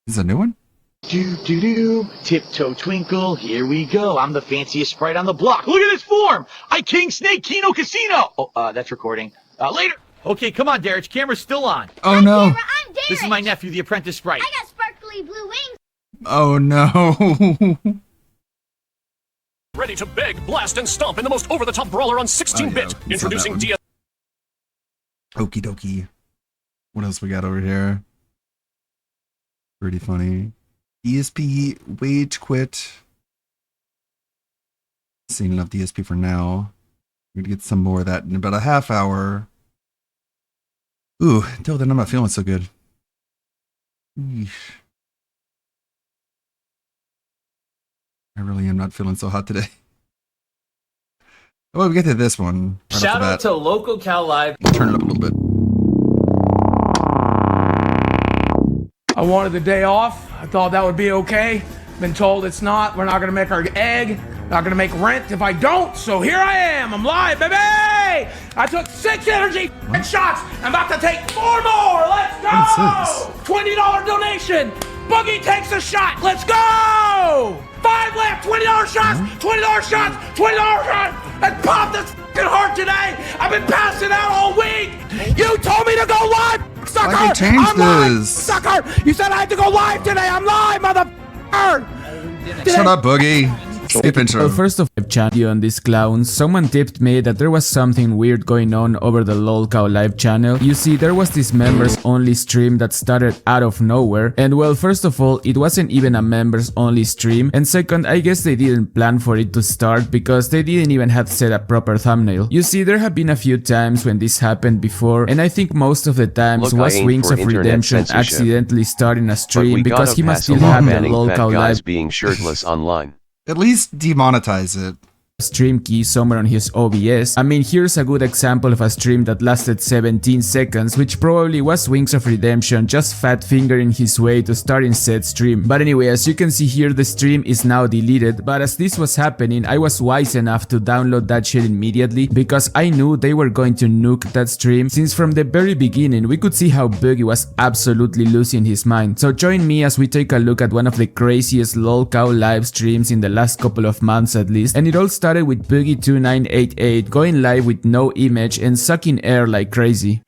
Is this a new one? Do. Tiptoe twinkle. Here we go. I'm the fanciest sprite on the block. Look at this form. I King Snake Kino Casino. Oh, that's recording. Later. Okay, come on, Derek. Camera's still on. Oh, no. I'm Derek. This is my nephew, the apprentice sprite. I got sparkly blue wings. Oh, no. Ready to beg, blast, and stomp in the most over-the-top brawler on 16-bit. Introducing DS... Okie dokie. What else we got over here? Pretty funny. ESP wage quit. Seen enough DSP for now. We're gonna get some more of that in about a half hour. Ooh, until then I'm not feeling so good. Eesh. I really am not feeling so hot today. Oh, we get to this one. Right Shout out to Local Cal Live. Turn it up a little bit. I wanted the day off. I thought that would be okay. Been told it's not. We're not gonna make our egg. Not gonna make rent if I don't. So here I am. I'm live, baby. I took 6 energy shots. I'm about to take 4 more. Let's go. $20 donation. Boogie takes a shot. Let's go. 5 left. $20 shots. $20 shots. $20 shots. Let's pop this fucking heart today. I've been passing out all week. You told me to go live, sucker. Why they changed I'm live, this? sucker. You said I had to go live today. I'm live, motherfucker. Shut up, Boogie. Skip intro. Well, first of all, channel on these clowns, someone tipped me that there was something weird going on over the LOLcow live channel. You see, there was this members only stream that started out of nowhere, and well, first of all, it wasn't even a members only stream, and second, I guess they didn't plan for it to start because they didn't even have set a proper thumbnail. You see, there have been a few times when this happened before, and I think most of the times was Wings of Redemption accidentally starting a stream because he must still have the LOLcow live being shirtless online. At least demonetize it. Stream key somewhere on his OBS. I mean, here's a good example of a stream that lasted 17 seconds, which probably was Wings of Redemption just fat fingering his way to starting said stream. But anyway, as you can see here, the stream is now deleted, but as this was happening, I was wise enough to download that shit immediately because I knew they were going to nuke that stream, since from the very beginning we could see how Boogie was absolutely losing his mind. So join me as we take a look at one of the craziest LOLcow live streams in the last couple of months at least, and it all started with Boogie2988 going live with no image and sucking air like crazy.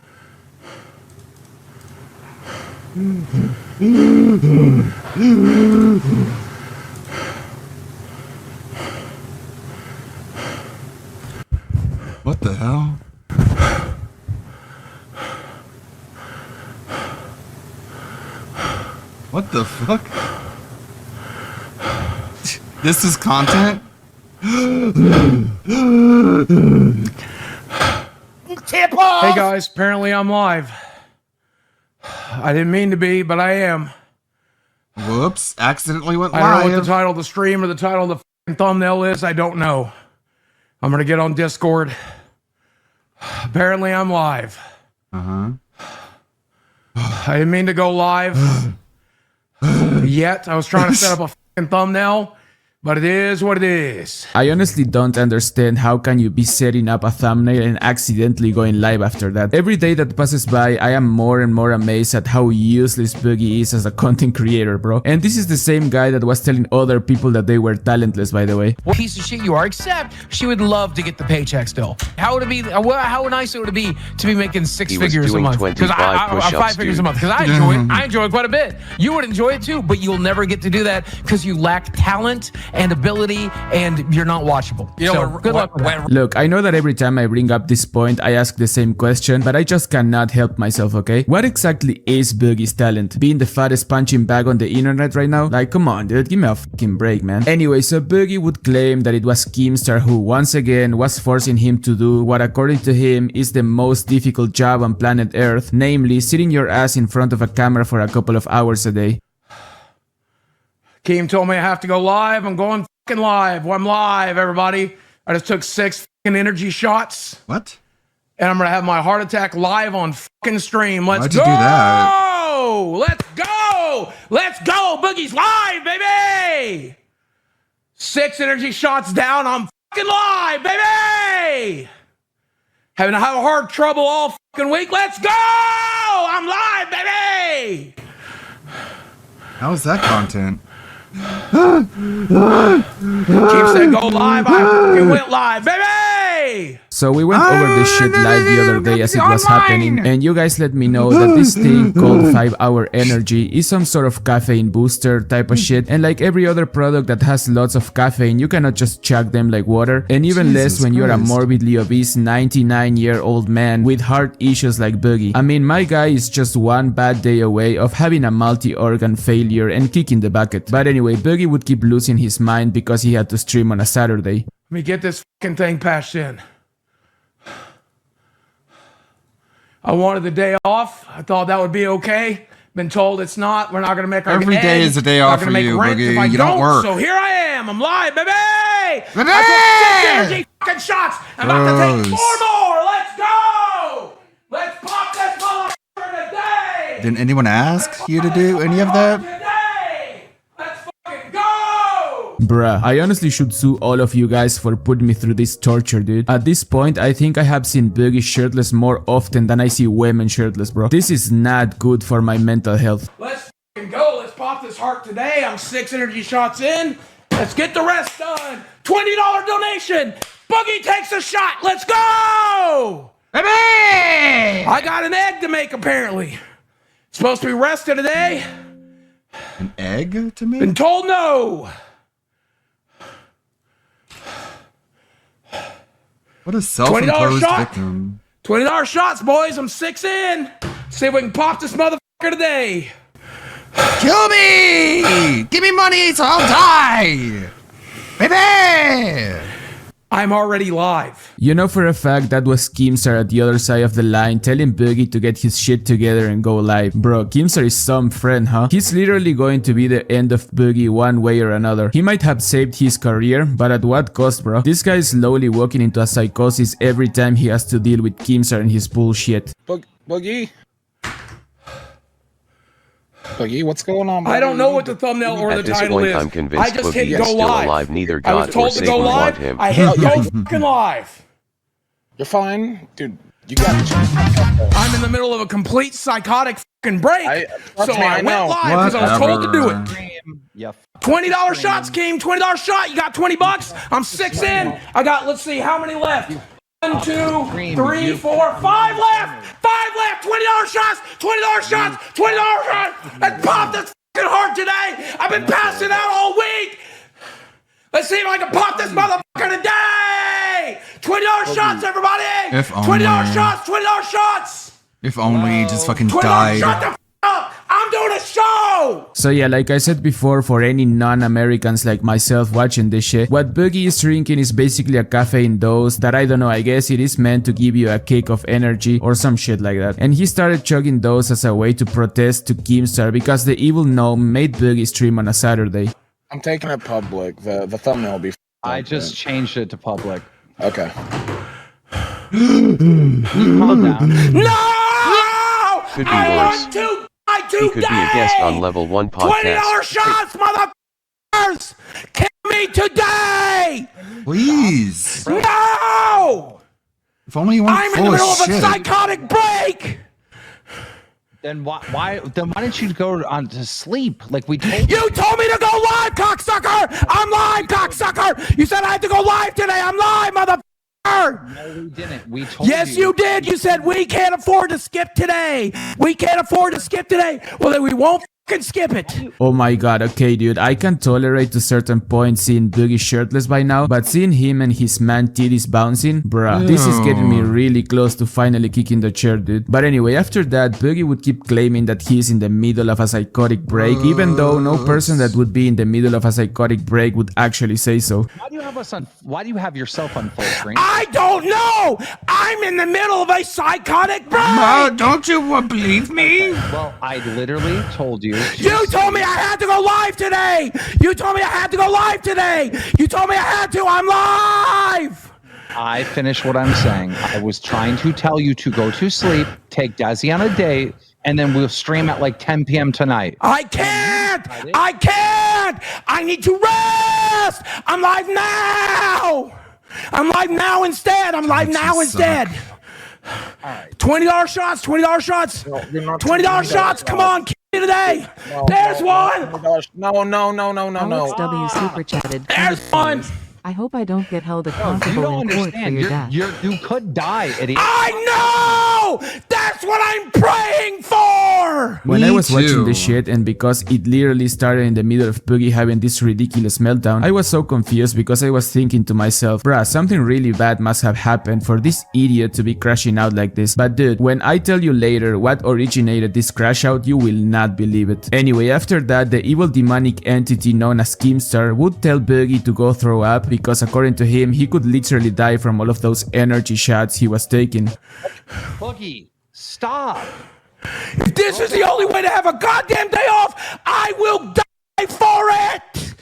What the hell? What the fuck? This is content? Hey guys, apparently I'm live. I didn't mean to be, but I am. Whoops, accidentally went live. I don't know what the title of the stream or the title of the thumbnail is. I don't know. I'm gonna get on Discord. Apparently I'm live. I didn't mean to go live yet. I was trying to set up a thumbnail. But it is what it is. I honestly don't understand how can you be setting up a thumbnail and accidentally going live after that. Every day that passes by, I am more and more amazed at how useless Boogie is as a content creator, bro. And this is the same guy that was telling other people that they were talentless, by the way. What piece of shit you are, except she would love to get the paycheck still. How would it be, how nice it would be to be making 6 figures a month? Because I 5 figures a month, because I enjoy it. I enjoy it quite a bit. You would enjoy it too, but you'll never get to do that because you lack talent and ability, and you're not watchable. You know, so, good luck with that. Look, I know that every time I bring up this point, I ask the same question, but I just cannot help myself, okay? What exactly is Boogie's talent? Being the fattest punching bag on the internet right now? Like, come on, dude, give me a fucking break, man. Anyway, so Boogie would claim that it was Keemstar who, once again, was forcing him to do what, according to him, is the most difficult job on planet Earth, namely, sitting your ass in front of a camera for a couple of hours a day. Keem told me I have to go live. I'm going fucking live. Well, I'm live, everybody. I just took 6 fucking energy shots. What? And I'm gonna have my heart attack live on fucking stream. Let's Why'd go! you do that? Let's go! Let's go! Boogie's live, baby! 6 energy shots down. I'm fucking live, baby! Having a hard trouble all fucking week. Let's go! I'm live, baby! How is that content? Keep saying go live. I fucking went live, baby! So we went over this shit live the other day as it was happening, and you guys let me know that this thing called 5-Hour Energy is some sort of caffeine booster type of shit, and like every other product that has lots of caffeine, you cannot just chug them like water, and even less when you're a morbidly obese 99-year-old man with heart issues like Boogie. I mean, my guy is just one bad day away of having a multi-organ failure and kicking the bucket. But anyway, Boogie would keep losing his mind because he had to stream on a Saturday. Let me get this fucking thing patched in. I wanted the day off. I thought that would be okay. Been told it's not. We're not going to make our Every day is a day off for you, Boogie. You don't work. So here I am. I'm live, baby! I took 6 energy fucking shots. I'm about to take 4 more. Let's go! Let's pop this motherfucker today! Didn't anyone ask you to do any of that? Bruh, I honestly should sue all of you guys for putting me through this torture, dude. At this point, I think I have seen Boogie shirtless more often than I see women shirtless, bro. This is not good for my mental health. Let's fucking go. Let's pop this heart today. I'm 6 energy shots in. Let's get the rest done. $20 donation. Boogie takes a shot. Let's go! Baby! I got an egg to make, apparently. Supposed to be rested today. An egg to make? Been told no. What a self-imposed victim. $20 shots, boys. I'm 6 in. See if we can pop this motherfucker today. Kill me! Give me money so I'll die! Baby! I'm already live. You know for a fact that was Keemstar at the other side of the line telling Boogie to get his shit together and go live. Bro, Keemstar is some friend, huh? He's literally going to be the end of Boogie one way or another. He might have saved his career, but at what cost, bro? This guy is slowly walking into a psychosis every time he has to deal with Keemstar and his bullshit. Boogie? Boogie, what's going on? I don't know what the thumbnail or the title is. I'm convinced I just Boogie hit is go still live. alive. Neither I was God told or to Satan go want live. him. I hit go fucking live. You're fine, dude. You got it. I'm in the middle of a complete psychotic fucking break, so I went live because I was told to do it. $20 shots, Keem. $20 shot. You got 20 bucks. I'm 6 in. I got. Let's see how many left. 1, 2, 3, 4, 5 left. 5 left. $20 shots. $20 shots. $20 shots. Let's pop this fucking heart today. I've been passing out all week. Let's see if I can pop this motherfucker today. $20 shots, everybody. If only. $20 shots. $20 shots. If only he just fucking $20. died. Shut the f up. I'm doing a show. So yeah, like I said before, for any non-Americans like myself watching this shit, what Boogie is drinking is basically a caffeine dose that I don't know, I guess it is meant to give you a kick of energy or some shit like that. And he started chugging those as a way to protest to Keemstar because the evil gnome made Boogie stream on a Saturday. I'm taking it public. The thumbnail will be. I just changed it to public. Okay. Calm down. No! Could be worse. He could be a guest on Level 1 podcast. $20 shots, motherfuckers! Kill me today! Please. No! If only you weren't I'm in full the middle of of shit. a psychotic break! Then why didn't you go on to sleep like we told you? Told me to go live, cocksucker! I'm live, cocksucker! You said I had to go live today! I'm live, motherfucker! No, we didn't. We told you. Yes, you did. You said we can't afford to skip today. We can't afford to skip today. Well, then we won't fucking skip it. Oh my god, okay dude, I can tolerate to certain point seeing Boogie shirtless by now, but seeing him and his man titties bouncing, bruh, this is getting me really close to finally kicking the chair, dude. But anyway, after that, Boogie would keep claiming that he's in the middle of a psychotic break, even though no person that would be in the middle of a psychotic break would actually say so. Why do you have us on? Why do you have yourself on full screen? I don't know. I'm in the middle of a psychotic break. Don't you believe me? Well, I literally told you excuse. You told me I had to go live today. You told me I had to go live today. You told me I had to. I'm live. I finished what I'm saying. I was trying to tell you to go to sleep, take Desi on a date, and then we'll stream at like 10 p.m. tonight. I can't. I can't. I need to rest. I'm live now. I'm live now instead. I'm live now instead. $20 shots. $20 shots. $20 shots. Come on, kill me today. There's one. No. W super chatted. There's one. I hope I don't get held accountable in court for your death. You could die, idiot. I know! That's what I'm praying for! When I was watching this shit, and because it literally started in the middle of Boogie having this ridiculous meltdown, I was so confused because I was thinking to myself, bruh, something really bad must have happened for this idiot to be crashing out like this. But dude, when I tell you later what originated this crash out, you will not believe it. Anyway, after that, the evil demonic entity known as Keemstar would tell Boogie to go throw up because according to him, he could literally die from all of those energy shots he was taking. Boogie, stop. If this is the only way to have a goddamn day off, I will die for it!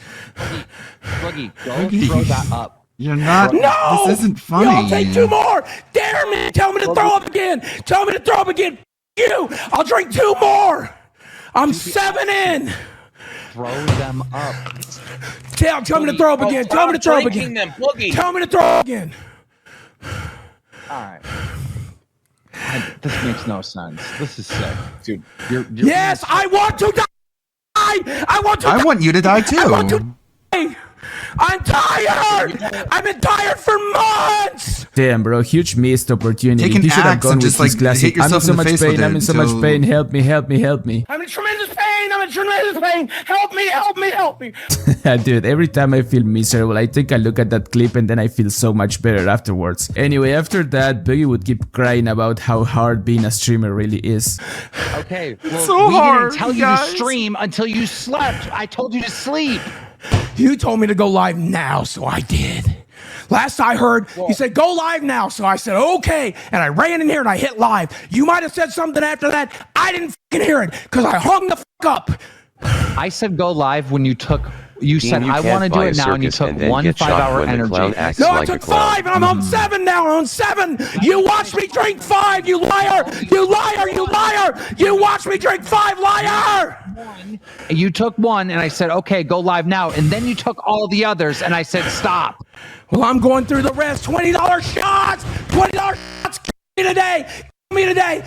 Boogie, go throw that up. You're not. No! This isn't funny. Y'all take 2 more! Dare me! Tell me to throw up again! Tell me to throw up again! You! I'll drink 2 more! I'm 7 in! Throw them up. Tell me to throw up again. Tell me to throw up again. Tell me to throw up again. All right. This makes no sense. This is sick, dude. Yes, I want to die. I want to. I want you to die too. I want to die. I'm tired. I've been tired for months. Damn, bro, huge missed opportunity. Take an He should have axe gone and with just, his like, classic. hit yourself I'm in so in the much face with pain. I'm it in so much until- pain. Help me! Help me! Help me! I'm in tremendous pain. I'm in tremendous pain. Help me! Help me! Help me! Dude, every time I feel miserable, I take a look at that clip and then I feel so much better afterwards. Anyway, after that, Boogie would keep crying about how hard being a streamer really is. Okay, well, so we hard, didn't tell you guys. to stream until you slept. I told you to sleep. You told me to go live now, so I did. Last I heard, you said go live now, so I said okay, and I ran in here and I hit live. You might have said something after that. I didn't fucking hear it because I hung the fuck up. I said go live when you took. You said you I can't want to do buy a it now, and you circus took and then 1 get shot 5-hour when the energy. clown acts No, I like a took clown. 5 and I'm on 7 now. I'm on 7. You watched me drink 5, you liar! You liar! You liar! You watched me drink 5, liar! You took 1, and I said okay, go live now, and then you took all the others, and I said stop. Well, I'm going through the rest. $20 shots! $20 shots! Kill me today! Kill me today!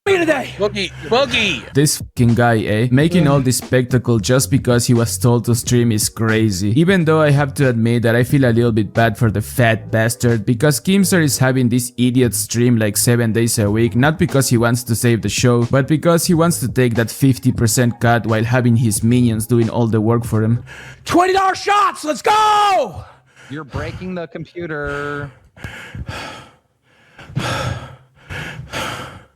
Kill me today! Boogie! This fucking guy, eh? Making all this spectacle just because he was told to stream is crazy. Even though I have to admit that I feel a little bit bad for the fat bastard because Keemstar is having this idiot stream like 7 days a week, not because he wants to save the show, but because he wants to take that 50% cut while having his minions doing all the work for him. $20 shots! Let's go! You're breaking the computer.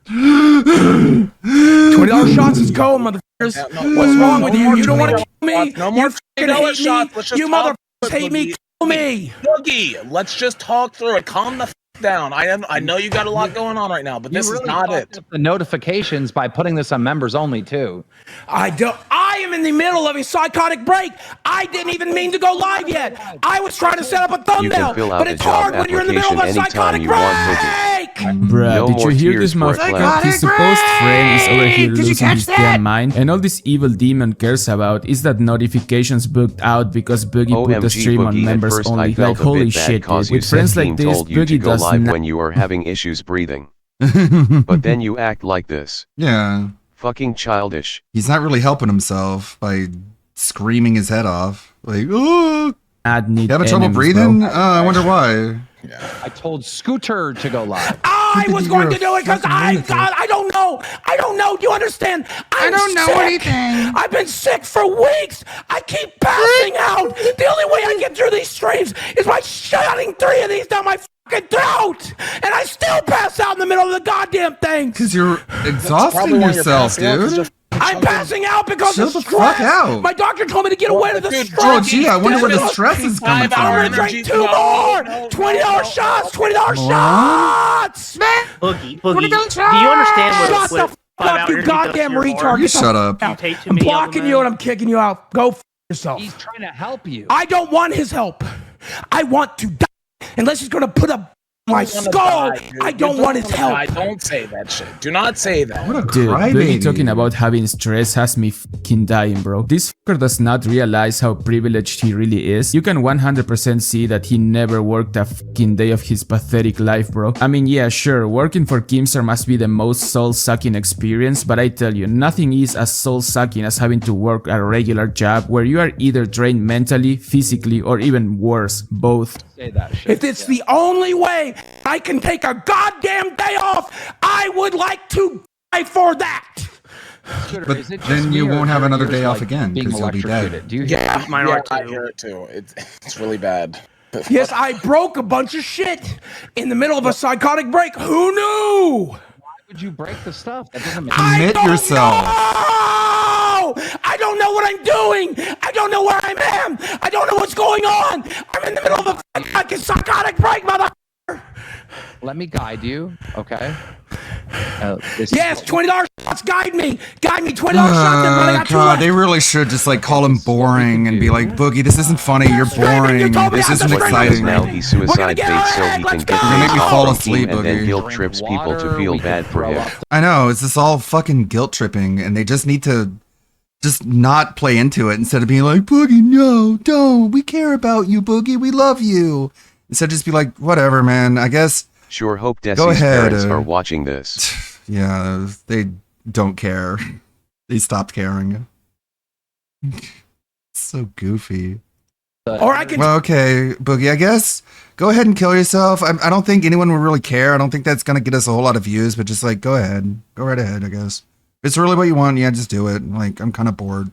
$20 shots, let's go, motherfuckers. What's wrong with you? You don't want to kill me? No more You fucking hate shots. me? Let's just You talk motherfuckers hate me? Kill me! Boogie, let's just talk through it. Calm the f down. I know you got a lot going on right now, but this is not it. The notifications by putting this on members only too. I am in the middle of a psychotic break. I didn't even mean to go live yet. I was trying to set up a thumbnail, but it's hard when you're in the middle of a psychotic break. Bruh, No did more you hear tears this for it, motherfucker? Clown. His supposed friend is over here Did you losing catch his that? damn mind, and all this evil demon cares about is that notifications booked out because Boogie put the OMG stream on Boogie, at members first only. I felt Like a holy bit bad shit, cause dude. you With said friends King like this, told you to Boogie go does live not. when you were having issues breathing. But then you act like this. Yeah. Fucking childish. He's not really helping himself by screaming his head off. Like, ooh. You having trouble breathing? I wonder why. I told Scooter to go live. I was going to do it because I don't know. I don't know. Do you understand? I don't know anything. I've been sick for weeks. I keep passing out. The only way I get through these streams is by shutting 3 of these down my fucking throat. And I still pass out in the middle of the goddamn thing. Because you're exhausting yourself, dude. I'm passing out because Chill of the stress. fuck out. My doctor told me to get away with the stress. Oh, gee, I wonder where the stress is coming from. I'm gonna drink 2 more. $20 shots. $20 shots. Boogie, do you understand what Fuck you, goddamn retard. You shut up. I'm blocking you and I'm kicking you out. Go f yourself. He's trying to help you. I don't want his help. I want to die. Unless he's gonna put a my skull. I don't want his help. Don't say that shit. Do not say that. Dude, Boogie talking about having stress has me fucking dying, bro. This fucker does not realize how privileged he really is. You can 100% see that he never worked a fucking day of his pathetic life, bro. I mean, yeah, sure, working for Keemstar must be the most soul-sucking experience, but I tell you, nothing is as soul-sucking as having to work a regular job where you are either drained mentally, physically, or even worse, both. Say that shit. If it's the only way I can take a goddamn day off, I would like to die for that. But then you won't have another day off again because you'll be dead. Do you hear I hear it too. It's really bad. Yes, I broke a bunch of shit in the middle of a psychotic break. Who knew? Why would you break the stuff? That doesn't make Commit yourself. I don't know what I'm doing. I don't know where I am. I don't know what's going on. I'm in the middle of a fucking psychotic break, mother. Let me guide you, okay? Yes, $20 shots. Guide me. Guide me. $20 shots. And I got God, they really should just like call him boring and be like, Boogie, this isn't funny. You're boring. This isn't exciting. Now he suicide baits so he can get make me fall asleep, and then Boogie. guilt trips people to feel bad for him. I know, it's just all fucking guilt tripping, and they just need to just not play into it instead of being like, Boogie, no, don't. We care about you, Boogie. We love you. Instead, just be like, whatever, man. I guess. Sure hope Desi's parents are watching this. Yeah, they don't care. They stopped caring. So goofy. Or I can. Well, okay, Boogie, I guess go ahead and kill yourself. I don't think anyone would really care. I don't think that's gonna get us a whole lot of views, but just like, go ahead. Go right ahead, I guess. If it's really what you want, yeah, just do it. Like, I'm kind of bored.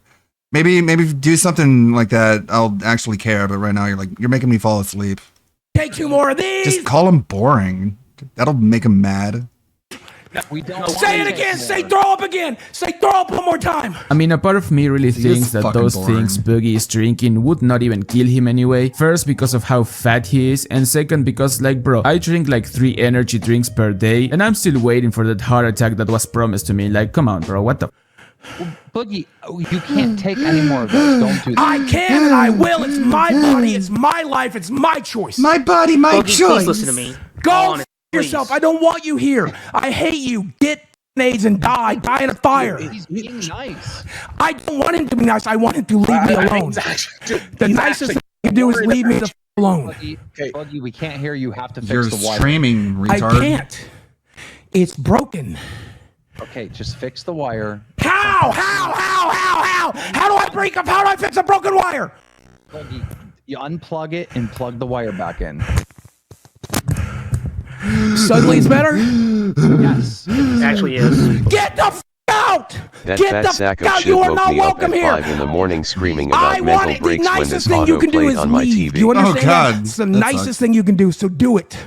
Maybe if you do something like that, I'll actually care, but right now you're making me fall asleep. Take 2 more of these. Just call him boring. That'll make him mad. We don't say it again. Say throw up again. Say throw up one more time. I mean, a part of me really thinks that those things Boogie is drinking would not even kill him anyway. First, because of how fat he is, and second, because like, bro, I drink like 3 energy drinks per day, and I'm still waiting for that heart attack that was promised to me. Like, come on, bro, what the? Boogie, you can't take any more of those. Don't do that. I can and I will. It's my body. It's my life. It's my choice. My body, my Boogie, choice. Please listen to me. Go f yourself. I don't want you here. I hate you. Get AIDS and die. Die in a fire. He's being nice. I don't want him to be nice. I want him to leave me alone. The nicest thing you can do is leave me the f alone. Boogie, we can't hear you. Have to fix You're the wire. streaming, retard. I can't. It's broken. Okay, just fix the wire. How? How do I break up? How do I fix a broken wire? Boogie, you unplug it and plug the wire back in. Suddenly it's better? Yes. It actually is. Get the f out! That Get fat the sack f of out! shit You are woke not me up welcome at here! 5 in the morning screaming I about want mental it. The breaks when nicest this thing you auto can do played is on my leave. TV. You understand Oh, God. that? It's the That nicest sucks. thing you can do, so do it.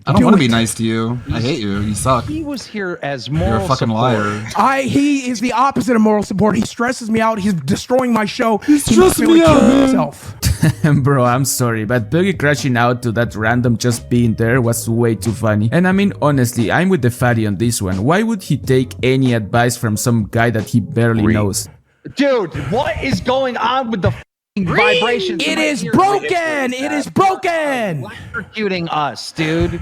I don't want to be nice to you. I hate you. You suck. He was here as moral You're a fucking support. liar. He is the opposite of moral support. He stresses me out. He's destroying my show. He stressing really me out, killed man. himself. Bro, I'm sorry, but Boogie crashing out to that random just being there was way too funny. And I mean, honestly, I'm with the fatty on this one. Why would he take any advice from some guy that he barely knows? Dude, what is going on with the vibrations? It is broken. It is broken. Electrocuting us, dude.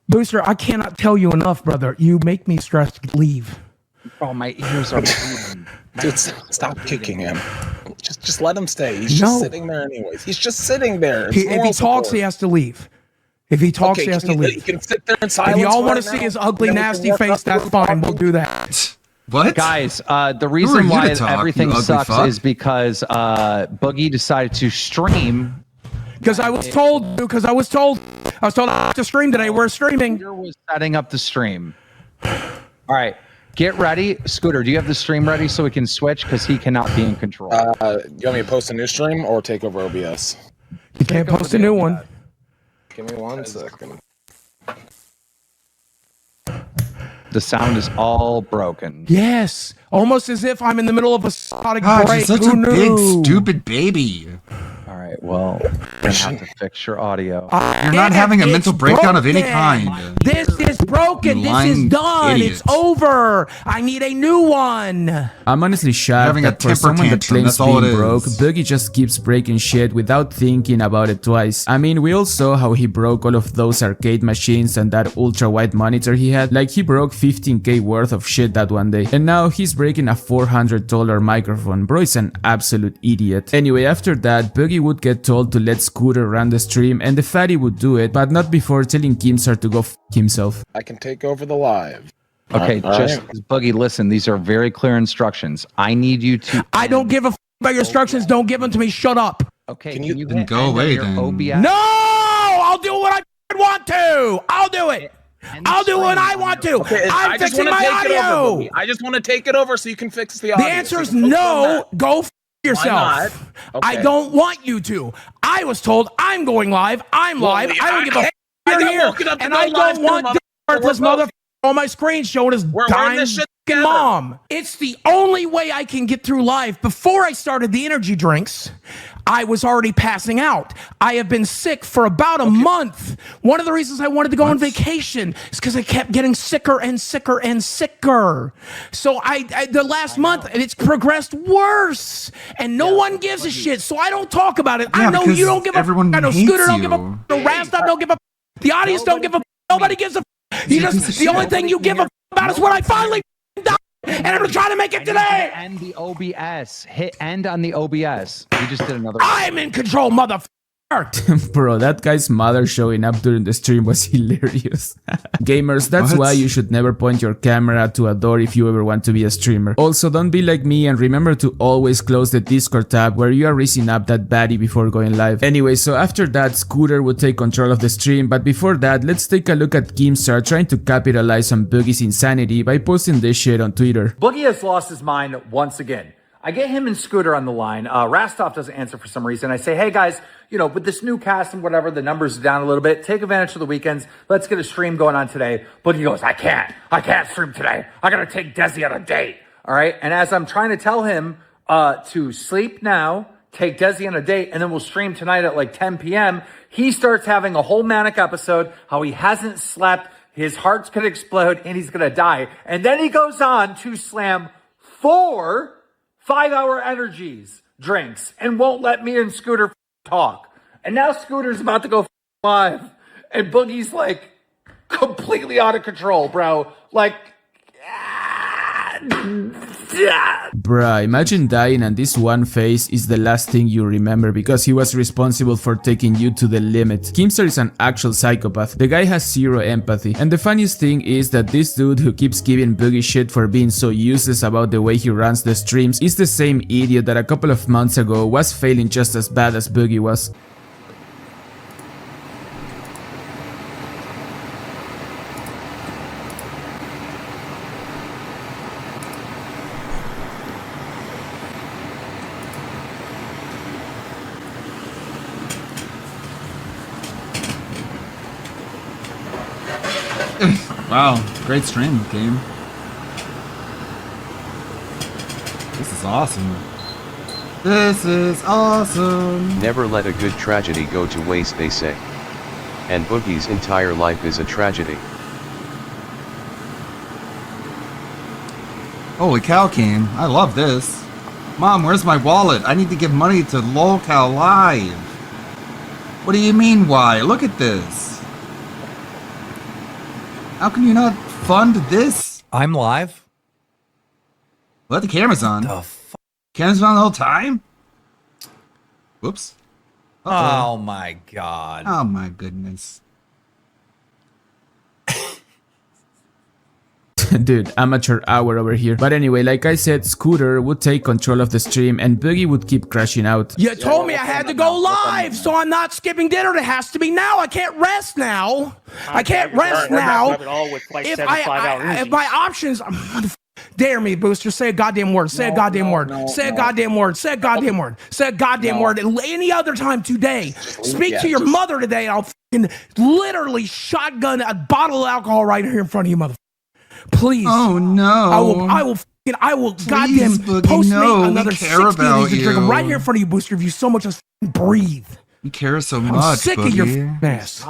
Booster, I cannot tell you enough, brother. You make me stressed. Leave. Oh, my ears are bleeding. Dude, stop kicking him. Just let him stay. He's just sitting there anyways. He's just sitting there. If he talks, he has to leave. If he talks, he has to leave. You can sit there in silence. If y'all want to see his ugly, nasty face, that's fine. We'll do that. What? Guys, the reason why everything sucks is because Boogie decided to stream. Because I was told not to stream today. We're streaming. Scooter was setting up the stream. All right, get ready. Scooter, do you have the stream ready so we can switch? Because he cannot be in control. You want me to post a new stream or take over OBS? You can't post a new one. Give me 1 second. The sound is all broken. Yes, almost as if I'm in the middle of a psychotic God, break. you're such Who a big, knew? stupid baby. All right. right, well, you're gonna have to fix your audio. You're not having a mental breakdown of any kind. This is broken. You This is lying done. idiot. It's over. I need a new one. I'm honestly shocked Having a that for temper someone that tantrum, claims that's all being it broke, is. Boogie just keeps breaking shit without thinking about it twice. I mean, we all saw how he broke all of those arcade machines and that ultra-wide monitor he had. Like, he broke 15k worth of shit that one day. And now he's breaking a $400 microphone. Bro is an absolute idiot. Anyway, after that, Boogie would get told to let Scooter run the stream, and the fatty would do it, but not before telling Keemstar to go f himself. I can take over the live. Okay, All just right. Boogie, listen, these are very clear instructions. I need you to. I don't give a about your instructions. Don't give them to me. Shut up. Okay, Can you then go away then? OBS? No, I'll do what I want to. I'll do it. I'll do what I want to. I'm I just fixing want to my take it over. audio. Boogie. I just want to take it over so you can fix the The audio. answer is So you can focus on no. that. Go f yourself. not? I Okay. don't want you to. I was told I'm going live. I'm live. I don't give a f you're got here. woken up to And go I live don't too, want motherfucker. this worthless We're both- mother on my screen showing his We're in dying this shit f***ing together. mom. It's the only way I can get through life. Before I started the energy drinks, I was already passing out. I have been sick for about a month. One of the reasons I wanted to go on vacation is because I kept getting sicker and sicker and sicker. So the last month, it's progressed worse. And no one gives a shit. So I don't talk about it. Yeah, I know because you don't give a everyone I know hates Scooter don't give a you. the Rastop don't give a the audience don't give a nobody gives a you just the only thing you give a about is when I finally die. And I'm gonna try to make it today. End the OBS. Hit end on the OBS. You just did another. I'm in control, motherfucker. Bro, that guy's mother showing up during the stream was hilarious. Gamers, that's What? why you should never point your camera to a door if you ever want to be a streamer. Also, don't be like me and remember to always close the Discord tab where you are raising up that baddie before going live. Anyway, so after that, Scooter would take control of the stream, but before that, let's take a look at Keemstar trying to capitalize on Boogie's insanity by posting this shit on Twitter. Boogie has lost his mind once again. I get him and Scooter on the line. Rastov doesn't answer for some reason. I say, hey guys, you know, with this new cast and whatever, the numbers are down a little bit. Take advantage of the weekends. Let's get a stream going on today. Boogie goes, I can't stream today. I gotta take Desi on a date. All right. And as I'm trying to tell him to sleep now, take Desi on a date, and then we'll stream tonight at like 10 p.m., he starts having a whole manic episode, how he hasn't slept, his heart's gonna explode, and he's gonna die. And then he goes on to slam 4 5-hour energies drinks and won't let me and Scooter talk. And now Scooter's about to go live, and Boogie's like completely out of control, bro. Like, Bruh, imagine dying and this one face is the last thing you remember because he was responsible for taking you to the limit. Keemstar is an actual psychopath. The guy has zero empathy. And the funniest thing is that this dude who keeps giving Boogie shit for being so useless about the way he runs the streams is the same idiot that a couple of months ago was failing just as bad as Boogie was. Wow, great stream game. This is awesome. This is awesome. Never let a good tragedy go to waste, they say. And Boogie's entire life is a tragedy. Holy cow, Kane. I love this. Mom, where's my wallet? I need to give money to LolCow Live. What do you mean, why? Look at this. How can you not fund this? I'm live. What? The camera's on. The Camera's on the whole time? Whoops. Oh my god. Oh my goodness. Dude, amateur hour over here. But anyway, like I said, Scooter would take control of the stream and Boogie would keep crashing out. You told me I had to go live, so I'm not skipping dinner. It has to be now. I can't rest now. I can't rest now. If my options, dare me, Booster, say a goddamn word. Say a goddamn word. Say a goddamn word. Say a goddamn word. Say a goddamn word. Any other time today, speak to your mother today, and I'll fucking literally shotgun a bottle of alcohol right here in front of you, motherfucker. Please. Oh no. I will I will Please, goddamn Boogie, post no, we another care 60 of about these and drink them you. right here in front of you, Booster, if you so much as breathe. You care so much, I'm sick of your Boogie. ass.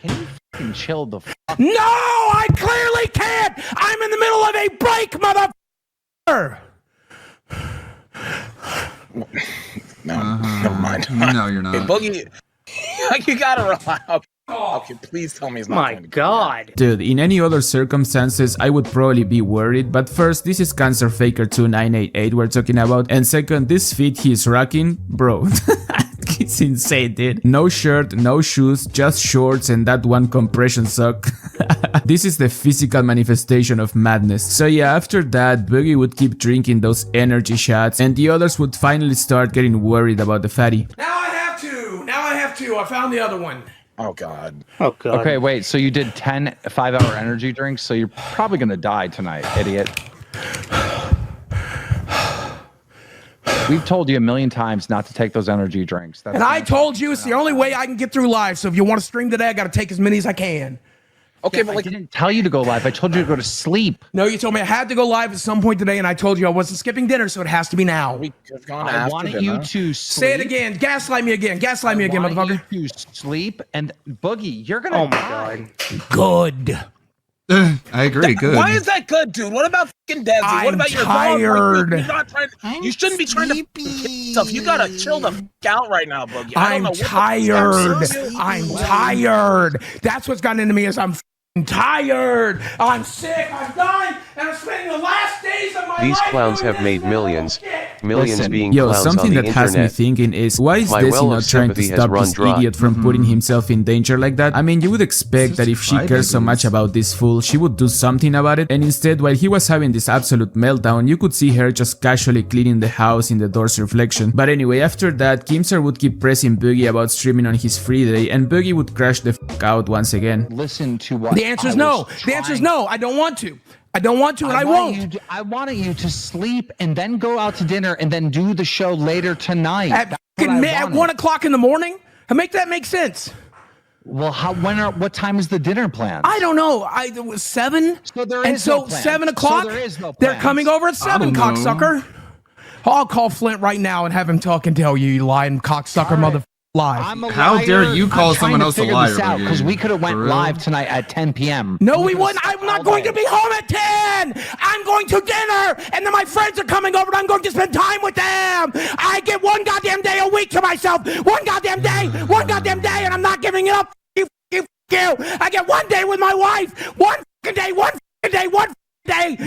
Can you fucking chill the fuck? No, I clearly can't. I'm in the middle of a break, motherfucker. No, never mind. No, you're not. Hey, Boogie, you gotta relax. Okay, please tell me he's not going to God. Dude, in any other circumstances, I would probably be worried, but first, this is Cancer Faker 2988 we're talking about, and second, this fit he's rocking, bro, it's insane, dude. No shirt, no shoes, just shorts and that one compression sock. This is the physical manifestation of madness. So yeah, after that, Boogie would keep drinking those energy shots, and the others would finally start getting worried about the fatty. Now I have to. I found the other one. Oh, God. Oh, God. Okay, wait. So you did 10 5-hour energy drinks, so you're probably going to die tonight, idiot. We've told you a million times not to take those energy drinks. That's And I told you it's the only way I can get through life. So if you want to stream today, I got to take as many as I can. Okay, but like, I didn't tell you to go live. I told you to go to sleep. No, you told me I had to go live at some point today, and I told you I wasn't skipping dinner, so it has to be now. we could have gone I after wanted dinner. you to sleep. Say it again. Gaslight me again. Gaslight me again, motherfucker. You to sleep and Boogie, you're gonna. Oh my God. Good. I agree. Good. Why is that good, dude? What about fucking Desi? I'm What about your tired. dog? You're not trying you shouldn't be trying to stuff. You gotta chill the fuck out right now, Boogie. I don't I'm know what the tired. fuck I'm tired. That's what's gotten into me is I'm f***ing tired. I'm sick. I'm dying, and I'm spending the last days of my These life clowns doing have this made millions. Millions Listen, being yo, clowns something on the that has me internet. thinking is, why is My Desi well not of trying to sympathy has stop run this dry. idiot from putting himself in danger like that? I mean, you would expect that if she cares so much about this fool, she would do something about it, and instead, while he was having this absolute meltdown, you could see her just casually cleaning the house in the door's reflection. But anyway, after that, Kimser would keep pressing Boogie about streaming on his free day, and Boogie would crash the f*** out once again. Listen to what The answer is no. The answer is no. I don't want to. I don't want to, and I won't. I wanted you to sleep and then go out to dinner and then do the show later tonight. At 1 o'clock in the morning? Make that make sense. Well, what time is the dinner planned? I don't know. It was 7. So there and is so no plans. 7 o'clock. So there is no they're plans. coming over at 7, don't know. cocksucker. I'll call Flint right now and have him talk and tell you, you lying cocksucker mother live. I'm a How liar. dare you call I'm trying someone to else a figure liar, this out, Boogie? because we could have went For real? live tonight at 10 p.m. No, we wouldn't. I'm not going to be home at 10. I'm going to dinner, and then my friends are coming over, and I'm going to spend time with them. I get one goddamn day a week to myself. One goddamn day, and I'm not giving it up. You. I get one day with my wife. One fucking day. One day.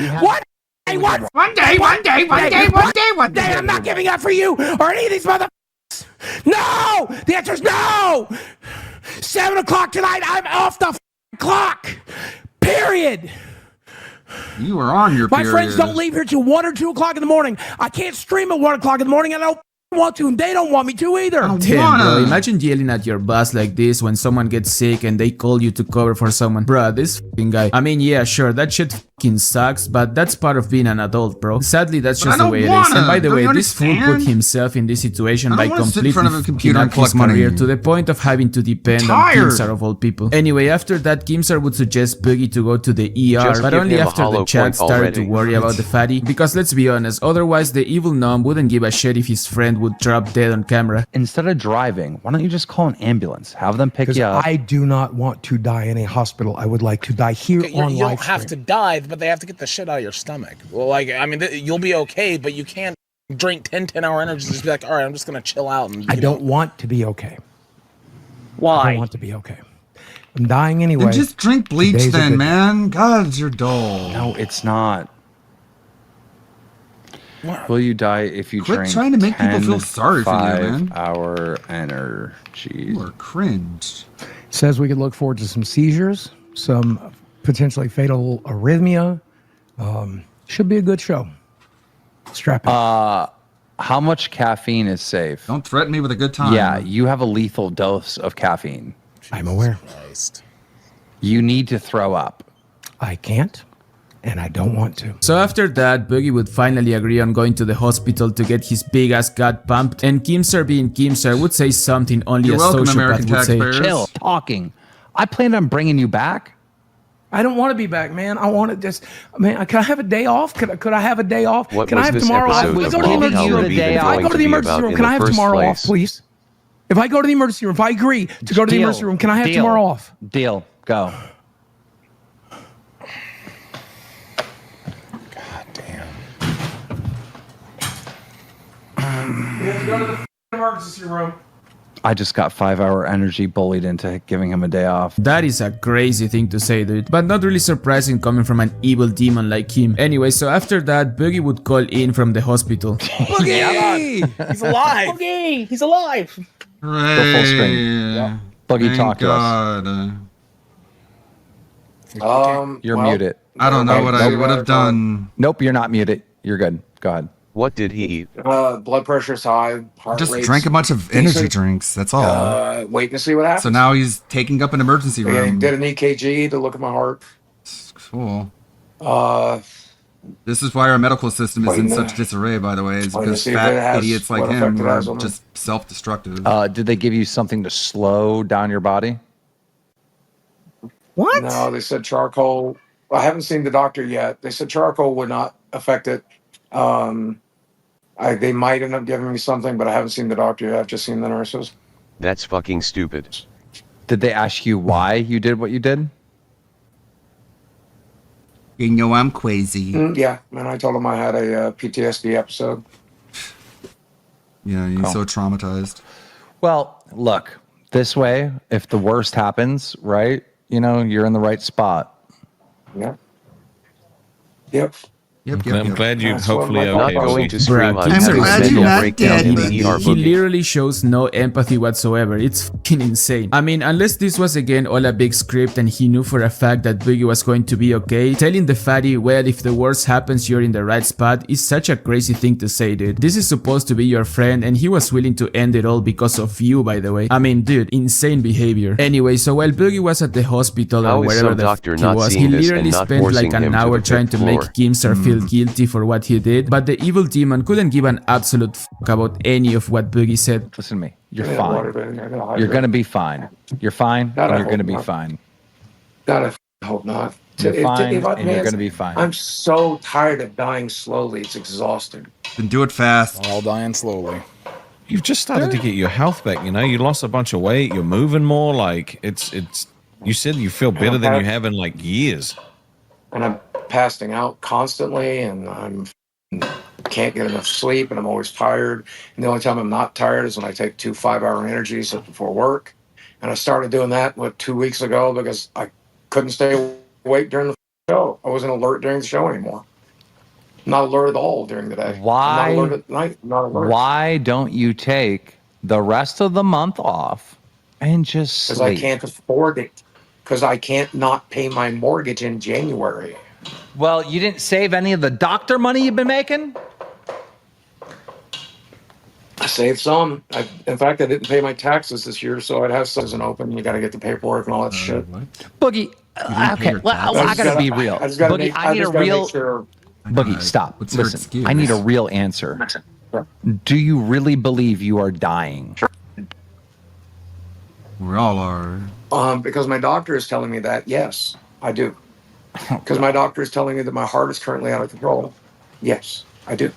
I'm not giving up for you or any of these mother. No! The answer is no! 7 o'clock tonight, I'm off the clock. Period. You are on your My period. friends don't leave here till 1 or 2 o'clock in the morning. I can't stream at 1 o'clock in the morning, and I don't want to, and they don't want me to either. Damn, bro, imagine yelling at your boss like this when someone gets sick and they call you to cover for someone. Bruh, this f***ing guy. I mean, yeah, sure, that shit f***ing sucks, but that's part of being an adult, bro. Sadly, that's just the way it is. And by the way, this fool put himself in this situation by completely f***ing up his career to the point of having to depend on Kimsar of all people. Anyway, after that, Kimsar would suggest Boogie to go to the ER, Just but give only him a after the hollow chat point started to already. worry about the fatty. Because let's be honest, otherwise the evil gnome wouldn't give a shit if his friend would drop dead on camera. Instead of driving, why don't you just call an ambulance? Have them pick you up. I do not want to die in a hospital. I would like to die here Okay, on you don't live have to stream. die, but they have to get the shit out of your stomach. Well, like, I mean, you'll be okay, but you can't drink 10-hour energies and just be like, all right, I'm just going to chill out. And I don't want to be okay. I Why? don't want to be okay. I'm dying anyway. Then just drink bleach Today's a then, good- man. God, you're dull. No, it's not. Will you die if you Quit drink trying to make people 10 feel sorry for you, man. 5-hour energy? You are cringe. Says we could look forward to some seizures, some potentially fatal arrhythmia. Should be a good show. Strap in. How much caffeine is safe? Don't threaten me with a good time. Yeah, you have a lethal dose of caffeine. I'm aware. You need to throw up. I can't, and I don't want to. So after that, Boogie would finally agree on going to the hospital to get his big ass gut pumped, and Kimsar being Kimsar would say something only You're a welcome, sociopath American would say. taxpayers. Chill. Talking. I planned on bringing you back. I don't want to be back, man. I want to just, man. Can I have a day off? Could I have a day off? What can was I have this tomorrow off? episode If I of go to the Raw emergency room, Hell if I going go to to the be emergency about room, in can the I have first tomorrow place? off, please? If I go to the emergency room, if I agree to go to the emergency room, can I have tomorrow off? Deal. Go. Let's go to the emergency room. I just got 5-hour energy bullied into giving him a day off. That is a crazy thing to say, dude, but not really surprising coming from an evil demon like him. Anyway, so after that, Boogie would call in from the hospital. Boogie! He's alive! Boogie! He's alive! Go full screen. Yeah. Boogie, talk to us. You're muted. I don't know what I would have done. Nope, you're not muted. You're good. Go ahead. What did he eat? Blood pressure's high, heart Just rate's drank a bunch of energy decent. drinks. That's all. Waiting to see what happens. So now he's taking up an emergency Yeah, room. did an EKG to look at my heart. Cool. Uh, This is why our medical system is in Waiting to- such disarray, by the way, is waiting to because see if it fat has idiots like what him effect it are has on me. just self-destructive. Did they give you something to slow down your body? What? No, they said charcoal. I haven't seen the doctor yet. They said charcoal would not affect it. They might end up giving me something, but I haven't seen the doctor yet. I've just seen the nurses. That's fucking stupid. Did they ask you why you did what you did? You know I'm crazy. Yeah, and I told them I had a PTSD episode. Yeah, he's so traumatized. Well, look, this way, if the worst happens, right, you're in the right spot. Yeah. Yep. I'm glad you hopefully what my okay. Not going to Bruh, scream on King's having already mental dead. breakdown in the ER He boogie. literally shows no empathy whatsoever. It's fucking insane. I mean, unless this was again all a big script and he knew for a fact that Boogie was going to be okay, telling the fatty, well, if the worst happens, you're in the right spot is such a crazy thing to say, dude. This is supposed to be your friend and he was willing to end it all because of you, by the way. I mean, dude, insane behavior. Anyway, so while Boogie was at the hospital How or is wherever some the doctor he not was, he seeing this and literally not spent forcing like an him to hour the trying to fifth make floor? Keemstar feel guilty for what he did, but the evil demon couldn't give an absolute fuck about any of what Boogie said. Listen to me. You're Yeah, fine. water, baby. I gotta hydrate. You're going to be fine. You're fine, God, I and you're going to hope be not. fine. God, I hope not. You're fine, and man, you're going to be fine. I'm so tired of dying slowly. It's exhausting. Then do it fast. All dying slowly. You've just started to get your health back, you lost a bunch of weight, you're moving more, like it's you said you feel better than you have in like years. And I'm passing out constantly, and can't get enough sleep, and I'm always tired. And the only time I'm not tired is when I take 2 5-hour energies before work. And I started doing that 2 weeks ago because I couldn't stay awake during the show. I wasn't alert during the show anymore. I'm not alert at all during the day. Why? I'm not alert at night. I'm not alert. Why don't you take the rest of the month off and just Because sleep? I can't afford it. Because I can't not pay my mortgage in January. Well, you didn't save any of the doctor money you've been making? I saved some. In fact, I didn't pay my taxes this year, so I'd have some open. You got to get the paperwork and all that shit. Boogie, okay, well, I got to be real. I just gotta Boogie, make- I need a just gotta make real... sure- Boogie, stop. What's your Listen, excuse? I need a real answer. Do you really believe you are dying? We all are. Because my doctor is telling me that, yes, I do. Because my doctor is telling me that my heart is currently out of control. Yes, I do.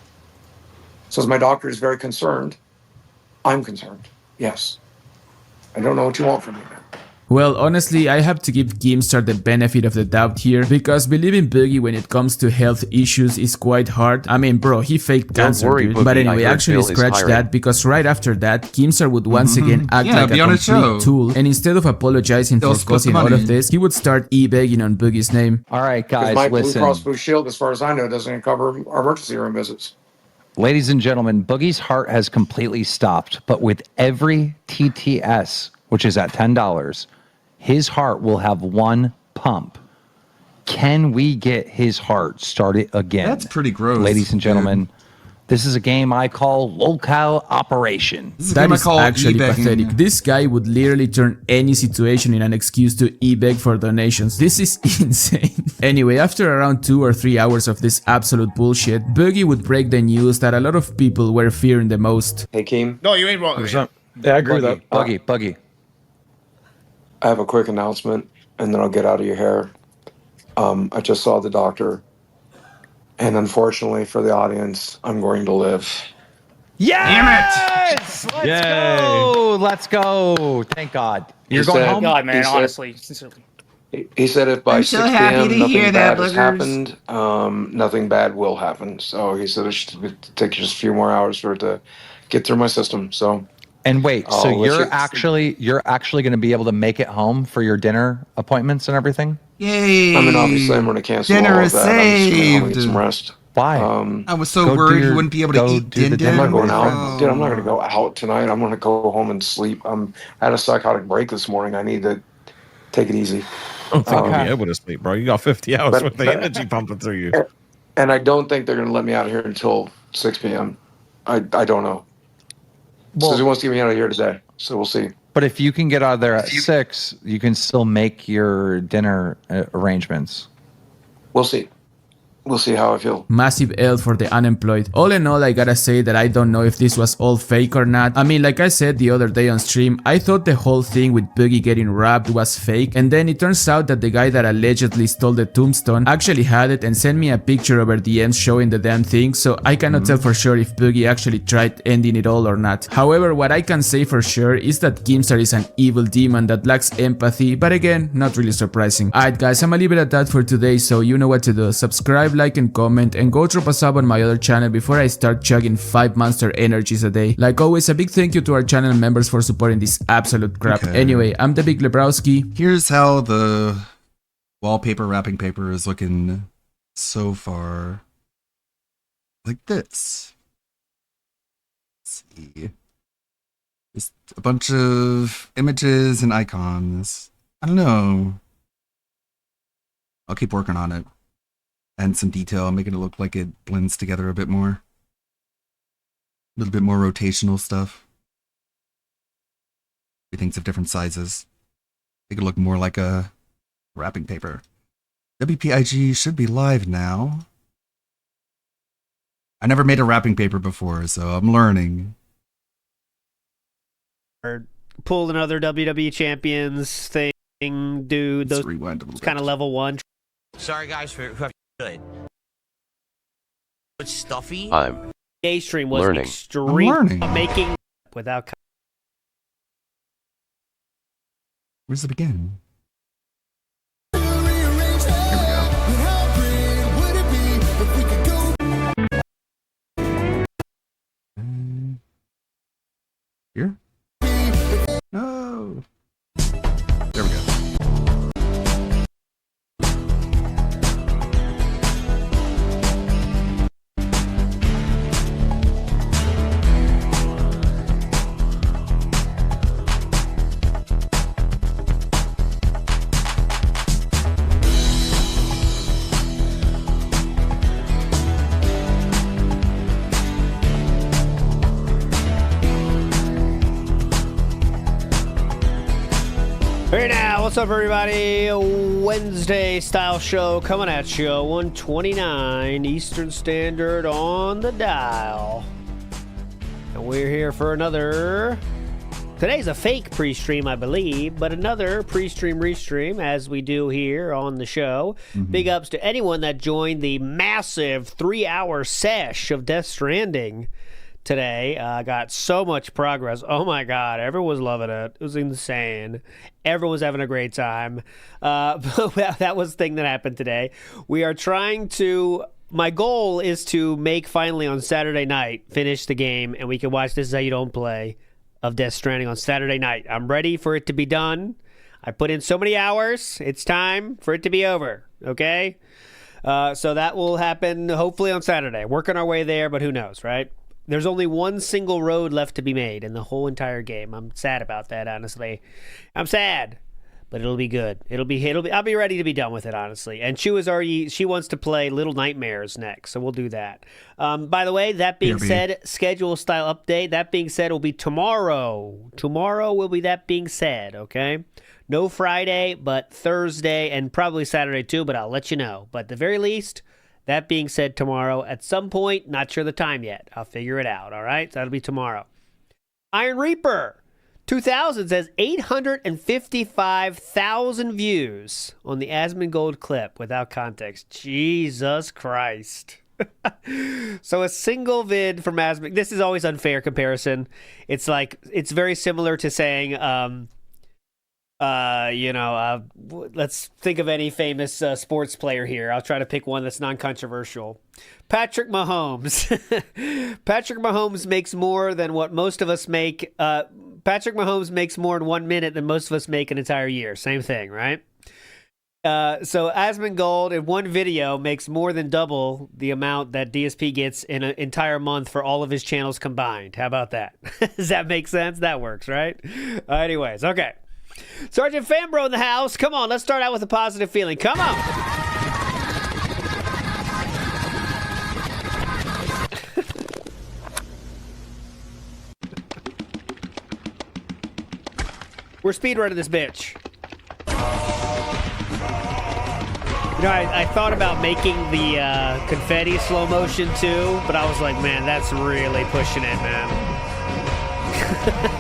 So as my doctor is very concerned, I'm concerned. Yes. I don't know what you want from me now. Well, honestly, I have to give Keemstar the benefit of the doubt here, because believing Boogie when it comes to health issues is quite hard. I mean, bro, he faked Don't cancer, worry, dude. Boogie, But I anyway, heard actually Bill is scratch hiring. that, because right after that, Keemstar would once again act Yeah, like be a on his complete show. tool, and instead of apologizing They'll for split causing the all money. of this, he would start e-begging on Boogie's name. All right, Because guys, my Blue listen. Cross Blue Shield, as far as I know, doesn't cover our emergency room visits. Ladies and gentlemen, Boogie's heart has completely stopped, but with every TTS, which is at $10, his heart will have one pump. Can we get his heart started again? That's pretty gross. Ladies and gentlemen, this is a game I call Locale Operation. That is actually pathetic. This guy would literally turn any situation in an excuse to e-beg for donations. This is insane. Anyway, after around 2 or 3 hours of this absolute bullshit, Boogie would break the news that a lot of people were fearing the most. Hey, Keem. No, you ain't wrong. Yeah, I agree with that. Boogie. I have a quick announcement, and then I'll get out of your hair. I just saw the doctor. And unfortunately for the audience, I'm going to live. Yes! Let's go! Let's go! Thank God. You're going home? God, man, He said- honestly, sincerely. He said if by I'm 6 so happy p.m. to nothing hear bad that, has Boogers. happened, nothing bad will happen. So he said it should take just a few more hours for it to get through my system. So And wait, so I'll let you're you- actually going to be able to make it home for your dinner appointments and everything? Yay! I mean, obviously, I'm going to cancel Dinner all of is that. I'm just going to home and get saved. some rest. Why? I was so Go do worried your- you wouldn't be able to go eat do the din I'm din. not going out, Oh. dude. I'm not going to go out tonight. I'm going to go home and sleep. I had a psychotic break this morning. I need to take it easy. I don't think you'll be able to sleep, bro. You got 50 hours with the energy pumping through you. And I don't think they're going to let me out of here until 6 p.m. I don't know. Well- Says he wants to get me out of here today, so we'll see. But if you can get out of there at 6, you can still make your dinner arrangements. We'll see. We'll see how I feel. Massive L for the unemployed. All in all, I gotta say that I don't know if this was all fake or not. I mean, like I said the other day on stream, I thought the whole thing with Boogie getting robbed was fake, and then it turns out that the guy that allegedly stole the tombstone actually had it and sent me a picture over DMs showing the damn thing, so I cannot tell for sure if Boogie actually tried ending it all or not. However, what I can say for sure is that Keemstar is an evil demon that lacks empathy, but again, not really surprising. Alright guys, I'ma leave it at that for today, so you know what to do. Subscribe, like and comment, and go drop a sub on my other channel before I start chugging 5 monster energies a day. Like always, a big thank you to our channel members for supporting this absolute crap. Okay. Anyway, I'm the Big Lebrowski. Here's how the wallpaper wrapping paper is looking so far. Like this. Let's see. Just a bunch of images and icons. I don't know. I'll keep working on it. And some detail, making it look like it blends together a bit more. A little bit more rotational stuff. Everything's of different sizes. Make it look more like a wrapping paper. WPIG should be live now. I never made a wrapping paper before, so I'm learning. Or pull another WWE Champions thing, do those kind of level 1. Sorry guys for who have good. It's stuffy. I'm A stream was learning. extreme. I'm learning. Making without. Where's it begin? Here? No. There we go. Hey now, what's up, everybody? Wednesday style show coming at you, 1:29 Eastern Standard on the dial. And we're here for another. Today's a fake pre-stream, I believe, but another pre-stream restream as we do here on the show. Big ups to anyone that joined the massive 3-hour sesh of Death Stranding today. Got so much progress. Oh my god, everyone was loving it. It was insane. Everyone was having a great time. But that was the thing that happened today. We are trying to. My goal is to make finally on Saturday night finish the game, and we can watch This Is How You Don't Play of Death Stranding on Saturday night. I'm ready for it to be done. I put in so many hours. It's time for it to be over. Okay, so that will happen hopefully on Saturday. Working our way there, but who knows, right? There's only one single road left to be made in the whole entire game. I'm sad about that, honestly. I'm sad, but it'll be good. It'll be. I'll be ready to be done with it, honestly. And she wants to play Little Nightmares next, so we'll do that. By the way, that being said, schedule style update. That being said, will be tomorrow. Tomorrow will be that being said. Okay, no Friday, but Thursday and probably Saturday too. But I'll let you know. But at the very least. That being said, tomorrow at some point, not sure the time yet. I'll figure it out, all right? So that'll be tomorrow. Iron Reaper, 2000s has 855,000 views on the Asmongold clip without context. Jesus Christ. So a single vid from Asmon. This is always unfair comparison. It's like, it's very similar to saying, let's think of any famous sports player here. I'll try to pick one that's non-controversial. Patrick Mahomes. Patrick Mahomes makes more than what most of us make. Patrick Mahomes makes more in 1 minute than most of us make an entire year. Same thing, right? So Asmongold in one video makes more than double the amount that DSP gets in an entire month for all of his channels combined. How about that? Does that make sense? That works, right? Anyways, okay. Sergeant Fambro in the house. Come on, let's start out with a positive feeling. Come on. We're speedrunning this bitch. You know, I thought about making the confetti slow motion too, but I was like, man, that's really pushing it, man.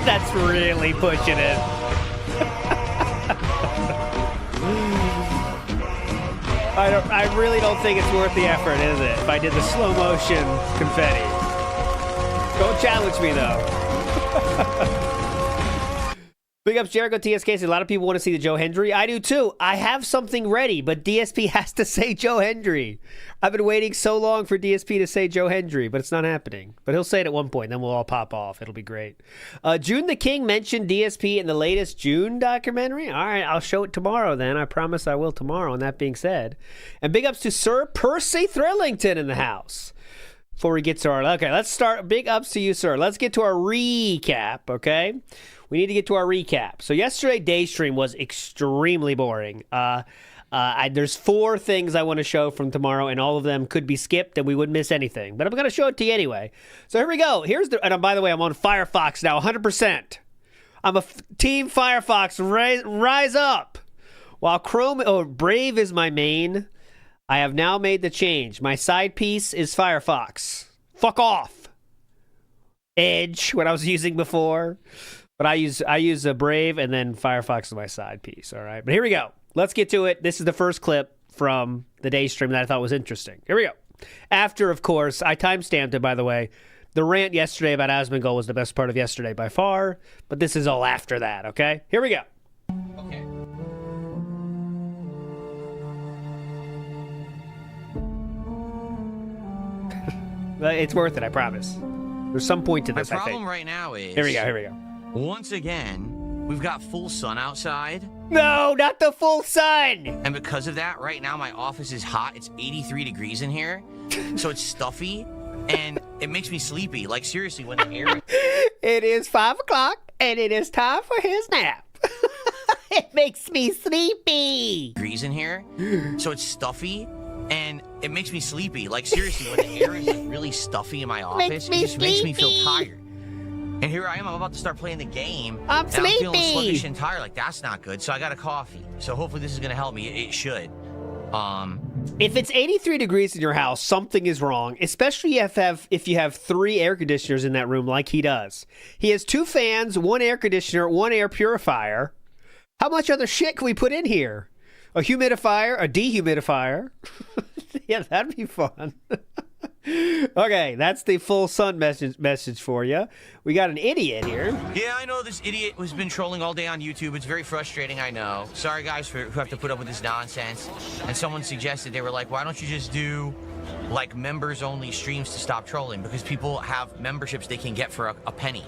That's really pushing it. I really don't think it's worth the effort, is it? If I did the slow motion confetti. Don't challenge me though. Big ups Jericho TSK. A lot of people want to see the Joe Hendry. I do too. I have something ready, but DSP has to say Joe Hendry. I've been waiting so long for DSP to say Joe Hendry, but it's not happening. But he'll say it at one point, then we'll all pop off. It'll be great. June the King mentioned DSP in the latest June documentary. All right, I'll show it tomorrow then. I promise I will tomorrow, and that being said. And big ups to Sir Percy Thrillington in the house. Before we get to our... Okay, let's start. Big ups to you, sir. Let's get to our recap, okay? We need to get to our recap. So yesterday, day stream was extremely boring. There's 4 things I want to show from tomorrow, and all of them could be skipped, and we wouldn't miss anything. But I'm going to show it to you anyway. So here we go. And by the way, I'm on Firefox now, 100%. I'm a Team Firefox. Rise up. While Brave is my main, I have now made the change. My side piece is Firefox. Fuck off. Edge, what I was using before. But I use a Brave, and then Firefox is my side piece, all right? But here we go. Let's get to it. This is the first clip from the day stream that I thought was interesting. Here we go. After, of course, I timestamped it, by the way. The rant yesterday about Asmongold was the best part of yesterday by far, but this is all after that, okay? Here we go. Okay. It's worth it, I promise. There's some point to this, My problem right now is... Here we go. Once again, we've got full sun outside. No, not the full sun! And because of that, right now my office is hot. It's 83 degrees in here. So it's stuffy, and it makes me sleepy. Like, seriously, when the air... It is 5 o'clock, and it is time for his nap. It makes me sleepy. Degrees in here. So it's stuffy, and it makes me sleepy. Like, seriously, when the air is like, really stuffy in my office, it just makes me feel tired. And here I am, I'm about to start playing the game. I'm sleepy. I'm feeling sluggish and tired. Like, that's not good. So I got a coffee. So hopefully this is going to help me. It should. If it's 83 degrees in your house, something is wrong, especially if you have 3 air conditioners in that room like he does. He has 2 fans, 1 air conditioner, 1 air purifier. How much other shit can we put in here? A humidifier, a dehumidifier. Yeah, that'd be fun. Okay, that's the full sun message for you. We got an idiot here. Yeah, I know this idiot has been trolling all day on YouTube. It's very frustrating, I know. Sorry, guys, who have to put up with this nonsense. And someone suggested, they were like, why don't you just do, like, members-only streams to stop trolling? Because people have memberships they can get for a penny.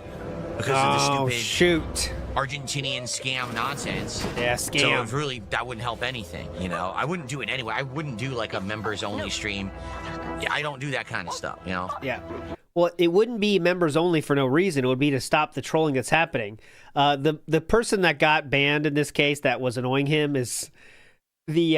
Because of the stupid Argentinian scam nonsense. Yeah, scam. So really, that wouldn't help anything, you know? I wouldn't do it anyway. I wouldn't do, like, a members-only stream. Yeah, I don't do that kind of stuff, you know? Yeah. Well, it wouldn't be members only for no reason. It would be to stop the trolling that's happening. The person that got banned in this case that was annoying him is the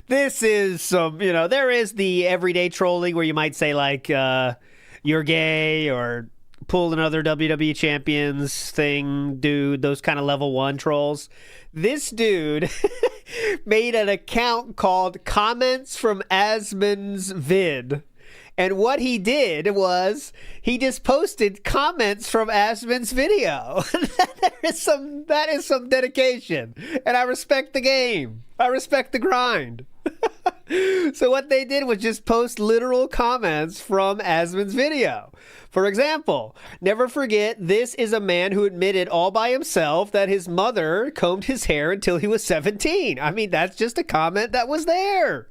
this is some, you know, there is the everyday trolling where you might say, like, you're gay or pull another WWE Champions thing, dude, those kind of level 1 trolls. This dude made an account called Comments from Asmon's Vid, And what he did was he just posted comments from Asmon's video. that is some dedication. And I respect the game. I respect the grind. So what they did was just post literal comments from Asmon's video. For example, never forget, this is a man who admitted all by himself that his mother combed his hair until he was 17. I mean, that's just a comment that was there.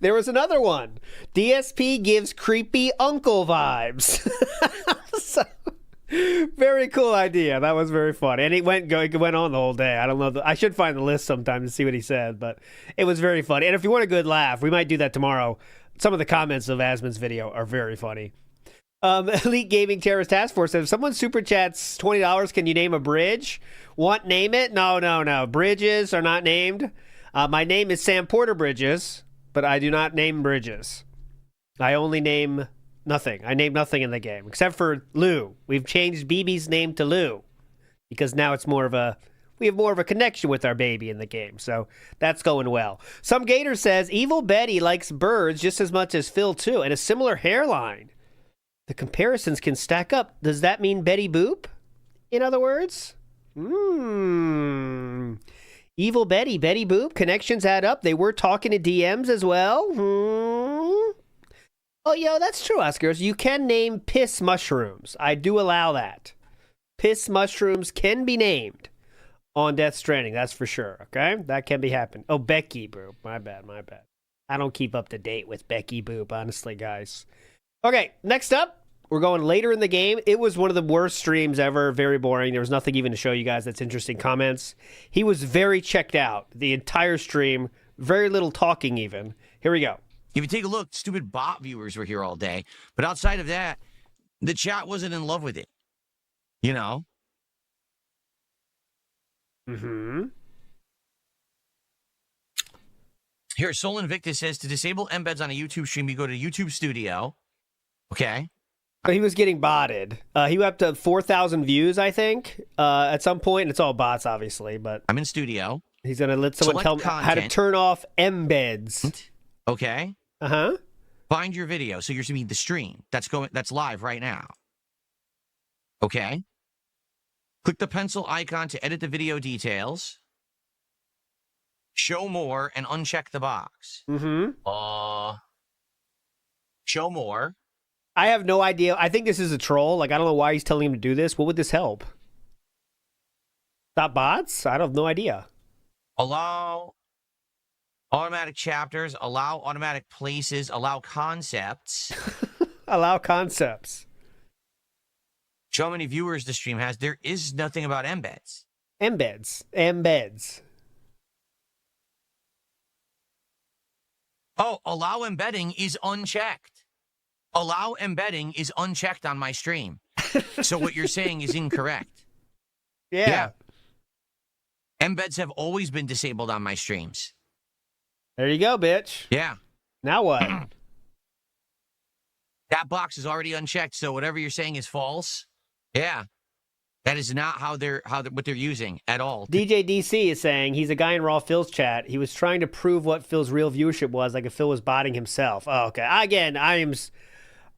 There was another one. DSP gives creepy uncle vibes. So, very cool idea. That was very funny. And it went on the whole day. I don't know. I should find the list sometime to see what he said, but it was very funny. And if you want a good laugh, we might do that tomorrow. Some of the comments of Asmon's video are very funny. Elite Gaming Terrorist Task Force says, if someone super chats $20, can you name a bridge? Name it? No. Bridges are not named. My name is Sam Porter Bridges, but I do not name bridges. I only name nothing. I name nothing in the game, except for Lou. We've changed BB's name to Lou, because now it's we have more of a connection with our baby in the game, so that's going well. Some Gator says, Evil Betty likes birds just as much as Phil, too, and a similar hairline. The comparisons can stack up. Does that mean Betty Boop, in other words? Evil Betty Boop, connections add up. They were talking to DMs as well. Oh, yo, that's true, Oscars. You can name piss mushrooms. I do allow that. Piss mushrooms can be named on Death Stranding, that's for sure, okay? That can be happening. Oh, Becky Boop. My bad. I don't keep up to date with Becky Boop, honestly, guys. Okay, next up, we're going later in the game. It was one of the worst streams ever, very boring. There was nothing even to show you guys that's interesting comments. He was very checked out the entire stream, very little talking even. Here we go. If you take a look, stupid bot viewers were here all day. But outside of that, the chat wasn't in love with it. You know? Mm-hmm. Here, Sol Invictus says, to disable embeds on a YouTube stream, you go to YouTube Studio. Okay. He was getting botted. He went up to 4,000 views, I think, at some point. It's all bots, obviously, but I'm in Studio. He's going to let someone tell him how to turn off embeds. Okay. Uh-huh. Find your video. So you're seeing the stream. That's live right now. Okay. Click the pencil icon to edit the video details. Show more and uncheck the box. Mm-hmm. Show more. I have no idea. I think this is a troll. Like, I don't know why he's telling him to do this. What would this help? Stop bots? I have no idea. Allow automatic chapters, allow automatic places, allow concepts. Allow concepts. Show how many viewers the stream has. There is nothing about embeds. Embeds. Oh, allow embedding is unchecked. Allow embedding is unchecked on my stream. So what you're saying is incorrect. Yeah. Embeds have always been disabled on my streams. There you go, bitch. Yeah. Now what? That box is already unchecked, so whatever you're saying is false. Yeah. That is not what they're using at all. DJ DC is saying he's a guy in Raw Phil's chat. He was trying to prove what Phil's real viewership was, like if Phil was botting himself. Oh, okay. Again, I am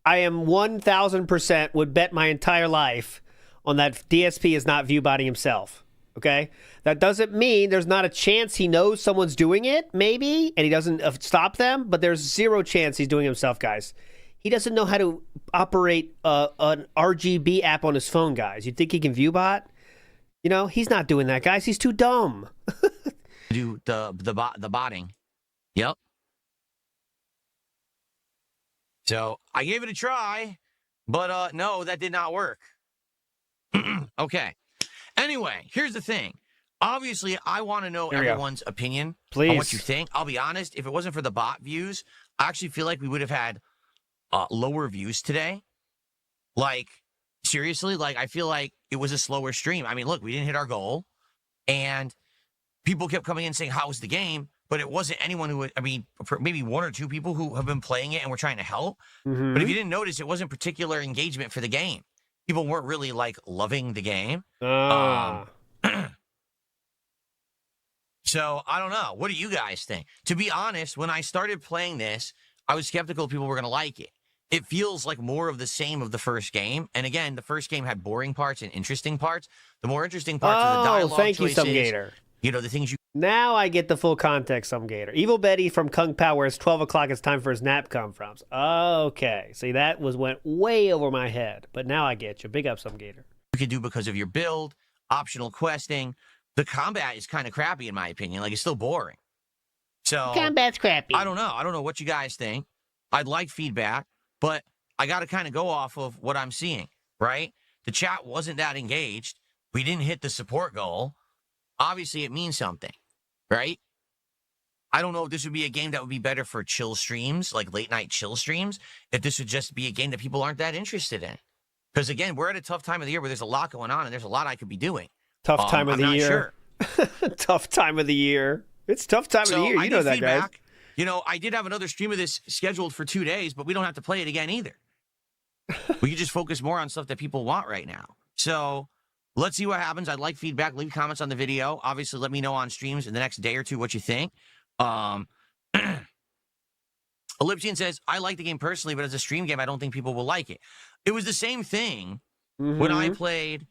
1,000% would bet my entire life on that DSP is not view botting himself. Okay? That doesn't mean there's not a chance he knows someone's doing it, maybe, and he doesn't stop them, but there's zero chance he's doing it himself, guys. He doesn't know how to operate an RGB app on his phone, guys. You think he can view bot? You know, he's not doing that, guys. He's too dumb. Do the botting. Yep. So I gave it a try, but no, that did not work. Okay. Anyway, here's the thing. Obviously, I want to know everyone's opinion on what you think. I'll be honest, if it wasn't for the bot views, I actually feel like we would have had lower views today. Like, seriously, like I feel like it was a slower stream. I mean, look, we didn't hit our goal, and people kept coming in saying, how's the game? But it wasn't anyone who would, I mean, maybe one or two people who have been playing it and were trying to help. Mm-hmm. But if you didn't notice, it wasn't particular engagement for the game. People weren't really, like, loving the game. So, I don't know. What do you guys think? To be honest, when I started playing this, I was skeptical people were going to like it. It feels like more of the same of the first game. And again, the first game had boring parts and interesting parts. The more interesting parts are the dialogue thank choices. you, Some Gator. You know, the things you... Now I get the full context, Some Gator. Evil Betty from Kung Pao, where it's 12 o'clock, it's time for his nap come from. Okay. See, that went way over my head. But now I get you. Big up, Some Gator. You can do because of your build, optional questing. The combat is kind of crappy, in my opinion. Like, it's still boring. So... Combat's crappy. I don't know. I don't know what you guys think. I'd like feedback, but I got to kind of go off of what I'm seeing, right? The chat wasn't that engaged. We didn't hit the support goal. Obviously, it means something, right? I don't know if this would be a game that would be better for chill streams, like late night chill streams, if this would just be a game that people aren't that interested in. Because again, we're at a tough time of the year where there's a lot going on and there's a lot I could be doing. Tough time of the year. Sure. Tough time of the year. It's tough time of the year. You know that, guys. You know, I did have another stream of this scheduled for 2 days, but we don't have to play it again either. We can just focus more on stuff that people want right now. So let's see what happens. I'd like feedback. Leave comments on the video. Obviously, let me know on streams in the next day or two what you think. Elliptian says, I like the game personally, but as a stream game, I don't think people will like it. It was the same thing when I played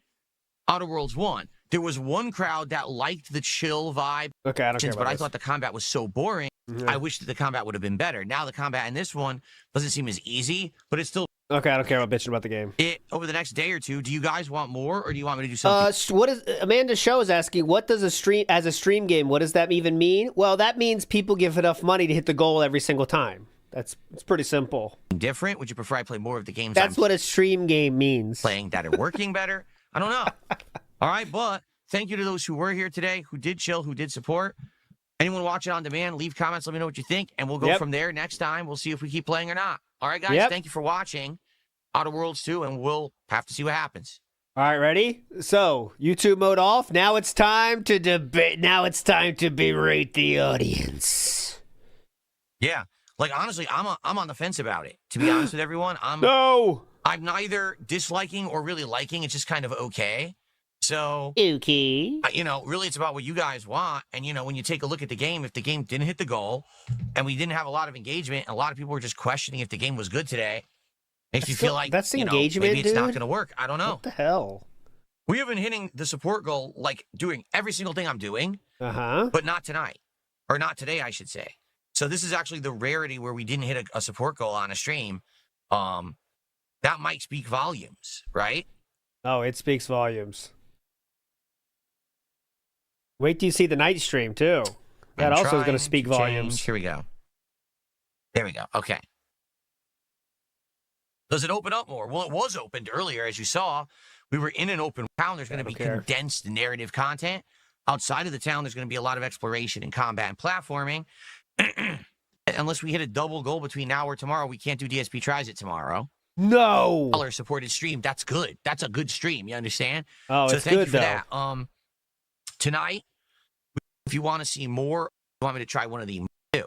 Outer Worlds 1. There was one crowd that liked the chill vibe. Okay, I don't care about But I this. thought the combat was so boring. I wish that the combat would have been better. Now the combat in this one doesn't seem as easy, but it's still... Okay, I don't care about bitching about the game. Over the next day or two, do you guys want more, or do you want me to do something? What is Amanda Show is asking? What does a stream game? What does that even mean? Well, that means people give enough money to hit the goal every single time. It's pretty simple. Different? Would you prefer I play more of the games? That's what a stream game means. Playing that are working better. I don't know. All right, but thank you to those who were here today, who did chill, who did support. Anyone watching on demand, leave comments. Let me know what you think, and we'll go from there. Next time, we'll see if we keep playing or not. All right, guys. Thank you for watching Outer Worlds 2, and we'll have to see what happens. All right, ready? So, YouTube mode off. Now it's time to debate. Now it's time to berate the audience. Yeah. Like, honestly, I'm on the fence about it. To be honest with everyone, I'm neither disliking or really liking. It's just kind of okay. So, okay. You know, really it's about what you guys want. And, you know, when you take a look at the game, if the game didn't hit the goal and we didn't have a lot of engagement and a lot of people were just questioning if the game was good today, makes you feel like, that's you know, engagement, maybe it's not dude? going to work. I don't know. What the hell? We have been hitting the support goal, like doing every single thing I'm doing, Uh-huh. but not tonight. Or not today, I should say. So this is actually the rarity where we didn't hit a support goal on a stream. That might speak volumes, right? Oh, it speaks volumes. Wait till you see the night stream, too. That also is going to speak volumes. Here we go. There we go. Okay. Does it open up more? Well, it was opened earlier, as you saw. We were in an open town. There's going to be condensed narrative content. Outside of the town, there's going to be a lot of exploration and combat and platforming. Unless we hit a double goal between now or tomorrow, we can't do DSP Tries It tomorrow. No. $supported stream. That's good. That's a good stream. You understand? Oh, so it's thank good, you for though. that. Tonight, if you want to see more, you want me to try one of these too.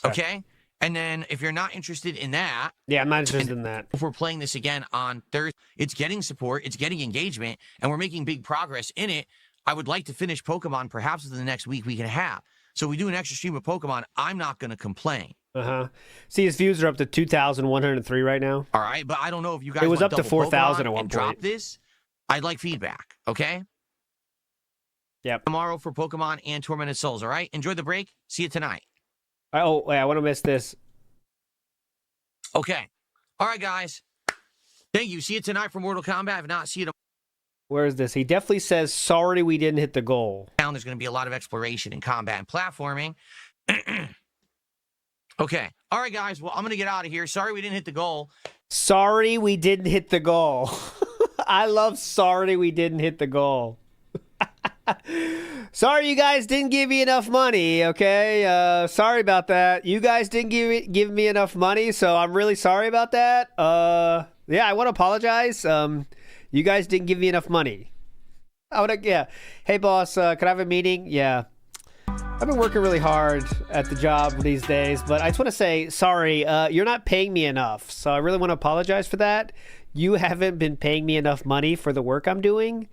Okay? And then if you're not interested in that. Yeah, I'm not interested in that. If we're playing this again on Thursday, it's getting support, it's getting engagement, and we're making big progress in it. I would like to finish Pokemon perhaps within the next week and a half. So we do an extra stream of Pokemon. I'm not going to complain. Uh-huh. See, his views are up to 2,103 right now. All right, but I don't know if you guys It was want up to double 4,000 Pokemon at one and drop point. this. I'd like feedback, okay? Yep. Tomorrow for Pokemon and Tormented Souls, all right? Enjoy the break. See you tonight. Oh, wait, I want to miss this. Okay. All right, guys. Thank you. See you tonight for Mortal Kombat. If not, see you tomorrow. Where is this? He definitely says, sorry we didn't hit the goal. There's going to be a lot of exploration and combat and platforming. Okay. All right, guys. Well, I'm going to get out of here. Sorry we didn't hit the goal. Sorry we didn't hit the goal. I love sorry we didn't hit the goal. Sorry you guys didn't give me enough money, okay? Sorry about that. You guys didn't give me enough money, so I'm really sorry about that. Yeah, I want to apologize. You guys didn't give me enough money. Yeah. Hey, boss, can I have a meeting? Yeah. I've been working really hard at the job these days, but I just want to say, sorry, you're not paying me enough. So I really want to apologize for that. You haven't been paying me enough money for the work I'm doing.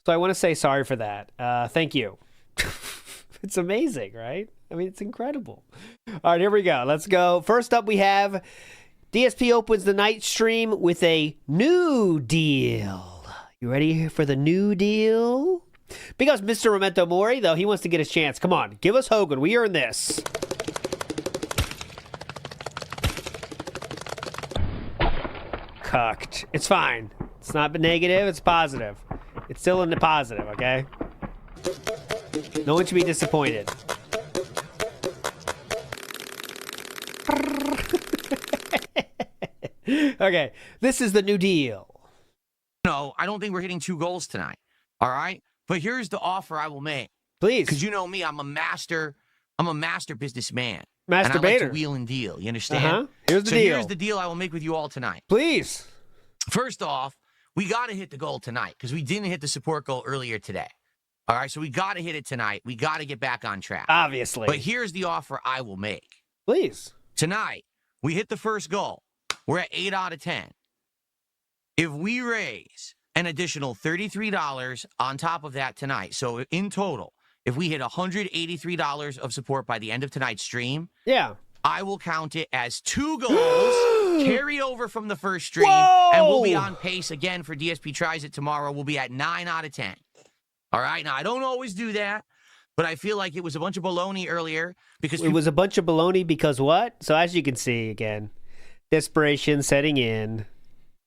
So I want to say sorry for that. Thank you. It's amazing, right? I mean, it's incredible. All right, here we go. Let's go. First up, we have DSP opens the night stream with a new deal. You ready for the new deal? Because Mr. Memento Mori, though, he wants to get his chance. Come on, give us Hogan. We earned this. Cucked. It's fine. It's not negative, it's positive. It's still in the positive, okay? No one should be disappointed. Okay, this is the new deal. No, I don't think we're hitting 2 goals tonight. All right? But here's the offer I will make. Please. Because you know me, I'm a master businessman. Masturbator. And I like to wheel and deal. You understand? Uh-huh. Here's the deal. Here's the deal I will make with you all tonight. Please. First off, we got to hit the goal tonight because we didn't hit the support goal earlier today. All right? So we got to hit it tonight. We got to get back on track. Obviously. But here's the offer I will make. Please. Tonight, we hit the first goal. We're at 8 out of 10. If we raise an additional $33 on top of that tonight, so in total, if we hit $183 of support by the end of tonight's stream, yeah, I will count it as 2 goals, carry over from the first stream, and we'll be on pace again for DSP Tries It tomorrow. We'll be at 9 out of 10. All right? Now, I don't always do that, but I feel like it was a bunch of baloney earlier because... It was a bunch of baloney because what? So as you can see, again, desperation setting in.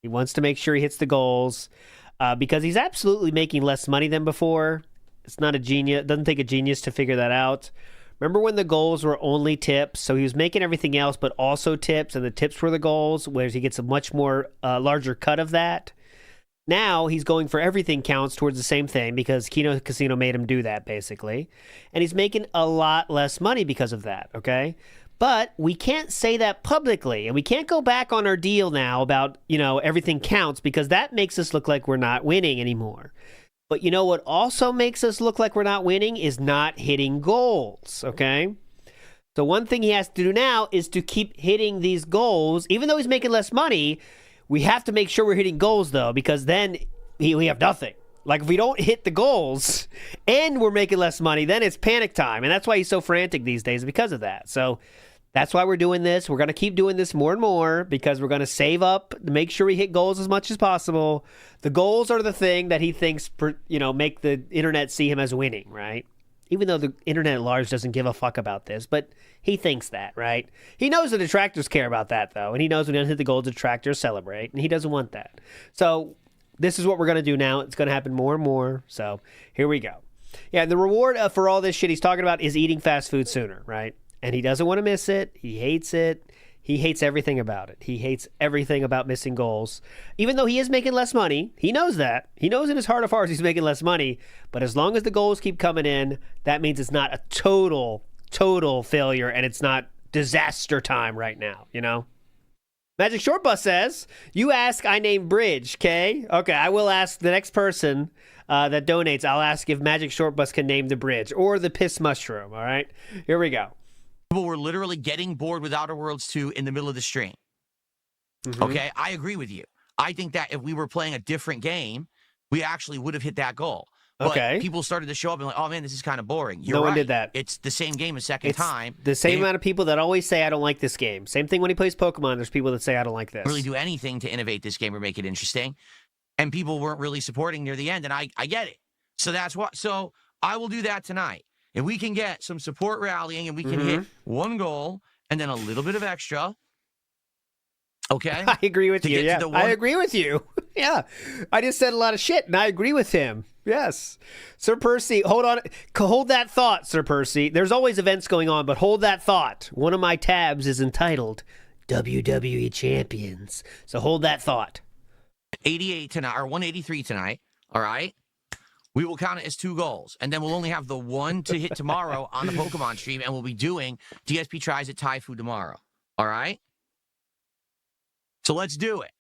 He wants to make sure he hits the goals because he's absolutely making less money than before. It's not a genius. It doesn't take a genius to figure that out. Remember when the goals were only tips? So he was making everything else, but also tips, and the tips were the goals, whereas he gets a much more larger cut of that. Now he's going for everything counts towards the same thing because Kino Casino made him do that, basically. And he's making a lot less money because of that, okay? But we can't say that publicly, and we can't go back on our deal now about, everything counts because that makes us look like we're not winning anymore. But you know what also makes us look like we're not winning is not hitting goals, okay? So one thing he has to do now is to keep hitting these goals. Even though he's making less money, we have to make sure we're hitting goals, though, because then we have nothing. Like, if we don't hit the goals and we're making less money, then it's panic time. And that's why he's so frantic these days because of that. So that's why we're doing this. We're going to keep doing this more and more because we're going to save up to make sure we hit goals as much as possible. The goals are the thing that he thinks, make the internet see him as winning, right? Even though the internet at large doesn't give a fuck about this, but he thinks that, right? He knows the detractors care about that, though. And he knows when he doesn't hit the goals, detractors celebrate. And he doesn't want that. So this is what we're going to do now. It's going to happen more and more. So here we go. Yeah, the reward for all this shit he's talking about is eating fast food sooner, right? And he doesn't want to miss it. He hates it. He hates everything about it. He hates everything about missing goals. Even though he is making less money, he knows that. He knows in his heart of hearts he's making less money. But as long as the goals keep coming in, that means it's not a total failure and it's not disaster time right now, Magic Short Bus says, you ask, I name Bridge, okay? Okay, I will ask the next person that donates. I'll ask if Magic Short Bus can name the bridge or the piss mushroom, all right? Here we go. People were literally getting bored with Outer Worlds 2 in the middle of the stream. Mm-hmm. Okay, I agree with you. I think that if we were playing a different game, we actually would have hit that goal. But okay. People started to show up and like, oh man, this is kind of boring. No one did that. It's the same game a second time. The same amount of people that always say I don't like this game. Same thing when he plays Pokemon. There's people that say I don't like this. Really do anything to innovate this game or make it interesting. And people weren't really supporting near the end, and I get it. So that's what. So I will do that tonight. If we can get some support rallying and we can hit 1 goal and then a little bit of extra, okay? I agree with you. Yeah, I agree with you. Yeah, I just said a lot of shit, and I agree with him. Yes. Sir Percy, hold on. Hold that thought, Sir Percy. There's always events going on, but hold that thought. One of my tabs is entitled WWE Champions. So hold that thought. 88 tonight, or 183 tonight, all right? We will count it as 2 goals, and then we'll only have the 1 to hit tomorrow on the Pokemon stream, and we'll be doing DSP Tries It Taifu tomorrow, all right? So let's do it.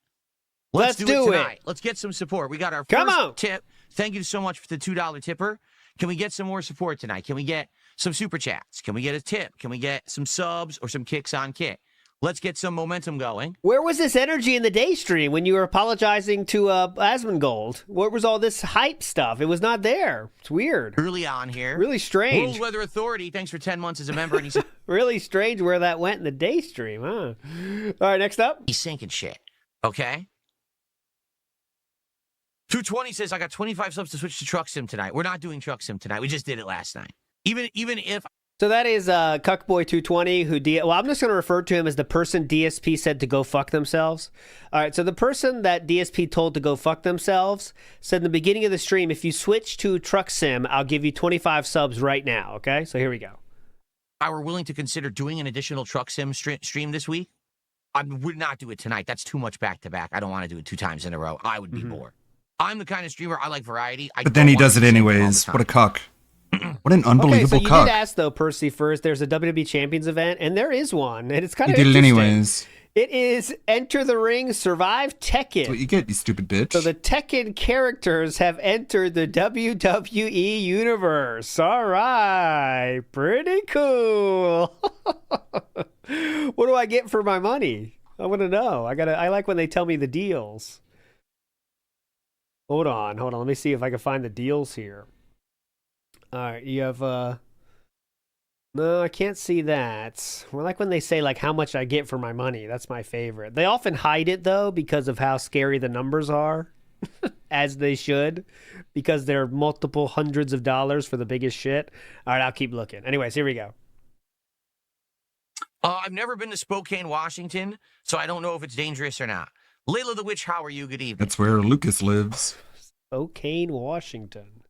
Let's do it tonight. Let's get some support. We got our first tip. Thank you so much for the $2 tipper. Can we get some more support tonight? Can we get some super chats? Can we get a tip? Can we get some subs or some kicks on kick? Let's get some momentum going. Where was this energy in the day stream when you were apologizing to Asmongold? Where was all this hype stuff? It was not there. It's weird. Early on here. Really strange. World Weather Authority, thanks for 10 months as a member. And he said, really strange where that went in the day stream, huh? All right, next up. He's sinking shit. Okay? 220 says, I got 25 subs to switch to Truck Sim tonight. We're not doing Truck Sim tonight. We just did it last night. Even if... So that is Cuckboy220 who... well, I'm just going to refer to him as the person DSP said to go fuck themselves. All right, so the person that DSP told to go fuck themselves said in the beginning of the stream, if you switch to Truck Sim, I'll give you 25 subs right now, okay? So here we go. I were willing to consider doing an additional Truck Sim stream this week, I would not do it tonight. That's too much back-to-back. I don't want to do it 2 times in a row. I would be bored. I'm the kind of streamer, I like variety. But then he does it anyways. What a cuck. What an unbelievable okay, so cuck. you did ask, though, Percy, first, there's a WWE Champions event, and there is one, and it's kind of He did it interesting. anyways. It is Enter the Ring, Survive Tekken. That's what you get, you stupid bitch. So the Tekken characters have entered the WWE universe. All right, pretty cool. What do I get for my money? I want to know. I like when they tell me the deals. Hold on. Let me see if I can find the deals here. All right, you have no, I can't see that. Well, like when they say like how much I get for my money. That's my favorite. They often hide it though because of how scary the numbers are, as they should, because they're multiple hundreds of dollars for the biggest shit. All right, I'll keep looking. Anyways, here we go. I've never been to Spokane, Washington, so I don't know if it's dangerous or not. Layla the Witch, how are you? Good evening. That's where Lucas lives. Spokane, Washington.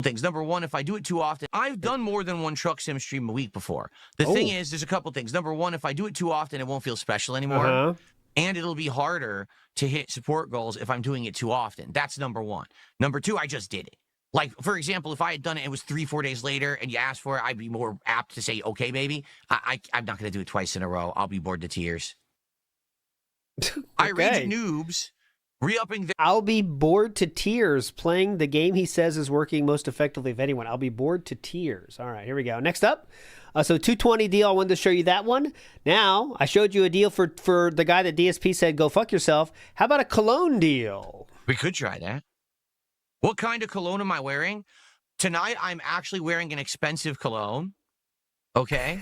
Things. Number one, if I do it too often, I've done more than one Truck Sim stream a week before. The thing is, there's a couple things. Number one, if I do it too often, it won't feel special anymore. And it'll be harder to hit support goals if I'm doing it too often. That's number one. Number two, I just did it. Like, for example, if I had done it, it was 3-4 days later, and you asked for it, I'd be more apt to say, okay, baby. I'm not going to do it twice in a row. I'll be bored to tears. I read noobs. Re-upping I'll be bored to tears playing the game he says is working most effectively of anyone. I'll be bored to tears. All right, here we go. Next up, so 220 deal. I wanted to show you that one. Now, I showed you a deal for the guy that DSP said, go fuck yourself. How about a cologne deal? We could try that. What kind of cologne am I wearing? Tonight, I'm actually wearing an expensive cologne. Okay?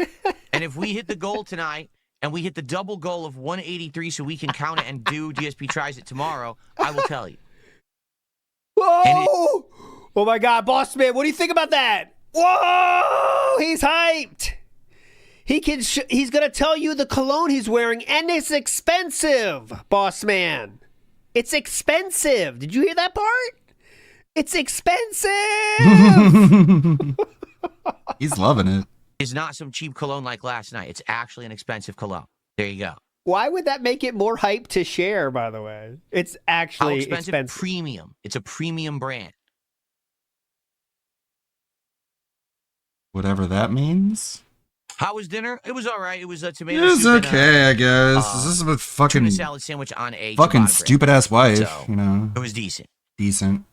And if we hit the goal tonight, and we hit the double goal of 183 so we can count it and do DSP Tries It tomorrow, I will tell you. Whoa! Oh my God, Boss Man, what do you think about that? Whoa! He's hyped. He's going to tell you the cologne he's wearing, and it's expensive, Boss Man. It's expensive. Did you hear that part? It's expensive. He's loving it. It's not some cheap cologne like last night. It's actually an expensive cologne. There you go. Why would that make it more hype to share, by the way? It's actually expensive. Premium. It's a premium brand. Whatever that means. How was dinner? It was all right. It was a tomato It was soup okay, I guess. This is with fucking tuna salad sandwich on a fucking stupid ass wife, so, you know. It was decent. Decent.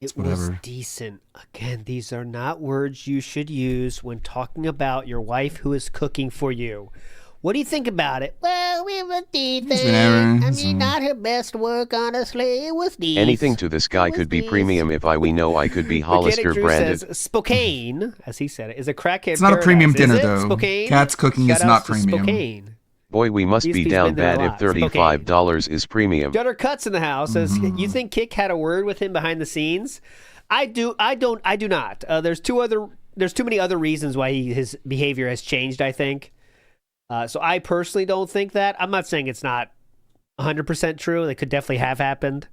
It whatever. was decent. Again, these are not words you should use when talking about your wife who is cooking for you. What do you think about it? Well, it was decent. I mean, not her best work, honestly. It was decent. Anything to this guy could be premium if we know I could be Hollister branded. Says, Spokane, as he said it, is a crackhead It's not a premium dinner, though. Spokane? Cat's cooking Shout is not outs to premium. Spokane. Boy, we must DSP's be down been there bad a if lot. $35 is premium. Jutter Cuts in the house says, you think Kick had a word with him behind the scenes? I do not. There's too many other reasons why his behavior has changed, I think. So I personally don't think that. I'm not saying it's not 100% true. It could definitely have happened.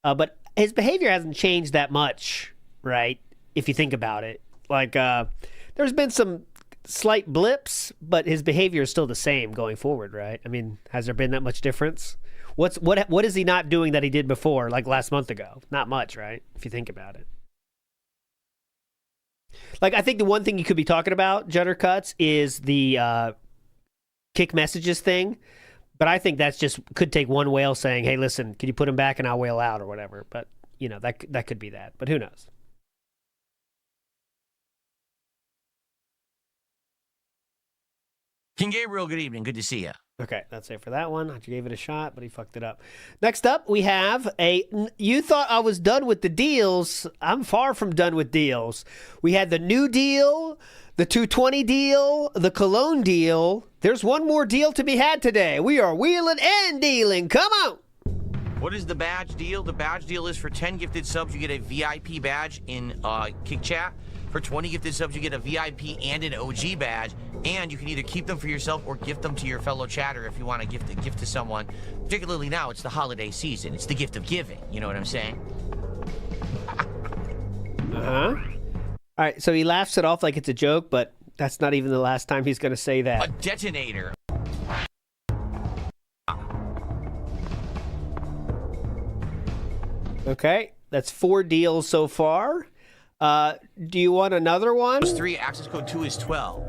But his behavior hasn't changed that much, right? If you think about it. Like, there's been some slight blips, but his behavior is still the same going forward, right? I mean, has there been that much difference? What is he not doing that he did before, like last month ago? Not much, right? If you think about it. Like, I think the one thing you could be talking about, Jutter Cuts, is the Kick messages thing. But I think that's just could take one whale saying, hey, listen, can you put him back and I'll whale out or whatever. But, you know, that could be that. But who knows? King Gabriel, good evening. Good to see you. Okay, that's it for that one. I gave it a shot, but he fucked it up. Next up, we have you thought I was done with the deals. I'm far from done with deals. We had the new deal, the 220 deal, the Cologne deal. There's one more deal to be had today. We are wheeling and dealing. Come on. What is the badge deal? The badge deal is for 10 gifted subs, you get a VIP badge in Kick Chat. For 20 gifted subs, you get a VIP and an OG badge. And you can either keep them for yourself or gift them to your fellow chatter if you want to gift a gift to someone. Particularly now, it's the holiday season. It's the gift of giving. You know what I'm saying? Uh-huh. All right, so he laughs it off like it's a joke, but that's not even the last time he's going to say that. A detonator. Okay, that's 4 deals so far. Do you want another one? 3, access code 2 is 12.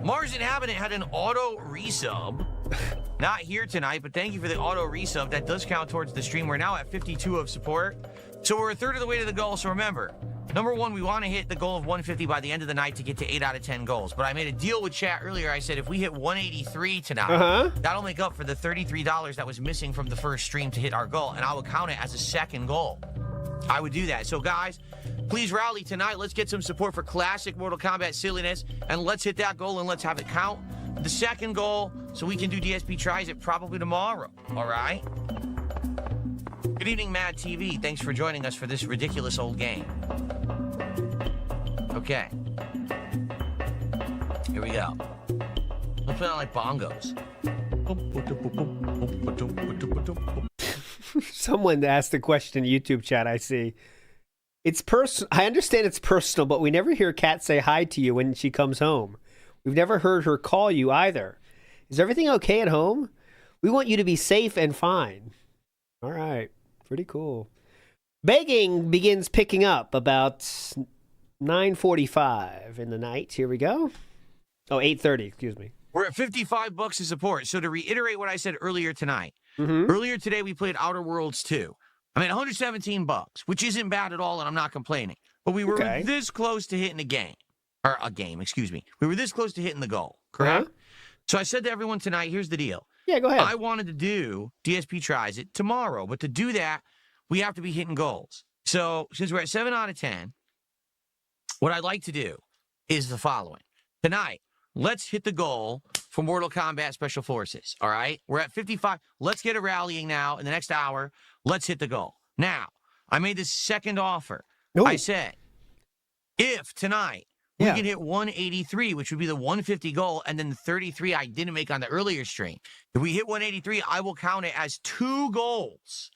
Mars Inhabitant had an auto resub. Not here tonight, but thank you for the auto resub. That does count towards the stream. We're now at 52 of support. So we're a third of the way to the goal. So remember, number one, we want to hit the goal of 150 by the end of the night to get to 8 out of 10 goals. But I made a deal with chat earlier. I said if we hit 183 tonight, that'll make up for the $33 that was missing from the first stream to hit our goal. And I will count it as a second goal. I would do that. So guys, please rally tonight. Let's get some support for classic Mortal Kombat silliness, and let's hit that goal and let's have it count. The second goal, so we can do DSP tries it probably tomorrow. All right? Good evening, Mad TV. Thanks for joining us for this ridiculous old game. Okay. Here we go. Let's play on like bongos. Someone asked a question in YouTube chat, I see. It's I understand it's personal, but we never hear Kat say hi to you when she comes home. We've never heard her call you either. Is everything okay at home? We want you to be safe and fine. All right. Pretty cool. Begging begins picking up about 9:45 in the night. Here we go. Oh, 8:30, excuse me. We're at $55 of support. So to reiterate what I said earlier tonight, earlier today we played Outer Worlds 2. I mean, $117, which isn't bad at all, and I'm not complaining. But we were this close to hitting a game. Or a game, excuse me. We were this close to hitting the goal, correct? So I said to everyone tonight, here's the deal. Yeah, go ahead. I wanted to do DSP Tries It tomorrow, but to do that, we have to be hitting goals. So since we're at 7 out of 10, what I'd like to do is the following. Tonight, let's hit the goal for Mortal Kombat Special Forces, all right? We're at 55. Let's get a rallying now in the next hour. Let's hit the goal. Now, I made this second offer. Ooh. I said, if tonight we can hit 183, which would be the 150 goal, and then the 33 I didn't make on the earlier stream. If we hit 183, I will count it as 2 goals.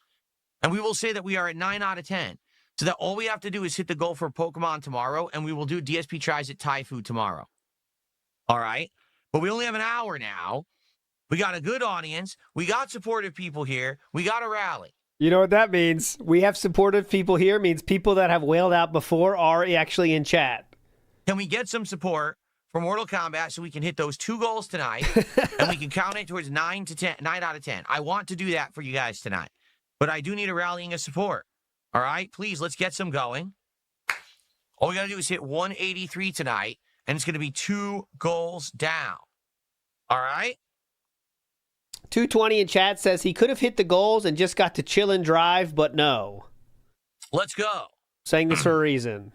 And we will say that we are at 9 out of 10. So that all we have to do is hit the goal for Pokemon tomorrow, and we will do DSP Tries at Thai food tomorrow. All right? But we only have an hour now. We got a good audience. We got supportive people here. We got a rally. You know what that means? We have supportive people here. Means people that have wailed out before are actually in chat. Can we get some support for Mortal Kombat so we can hit those 2 goals tonight and we can count it towards 9 out of 10? I want to do that for you guys tonight. But I do need a rallying of support. All right? Please, let's get some going. All we got to do is hit 183 tonight, and it's going to be 2 goals down. All right? 220 in chat says he could have hit the goals and just got to chill and drive, but no. Let's go. Saying this for a reason.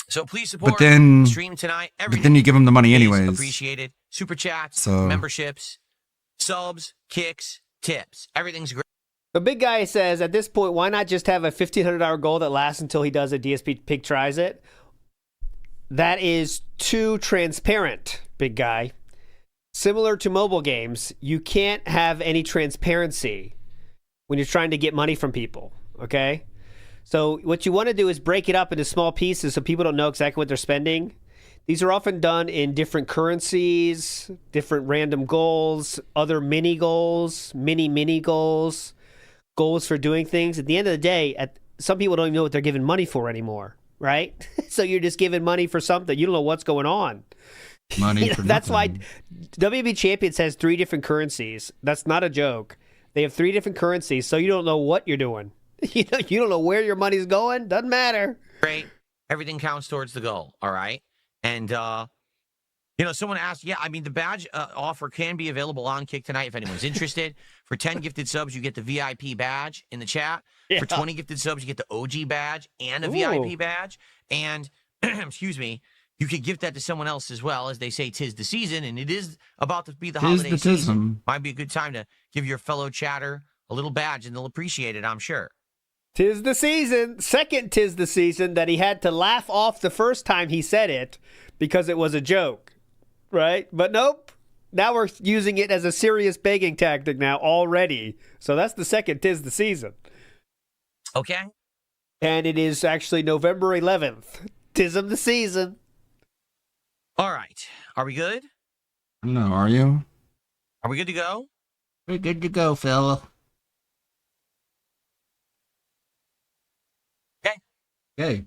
So please support the stream tonight. But then you give them the money anyways. Appreciated. Super chats, memberships, subs, kicks, tips. Everything's great. The big guy says, at this point, why not just have a $1,500 goal that lasts until he does a DSP Pig Tries It? That is too transparent, big guy. Similar to mobile games, you can't have any transparency when you're trying to get money from people, okay? So what you want to do is break it up into small pieces so people don't know exactly what they're spending. These are often done in different currencies, different random goals, other mini goals, mini goals, goals for doing things. At the end of the day, some people don't even know what they're giving money for anymore, right? So you're just giving money for something. You don't know what's going on. Money for That's nothing. why WB Champions has 3 different currencies. That's not a joke. They have 3 different currencies, so you don't know what you're doing. You don't know where your money's going. Doesn't matter. Great. Everything counts towards the goal. All right. And, someone asked, the badge offer can be available on Kick tonight if anyone's interested. For 10 gifted subs, you get the VIP badge in the chat. Yeah. For 20 gifted subs, you get the OG badge and a VIP badge. And, excuse me, you could gift that to someone else as well. As they say, 'tis the season, and it is about to be the holiday season. Might be a good time to give your fellow chatter a little badge, and they'll appreciate it, I'm sure. 'Tis the season. Second 'tis the season that he had to laugh off the first time he said it because it was a joke, right? But nope. Now we're using it as a serious begging tactic now already. So that's the second 'tis the season. Okay. And it is actually November 11th. 'Tism the season. All right. Are we good? No, are you? Are we good to go? We're good to go, fella. Okay.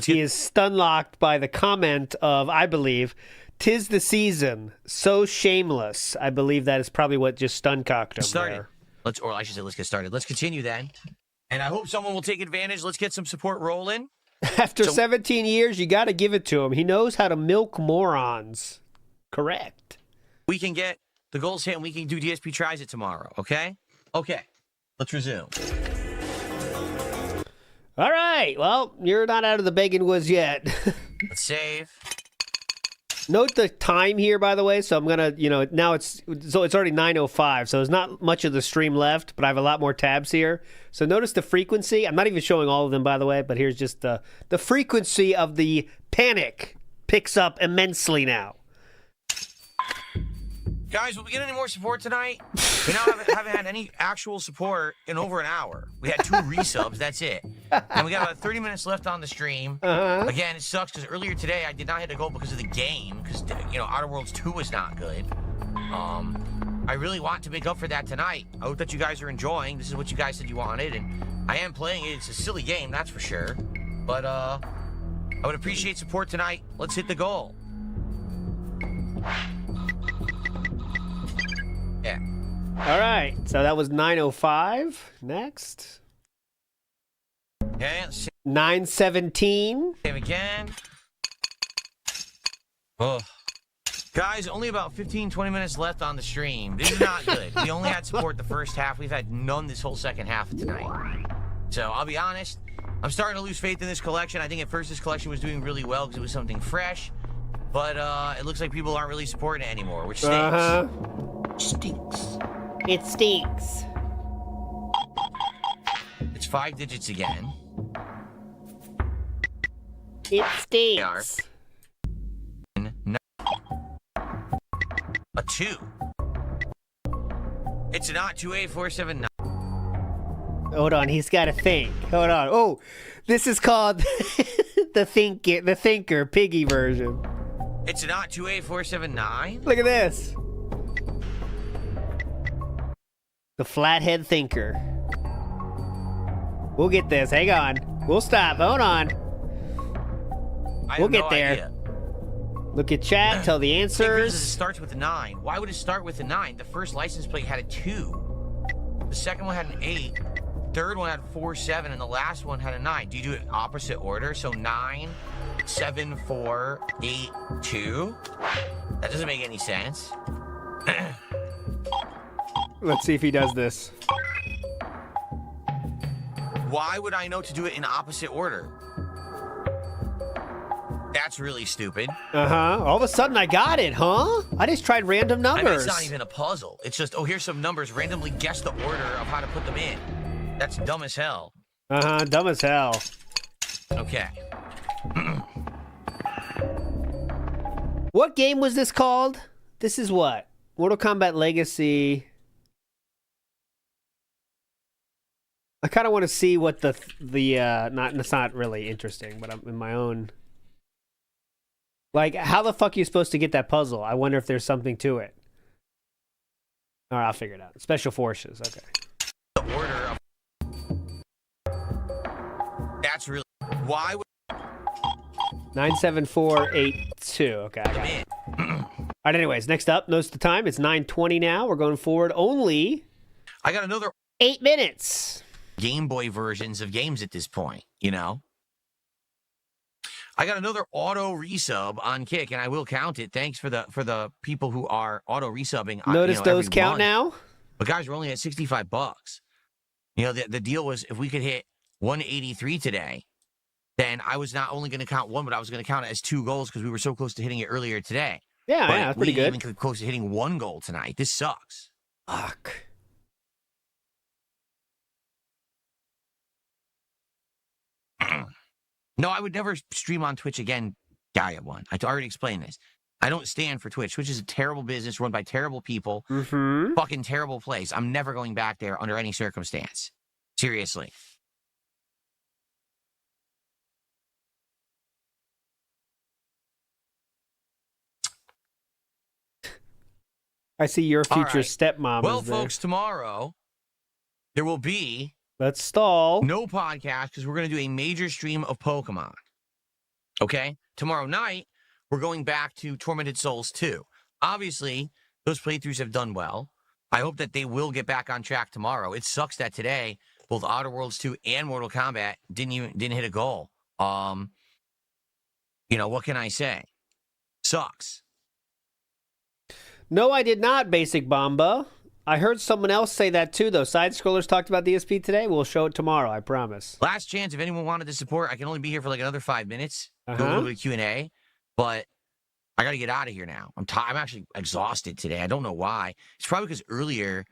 He is stun-locked by the comment of, I believe, 'tis the season, so shameless. I believe that is probably what just stun-cocked him there. Let's get started. Let's continue then. And I hope someone will take advantage. Let's get some support rolling. After 17 years, you got to give it to him. He knows how to milk morons. Correct. We can get the goals hit and we can do DSP tries it tomorrow, okay? Okay. Let's resume. All right. Well, you're not out of the begging woods yet. Let's save. Note the time here, by the way. So I'm going to, now it's already 9:05. So there's not much of the stream left, but I have a lot more tabs here. So notice the frequency. I'm not even showing all of them, by the way, but here's just the frequency of the panic picks up immensely now. Guys, will we get any more support tonight? We now haven't had any actual support in over an hour. We had 2 resubs, that's it. And we got about 30 minutes left on the stream. Again, it sucks because earlier today I did not hit a goal because of the game, because, Outer Worlds 2 was not good. I really want to make up for that tonight. I hope that you guys are enjoying. This is what you guys said you wanted, and I am playing it. It's a silly game, that's for sure. But I would appreciate support tonight. Let's hit the goal. Yeah. All right. So that was 9:05. Next. Okay. 9:17. Save again. Oh. Guys, only about 15-20 minutes left on the stream. This is not good. We only had support the first half. We've had none this whole second half of tonight. So I'll be honest. I'm starting to lose faith in this collection. I think at first this collection was doing really well because it was something fresh. But it looks like people aren't really supporting it anymore, which stinks. Stinks. It stinks. It's 5 digits again. It stinks. A 2. It's not 28479. Hold on, he's got to think. Hold on. Oh, this is called the Thinker Piggy version. It's not 28479. Look at this. The Flathead Thinker. We'll get this. Hang on. We'll stop. Hold on. We'll get there. Idea. Look at chat. Tell the answers. It starts with a 9. Why would it start with a 9? The first license plate had a 2. The second one had an 8. Third one had 4, 7, and the last one had a 9. Do you do it in opposite order? So 9, 7, 4, 8, 2. That doesn't make any sense. Let's see if he does this. Why would I know to do it in opposite order? That's really stupid. All of a sudden I got it, huh? I just tried random numbers. I mean, it's not even a puzzle. It's just, oh, here's some numbers. Randomly guess the order of how to put them in. That's dumb as hell. Dumb as hell. Okay. What game was this called? This is what? Mortal Kombat Legacy. I kind of want to see what it's not really interesting, but I'm in my own. Like, how the fuck are you supposed to get that puzzle? I wonder if there's something to it. All right, I'll figure it out. Special Forces, okay. The order of... That's really... Why would... 97482, okay. I got it. All right, anyways, next up, notice the time. It's 9:20 now. We're going forward only... I got another... 8 minutes. Game Boy versions of games at this point, you know? I got another auto resub on Kick, and I will count it. Thanks for the people who are auto resubbing. Notice those count now? But guys, we're only at $65. You know, the deal was if we could hit 183 today, then I was not only going to count one, but I was going to count it as 2 goals because we were so close to hitting it earlier today. Yeah, but that's pretty good. We even close to hitting 1 goal tonight. This sucks. Fuck. No, I would never stream on Twitch again, Gaia One. I already explained this. I don't stand for Twitch. Twitch is a terrible business run by terrible people. Mm-hmm. Fucking terrible place. I'm never going back there under any circumstance. Seriously. I see your future stepmom. Well, is there. folks, tomorrow there will be Let's stall. no podcast because we're going to do a major stream of Pokemon. Okay? Tomorrow night, we're going back to Tormented Souls 2. Obviously, those playthroughs have done well. I hope that they will get back on track tomorrow. It sucks that today, both Outer Worlds 2 and Mortal Kombat didn't hit a goal. You know, what can I say? Sucks. No, I did not, Basic Bomba. I heard someone else say that too, though. Side Scrollers talked about DSP today. We'll show it tomorrow, I promise. Last chance, if anyone wanted to support, I can only be here for like another 5 minutes. Do a little bit of Q&A, but I got to get out of here now. I'm actually exhausted today. I don't know why. It's probably because earlier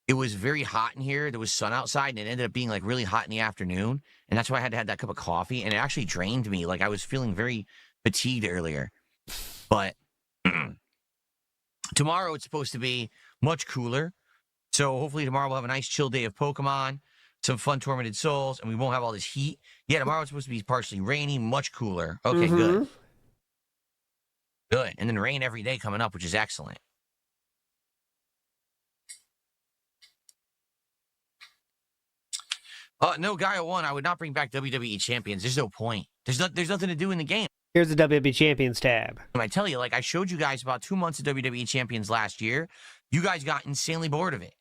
it was very hot in here. There was sun outside, and it ended up being like really hot in the afternoon, and that's why I had to have that cup of coffee, and it actually drained me. Like I was feeling very fatigued earlier. But tomorrow it's supposed to be much cooler. So hopefully tomorrow we'll have a nice chill day of Pokemon, some fun Tormented Souls, and we won't have all this heat. Yeah, tomorrow it's supposed to be partially rainy, much cooler. Okay, good. Good. And then rain every day coming up, which is excellent. No, Gaia 1, I would not bring back WWE Champions. There's no point. There's nothing to do in the game. Here's the WWE Champions tab. And I tell you, like I showed you guys about 2 months of WWE Champions last year. You guys got insanely bored of it.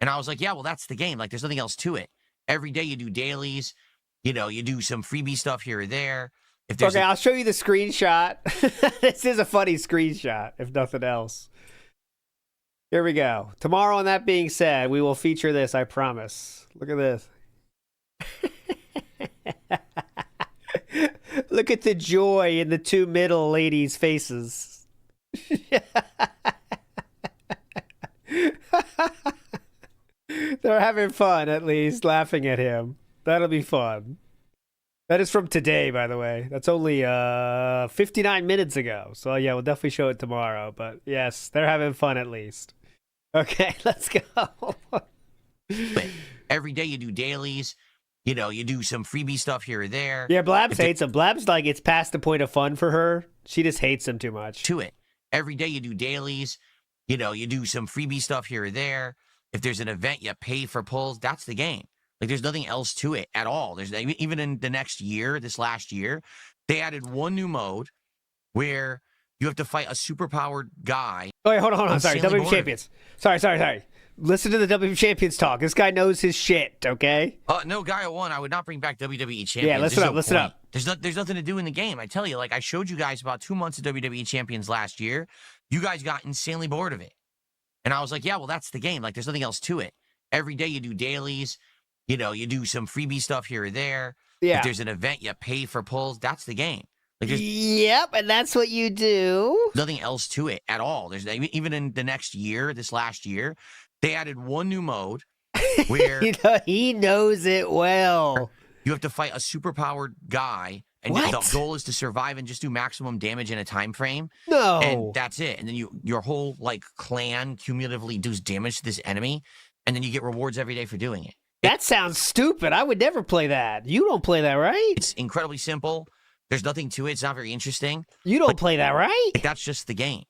And I was like, yeah, well, that's the game. Like, there's nothing else to it. Every day you do dailies. You know, you do some freebie stuff here or there. If there's I'll show you the screenshot. This is a funny screenshot, if nothing else. Here we go. Tomorrow, and that being said, we will feature this, I promise. Look at this. Look at the joy in the 2 middle ladies' faces. They're having fun, at least, laughing at him. That'll be fun. That is from today, by the way. That's only 59 minutes ago. So, yeah, we'll definitely show it tomorrow. But, yes, they're having fun at least. Okay, let's go. Every day you do dailies. You know, you do some freebie stuff here or there. Yeah, Blabs hates him. Blabs, like, it's past the point of fun for her. She just hates him too much. To it. Every day you do dailies. You know, you do some freebie stuff here or there. If there's an event, you pay for pulls. That's the game. Like, there's nothing else to it at all. There's even in the next year, this last year, they added one new mode where you have to fight a superpowered guy. Oh, wait, hold on. Sorry, WWE Champions. Sorry. Listen to the WWE Champions talk. This guy knows his shit, okay? No, Gaia 1, I would not bring back WWE Champions. Yeah, listen up. There's nothing to do in the game. I tell you, like, I showed you guys about 2 months of WWE Champions last year. You guys got insanely bored of it. And I was like, yeah, well, that's the game. Like, there's nothing else to it. Every day you do dailies. You know, you do some freebie stuff here or there. Yeah. If there's an event, you pay for pulls. That's the game. Like, yep, and that's what you do. Nothing else to it at all. There's even in the next year, this last year, they added one new mode where he knows it well. You have to fight a superpowered guy, and the goal is to survive and just do maximum damage in a time frame. No, and that's it. And then your whole like clan cumulatively does damage to this enemy, and then you get rewards every day for doing it. That sounds stupid. I would never play that. You don't play that, right? It's incredibly simple. There's nothing to it. It's not very interesting. You don't play that, right? That's just the game.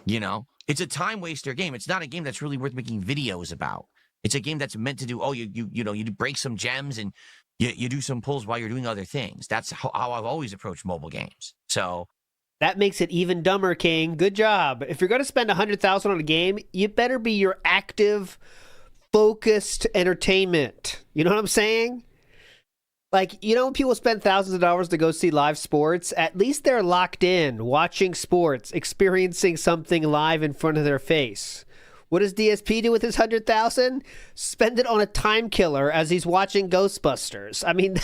You know? It's a time waster game. It's not a game that's really worth making videos about. It's a game that's meant to do, you break some gems and you do some pulls while you're doing other things. That's how I've always approached mobile games. So that makes it even dumber, King. Good job. If you're going to spend $100,000 on a game, you better be your active focused entertainment. You know what I'm saying? Like, you know, when people spend thousands of dollars to go see live sports, at least they're locked in, watching sports, experiencing something live in front of their face. What does DSP do with his $100,000? Spend it on a time killer as he's watching Ghostbusters. I mean,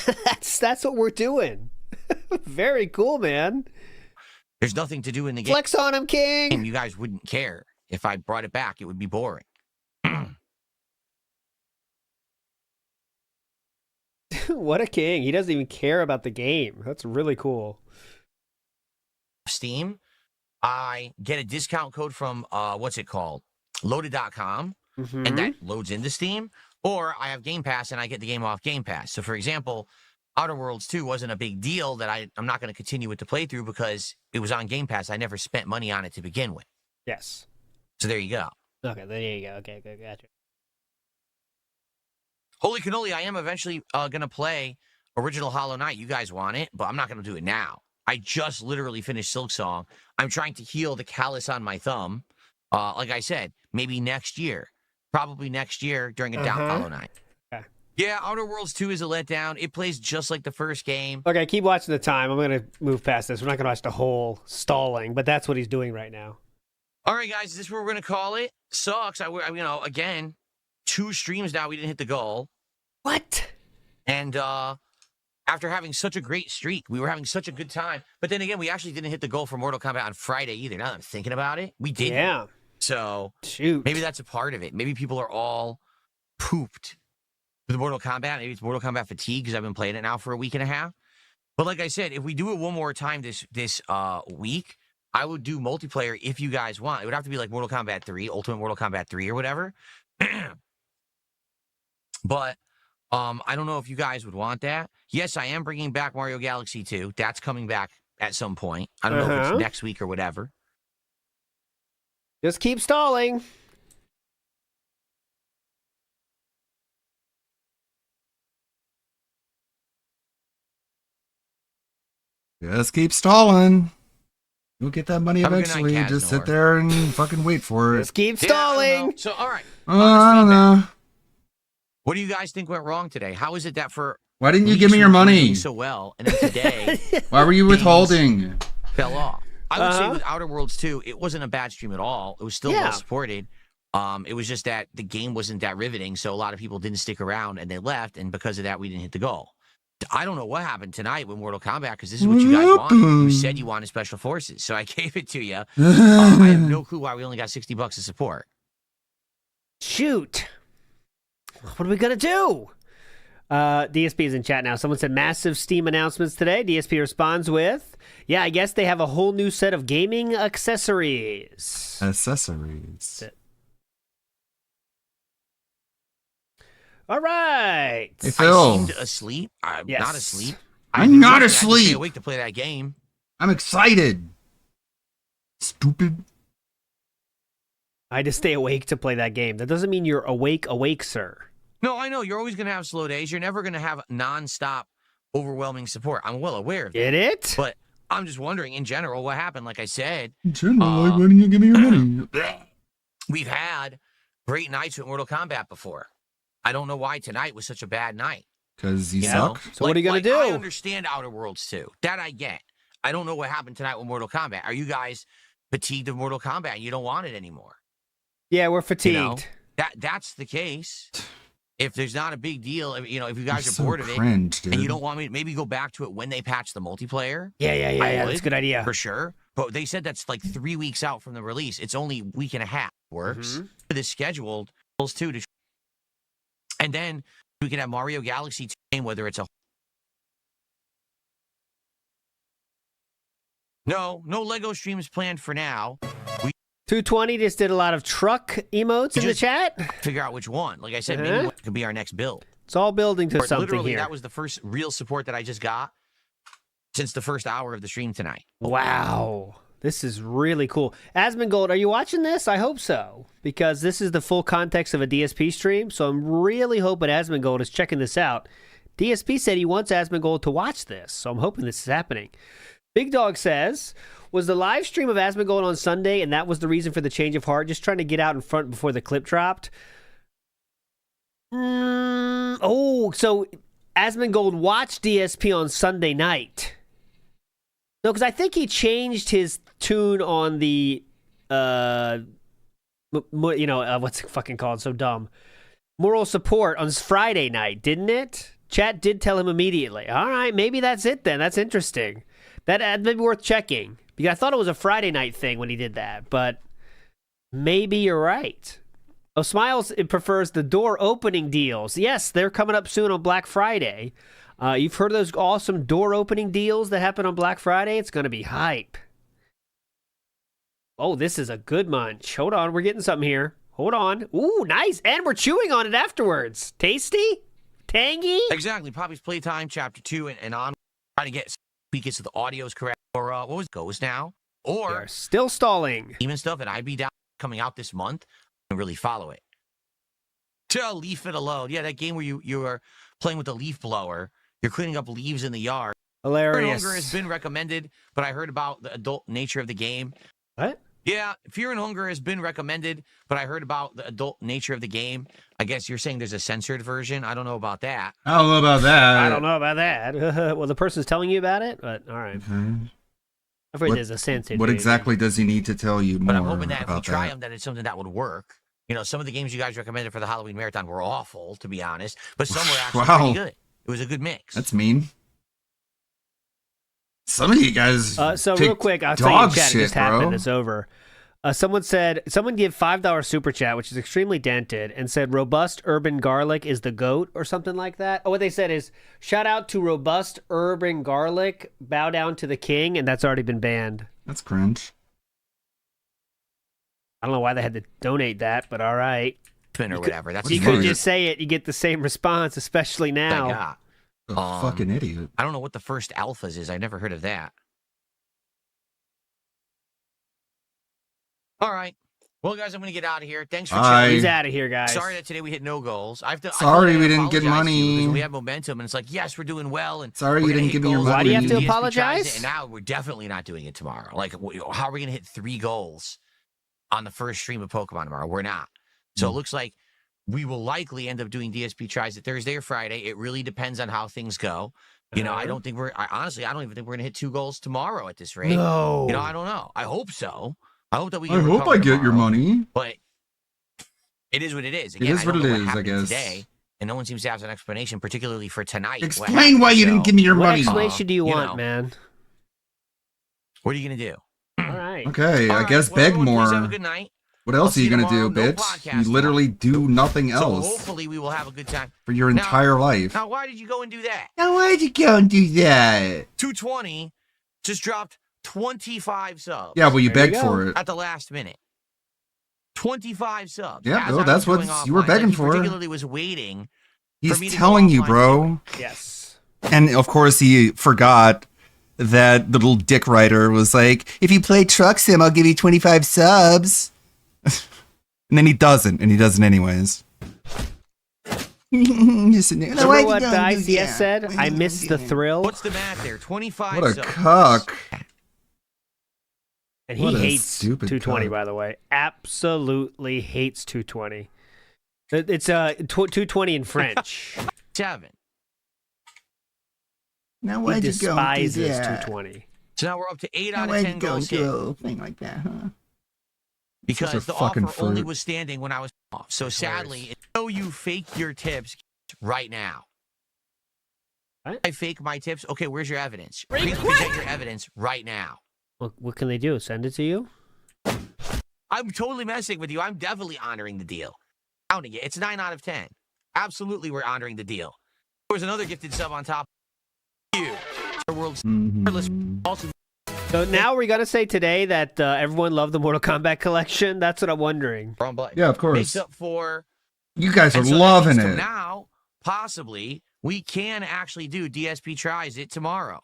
that's what we're doing. Very cool, man. There's nothing to do in the game. Flex on him, King. You guys wouldn't care. If I brought it back, it would be boring. What a king. He doesn't even care about the game. That's really cool. Steam, I get a discount code from, what's it called? Loaded.com, and that loads into Steam. Or I have Game Pass, and I get the game off Game Pass. So, for example, Outer Worlds 2 wasn't a big deal that I'm not going to continue with the playthrough because it was on Game Pass. I never spent money on it to begin with. Yes. So there you go. Okay, there you go. Okay, gotcha. Holy cannoli, I am eventually going to play Original Hollow Knight. You guys want it, but I'm not going to do it now. I just literally finished Silksong. I'm trying to heal the callus on my thumb. Like I said, maybe next year. Probably next year during a down Hollow Knight. Okay. Yeah, Outer Worlds 2 is a letdown. It plays just like the first game. Okay, keep watching the time. I'm going to move past this. We're not going to watch the whole stalling, but that's what he's doing right now. All right, guys, is this what we're going to call it? Sucks. Again, 2 streams now, we didn't hit the goal. What? And after having such a great streak, we were having such a good time. But then again, we actually didn't hit the goal for Mortal Kombat on Friday either. Now that I'm thinking about it, we didn't. Yeah. So shoot, maybe that's a part of it. Maybe people are all pooped with Mortal Kombat. Maybe it's Mortal Kombat fatigue because I've been playing it now for a week and a half. But like I said, if we do it one more time this week, I would do multiplayer if you guys want. It would have to be like Mortal Kombat 3, Ultimate Mortal Kombat 3 or whatever. But I don't know if you guys would want that. Yes, I am bringing back Mario Galaxy 2. That's coming back at some point. I don't know if it's next week or whatever. Just keep stalling. Just keep stalling. You'll get that money Have a good eventually. night, Just Kaznor. sit there and fucking wait for it. Just keep Yeah, stalling. so, all right. I don't know. What do you guys think went wrong today? How is it that for Why didn't you weeks give me your we were doing money? so well, and then today Why were you withholding? fell off? I would say with Outer Worlds 2, it wasn't a bad stream at all. It was still well supported. It was just that the game wasn't that riveting, so a lot of people didn't stick around and they left, and because of that, we didn't hit the goal. I don't know what happened tonight with Mortal Kombat because this is what you guys wanted. You said you wanted Special Forces, so I gave it to you. I have no clue why we only got $60 to support. Shoot. What are we going to do? DSP is in chat now. Someone said massive Steam announcements today. DSP responds with, yeah, I guess they have a whole new set of gaming accessories. Accessories. All right. Hey, Phil. I seemed asleep. I'm Yes. not asleep. I'm not I had to asleep. stay awake to play that game. I'm excited. Stupid. I had to stay awake to play that game. That doesn't mean you're awake, sir. No, I know. You're always going to have slow days. You're never going to have nonstop, overwhelming support. I'm well aware of that. Get it? But I'm just wondering, in general, what happened. Like I said, Generally, why didn't you give me your money? we've had great nights with Mortal Kombat before. I don't know why tonight was such a bad night. Because you know? suck? So what are you going to do? I understand Outer Worlds 2. That I get. I don't know what happened tonight with Mortal Kombat. Are you guys fatigued of Mortal Kombat and you don't want it anymore? Yeah, we're fatigued. You know? That's the case. If there's not a big deal, if you guys You're are so bored of it cringe, dude. and you don't want me to maybe go back to it when they patch the multiplayer. Yeah. That's a good idea. For sure. But they said that's like 3 weeks out from the release. It's only a week and a half. Works. This scheduled to and then we can have Mario Galaxy 2, whether it's a no Lego streams planned for now. 220 just did a lot of truck emotes in the chat. Figure out which one. Like I said, maybe one could be our next build. It's all building to something Literally, here. that was the first real support that I just got since the first hour of the stream tonight. Wow. This is really cool. Asmongold, are you watching this? I hope so, because this is the full context of a DSP stream, so I'm really hoping Asmongold is checking this out. DSP said he wants Asmongold to watch this, so I'm hoping this is happening. Big Dog says, was the live stream of Asmongold on Sunday, and that was the reason for the change of heart, just trying to get out in front before the clip dropped? So Asmongold watched DSP on Sunday night. No, because I think he changed his tune on the, what's it fucking called? So dumb. Moral support on Friday night, didn't it? Chat did tell him immediately. All right, maybe that's it then. That's interesting. That may be worth checking. Because I thought it was a Friday night thing when he did that, but maybe you're right. Oh, Smiles prefers the door opening deals. Yes, they're coming up soon on Black Friday. You've heard of those awesome door opening deals that happen on Black Friday? It's going to be hype. Oh, this is a good munch. Hold on, we're getting something here. Hold on. Ooh, nice. And we're chewing on it afterwards. Tasty? Tangy? Exactly. Poppy's Playtime, Chapter 2, and on. Trying to get speakers so the audio's correct. Or what was Goes Now? Or they're still stalling. Even stuff that IB Down coming out this month. And really follow it. To leave it alone. Yeah, that game where you are playing with the leaf blower. You're cleaning up leaves in the yard. Hilarious. Fear and Hunger has been recommended, but I heard about the adult nature of the game. What? Yeah, Fear and Hunger has been recommended, but I heard about the adult nature of the game. I guess you're saying there's a censored version. I don't know about that. I don't know about that. I don't know about that. Well, the person's telling you about it, but all right. Okay. I've heard there's a censored What version. exactly does he need to tell you more But I'm hoping that if we about try that? them, that it's something that would work. You know, some of the games you guys recommended for the Halloween Marathon were awful, to be honest, but some were actually Wow. pretty good. It was a good mix. That's mean. Some of you guys. So pick real quick, I'll tell you in dog chat, shit, it just happened. bro. It's over. Someone give $5 super chat, which is extremely dented, and said robust urban garlic is the goat or something like that. Oh, what they said is shout out to robust urban garlic, bow down to the king, and that's already been banned. That's cringe. I don't know why they had to donate that, but all right. Or whatever. That's you could just say it, you get the same response, especially now. A fucking idiot. I don't know what the first alphas is. I've never heard of that. All right. Well, guys, I'm going to get out of here. Thanks for Bye. chilling. He's out of here, guys. Sorry that today we hit no goals. Sorry we didn't get money. We have momentum, and it's like, yes, we're doing well. And Sorry you we're gonna didn't hit give me your goals. money. Why do you have to DSP apologize? tries it, And now we're definitely not doing it tomorrow. Like, how are we going to hit 3 goals on the first stream of Pokemon tomorrow? We're not. So it looks like we will likely end up doing DSP tries it Thursday or Friday. It really depends on how things go. You know, I don't even think we're going to hit 2 goals tomorrow at this rate. No. You know, I don't know. I hope so. I hope that we I can hope recover I get your tomorrow. money. But it is what it is. It is what I don't it know is, I happened guess. Today, and no one seems to have an explanation, particularly for tonight. Explain why you didn't give me your What money. explanation do you want, know. man? What are you going to do? All right. Okay, All I right, guess well, beg everyone, please more. have a good night. What else I'll are you see gonna do, tomorrow. No bitch? podcast You literally do nothing So else hopefully we will have a good time. for your Now- entire life. Now, why did you go and do that? Now, why'd you go and do that? 220 just dropped 25 subs. Yeah, well, you begged for it. At the last minute. 25 subs. Yeah, As no, I that's was what going you were offline. begging Like, he for. particularly was waiting for me He's to go telling you, offline. bro. Yes. And of course, he forgot that the little dick writer was like, if you play Truck Sim, I'll give you 25 subs. And then he doesn't, and he does it anyways. Remember what ICS said? I missed the thrill. What's the math there? 25 What a subs. cuck. And What he a hates stupid 220, cuck. by the way. Absolutely hates 220. It's 220 in French. 7. Now He why'd you go and do despises that? 220. So now we're up to 8 Now out of why'd 10 you go goals and do hit. a little thing like that, huh? Because Such a the fucking offer only fruit. was standing when I was off. So sadly, until you fake your tips right now. What? I fake my tips. Okay, where's your evidence? Please present your evidence right now. What can they do? Send it to you? I'm totally messing with you. I'm definitely honoring the deal. Counting it. It's 9 out of 10. Absolutely, we're honoring the deal. There was another gifted sub on top. You. Our world's also. So now we're going to say today that everyone loved the Mortal Kombat collection? That's what I'm wondering. Wrong button. Yeah, of course. Makes up for. You guys are And so that loving means it. Now, possibly, we can actually do DSP tries it tomorrow.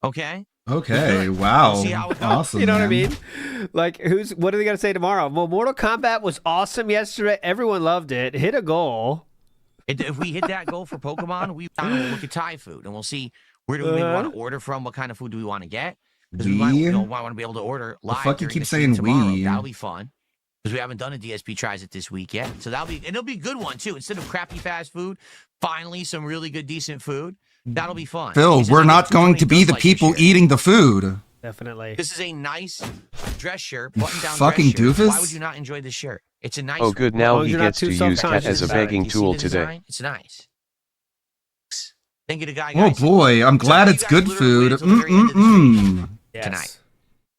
Okay? Okay, wow. We'll see how it goes. Awesome. You know what I man. mean? Like, what are they going to say tomorrow? Well, Mortal Kombat was awesome yesterday. Everyone loved it. Hit a goal. If we hit that goal for Pokemon, we'll look at Thai food and we'll see where do we want to order from, what kind of food do we want to get. Because we might, want to be able to order live. fuck you during keep the stream saying tomorrow. we? That'll be fun. because we haven't done a DSP Tries It this week yet. So it'll be a good one too. Instead of crappy fast food, finally some really good decent food. That'll be fun. Phil, we're not going to be the people eating the food. Definitely. This is a nice dress shirt, button-down fucking dress shirt. doofus. Why would you not enjoy this shirt? It's a nice. Oh, good. Now he gets to use Cat as a begging tool today. Design? It's nice. Thank you to Guy. Oh boy, I'm glad it's good food. Tonight.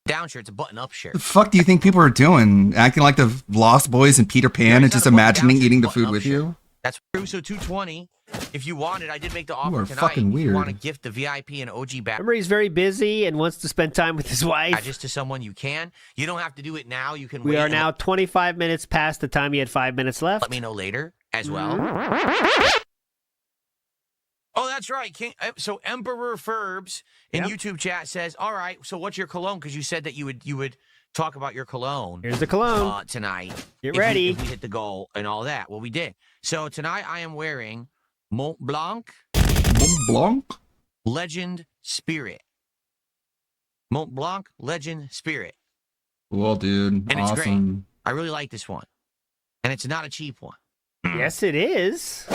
Down shirt's a button-up shirt. The fuck do you think people are doing? Acting like the Lost Boys and Peter Pan and just imagining eating the food with you? That's true. So 220. If you want it, I did make the offer You are tonight. fucking If you want to weird. gift the VIP and OG back. Remember, he's very busy and wants to spend time with his wife. Just to someone you can. You don't have to do it now. You can We wait are and now 25 minutes past the time you had 5 minutes left. let me know later as well. Oh, that's right. So Emperor Ferbs in YouTube chat says, all right, so what's your cologne? Because you said that you would talk about your cologne. Here's the cologne. Tonight. Get ready. If we hit the goal and all that. Well, we did. So tonight I am wearing Mont Blanc. Mont Blanc? Legend Spirit. Mont Blanc Legend Spirit. Cool, dude. And it's great. Awesome. I really like this one. And it's not a cheap one. Yes, it is.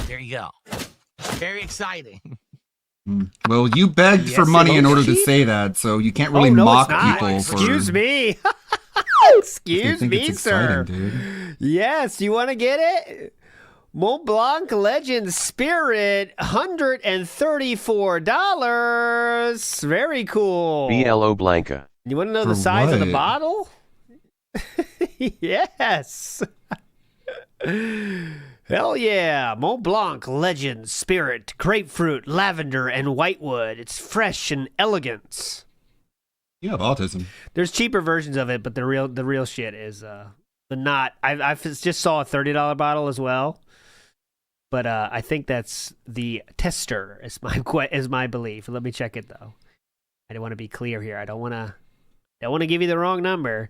There you go. Very exciting. Well, you begged for money in order to say that, so you can't really mock people for. Excuse me. Excuse think me, it's sir. exciting, dude. Yes, you want to get it? Mont Blanc Legend Spirit, $134. Very cool. BLO Blanca. You want to know For the size of the what? bottle? Yes. Hell yeah. Mont Blanc Legend Spirit, grapefruit, lavender, and whitewood. It's fresh and elegant. You have autism. There's cheaper versions of it, but the real shit is the not. I just saw a $30 bottle as well, but I think that's the tester is my belief. Let me check it though. I don't want to be clear here. I don't want to give you the wrong number.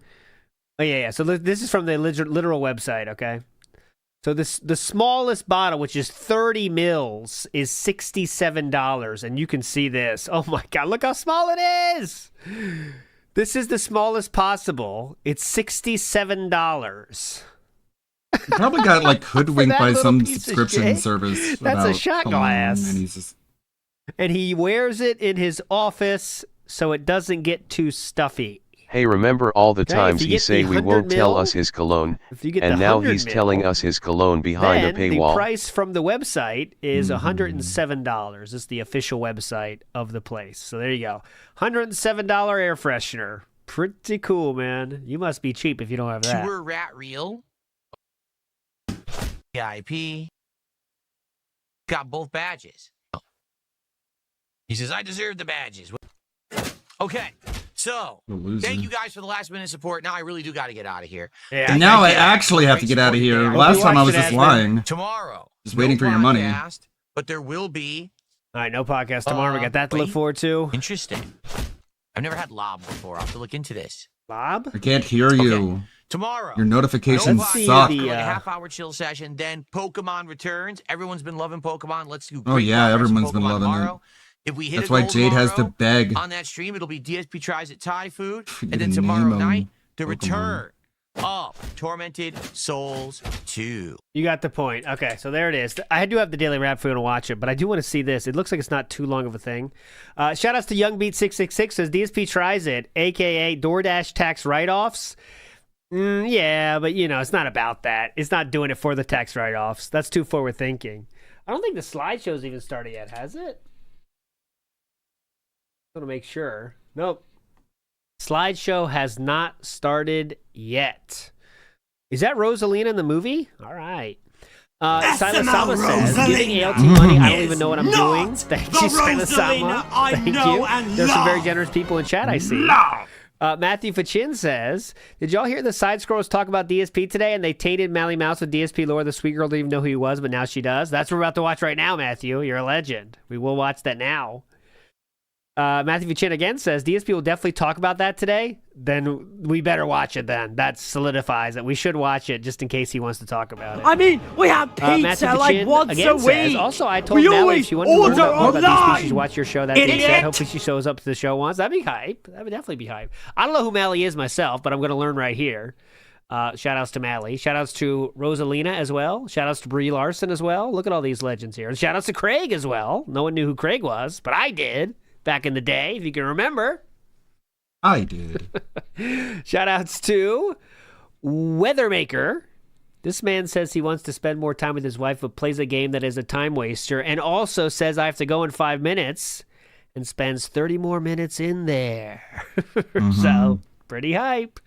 Oh yeah. So this is from the literal website. Okay. So the smallest bottle, which is 30 mils, is $67, and you can see this. Oh my God! Look how small it is. This is the smallest possible. It's $67. You probably got like hoodwinked by little some piece of subscription shit. service. That's a about shot cologne, glass. And he's just, And he wears it in his office so it doesn't get too stuffy. Hey, remember all the Okay, times if you he get say the we 100 won't tell mil, us his cologne, if you get and the now 100 he's mil, telling us his cologne behind Then a paywall. the price from the website is $107. It's the official website of the place. So there you go. $107 air freshener. Pretty cool, man. You must be cheap if you don't have that. Tour Rat Reel. VIP. Got both badges. He says, I deserve the badges. Okay. So, thank you guys for the last minute support. Now I really do got to get out of here. Yeah, and now I actually have to get out of here. Last time I was just lying. Tomorrow. Just waiting for your money. But there will be. All right, no podcast tomorrow. We got that to look forward to. Interesting. I've never had Lob before. I'll have to look into this. Lob? I can't hear you. Tomorrow. Your notifications Let's see suck. like a half-hour chill session. Then Pokemon returns. Everyone's been loving Pokemon. Let's do. Oh great yeah, progress everyone's in been Pokemon loving tomorrow. it. If we hit That's a why goal Jade has to tomorrow beg. on that stream, it'll be DSP Tries It Thai food, and Get then a tomorrow name night on the Pokemon. return of Tormented Souls 2. You got the point. Okay, so there it is. I do have the Daily Rap for you to watch it, but I do want to see this. It looks like it's not too long of a thing. Shout outs to YoungBeat666 says DSP Tries It, a.k.a. DoorDash tax write-offs. Yeah, but it's not about that. It's not doing it for the tax write-offs. That's too forward thinking. I don't think the slideshow's even started yet, has it? I want to make sure. Nope. Slideshow has not started yet. Is that Rosalina in the movie? All right. Silas Sama says, giving ALT money, I don't even know what I'm doing. Thank you, Silas Sama. Thank you. There's some very generous people in chat, I see. Matthew Fachin says, did y'all hear the side scrolls talk about DSP today and they tainted Mally Mouse with DSP lore? The sweet girl didn't even know who he was, but now she does. That's what we're about to watch right now, Matthew. You're a legend. We will watch that now. Matthew Fachin again says, DSP will definitely talk about that today. Then we better watch it then. That solidifies it. We should watch it just in case he wants to talk about it. I mean, we have pizza like once a week. Also, I told Mally if she wanted to learn more about DSP, she should watch your show. That being said, hopefully she shows up to the show once. That'd be hype. That would definitely be hype. I don't know who Mally is myself, but I'm going to learn right here. Shout outs to Mally. Shout outs to Rosalina as well. Shout outs to Brie Larson as well. Look at all these legends here. And shout outs to Craig as well. No one knew who Craig was, but I did back in the day, if you can remember. I did. Shout outs to Weathermaker. This man says he wants to spend more time with his wife, but plays a game that is a time waster, and also says I have to go in 5 minutes, and spends 30 more minutes in there. So, pretty hype.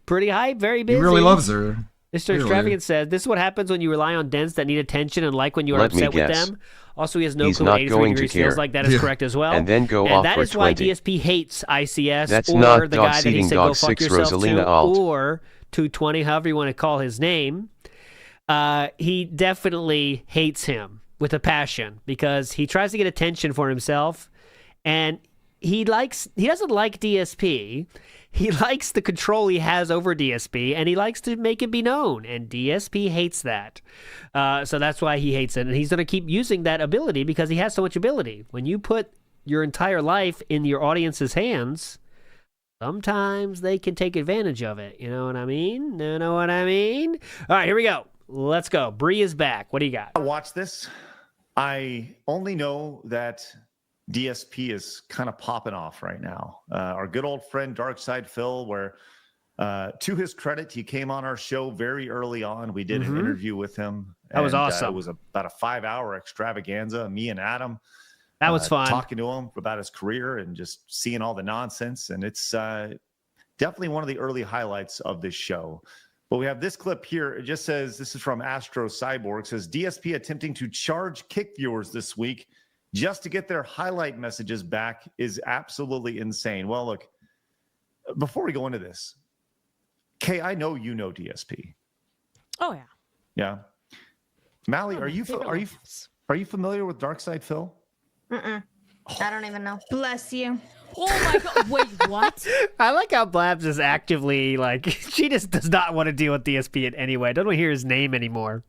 Pretty hype, very busy. He really loves her. Mr. Extravagant says, this is what happens when you rely on dens that need attention and like when you are upset with them. Also, he has no clue what 83 degrees feels like. That is correct as well. And then go off that for is 20. why DSP hates ICS That's or not the dog guy that he seating said dog go fuck 6 yourself Rosalina to, alt. or 220, however you want to call his name. He definitely hates him with a passion because he tries to get attention for himself, and he doesn't like DSP. He likes the control he has over DSP, and he likes to make it be known, and DSP hates that. So that's why he hates it, and he's going to keep using that ability because he has so much ability. When you put your entire life in your audience's hands, sometimes they can take advantage of it. You know what I mean? You know what I mean? All right, here we go. Let's go. Bree is back. What do you got? Watch this. I only know that DSP is kind of popping off right now. Our good old friend Darkside Phil, where to his credit, he came on our show very early on. We did an interview with him. That was awesome. It was about a 5-hour extravaganza. Me and Adam. That was fun. Talking to him about his career and just seeing all the nonsense. And it's definitely one of the early highlights of this show. But we have this clip here. It just says, this is from Astro Cyborg. It says, DSP attempting to charge Kick viewers this week just to get their highlight messages back is absolutely insane. Well, look, before we go into this, Kay, I know you know DSP. Oh yeah. Yeah. Mally, are you familiar with Darkside Phil? I don't even know. Bless you. Oh my god! Wait, what? I like how Blabs is actively like she just does not want to deal with DSP in any way. I don't want to hear his name anymore.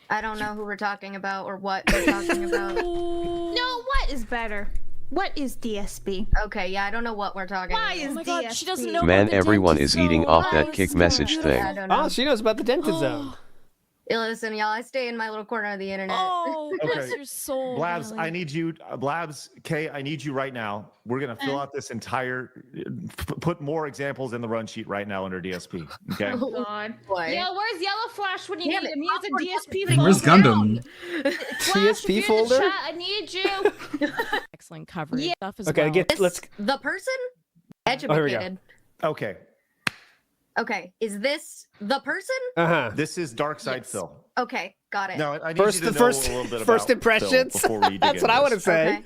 I don't know who we're talking about or what we're talking about. No, what is better? What is DSP? Okay, yeah, I don't know what we're talking about. Why is DSP? God, she doesn't know. Man, everyone is eating off that Kick message thing. I don't know. Oh, she knows about the dented zone. Hey, listen, y'all, I stay in my little corner of the internet. Oh, Okay. bless your soul. Blabs, Mally. I need you. Blabs, Kay, I need you right now. We're going to fill out this entire, put more examples in the run sheet right now under DSP. Okay. Oh God. Boy. Yeah, where's Yellow Flash when you need him? He has a DSP Hey, folder. where's Gundam? Flash, if you're in the folder? chat, I need you. Excellent coverage. Yeah. Stuff as Okay, well. let's. The person? Oh, here we go. Educated. Okay. Okay, is this the person? Uh-huh. This is Darkside Yes. Phil. Okay, got it. Now, I need First, you to the know first, a little bit first about Phil impressions. before we dig That's what into I want to this. say. Okay.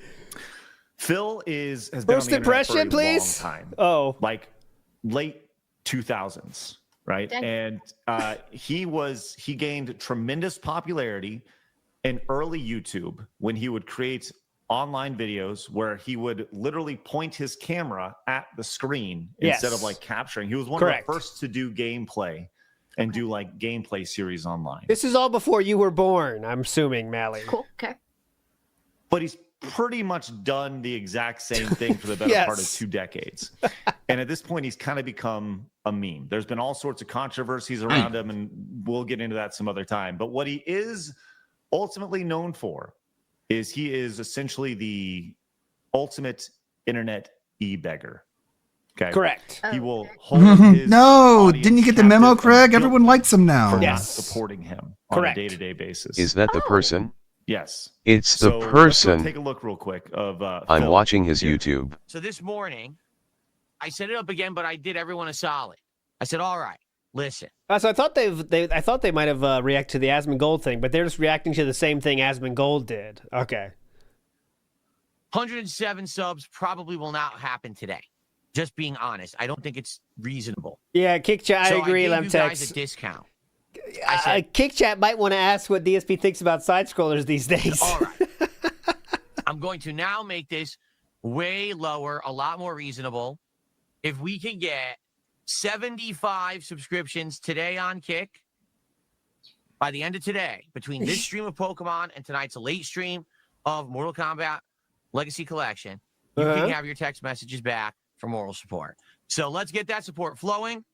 Phil has been First on the internet impression, for a please. long time. Oh, Like late 2000s, right? Dang. And he gained tremendous popularity in early YouTube when he would create online videos where he would literally point his camera at the screen instead of like capturing. He was one Correct. of the first to do gameplay and do like gameplay series online. this is all before you were born. I'm assuming, Mally. Cool. Okay. But he's pretty much done the exact same thing for the better Yes. part of 2 decades. And at this point, he's kind of become a meme. There's been all sorts of controversies around him, and we'll get into that some other time. But what he is ultimately known for is he is essentially the ultimate internet e-beggar. Okay. Correct. He will hold his No, audience didn't you get the memo, captive and Craig? guilt Everyone likes him now. for not Yes. supporting him Correct. on a day-to-day basis. Is that the person? Yes. It's the So let's go person. take a look real quick of I'm Phil. watching his Here. YouTube. So this morning, I set it up again, but I did everyone a solid. I said, all right, listen. So I thought I thought they might have reacted to the Asmongold thing, but they're just reacting to the same thing Asmongold did. Okay. 107 subs probably will not happen today. Just being honest. I don't think it's reasonable. Yeah, Kick Chat. So I agree. I gave you guys a Lemtex. discount. Kick Chat might want to ask what DSP thinks about side scrollers these days. All right. I'm going to now make this way lower, a lot more reasonable. If we can get 75 subscriptions today on Kick, by the end of today, between this stream of Pokemon and tonight's late stream of Mortal Kombat Legacy Collection, you can have your text messages back for moral support. So let's get that support flowing.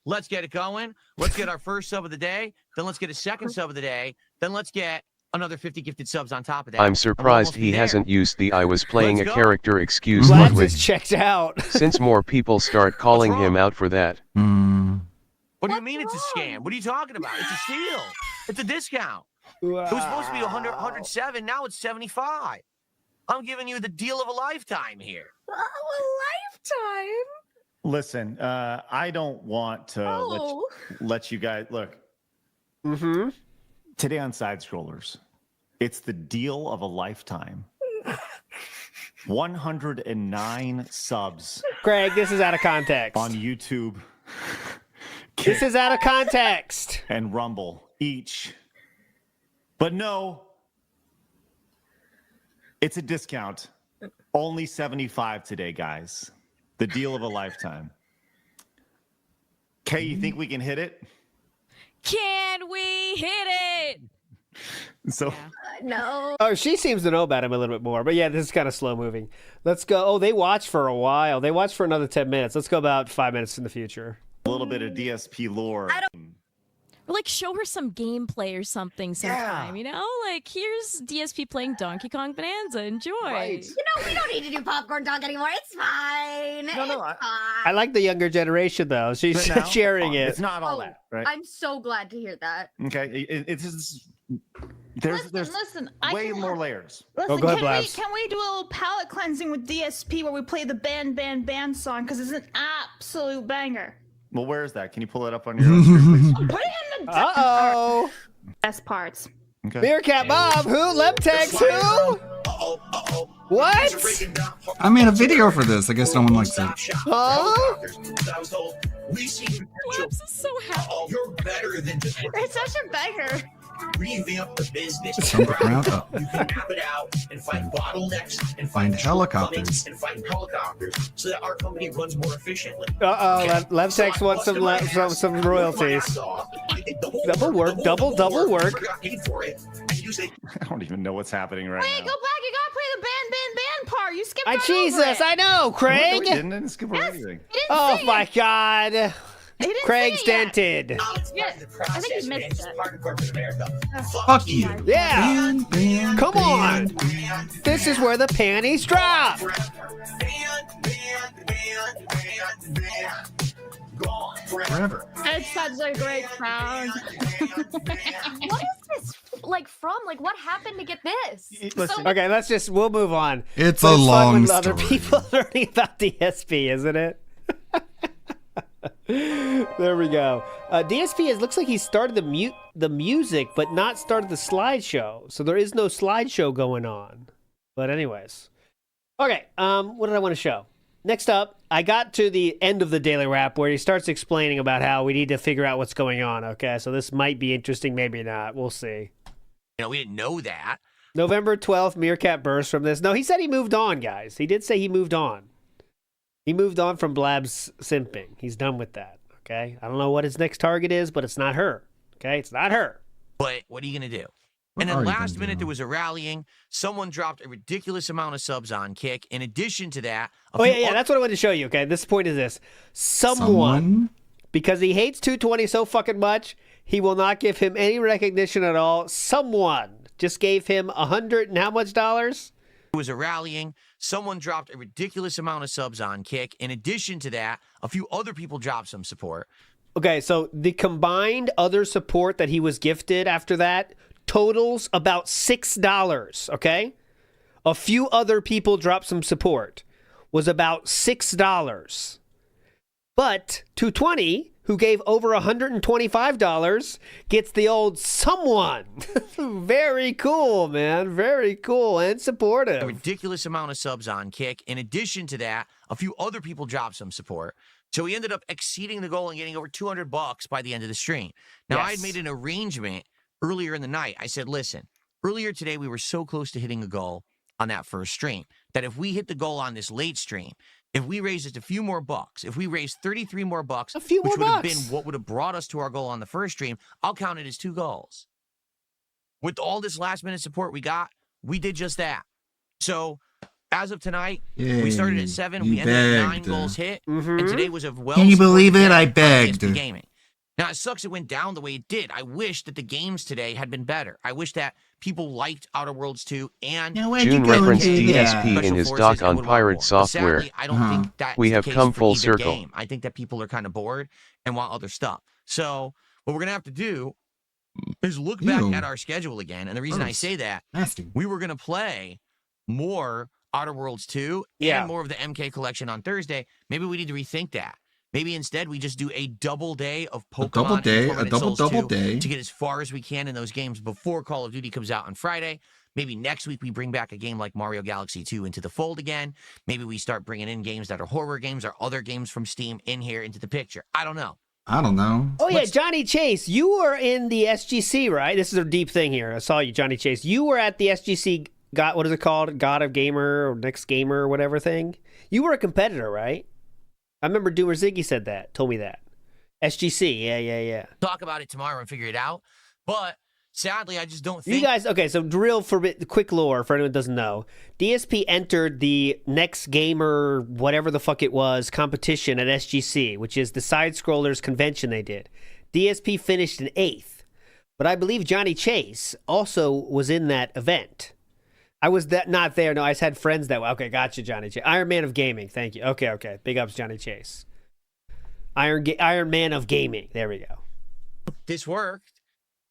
Let's get it going. Let's get our first sub of the day. Then let's get a second sub of the day. Then let's get another 50 gifted subs on top of that. I'm surprised he hasn't used the "I was playing a character" excuse. Labs is checked out. Since more people start calling him out for that. What do you mean it's a scam? What are you talking about? It's a steal. It's a discount. Wow. It was supposed to be 107. Now it's 75. I'm giving you the deal of a lifetime here. Oh, a lifetime? Listen, I don't want to let you guys look. Today on Side Scrollers, it's the deal of a lifetime. 109 subs. Greg, this is out of context. On YouTube. This is out of context. And Rumble each. But no, it's a discount. Only 75 today, guys. The deal of a lifetime. Kay, you think we can hit it? Can we hit it? So no. Oh, she seems to know about him a little bit more. But yeah, this is kind of slow moving. Let's go. Oh, they watched for a while. They watched for another 10 minutes. Let's go about 5 minutes in the future. A little bit of DSP lore. Or like show her some gameplay or something sometime, you know? Like, here's DSP playing Donkey Kong Bonanza. Enjoy. You know, we don't need to do popcorn talk anymore. It's fine. I like the younger generation, though. She's sharing it. It's not all that, right? I'm so glad to hear that. Okay, it's just, there's Listen, way more layers. Listen, go ahead, can we do a little palate cleansing with DSP where we play the band song? Because it's an absolute banger. Well, where is that? Can you pull it up on your own screen, please? Put it in the Uh-oh. best parts. Okay. Meerkat Bob, who? Lemtex, who? What? I made a video for this. I guess no one likes it. Huh? Labs is so happy. You're better than just It's such a banger. revamp the business. From the ground up. You can map it out and find bottlenecks and Find helicopters. and find helicopters so that our company runs more efficiently. Lemtex wants some royalties. Double work, double work. I don't even know what's happening right Wait, now. go back. You gotta play the band part. You skipped right Jesus, over it. I know, Craig. No, we didn't skip over anything. He didn't Oh sing my it. God. He didn't Craig's sing it yet. dented. Yes, I think you missed it. Fuck you. Yeah. Come on. This is where the panties drop. Forever. It's such a great sound. What is this like from? Like, what happened to get this? Listen, Okay, we'll move on. It's But a fun long with other story. people learning about DSP, isn't it? There we go. DSP looks like he started the music, but not started the slideshow. So there is no slideshow going on. But anyways, okay. What did I want to show? Next up, I got to the end of the daily wrap where he starts explaining about how we need to figure out what's going on. Okay, so this might be interesting, maybe not. We'll see. You know, we didn't know that. November 12th, Meerkat burst from this. No, he said he moved on, guys. He did say he moved on. He moved on from Blab's simping. He's done with that, okay? I don't know what his next target is, but it's not her, okay? It's not her. But what are you going to do? What And are then you last gonna minute, do? there was a rallying. Someone dropped a ridiculous amount of subs on Kick. In addition to that, Oh, yeah, that's what I wanted to show you, okay? This point is this. Someone, because he hates 220 so fucking much, he will not give him any recognition at all. Someone just gave him $100 and how much dollars? It was a rallying. Someone dropped a ridiculous amount of subs on Kick. In addition to that, a few other people dropped some support. Okay, so the combined other support that he was gifted after that totals about $6, okay? A few other people dropped some support. Was about $6. But 220, who gave over $125, gets the old someone. Very cool, man. Very cool and supportive. A ridiculous amount of subs on Kick. In addition to that, a few other people dropped some support. So he ended up exceeding the goal and getting over $200 by the end of the stream. Now, I had made an arrangement earlier in the night. I said, listen, earlier today we were so close to hitting a goal on that first stream that if we hit the goal on this late stream, if we raise just a few more bucks, if we raise 33 more bucks, which would have been what would have brought us to our goal on the first stream, I'll count it as 2 goals. With all this last minute support we got, we did just that. So as of tonight, Yay, we started at 7. you We ended at 9 begged. goals hit. Mm-hmm. And today was a well. Can you believe it? I begged. Gaming. Now, it sucks it went down the way it did. I wish that the games today had been better. I wish that people liked Outer Worlds 2 and June referenced DSP in his doc on pirate software. Sadly, I don't think that's We the have case come for full either circle. game. I think that people are kind of bored and want other stuff. So what we're going to have to do is look back Ew. at our schedule again. And the reason I Gross. say that, Nasty. we were going to play more Outer Worlds 2 and more of the MK collection on Thursday. Maybe we need to rethink that. Maybe instead we just do a double day of Pokemon. double day, and a Tormented double Souls 2 day. to get as far as we can in those games before Call of Duty comes out on Friday. Maybe next week we bring back a game like Mario Galaxy 2 into the fold again. Maybe we start bringing in games that are horror games or other games from Steam in here into the picture. I don't know. I don't know. Oh yeah, Johnny Chase, you were in the SGC, right? This is a deep thing here. I saw you, Johnny Chase. You were at the SGC. What is it called? God of Gamer or Next Gamer or whatever thing. You were a competitor, right? I remember Doomer Ziggy said that. Told me that. SGC, yeah. Talk about it tomorrow and figure it out. But sadly, I just don't think You guys, okay, so drill for quick lore for anyone who doesn't know. DSP entered the Next Gamer, whatever the fuck it was, competition at SGC, which is the side-scrollers convention they did. DSP finished in 8th. But I believe Johnny Chase also was in that event. I was not there. No, I just had friends that way. Okay, gotcha, Johnny Chase. Iron Man of Gaming, thank you. Okay. Big ups, Johnny Chase. Iron Man of Gaming. There we go. this worked.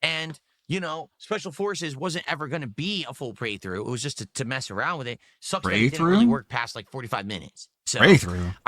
And, you know, Special Forces wasn't ever going to be a full playthrough. It was just to mess around with it. Sucks that it didn't really work past like 45 minutes. So I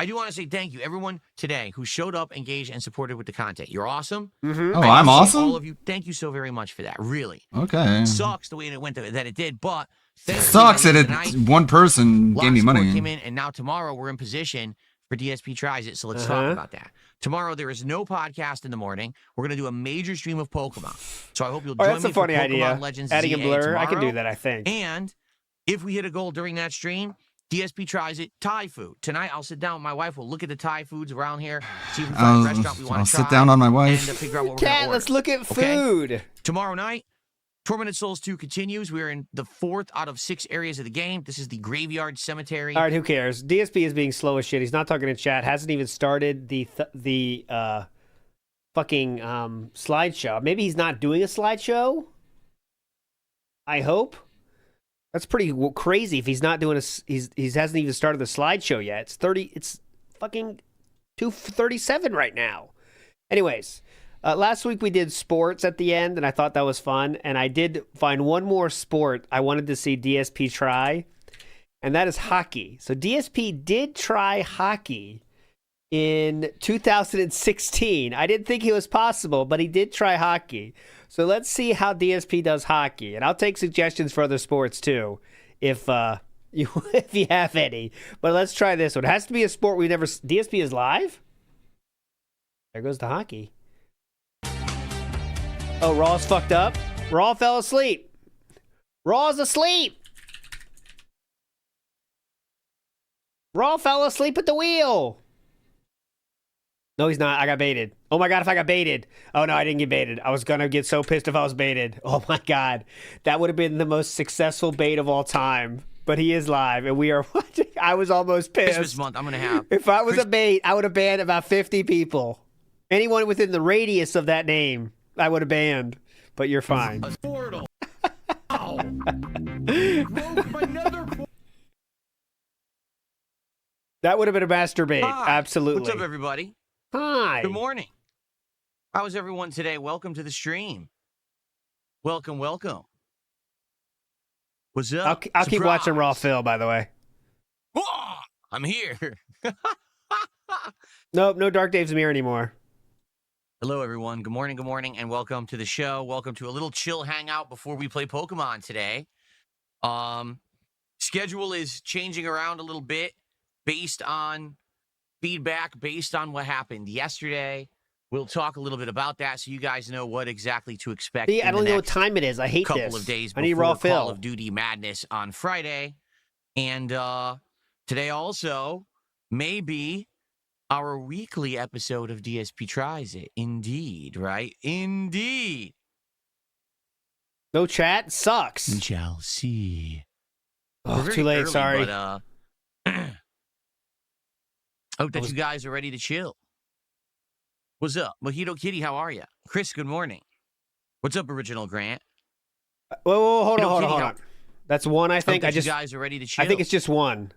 do want to say thank you, everyone today who showed up, engaged, and supported with the content. You're awesome. Mm-hmm. Oh, I'm awesome? All of you, thank you so very much for that. Really. Okay. Sucks the way it went that it did, but it sucks that one person gave me money. Came in, and now tomorrow we're in position for DSP Tries It. So let's talk about that. Tomorrow there is no podcast in the morning. We're going to do a major stream of Pokemon. So I hope you'll join me that's a funny for Pokemon idea. Legends Adding a ZA blur, tomorrow. I can do that, I think. And if we hit a goal during that stream, DSP Tries It Thai food. Tonight I'll sit down with my wife. We'll look at the Thai foods around here, see if we find a restaurant we want to try. I'll sit down on my wife. And figure out what we're gonna order. Let's look at food. Okay? Tomorrow night, Tormented Souls 2 continues. We're in the 4th out of 6 areas of the game. This is the Graveyard Cemetery. All right, who cares? DSP is being slow as shit. He's not talking in chat. Hasn't even started the fucking slideshow. Maybe he's not doing a slideshow. I hope. That's pretty crazy if he's not doing he hasn't even started the slideshow yet. It's fucking 2:37 right now. Anyways, last week we did sports at the end, and I thought that was fun. And I did find one more sport I wanted to see DSP try, and that is hockey. So DSP did try hockey in 2016. I didn't think it was possible, but he did try hockey. So let's see how DSP does hockey, and I'll take suggestions for other sports too, if you have any. But let's try this one. It has to be a sport we never. DSP is live. There goes the hockey. Oh, Raw's fucked up. Raw fell asleep. Raw's asleep. Raw fell asleep at the wheel. No, he's not. I got baited. Oh my God, if I got baited. Oh no, I didn't get baited. I was going to get so pissed if I was baited. Oh my God. That would have been the most successful bait of all time. But he is live, and we are watching. I was almost pissed. Christmas month, I'm going to have. If I was a bait, I would have banned about 50 people. Anyone within the radius of that name, I would have banned. But you're fine. That would have been a masturbate. Hi. Absolutely. What's up, everybody? Hi. Good morning. How's everyone today? Welcome to the stream. Welcome. What's up? I'll keep watching Raw Phil, by the way. I'm here. Nope, no Dark Dave's Mirror anymore. Hello, everyone. Good morning, and welcome to the show. Welcome to a little chill hangout before we play Pokemon today. Schedule is changing around a little bit based on feedback, based on what happened yesterday. We'll talk a little bit about that so you guys know what exactly to expect. See, I don't know what time it is. I hate couple this. Of days I need before Raw Call Phil. of Duty Madness on Friday. And today also may be our weekly episode of DSP Tries It. Indeed, right? Indeed. No chat? Sucks. We shall see. Oh, too late. Early, Sorry. But, hope that you guys are ready to chill. What's up? Mojito Kitty, how are you? Chris, good morning. What's up, Original Grant? Whoa, hold Mojito on. Kitty, That's one, I think. Hope that you guys are ready to chill. I think it's just one.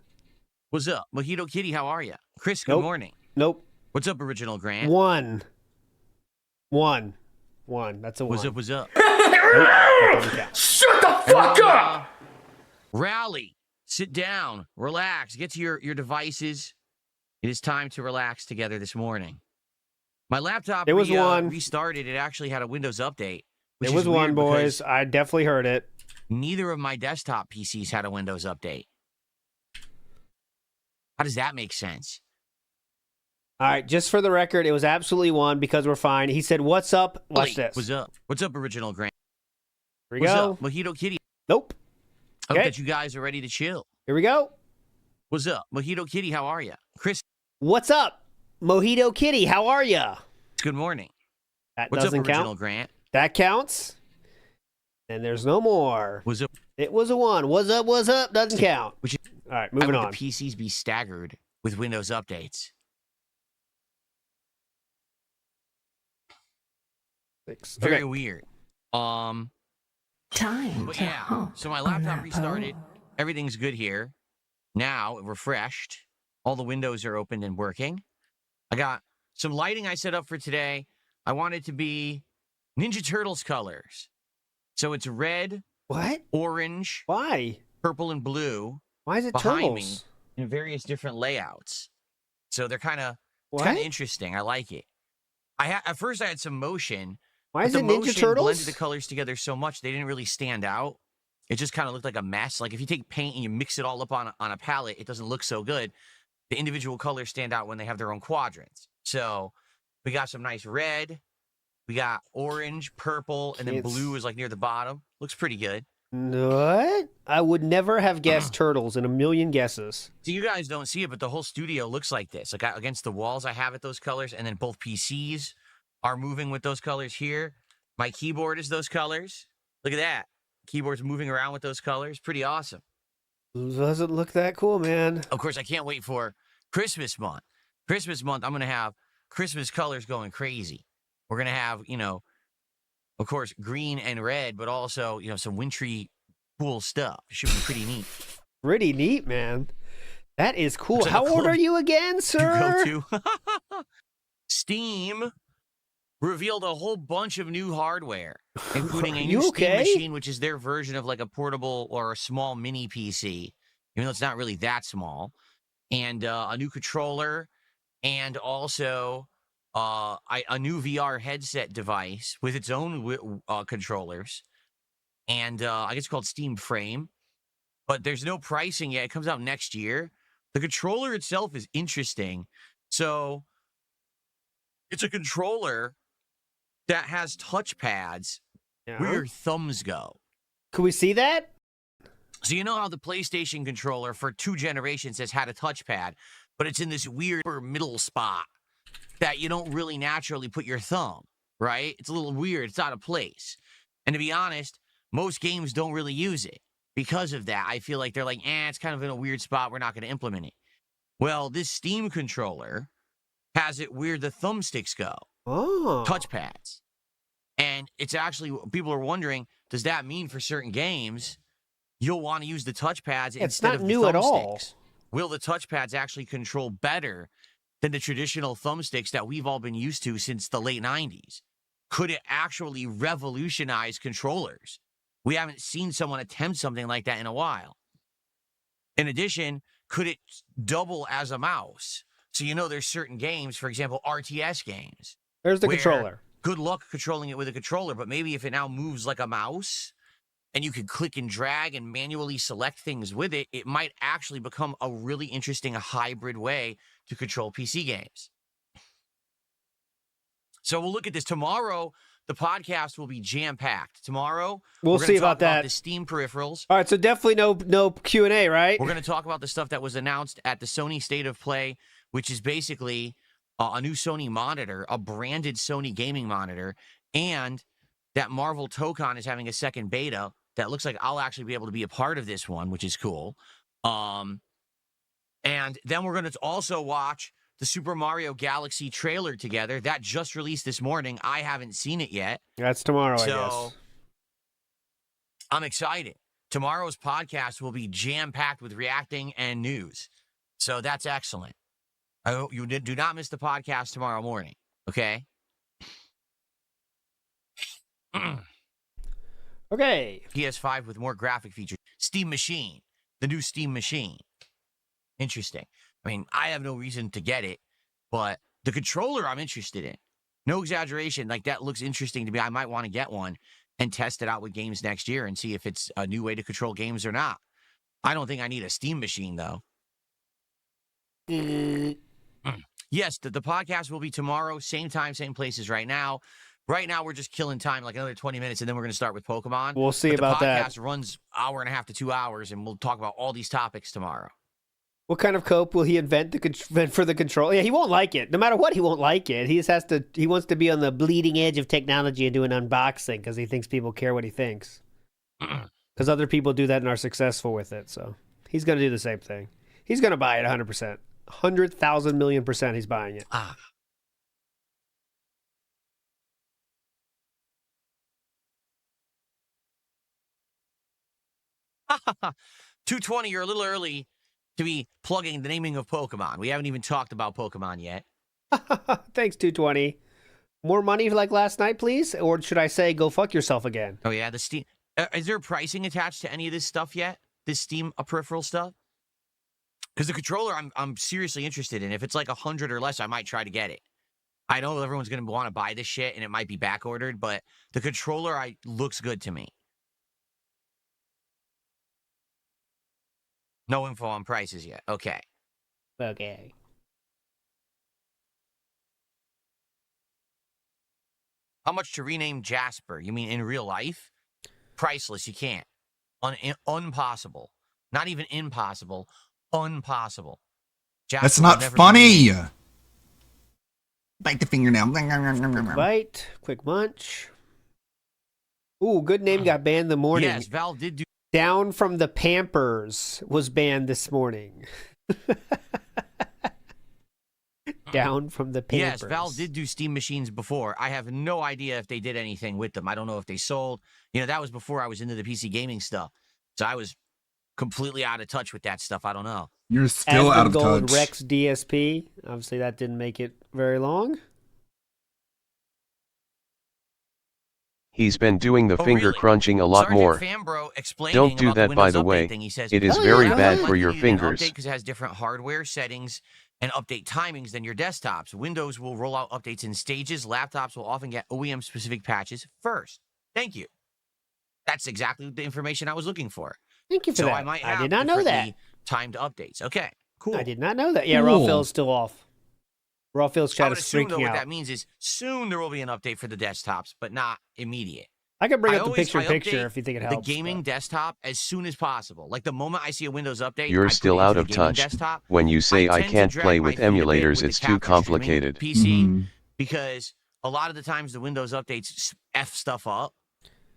What's up? Mojito Kitty, how are you? Chris, good Nope. morning. Nope. What's up, Original Grant? One. That's a one. What's up? Shut the fuck up! Rally. Sit down. Relax. Get to your devices. It is time to relax together this morning. My laptop It was one. restarted. It actually had a Windows update. It was one, boys. I definitely heard it. Neither of my desktop PCs had a Windows update. How does that make sense? All right, just for the record, it was absolutely one because we're fine. He said, "What's up?" Watch this. What's up? What's up, Original Grant? Here we What's go. up, Mojito Kitty? Nope. Hope Okay. that you guys are ready to chill. Here we go. What's up, Mojito Kitty? How are you? Chris, What's up, Mojito Kitty? How are ya? good morning. That What's up, doesn't Original count. Grant? That counts. And there's no more. What's up? It was a one. What's up? What's up? Doesn't count. Which All right, Why moving would on. the PCs be staggered with Windows updates? Very Okay. weird. Time But to yeah, hump so my on laptop that restarted. pole. Everything's good here. Now, refreshed. All the windows are open and working. I got some lighting I set up for today. I want it to be Ninja Turtles colors. So it's red, What? orange, Why? purple, and blue Why is it behind me turtles? in various different layouts. So they're kind of What? interesting. I like it. At first I had some motion. Why but is the it Ninja motion Turtles? blended the colors together so much they didn't really stand out. It just kind of looked like a mess. Like if you take paint and you mix it all up on a palette, it doesn't look so good. The individual colors stand out when they have their own quadrants. So we got some nice red. We got orange, purple, and then It's- blue is like near the bottom. Looks pretty good. What? I would never have guessed turtles in a million guesses. So you guys don't see it, but the whole studio looks like this. Like against the walls, I have it those colors, and then both PCs are moving with those colors here. My keyboard is those colors. Look at that. Keyboard's moving around with those colors. Pretty awesome. Doesn't look that cool, man. Of course, I can't wait for Christmas month. Christmas month, I'm going to have Christmas colors going crazy. We're going to have, of course, green and red, but also, some wintry, cool stuff. It should be pretty neat. Pretty neat, man. That is cool. Looks like How a old club are you again, sir? You go to. Steam revealed a whole bunch of new hardware, including a Are new you Steam okay? machine, which is their version of like a portable or a small mini PC, even though it's not really that small, and a new controller, and also a new VR headset device with its own controllers, and I guess it's called Steam Frame, but there's no pricing yet. It comes out next year. The controller itself is interesting. So it's a controller that has touch pads where your thumbs go. Can we see that? So you know how the PlayStation controller for 2 generations has had a touchpad, but it's in this weird middle spot that you don't really naturally put your thumb, right? It's a little weird. It's out of place. And to be honest, most games don't really use it. Because of that, I feel like they're like, it's kind of in a weird spot. We're not going to implement it. Well, this Steam controller has it where the thumbsticks go. Oh. Touchpads. And it's actually, people are wondering, does that mean for certain games, you'll want to use the touchpads instead not of the new at all. thumbsticks? Will the touchpads actually control better than the traditional thumbsticks that we've all been used to since the late 90s? Could it actually revolutionize controllers? We haven't seen someone attempt something like that in a while. In addition, could it double as a mouse? So there's certain games, for example, RTS games. There's the where controller. Good luck controlling it with a controller, but maybe if it now moves like a mouse and you can click and drag and manually select things with it, it might actually become a really interesting hybrid way to control PC games. So we'll look at this. Tomorrow, the podcast will be jam-packed. Tomorrow, We'll we're gonna see talk about that. the Steam peripherals. All right, so definitely no Q&A, right? We're going to talk about the stuff that was announced at the Sony State of Play, which is basically a new Sony monitor, a branded Sony gaming monitor, and that Marvel Tokon is having a second beta that looks like I'll actually be able to be a part of this one, which is cool. And then we're going to also watch the Super Mario Galaxy trailer together. That just released this morning. I haven't seen it yet. That's tomorrow, I So guess. I'm excited. Tomorrow's podcast will be jam-packed with reacting and news. So that's excellent. I hope you do not miss the podcast tomorrow morning, okay? Okay. PS5 with more graphic features. Steam Machine. The new Steam Machine. Interesting. I mean, I have no reason to get it, but the controller I'm interested in. No exaggeration. Like, that looks interesting to me. I might want to get one and test it out with games next year and see if it's a new way to control games or not. I don't think I need a Steam Machine, though. Yes, the podcast will be tomorrow, same time, same places right now. Right now, we're just killing time, like another 20 minutes, and then we're going to start with Pokemon. We'll see about that. The podcast runs hour and a half to 2 hours, and we'll talk about all these topics tomorrow. What kind of cope will he invent for the control? Yeah, he won't like it. No matter what, he won't like it. He just has to. He wants to be on the bleeding edge of technology and do an unboxing because he thinks people care what he thinks. Because other people do that and are successful with it. So he's going to do the same thing. He's going to buy it 100%. 100,000 million %. He's buying it. 220, you're a little early to be plugging the naming of Pokemon. We haven't even talked about Pokemon yet. Thanks, 220. More money like last night, please? Or should I say go fuck yourself again? Oh, yeah, the Steam. Is there pricing attached to any of this stuff yet? This Steam peripheral stuff? Because the controller, I'm seriously interested in. If it's like 100 or less, I might try to get it. I know everyone's going to want to buy this shit, and it might be back ordered, but the controller looks good to me. No info on prices yet. Okay. Okay. How much to rename Jasper? You mean in real life? Priceless. You can't. Unpossible. Not even impossible. Unpossible. Jasper That's not funny. Bite the fingernail. Quick bite. Quick munch. Ooh, good name got banned the morning. Yes, Valve did do. Down from the Pampers was banned this morning. Down from the Pampers. Yes, Valve did do Steam machines before. I have no idea if they did anything with them. I don't know if they sold. You know, that was before I was into the PC gaming stuff. So I was completely out of touch with that stuff. I don't know. You're still out of Gold touch. Rex DSP. Obviously, that didn't make it very long. He's been doing the finger crunching a lot Sergeant more. Fambro explaining Don't do about that, the by Windows the Update way. thing. He says, It is very bad "I for your like the fingers. update because it has different hardware settings and update timings than your desktops. Windows will roll out updates in stages. Laptops will often get OEM-specific patches first. Thank you. That's exactly the information I was looking for. Thank you for so that. I might have I did not know that. differently timed updates. Okay, cool. I did not know that. Yeah, Cool. Rawfield's still off. Rawfield's I chat would is assume, though, freaking what out. that means is soon there will be an update for the desktops, but not immediate. I can bring I up the always- picture-in-picture I if you think it update helps. The gaming desktop as soon as possible. Like the moment I see a Windows update, I You're put still it out into of the gaming touch. desktop. When you say I tend to can't drag play my with feet a bit emulators, with it's the too capture streaming complicated. PC because a lot of the times the Windows updates F stuff up.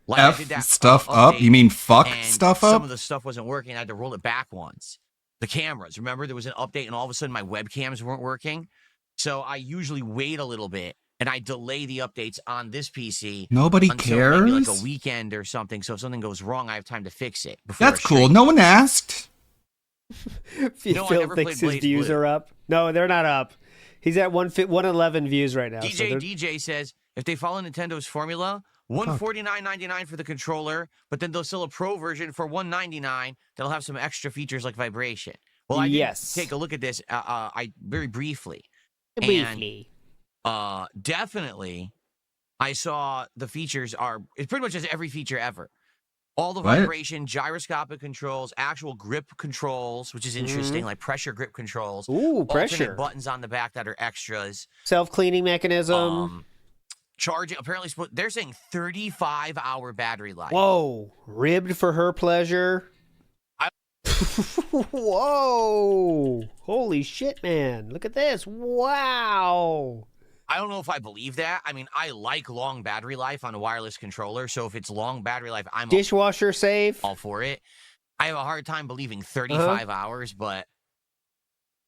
Like I did that, F stuff up? You mean fuck and stuff Some up? of the stuff wasn't working. I had to roll it back once. The cameras. Remember, there was an update and all of a sudden my webcams weren't working. So I usually wait a little bit and I delay the updates on this PC. Nobody until maybe like cares? a weekend or something. So if something goes wrong, I have time to fix it. before That's I cool. stream. No one asked. No, I Phil never thinks played his Blades views Blue. are up. No, they're not up. He's at 111 views right now. so DJ they're- DJ says if they follow Nintendo's formula, $149.99 for the controller, but then they'll sell a pro version for $199 that'll have some extra features like vibration. Well, I did take a look at this. I very briefly. Briefly. And, definitely, I saw the features are. It pretty much has every feature ever. All the What? vibration, gyroscopic controls, actual grip controls, which is interesting, Mhm. like pressure grip controls. Ooh, alternate pressure. buttons on the back that are extras. Self-cleaning mechanism. Charging, apparently, they're saying 35-hour battery life. Whoa. Ribbed for her pleasure. Whoa. Holy shit, man. Look at this. Wow. I don't know if I believe that. I mean, I like long battery life on a wireless controller, so if it's long battery life, I'm Dishwasher safe. all for it. I have a hard time believing 35 hours, but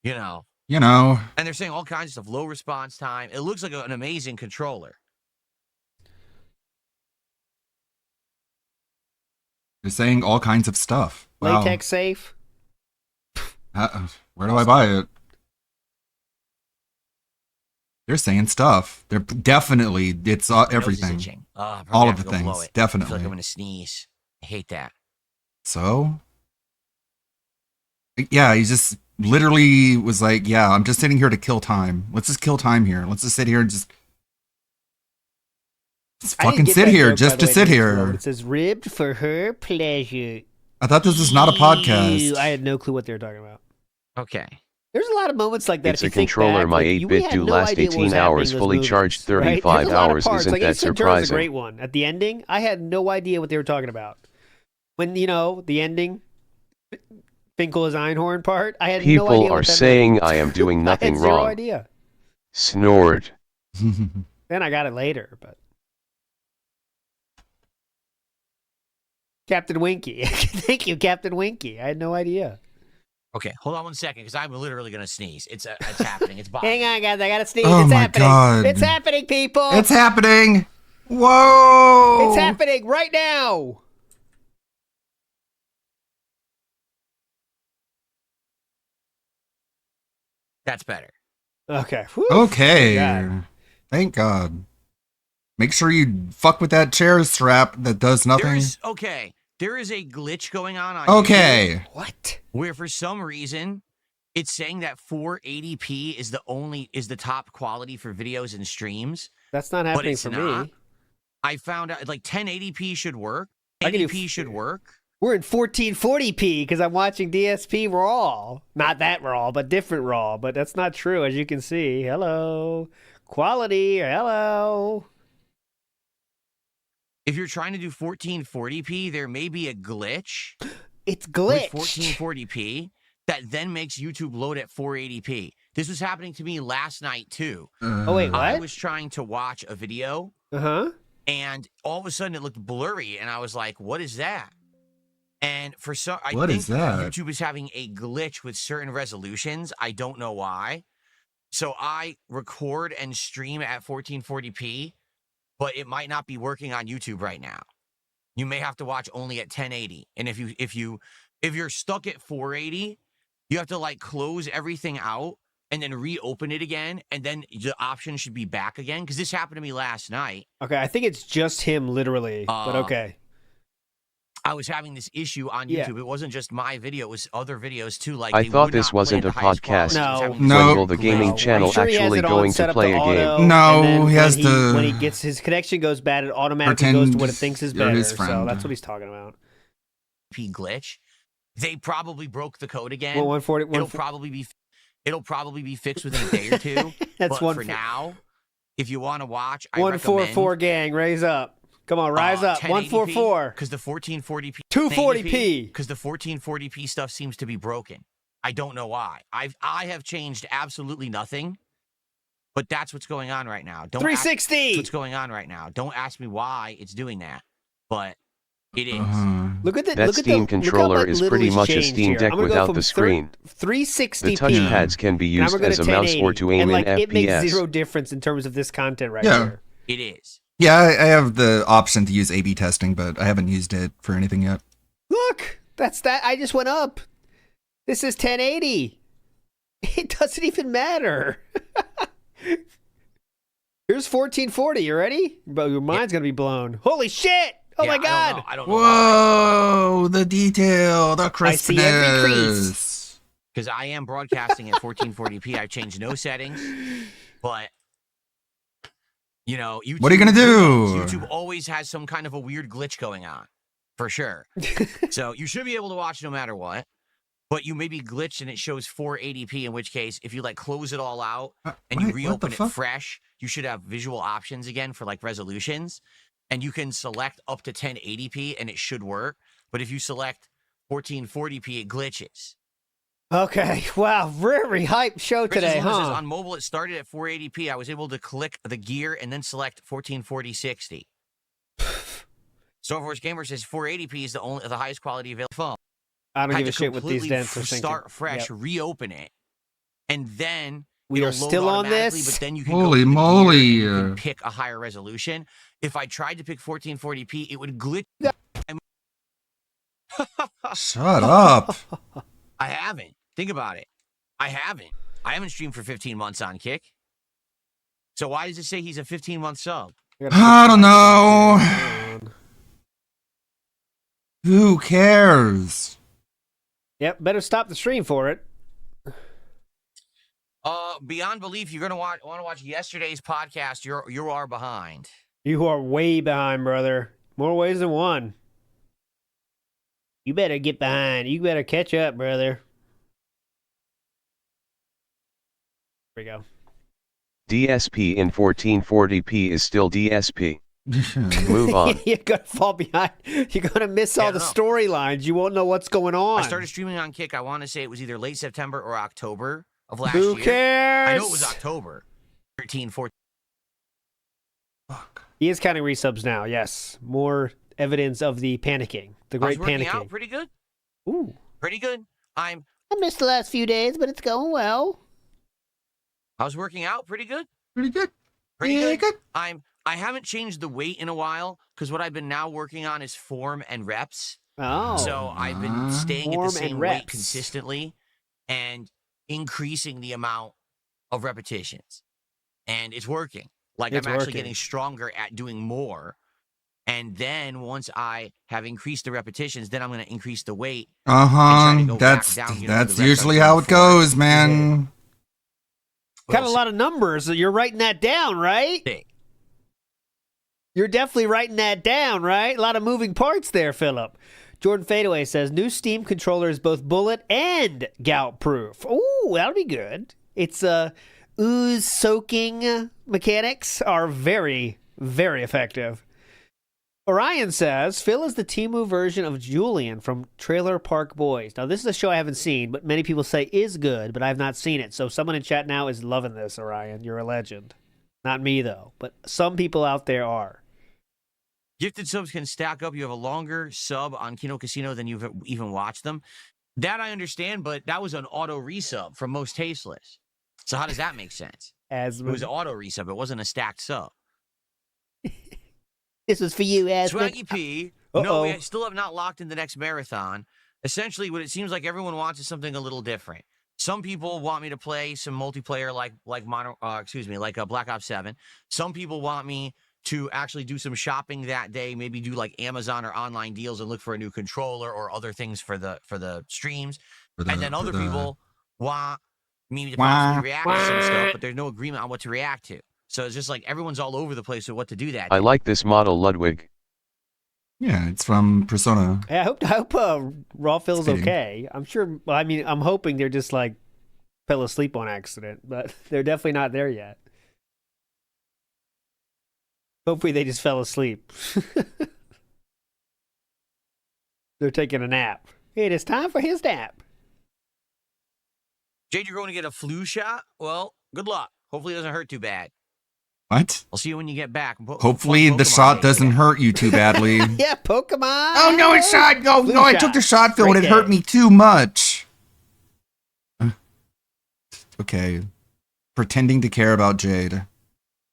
you know. And they're saying all kinds of stuff, low response time. It looks like an amazing controller. They're saying all kinds of stuff. Wow. Latex safe. Where do I buy it? They're saying stuff. They're definitely, it's everything. All of the things. Definitely. I feel like I'm going to sneeze. I hate that. So? Yeah, he just literally was like, yeah, I'm just sitting here to kill time. Let's just kill time here. Let's just sit here and just fucking sit here just to sit here. It says ribbed for her pleasure. I thought this was not a podcast. I had no clue what they were talking about. Okay. There's a lot of moments like that. It's a controller. My 8-bit do last 18 hours, fully charged 35 hours. Isn't like, that Ace Ventura's surprising? a great one. At the ending, I had no idea what they were talking about. When, the ending, Finkel is Einhorn part, I had no idea People what are that saying meant. I am doing nothing I had zero wrong. idea. Snort. Then I got it later, but. Captain Winky. Thank you, Captain Winky. I had no idea. Okay, hold on 1 second, because I'm literally going to sneeze. It's happening. It's bothering. Hang on, guys. I got to sneeze. Oh it's my happening. God. It's happening, people. It's happening. Whoa. It's happening right now. That's better. Okay. Whew. Okay. Thank God. Thank God. Make sure you fuck with that chair strap that does nothing. There is a glitch going on Okay. YouTube. What? Where for some reason it's saying that 480p is the top quality for videos and streams. That's not but happening it's for not. me. I found out like 1080p should work. I can do 80p should work. We're in 1440p because I'm watching DSP Raw. Not that Raw, but different Raw. But that's not true, as you can see. Hello. Quality. Hello. If you're trying to do 1440p, there may be a glitch. It's glitched. With 1440p that then makes YouTube load at 480p. This was happening to me last night too. Oh, wait, what? I was trying to watch a video. Uh-huh. And all of a sudden it looked blurry and I was like, what is that? And for some, I What think is that? YouTube is having a glitch with certain resolutions. I don't know why. So I record and stream at 1440p, but it might not be working on YouTube right now. You may have to watch only at 1080. And if you're stuck at 480, you have to like close everything out and then reopen it again, and then the option should be back again. Because this happened to me last night. Okay, I think it's just him, literally. But okay. I was having this issue on Yeah. YouTube. It wasn't just my video; it was other videos too. Like I they thought would this not wasn't play a the highest quality. podcast. No. When will the gaming channel Sure he has actually it on going set to up play a auto, game? No, and then he has to when he gets his connection goes bad, it automatically pretend goes to what it thinks is you're better. his So friend. that's what he's talking about. P glitch. They probably broke the code again. Well, 140 It'll probably be fixed within a day or two. That's but for now, if you want to watch, I 144 gang, raise up. Come on, rise up. 144. Because the 1440p. 240p. Because the 1440p stuff seems to be broken. I don't know why. I have changed absolutely nothing. But that's what's going on right now. Don't 360. Ask what's going on right now. Don't ask me why it's doing that. But it is. Look at That Steam controller is pretty much a Steam Deck without the screen. 360p. The touchpads can be used as a mouse or to aim and like in it makes FPS. zero difference in terms of this content right Yeah. here. It is. Yeah, I have the option to use A/B testing, but I haven't used it for anything yet. Look, that's that. I just went up. This is 1080. It doesn't even matter. Here's 1440. You ready? But your mind's gonna be blown. Holy shit! Oh my god! I don't know. Whoa, the detail, the I crispness. see every crease. Because I am broadcasting at 1440p. I've changed no settings. But, you know, YouTube, What are you gonna do? YouTube always has some kind of a weird glitch going on. For sure. So you should be able to watch no matter what. But you may be glitched and it shows 480p, in which case, if you like close it all out and you what the reopen it fuck? fresh, you should have visual options again for like resolutions. And you can select up to 1080p and it should work. But if you select 1440p, it glitches. Okay, wow, very hype show Chris today, Luna says, huh? on mobile, it started at 480p. I was able to click the gear and then select 1440-60. Stoneforce Gamer says 480p is the highest quality available phone. I don't Had give a to shit what these completely dents are thinking. Start fresh, Yep. reopen it, and then We it'll are load still on automatically, this? But then you can Holy go to the moly. gear and you can pick a higher resolution. If I tried to pick 1440p, it would glitch. Shut up. I haven't. Think about it. I haven't streamed for 15 months on Kick. So why does it say he's a 15-month sub? I don't know. Who cares? Yep, better stop the stream for it. Beyond belief, you're gonna want to watch yesterday's podcast. You are behind. You are way behind, brother. More ways than one. You better get behind. You better catch up, brother. There we go. DSP in 1440p is still DSP. Move on. You're gonna fall behind. You're gonna miss all the storylines. You won't know what's going on. I started streaming on Kick. I want to say it was either late September or October of last Who year. cares? I know it was October. 13, 14. He is counting resubs now. Yes, more evidence of the panicking, the great I was working panicking. out pretty good. Ooh, pretty good. I missed the last few days, but it's going well. I was working out pretty good. Pretty good. Pretty good. I haven't changed the weight in a while because what I've been now working on is form and reps. Oh. So I've been staying at Form the and same weight reps. consistently and increasing the amount of repetitions. And it's working. Like It's I'm actually working. getting stronger at doing more. And then once I have increased the repetitions, then I'm going to increase the weight. That's usually how it goes, man. Got a lot of numbers. You're writing that down, right? You're definitely writing that down, right? A lot of moving parts there, Philip. Jordan Fadeaway says, new Steam controller is both bullet and gout proof. Ooh, that'll be good. It's ooze soaking mechanics are very, very effective. Orion says, Phil is the Temu version of Julian from Trailer Park Boys. Now, this is a show I haven't seen, but many people say is good, but I have not seen it. So someone in chat now is loving this, Orion. You're a legend. Not me, though, but some people out there are. Gifted subs can stack up. You have a longer sub on Kino Casino than you've even watched them. That I understand, but that was an auto resub from Most Tasteless. So how does that make sense? It was an auto resub. It wasn't a stacked sub. This was for you, Aspen. Swaggy P. Uh-oh. No, we still have not locked in the next marathon. Essentially, what it seems like everyone wants is something a little different. Some people want me to play some multiplayer like Black Ops 7. Some people want me to actually do some shopping that day, maybe do like Amazon or online deals and look for a new controller or other things for the streams. And then other people want me to possibly react to some stuff, but there's no agreement on what to react to. So it's just like everyone's all over the place with what to do that I day. like this model, Ludwig. Yeah, it's from Persona. Yeah, I hope Raw Phil's fitting. okay. I'm sure. Well, I mean, I'm hoping they're just like fell asleep on accident, but they're definitely not there yet. Hopefully, they just fell asleep. They're taking a nap. It is time for his nap. Jade, you're going to get a flu shot? Well, good luck. Hopefully it doesn't hurt too bad. What? I'll see you when you get back. Hopefully the shot doesn't hurt you too badly. Yeah, Pokemon. Oh, no, it's shot. No, Flu no, I shot. took the shot, Phil, and Great it hurt day. me too much. Okay. Pretending to care about Jade.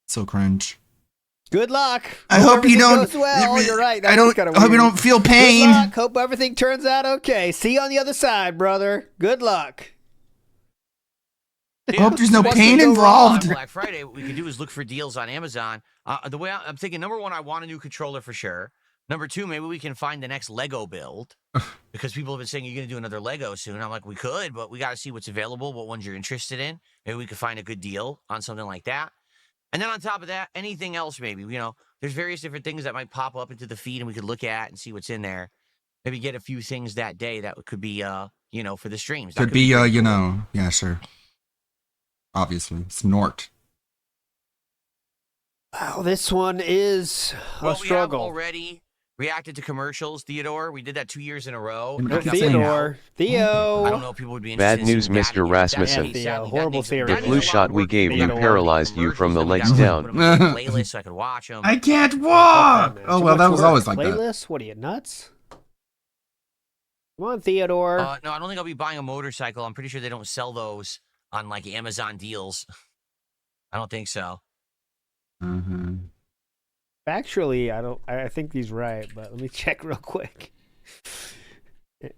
So cringe. Good luck. I hope you everything don't- goes well. You're right. I don't- Kinda I hope you weird. don't feel pain. Good luck. Hope everything turns out okay. See you on the other side, brother. Good luck. I hope there's no Once pain we go involved. on Black Friday, what we can do is look for deals on Amazon. The way I'm thinking, number one, I want a new controller for sure. Number two, maybe we can find the next Lego build because people have been saying you're going to do another Lego soon. I'm like, we could, but we got to see what's available, what ones you're interested in. Maybe we could find a good deal on something like that. And then on top of that, anything else maybe. You know, there's various different things that might pop up into the feed and we could look at and see what's in there. Maybe get a few things that day that could be, for the streams. That Could be, pretty cool. yeah, sure. Obviously. Snort. Wow, this one is Well, a struggle. we have already reacted to commercials, Theodore. We did that 2 years in a row. Theo. I don't know if people would be interested. Bad news, Mr. Rasmussen. Theo. Horrible theory. The flu shot we gave you paralyzed you from the legs down. Playlist so I could watch them. I can't walk. Oh well, that was always like that. Playlist? What are you, nuts? Come on, Theodore. No, I don't think I'll be buying a motorcycle. I'm pretty sure they don't sell those on like Amazon deals. I don't think so. Mm-hmm. Actually, I think he's right, but let me check real quick.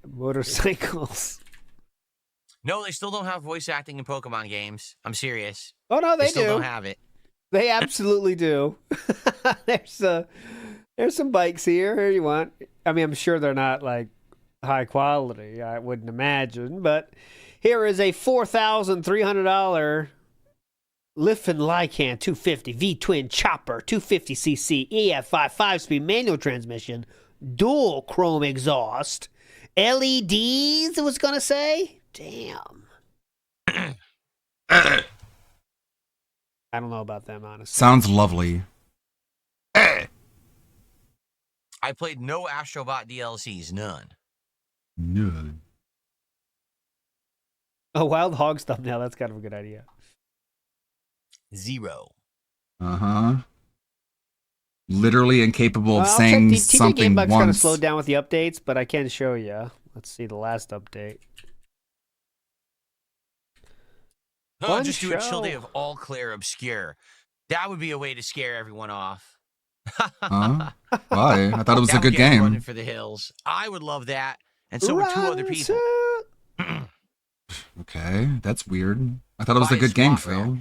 Motorcycles. No, they still don't have voice acting in Pokemon games. I'm serious. Oh no, they still do. don't have it. They absolutely do. There's some bikes here. Here you want. I mean, I'm sure they're not like high quality. I wouldn't imagine, but here is a $4,300 Liffin Lycan 250 V-twin chopper, 250cc EF5 5-speed manual transmission, dual chrome exhaust, LEDs. It was gonna say. Damn. I don't know about them, honestly. Sounds lovely. I played no Astrobot DLCs, none. None. A Wild Hogs thumbnail. That's kind of a good idea. 0. Uh-huh. Literally incapable of I'll saying check. something Gamebug's kind of once. slowed down with the updates, but I can show you. Let's see the last update. Oh, just do a chill day of all clear obscure. That would be a way to scare everyone off. Huh? Why? I thought it was That a would good get me game. running for the hills. I would love that, and so would 2 other people. Okay, that's weird. I thought it was Buy a good game, squat rack. Phil.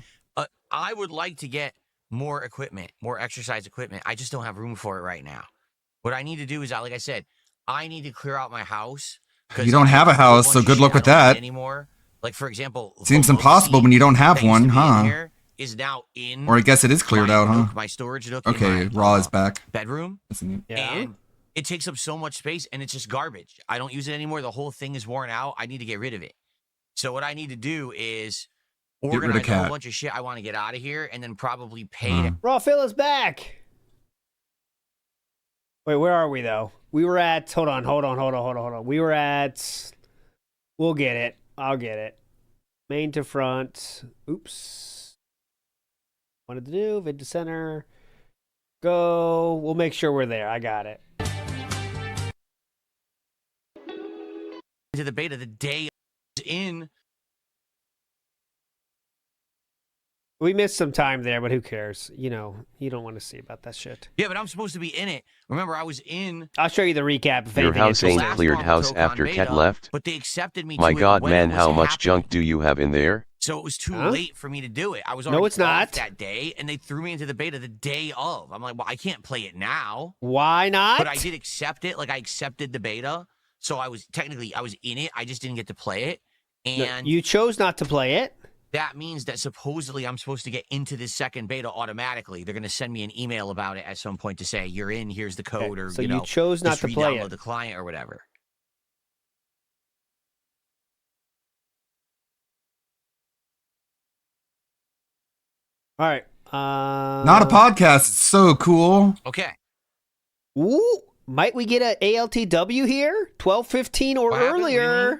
I would like to get more equipment, more exercise equipment. I just don't have room for it right now. What I need to do is, like I said, I need to clear out my house. You don't have a house, so good luck with that. Anymore. Like, for example, Seems impossible when you don't have one, huh? Is now in. Or I guess it is cleared out, huh? My storage nook. Okay, Raw is back. Bedroom. Yeah. And it takes up so much space, and it's just garbage. I don't use it anymore. The whole thing is worn out. I need to get rid of it. So what I need to do is organize a whole bunch of shit I want to get out of here, and then probably pay. Raw Phil is back. Wait, where are we though? We were at. Hold on. We were at. We'll get it. I'll get it. Main to front. Oops. Wanted to do vid to center. Go. We'll make sure we're there. I got it. To the beta the day in. We missed some time there, but who cares? You know, you don't want to see about that shit. Yeah, but I'm supposed to be in it. Remember, I was in. I'll show you the recap. If Your anything house interesting. ain't cleared house after Cat left? But they accepted me. My to it god, when man, it was how much happening. junk do you have in there? So it was too Huh? late for me to do it. I was No, already it's not. off that day, and they threw me into the beta the day of. I'm like, well, I can't play it now. Why not? But I did accept it. Like, I accepted the beta. So I was in it. I just didn't get to play it. And You chose not to play it. that means that supposedly I'm supposed to get into this second beta automatically. They're going to send me an email about it at some point to say, you're in, here's the code, or, so you know, you chose not just to play re-download it. the client or whatever. All right. Not a podcast. It's so cool. Okay. Ooh, might we get a ALTW here? 12:15 or What happened? What do you earlier. mean?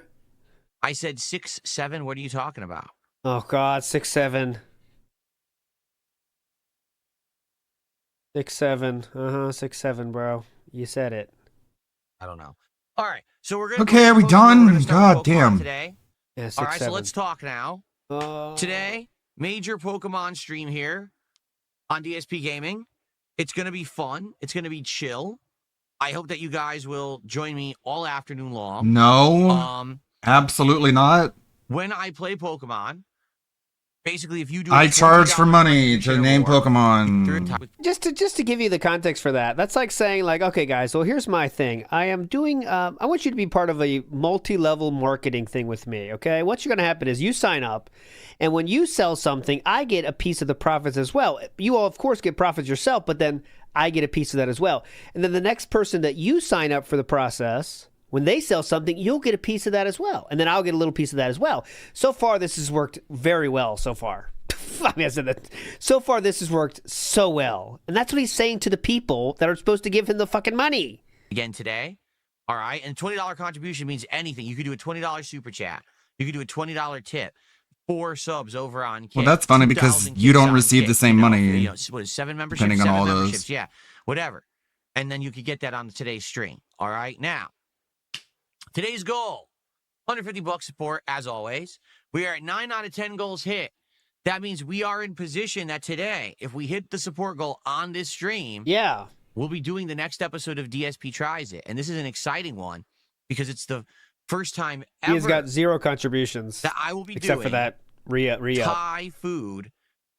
I said 6-7. What are you talking about? Oh God, 6-7. 6-7. 6-7, bro. You said it. I don't know. All right. So we're going to. Okay, are we done? God damn. Today. Yeah, All right. So 6-7. let's talk now. Today, major Pokemon stream here on DSP Gaming. It's going to be fun. It's going to be chill. I hope that you guys will join me all afternoon long. No. Absolutely not. When I play Pokemon, basically, if you do, I charge for money to name Pokemon. Just to give you the context for that, that's like saying, like, okay, guys, well, here's my thing. I am doing, I want you to be part of a multi-level marketing thing with me, okay? What's going to happen is you sign up, and when you sell something, I get a piece of the profits as well. You all, of course, get profits yourself, but then I get a piece of that as well. And then the next person that you sign up for the process, when they sell something, you'll get a piece of that as well. And then I'll get a little piece of that as well. So far, this has worked very well so far. I mean, I said that. So far, this has worked so well. And that's what he's saying to the people that are supposed to give him the fucking money. again today. All right. And $20 contribution means anything. You could do a $20 super chat. You could do a $20 tip. 4 subs over on Kick. Well, that's funny because you don't receive the same money. What is 7 memberships? Depending on 7 all memberships, those. yeah, whatever. And then you could get that on today's stream. All right. Now, today's goal, $150 support, as always. We are at 9 out of 10 goals hit. That means we are in position that today, if we hit the support goal on this stream, we'll be doing the next episode of DSP Tries It. And this is an exciting one because it's the first time ever He has got 0 contributions that I will be except doing for that re-up. Thai food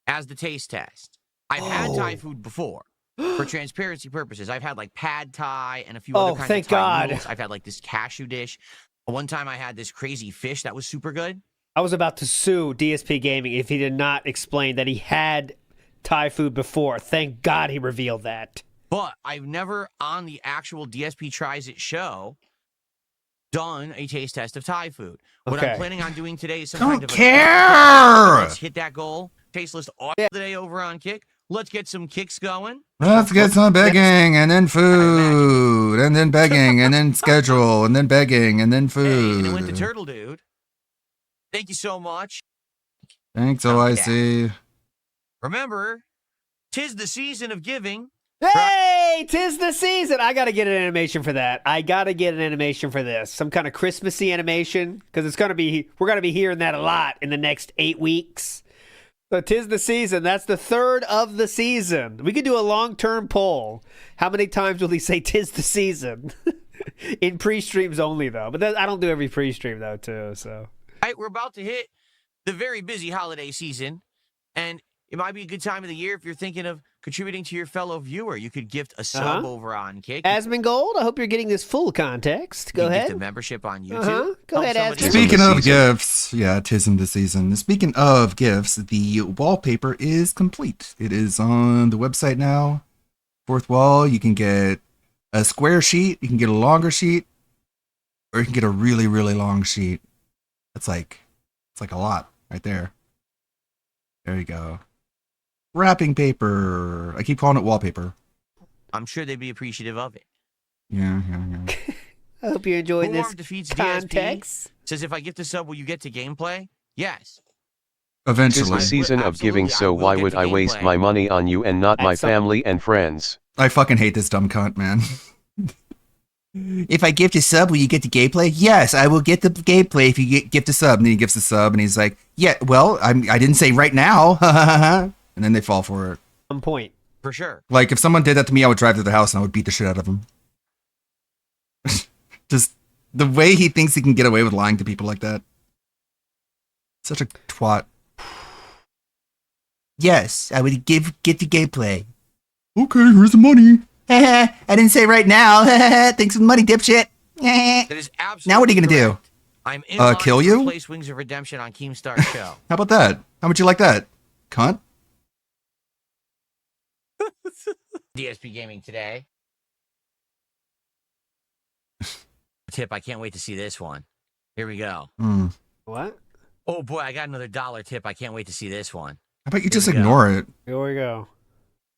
as the taste test. I've had Thai food before. For transparency purposes, I've had like pad Thai and a few other kinds thank of Thai God. noodles. I've had like this cashew dish. One time I had this crazy fish that was super good. I was about to sue DSP Gaming if he did not explain that he had Thai food before. Thank God he revealed that. But I've never, on the actual DSP Tries It show, done a taste test of Thai food. What I'm planning on doing today is some kind of let's hit that goal. Taste list all day over on Kick. Let's get some kicks going. Let's get some begging and then food and then begging and then schedule and then begging and then food. And it went to Turtle Dude. Thank you so much. Thanks, OIC. Remember, 'tis the season of giving. Hey, 'tis the season. I got to get an animation for that. I got to get an animation for this. Some kind of Christmassy animation because we're going to be hearing that a lot in the next 8 weeks. So 'tis the season. That's the 3rd of the season. We could do a long-term poll. How many times will he say 'tis the season? In pre-streams only, though. But I don't do every pre-stream, though, too. So. All right, we're about to hit the very busy holiday season, and it might be a good time of the year if you're thinking of contributing to your fellow viewer. You could gift a sub over on Kick. Asmongold, I hope you're getting this full context. Go ahead. Gift a membership on YouTube. Go ahead, Asmon. Speaking of gifts, yeah, 'tis in the season. Speaking of gifts, the wallpaper is complete. It is on the website now. 4th wall, you can get a square sheet, you can get a longer sheet, or you can get a really, really long sheet. It's like a lot right there. There you go. Wrapping paper. I keep calling it wallpaper. I'm sure they'd be appreciative of it. Yeah. I hope you enjoyed this defeats context. DSP. Says if I gift a sub, will you get to gameplay? Yes. Eventually. It's the season of giving, so why would I waste my money on you and not my family and friends? I fucking hate this dumb cunt, man. If I gift a sub, will you get the gameplay? Yes, I will get the gameplay if you gift a sub. And then he gives a sub, and he's like, yeah, well, I didn't say right now. And then they fall for it. On point. For sure. Like, if someone did that to me, I would drive to their house and I would beat the shit out of them. Just the way he thinks he can get away with lying to people like that. Such a twat. Yes, I would get the gameplay. Okay, here's the money. I didn't say right now. Thanks for the money, dipshit. That is absolutely Now what are you gonna do? I'm in line kill to you? replace Wings of Redemption on Keemstar Show. How about that? How would you like that, cunt? DSP Gaming today. Tip, I can't wait to see this one. Here we go. What? Oh boy, I got another $1 tip. I can't wait to see this one. How about you just ignore it? Here we go.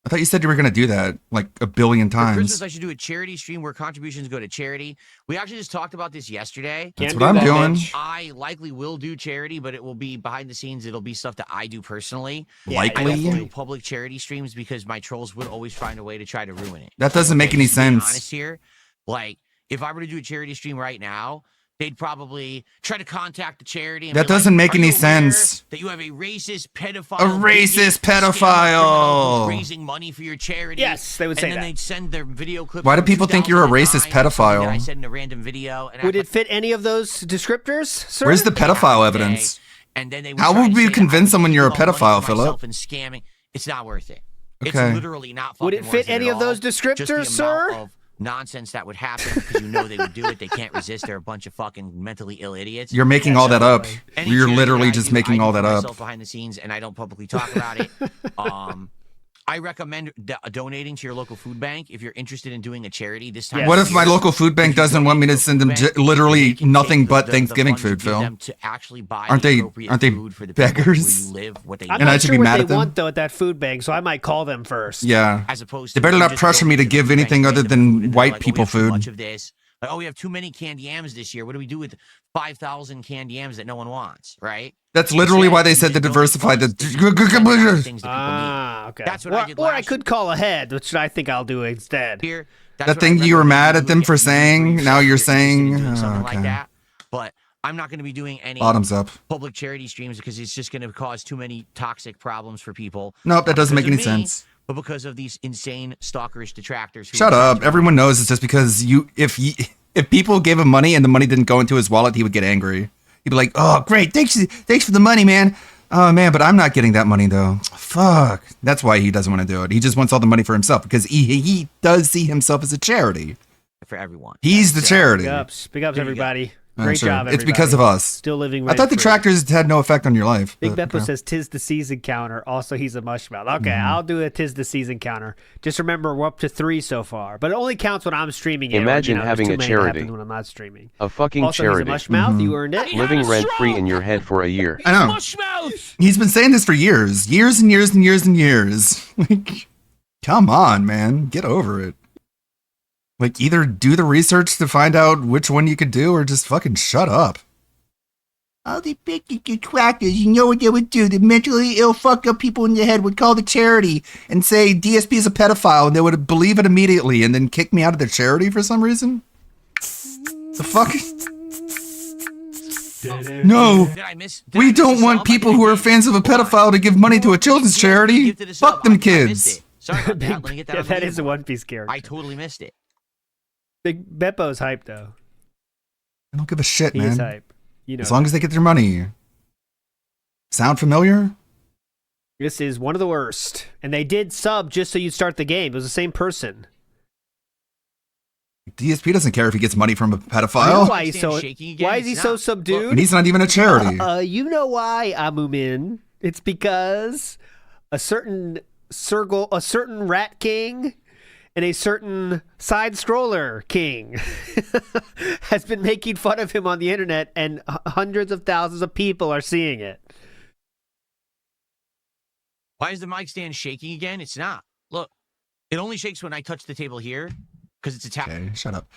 I thought you said you were going to do that like a billion For times. Christmas, I should do a charity stream where contributions go to charity. We actually just talked about this yesterday. That's what I'm doing. I likely will do charity, but it will be behind the scenes. It'll be stuff that I do personally. Likely? I don't do public charity streams because my trolls would always find a way to try to ruin it. That doesn't make any Just being sense. honest here, like if I were to do a charity stream right now, they'd probably try to contact the charity. And That be like, doesn't make "Are any you aware sense." That you have a racist pedophile. A racist bigot, scam pedophile. criminal who's raising money for your charity. Yes, they would say and then that. they'd send their video clips. Why do from people think you're a 2009 racist or something pedophile? that I said in a random video. And Would it fit any of those descriptors, sir? Where's the pedophile evidence? And then they How would we convince someone you're a pedophile, Philip? And scamming. It's not worth it. Okay. It's literally not. Would it fucking fit worth any at of those all. Just the descriptors, amount sir? Of nonsense that would happen because you know they would do it. They can't resist. They're a bunch of fucking mentally ill idiots. You're making all that up. You're literally just making all that up. Myself behind the scenes, and I don't publicly talk about it. I recommend donating to your local food bank if you're interested in doing a charity this time. What if my local food bank doesn't want me to send them literally nothing but Thanksgiving food, Phil? Aren't they beggars? And I should be mad at them? Want, though, at that food bank, so I might call them first. Yeah. As opposed they better not pressure me to give anything other than white people food. Much of this. Like, oh, we have too many candy yams this year. What do we do with 5,000 candy yams that no one wants, right? That's literally why they said to diversify the things that people need. Okay. That's what I did or I could call ahead, which I think I'll do instead. That thing you were mad at them for saying, now you're saying something like that. But I'm not going to be doing any bottoms up public charity streams because it's just going to cause too many toxic problems for people. Nope, that doesn't make any sense. But because of these insane stalkerish detractors. Shut up. Everyone knows it's just because if people gave him money and the money didn't go into his wallet, he would get angry. He'd be like, oh, great. Thanks for the money, man. Oh, man, but I'm not getting that money, though. Fuck. That's why he doesn't want to do it. He just wants all the money for himself because he does see himself as a charity. For everyone. He's the charity. Big ups, everybody. Great job, everybody. It's because of us. Still living. I thought the tractors had no effect on your life. Big Beppo says, "'Tis the season" counter. Also, he's a mushmouth. Okay, I'll do a "'Tis the season" counter. Just remember, we're up to 3 so far, but it only counts when I'm streaming. Imagine having a charity. When I'm not streaming. A fucking also, charity. He's a mushmouth. You earned it. Living rent free in your head for a year. I know. He's been saying this for years and years and years and years. Like, come on, man, get over it. Like, either do the research to find out which one you could do, or just fucking shut up. All the big crackers, you know what they would do? The mentally ill fuck up people in the head would call the charity and say DSP is a pedophile, and they would believe it immediately and then kick me out of the charity for some reason? The fuck? No, we don't want people who are fans of a pedophile to give money to a children's charity. Fuck them kids. Sorry about that. Let me get that. That is a One Piece character. I totally missed it. Big Beppo's hype though. I don't give a shit, He man. is hype. You know, as long as they get their money. Sound familiar? This is one of the worst. And they did sub just so you start the game. It was the same person. DSP doesn't care if he gets money from a pedophile. You know why is he so subdued? And he's not even a charity. You know why, Amumin? It's because a certain rat king and a certain side-scroller king has been making fun of him on the internet, and hundreds of thousands of people are seeing it. Why is the mic stand shaking again? It's not. Look, it only shakes when I touch the table here because it's a tap. Okay, shut up.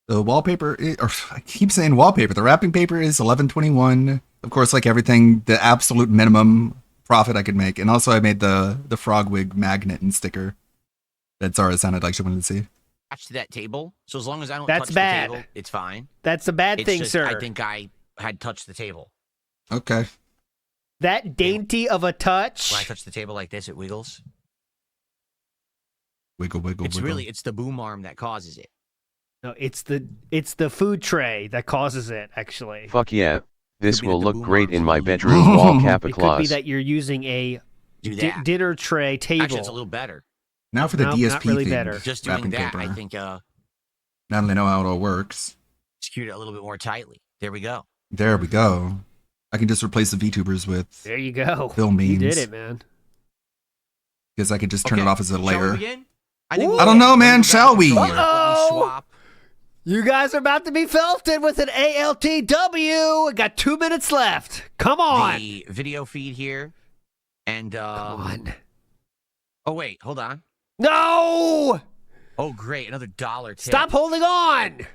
The wallpaper, I keep saying wallpaper. The wrapping paper is $11.21. Of course, like everything, the absolute minimum profit I could make. And also I made the frog wig magnet and sticker. That Zara sounded like she wanted to see. Attached to that table, so as long as I don't That's touch bad. the table, it's fine. That's a bad thing, just, sir. I think I had touched the table. Okay. That dainty of a touch. When I touch the table like this, it wiggles. Wiggle, wiggle, it's wiggle. Really, it's the boom arm that causes it. No, it's the food tray that causes it, actually. Fuck yeah. This will look great in my bedroom wall, Kappa It could Claus. be that you're using a dinner tray table. Actually, it's a little better. Now for the DSP not really thing. better. Just doing Wrapping that, paper. I think, Now that I know how it all works. secured it a little bit more tightly. There we go. There we go. I can just replace the VTubers with There you go. Phil memes. You did it, man. Because I could just turn it off as a Shall layer. we begin? I don't know, man. Shall we? Uh-oh! You guys are about to be felted with an ALTW. We got 2 minutes left. Come on. The video feed here. And, Come on. Oh, wait. Hold on. No! Oh, great. Another dollar tip. Stop holding on.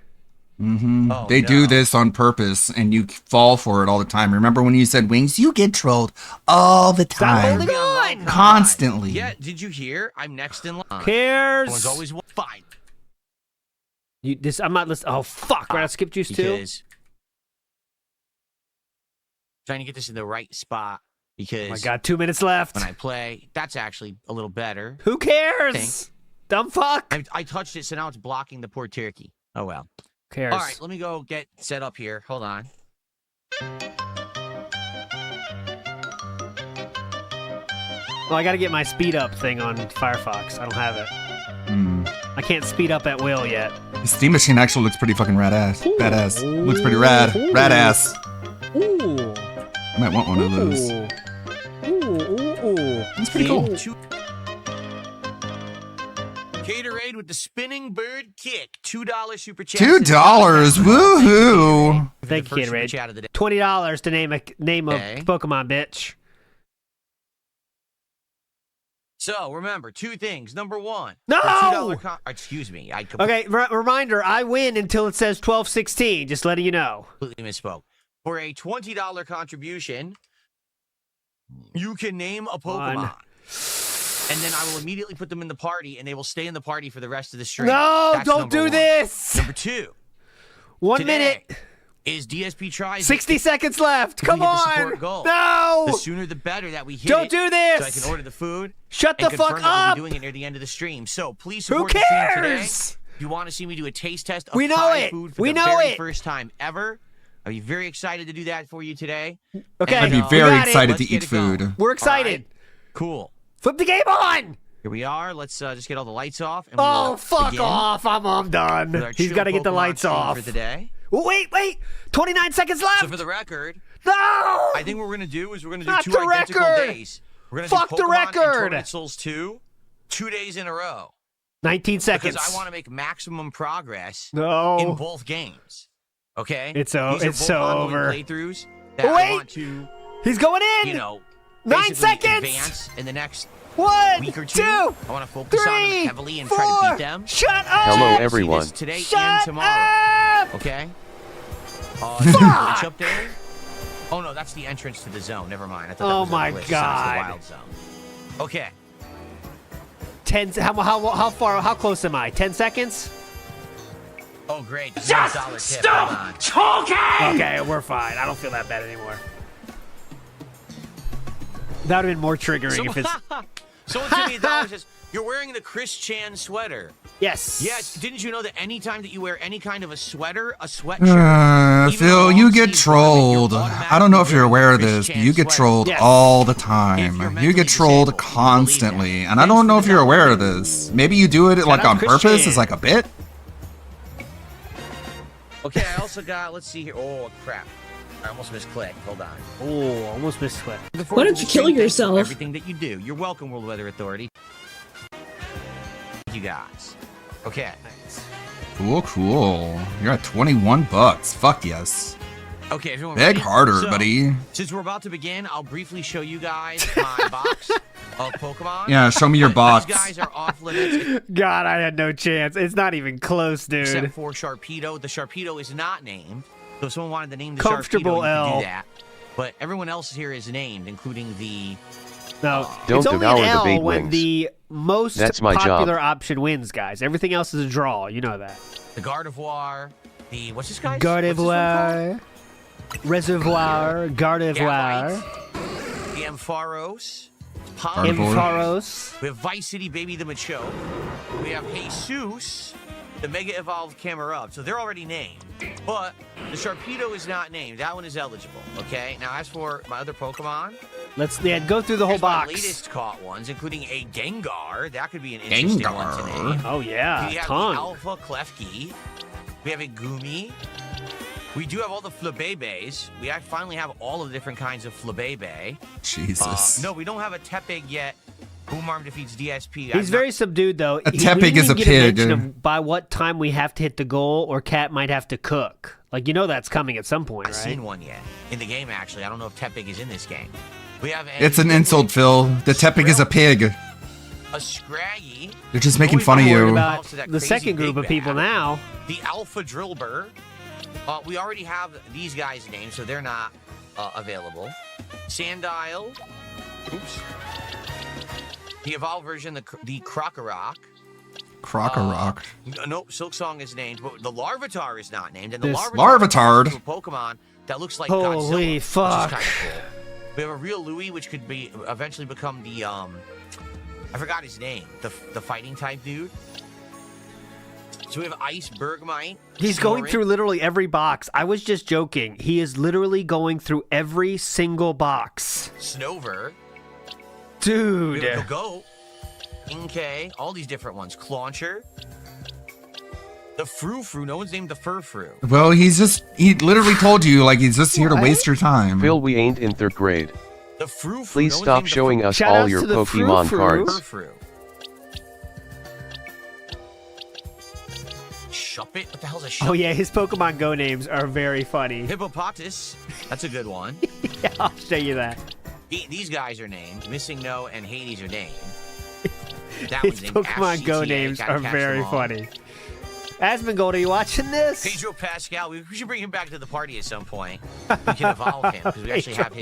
Mm-hmm. Oh, They do this on purpose, and you fall for it all the time. Remember when you said wings? You get trolled all the Stop time. holding on. Constantly. Yeah, did you hear? I'm next in line. Cares. Everyone's always fine. I'm not listening. Oh, fuck. Right, I skipped juice too. Because trying to get this in the right spot because Oh my God, 2 minutes left. when I play, that's actually a little better. Who cares? Dumb fuck. I touched it, so now it's blocking the poor turkey. Oh, well. Who cares? All right, let me go get set up here. Hold on. Well, I got to get my speed up thing on Firefox. I don't have it. I can't speed up at will yet. The Steam Machine actually looks pretty fucking rad-ass. Badass. Looks pretty rad. Rad-ass. Ooh. I might want one of those. Ooh. That's pretty cool. Gatorade with the spinning bird kick. $2 super chat. $2. Woohoo! Thank you, Gatorade. $20 to name a Pokemon, bitch. So remember, 2 things. Number 1. No! Excuse me. Okay, reminder, I win until it says 12-16. Just letting you know. Completely misspoke. For a $20 contribution, you can name a Pokemon. And then I will immediately put them in the party, and they will stay in the party for the rest of the stream. No, That's don't do 1. this. Number 2. 1 minute. Is DSP tries 60 seconds left. Come on. No. The sooner the better that we hit Don't do this. So I can order the food. Shut the fuck up. We'll be doing it near the end of the stream. So please support the stream today. If you want to see me do a taste test of Thai food for the very first time ever, I'll be very excited to do that for you today. Okay. I'd be very excited to eat food. We're excited. Right. Cool. Flip the game on. Here we are. Let's just get all the lights off. And fuck off. I'm done. He's got to get the lights off. For the day. Wait. 29 seconds left. So for the record, no. I think what we're going to do is we're going to do 2 identical days. We're going to do Pokemon the record. And Tournament Souls 2, 2 days in a row. 19 seconds. Because I want to make maximum progress in both games. Okay? It's so over. Playthroughs that I want to, He's going in. 9 seconds. Advance in the next 1, week or 2. 2, I want to focus 3, on them heavily and 4, try to beat them. Shut up. Hello, everyone. Today Shut and tomorrow. Up. Okay? Is there a glitch up there? Oh no, that's the entrance to the zone. Never mind. I thought that was my a glitch. God. It's the wild zone. Okay. 10. How close am I? 10 seconds. Oh great. Just stop talking. Okay, we're fine. I don't feel that bad anymore. That would have been more triggering if it's. Someone sent me $1 says, you're wearing the Chris Chan sweater. Yes. Yes. Didn't you know that any time that you wear any kind of a sweater, a sweatshirt, Phil, you get trolled. I don't know if you're aware of this, but you get trolled all the time. You get trolled constantly, and I don't know if you're aware of this. Maybe you do it like on purpose as like a bit. Okay, I also got, let's see here. Oh, crap. I almost misclicked. Hold on. Oh, almost misclicked. Why don't you kill yourself? Everything that you do. You're welcome, World Weather Authority. You guys. Okay. Cool. You're at $21. Fuck yes. Okay, everyone. Beg ready? harder, So, buddy. Since we're about to begin, I'll briefly show you guys my box of Pokemon. Yeah, show me your box. These guys are off limits. God, I had no chance. It's not even close, dude. Except for Sharpedo. The Sharpedo is not named. So if someone wanted to name the Comfortable Sharpedo, you L. can do that. But everyone else here is named, including the... No, Don't it's only devour an the L bait when wings. the most That's my popular job. option wins, guys. Everything else is a draw. You know that. The Gardevoir, the... What's this guy? Gardevoir, Reservoir, Gardevoir, The Ampharos. Ampharos. We have Vice City Baby the Machoke. We have Jesus, the Mega Evolved Camerupt. So they're already named. But the Sharpedo is not named. That one is eligible. Okay? Now, as for my other Pokemon... Let's go through the whole here's my box. latest caught ones, including a Gengar. That could be an interesting one to name. Oh, yeah. We have ton. the Alpha Klefki. We have a Gumi. We do have all the Flabébés. We finally have all of the different kinds of Flabébé. Jesus. No, we don't have a Tepig yet. Boomarm defeats DSP. He's very subdued, though. A Tepig is a pig. By what time we have to hit the goal, or Cat might have to cook. Like, you know that's coming at some point, right? I've seen one yet. In the game, actually. I don't know if Tepig is in this game. We have It's an insult, Phil. The Tepig is a pig. A Scraggy. They're just making fun of you. About the second group of people now. The Alpha Drillbur. We already have these guys' names, so they're not available. Sandile. Oops. The evolved version, the Krokorok. Krokorok. Nope, Silksong is named, but the Larvitar is not named. And the This Larvitar Larvitar. is a Pokemon that looks like Holy Godzilla, fuck. which is kind of cool. We have a real Louis, which could be eventually become the I forgot his name, the fighting type dude. So we have Ice Bergmite. He's going through literally every box. I was just joking. He is literally going through every single box. Snover. Dude. We have Goat. Inkay. All these different ones. Clauncher. The Frou-Frou. No one's named the Furfrou. Well, he literally told you, like, he's just here to waste your time. Phil, we ain't in 3rd grade. The Frou-Frou. Please stop showing us all your Pokemon cards. Shuppet? What the hell's a Shuppet? Oh yeah, his Pokemon Go names are very funny. Hippopotas. That's a good one. Yeah, I'll show you that. These guys are named. Missing No and Hades are named. That His one's named Pokemon Go SGTA. names Gotta are catch very them all. funny. Asmongold, are you watching this? Pedro Pascal. We should bring him back to the party at some point. We can evolve him because we actually have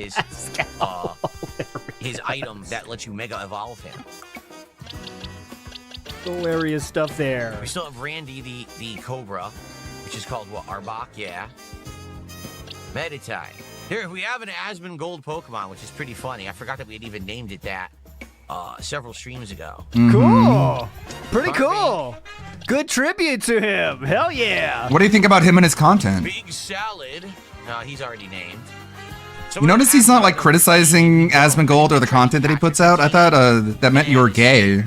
his item that lets you mega evolve him. Hilarious stuff there. We still have Randy the Cobra, which is called what? Arbok? Yeah. Meditite. Here we have an Asmongold Pokemon, which is pretty funny. I forgot that we had even named it that several streams ago. Cool. Pretty cool. Good tribute to him. Hell yeah. What do you think about him and his content? Big Salad. No, he's already named. You notice he's not like criticizing Asmongold or the content that he puts out? I thought that meant you were gay.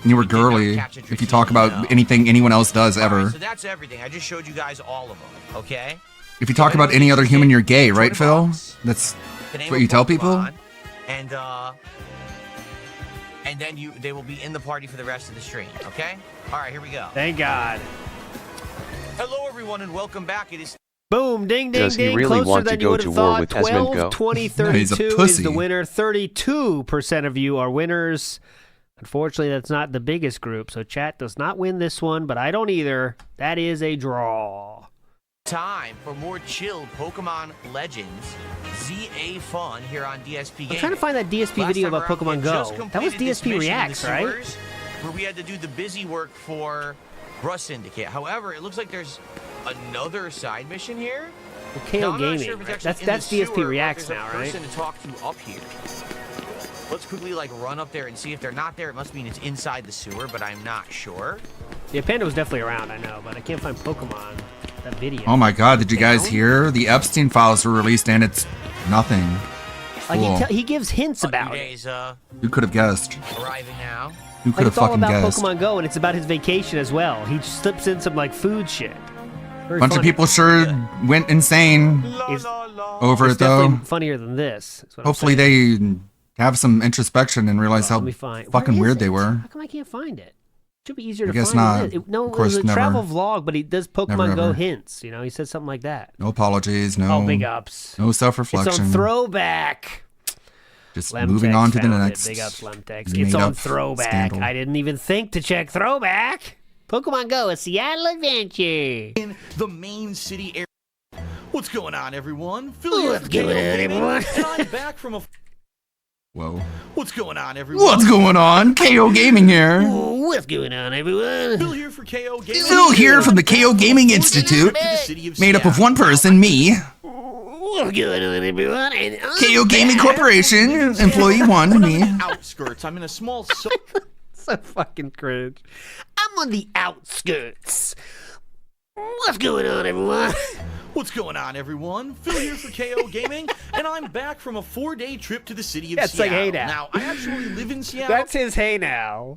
And you were girly if you talk about anything anyone else does ever. Right, so that's everything. I just showed you guys all of them, okay? If you talk about any other human, you're gay, right, Phil? That's what you tell people? And then they will be in the party for the rest of the stream, okay? All right, here we go. Thank God. Hello, everyone, and welcome back. It is Boom, ding, ding, Does he ding. really Closer want to than you go would to have war thought. with Asmongold? 12, 20, 32 is the winner. 32% of you are winners. Unfortunately, that's not the biggest group, so chat does not win this one, but I don't either. That is a draw. time for more chilled Pokemon Legends ZA fun here on DSP Gaming. I'm trying to find that DSP video about Pokemon Go. That was DSP Reacts, right? Where we had to do the busy work for Rust Syndicate. However, it looks like there's another side mission here. Well, KO Gaming, right? That's DSP Reacts now, right? Person to talk to up here. Let's quickly run up there and see if they're not there. It must mean it's inside the sewer, but I'm not sure. Yeah, Panda was definitely around, I know, but I can't find Pokemon. That video. Oh my God! Did you guys hear the Epstein files were released and it's nothing? Like he gives hints about it. Who could have guessed? Arriving now. Who could have it's all fucking about guessed? Pokemon Go, and it's about his vacation as well. He slips in some food shit. A bunch of people sure went insane over it though. Funnier than this. Hopefully they have some introspection and realize how fucking fucking weird they were. How come I can't find it? Should be easier to I guess find. not. No, Of course, it was a never. travel vlog, but he does Pokemon Never, Go ever. hints. You know, he said something like that. No apologies. No. Oh, big ups. No self-reflection. It's on throwback. Just Lemtex moving on to the found it. next. Big ups, Lemtex. made It's on up throwback. scandal. I didn't even think to check throwback. Pokemon Go, a Seattle adventure. In the main city area. What's going on, everyone? What's going on, everyone? And I'm back from a... Whoa. What's going on, everyone? What's going on? KO Gaming here. What's going on, everyone? Phil here for KO Gaming. Phil here from the KO Gaming Institute. Made up of one person, me. What's going on, everyone? And KO Gaming Corporation, employee one, me. Outskirts. I'm in a small... So fucking cringe. I'm on the outskirts. What's going on, everyone? What's going on, everyone? Phil here for KO Gaming, and I'm back from a 4-day trip to the city of That's like Seattle. hey now. Now, I actually live in Seattle. That's his hey now.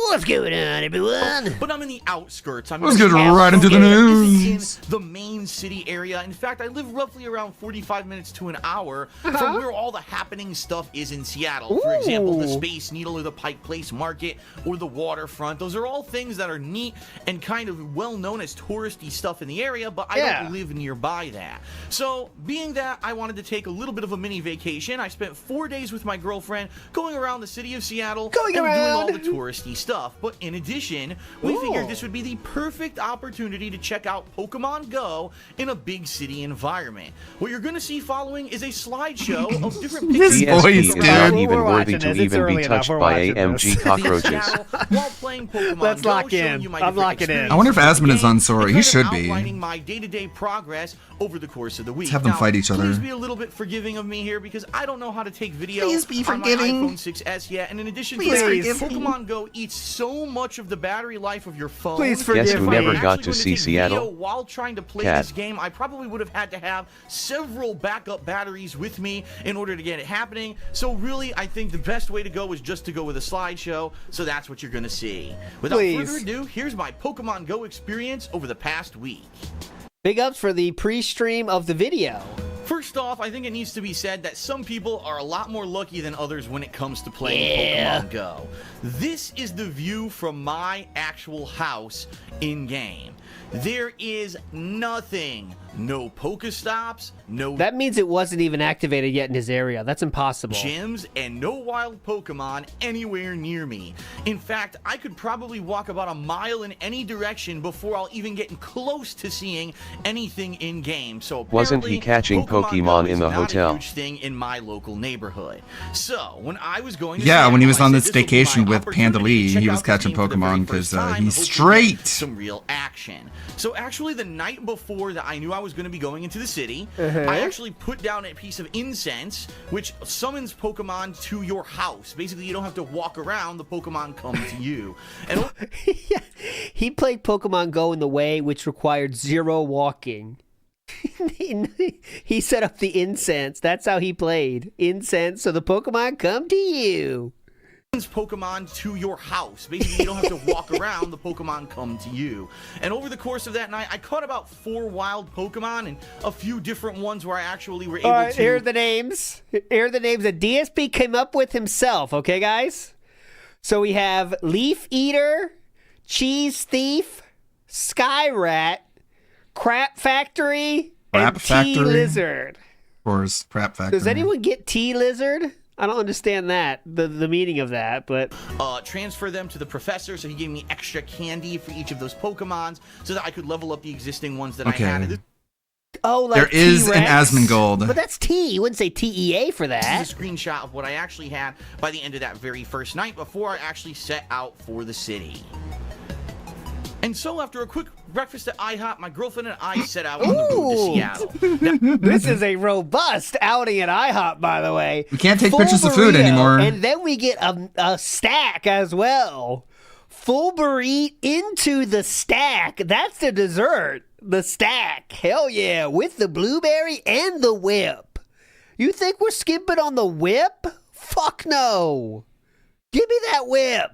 What's going on, everyone? But I'm in the outskirts. I'm Let's in get right into the This news. is in the main city area. In fact, I live roughly around 45 minutes to an hour Uh-huh. from where all the happening stuff is in Seattle. For example, the Space Needle or the Pike Place Market or the waterfront. Those are all things that are neat and kind of well known as touristy stuff in the area, but I don't live nearby that. So, being that I wanted to take a little bit of a mini vacation, I spent 4 days with my girlfriend going around the city of Seattle and doing all the touristy stuff. But in addition, we figured this would be the perfect opportunity to check out Pokemon Go in a big city environment. What you're going to see following is a slideshow of different pictures. DSP is not even worthy to even be touched by AMG cockroaches. While playing Pokemon Let's Go, lock showing in. you my I'm different locking in. I wonder if Asmon is on and Sora. kind He of should be. outlining my day-to-day progress over the course of the week. Let's have them Now, fight each other. Please be a little bit forgiving of me here because I don't know how to take video Please be on my forgiving. iPhone 6s yet. And in addition Please to that, forgive me. Pokemon Go eats so much of the battery life of your phone. Please forgive Guess who me. never If I'm got actually to going see take video Seattle? while trying to play Cat. this game, I probably would have had to have several backup batteries with me in order to get it happening. So really, I think the best way to go is just to go with a slideshow. So that's what you're going to see. Without Please. further ado, here's my Pokemon Go experience over the past week. Big ups for the pre-stream of the video. First off, I think it needs to be said that some people are a lot more lucky than others when it comes to playing Pokemon Go. This is the view from my actual house in-game. There is nothing. No Pokestops, no... That means it wasn't even activated yet in his area. That's impossible. Gyms, and no wild Pokemon anywhere near me. In fact, I could probably walk about a mile in any direction before I'll even get close to seeing anything in-game. So wasn't he catching Pokemon in the hotel? A huge thing in my local neighborhood. So, when I was going to yeah, when he was on this vacation with Panda Lee, he was catching Pokemon because he's straight. Some real action. So actually, the night before that I knew I was going to be going into the city, I actually put down a piece of incense, which summons Pokemon to your house. Basically, you don't have to walk around; the Pokemon come to you. And he played Pokemon Go in the way which required 0 walking. He set up the incense. That's how he played. Incense, so the Pokemon come to you. Pokemon to your house. Basically, you don't have to walk around, the Pokemon come to you. And over the course of that night, I caught about 4 wild Pokemon and a few different ones where I actually were able to... Here are the names. Here are the names that DSP came up with himself, okay, guys? So we have Leaf Eater, Cheese Thief, Sky Rat, Crap Factory, and T-Lizard. Of course, Crap Factory. Does anyone get T-Lizard? I don't understand that, the meaning of that, but... transfer them to the professor, so he gave me extra candy for each of those Pokemons, so that I could level up the existing ones that I had. Oh, like there is T-Rex? an Asmongold. But that's T. You wouldn't say TEA for that. This is a screenshot of what I actually had by the end of that very first night before I actually set out for the city. And so after a quick breakfast at IHOP, my girlfriend and I set out on the road to Seattle. Now, this is a robust outing at IHOP, by the way. We can't take Full pictures of food burrito, anymore. And then we get a stack as well. Full burrito into the stack. That's the dessert. The stack. Hell yeah. With the blueberry and the whip. You think we're skipping on the whip? Fuck no. Give me that whip.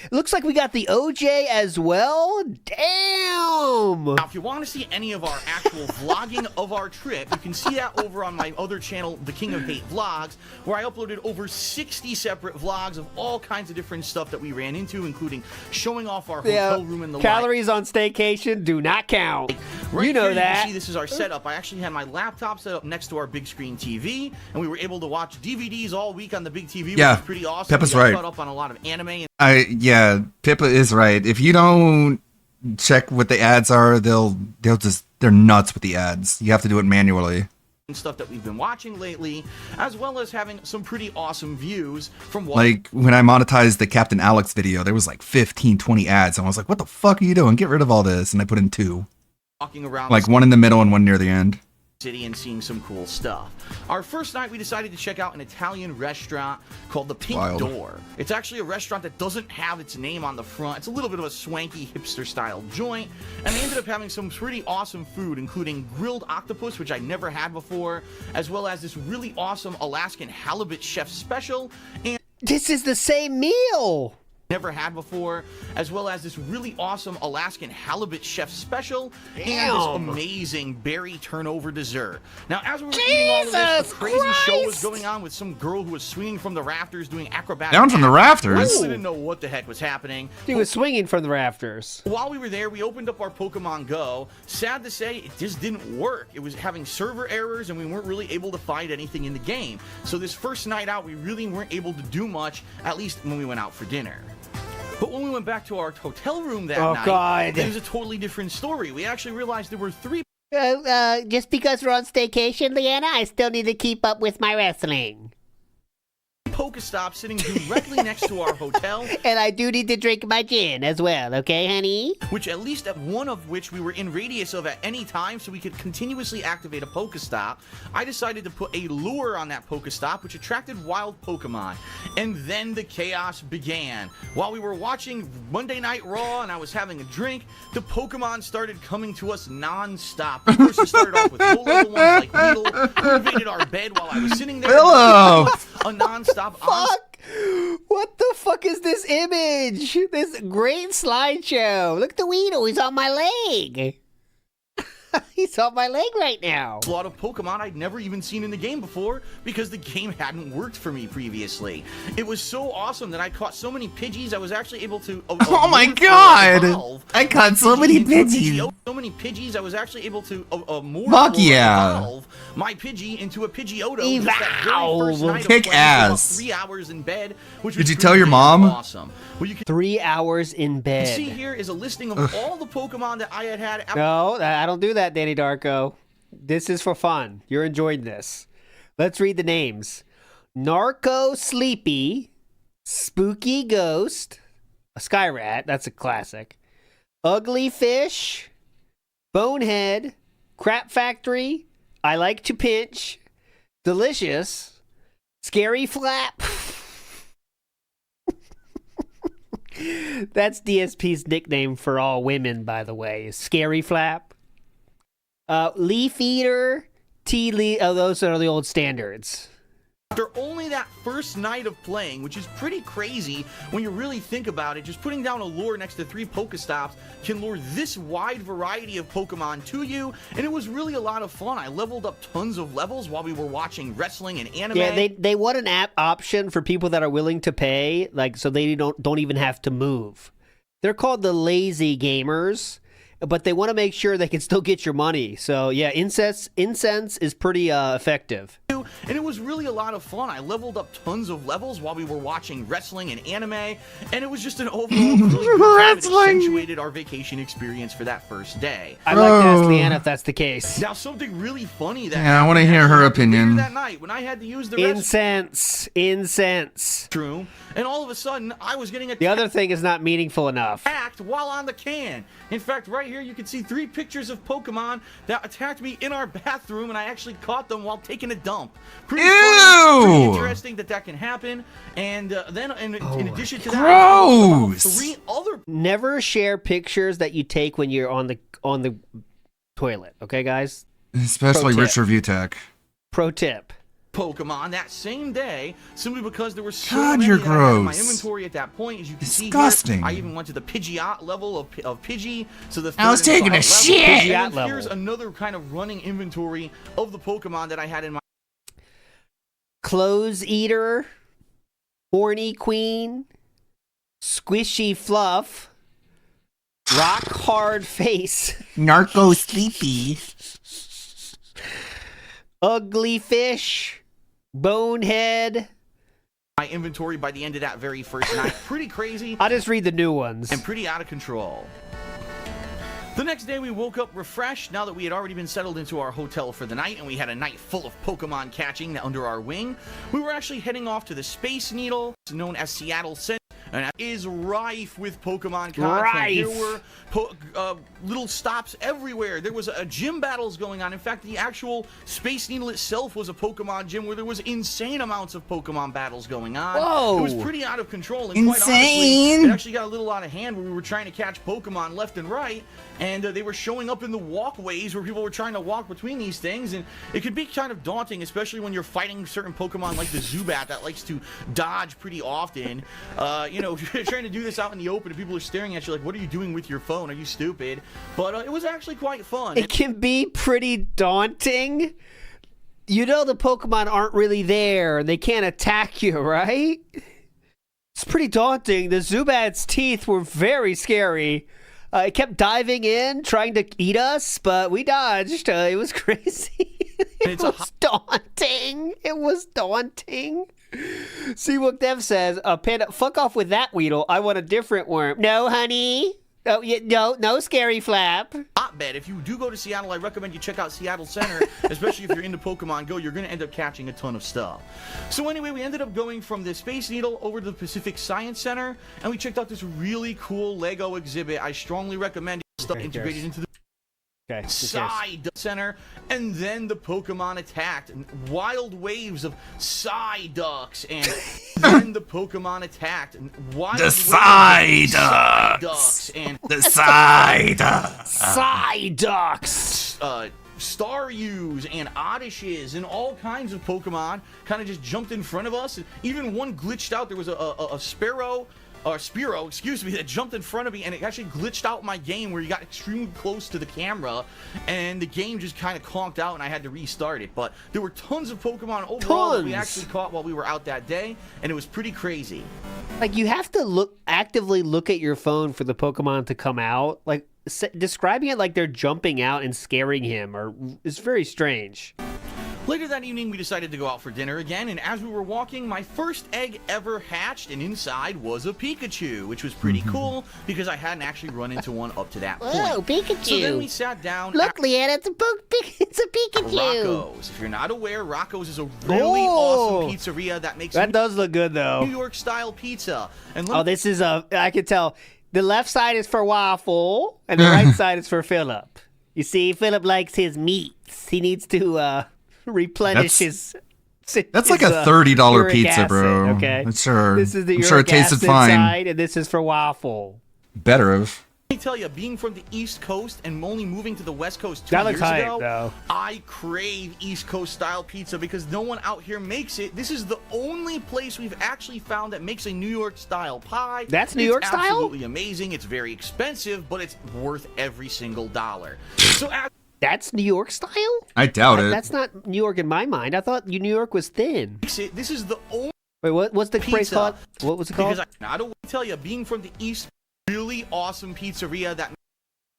It looks like we got the OJ as well. Damn! Now, if you want to see any of our actual vlogging of our trip, you can see that over on my other channel, The King of Hate Vlogs, where I uploaded over 60 separate vlogs of all kinds of different stuff that we ran into, including showing off our hotel room and the calories on staycation do not count. Right you know here, that. You can see this is our setup. I actually had my laptop set up next to our big screen TV, and we were able to watch DVDs all week on the big TV, which was pretty awesome. Peppa's we got right. caught up on a lot of anime. Yeah, Pippa is right. If you don't check what the ads are, they're nuts with the ads. You have to do it manually. Stuff that we've been watching lately, as well as having some pretty awesome views from what Like when I monetized the Captain Alex video, there was like 15, 20 ads, and I was like, what the fuck are you doing? Get rid of all this. And I put in 2. walking around Like one in the middle and one near the end. City and seeing some cool stuff. Our first night, we decided to check out an Italian restaurant called the Pink Door. It's actually a restaurant that doesn't have its name on the front. It's a little bit of a swanky hipster style joint, and they ended up having some pretty awesome food, including grilled octopus, which I never had before, as well as this really awesome Alaskan halibut chef special. And this is the same meal. Never had before, as well as this really awesome Alaskan halibut chef special and this amazing berry turnover dessert. Now, as we were eating all of this, a crazy show was going on with some girl who was swinging from the rafters doing acrobatics. Down from the rafters? We didn't know what the heck was happening. She was swinging from the rafters. While we were there, we opened up our Pokemon Go. Sad to say, it just didn't work. It was having server errors, and we weren't really able to find anything in the game. So this first night out, we really weren't able to do much, at least when we went out for dinner. But when we went back to our hotel room that night, it was a totally different story. We actually realized there were 3... just because we're on staycation, Leanna, I still need to keep up with my wrestling. Pokestop sitting directly next to our hotel. And I do need to drink my gin as well, okay, honey? Which at least at one of which we were in radius of at any time, so we could continuously activate a Pokestop. I decided to put a lure on that Pokestop, which attracted wild Pokemon. And then the chaos began. While we were watching Monday Night Raw and I was having a drink, the Pokemon started coming to us non-stop. Of course, it started off with low-level ones like Weedle, who invaded our bed while I was sitting there. A non-stop. Fuck! What the fuck is this image? This great slideshow. Look at the Weedle. He's on my leg. He's on my leg right now. A lot of Pokemon I'd never even seen in the game before because the game hadn't worked for me previously. It was so awesome that I caught so many Pidgeys, I was actually able to... Oh my god! I caught so many Pidgeys! So many Pidgeys, I was actually able to Fuck yeah! evolve my Pidgey into a Pidgeotto. Kick ass! 3 hours in bed, which Did was you tell your mom? Awesome. Well, you can 3 hours in bed. see here is a listing of all the Pokemon that I had. No, I don't do that, Danny Darko. This is for fun. You're enjoying this. Let's read the names. Narco Sleepy, Spooky Ghost, a Skyrat, that's a classic. Ugly Fish, Bonehead, Crap Factory, I Like to Pinch, Delicious, Scary Flap. That's DSP's nickname for all women, by the way, is Scary Flap. Leaf Eater, Tea Leaf. Oh, those are the old standards. After only that first night of playing, which is pretty crazy when you really think about it, just putting down a lure next to 3 Pokestops can lure this wide variety of Pokemon to you, and it was really a lot of fun. I leveled up tons of levels while we were watching wrestling and anime. Yeah, they want an app option for people that are willing to pay, like so they don't even have to move. They're called the lazy gamers, but they want to make sure they can still get your money. So yeah, Incense is pretty effective. And it was really a lot of fun. I leveled up tons of levels while we were watching wrestling and anime, and it was just an overall really good time. It accentuated our vacation experience for that first day. I'd like to ask Leanna if that's the case. Now, something really funny that I want to hear her opinion. that night when I had to use the Incense. True. And all of a sudden, I was getting The other thing is not meaningful enough. attacked while on the can. In fact, right here you can see 3 pictures of Pokemon that attacked me in our bathroom, and I actually caught them while taking a dump. Pretty funny, pretty interesting that can happen. And then in addition to that, 3 other Never share pictures that you take when you're on the toilet. Okay, guys. Especially Rich Review Tech. Pro tip. Pokemon that same day, simply because there were so God, many you're that I had in my gross. inventory at that point. As you can Disgusting. see here, I even went to the Pidgeot level of Pidgey. So the I was third and taking a final shit. level. Pidgeot And level. here's another kind of running inventory of the Pokemon that I had in my. Clothes Eater, Horny Queen, Squishy Fluff, Rock Hard Face, Narco Sleepy, Ugly Fish, Bonehead. My inventory by the end of that very first night. Pretty crazy. I'll just read the new ones. And pretty out of control. The next day we woke up refreshed now that we had already been settled into our hotel for the night and we had a night full of Pokemon catching under our wing. We were actually heading off to the Space Needle, known as Seattle Center, and it is rife with Pokemon content. There were little stops everywhere. There was gym battles going on. In fact, the actual Space Needle itself was a Pokemon gym where there was insane amounts of Pokemon battles going on. Whoa! It was pretty out of control. And quite honestly, it actually got a little out of hand when we were trying to catch Pokemon left and right, and they were showing up in the walkways where people were trying to walk between these things, and it could be kind of daunting, especially when you're fighting certain Pokemon like the Zubat that likes to dodge pretty often. You're trying to do this out in the open and people are staring at you like, what are you doing with your phone? Are you stupid? But it was actually quite fun. It can be pretty daunting. You know the Pokemon aren't really there and they can't attack you, right? It's pretty daunting. The Zubat's teeth were very scary. It kept diving in, trying to eat us, but we dodged. It was crazy. It was daunting. It was daunting. See what Dev says. Panda, fuck off with that Weedle. I want a different worm. No, honey. Oh, yeah, no, Scary Flap. Hotbed. If you do go to Seattle, I recommend you check out Seattle Center, especially if you're into Pokemon Go. You're going to end up catching a ton of stuff. So anyway, we ended up going from the Space Needle over to the Pacific Science Center, and we checked out this really cool Lego exhibit. I strongly recommend it. Stuff integrated into the Side Center, and then the Pokemon attacked. And wild waves of Psyducks, and then the Pokemon attacked. And wild The waves of Psyducks! and The Psyducks! Psyducks! Staryus and Oddishes and all kinds of Pokemon kind of just jumped in front of us. And even one glitched out. There was a Sparrow or Spearow, excuse me, that jumped in front of me, and it actually glitched out my game where you got extremely close to the camera, and the game just kind of conked out, and I had to restart it. But there were tons of Pokemon overall that we actually caught while we were out that day, and it was pretty crazy. Like, you have to actively look at your phone for the Pokemon to come out. Like, describing it like they're jumping out and scaring him is very strange. Later that evening, we decided to go out for dinner again, and as we were walking, my first egg ever hatched, and inside was a Pikachu, which was pretty cool, because I hadn't actually run into one up to that point. Whoa, Pikachu! So then we sat down. Look, Leanna, it's a Pikachu! Rocco's. If you're not aware, Rocco's is a really awesome pizzeria that makes That does look good, though. New York-style pizza. And this is I can tell. The left side is for Waffle, and the right side is for Philip. You see, Philip likes his meats. He needs to replenish his. That's like a $30 uric pizza, acid, bro. Okay, I'm sure. This is the I'm sure it uric tasted acid fine. side, and this is for Waffle. Better of. Let me tell you, being from the East Coast and only moving to the West Coast 2 That years looks hype, ago, though. I crave East Coast style pizza because no one out here makes it. This is the only place we've actually found that makes a New York style pie. That's New York style? It's absolutely amazing. It's very expensive, but it's worth every single dollar. So that's New York style? I doubt it. That's not New York in my mind. I thought New York was thin. This is the only. Wait, what's the place pizza. called? What was it called? Because I don't want to tell you, being from the East, really awesome pizzeria that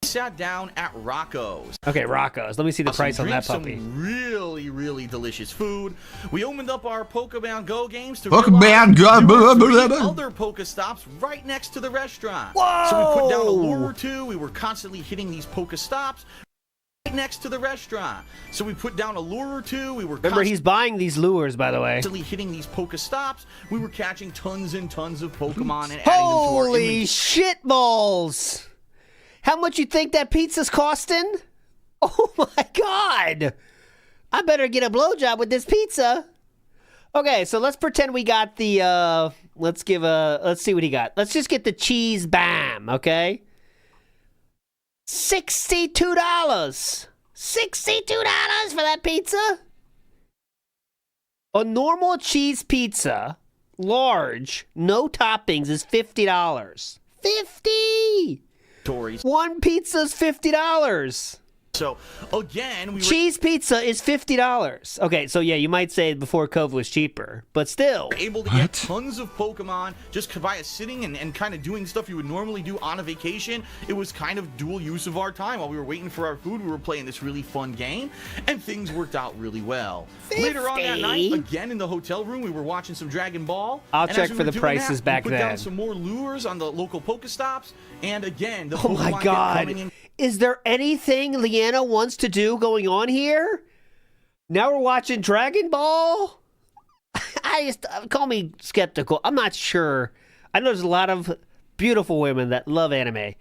sat down at Rocco's. Okay, Rocco's. Let me see the price on that puppy. Some really, really delicious food. We opened up our Pokemon Go games to Pokemon Go. Other Pokestops right next to the restaurant. Whoa! So we put down a lure or two. We were constantly hitting these Pokestops right next to the restaurant. So we put down a lure or two. We were Remember, he's buying these lures, by the way. Constantly hitting these Pokestops. We were catching tons and tons of Pokemon and adding them to our Holy inventory. shit balls! How much you think that pizza's costing? Oh my god! I better get a blowjob with this pizza. Okay, so let's pretend we got the let's see what he got. Let's just get the cheese bam, okay? $62. $62 for that pizza? A normal cheese pizza, large, no toppings, is $50. $50! One pizza's $50. So again, cheese pizza is $50. Okay, so yeah, you might say before COVID was cheaper, but still. We were able to get tons of Pokemon just by sitting and kind of doing stuff you would normally do on a vacation. It was kind of dual use of our time. While we were waiting for our food, we were playing this really fun game, and things worked out really well. 50. Later on that night, again in the hotel room, we were watching some Dragon Ball. I'll and check as we for were the doing prices that, back we put down then. some more lures on the local Pokestops, and again, the Oh Pokemon my kept god. coming in. Is there anything Leanna wants to do going on here? Now we're watching Dragon Ball? Call me skeptical. I'm not sure. I know there's a lot of beautiful women that love anime.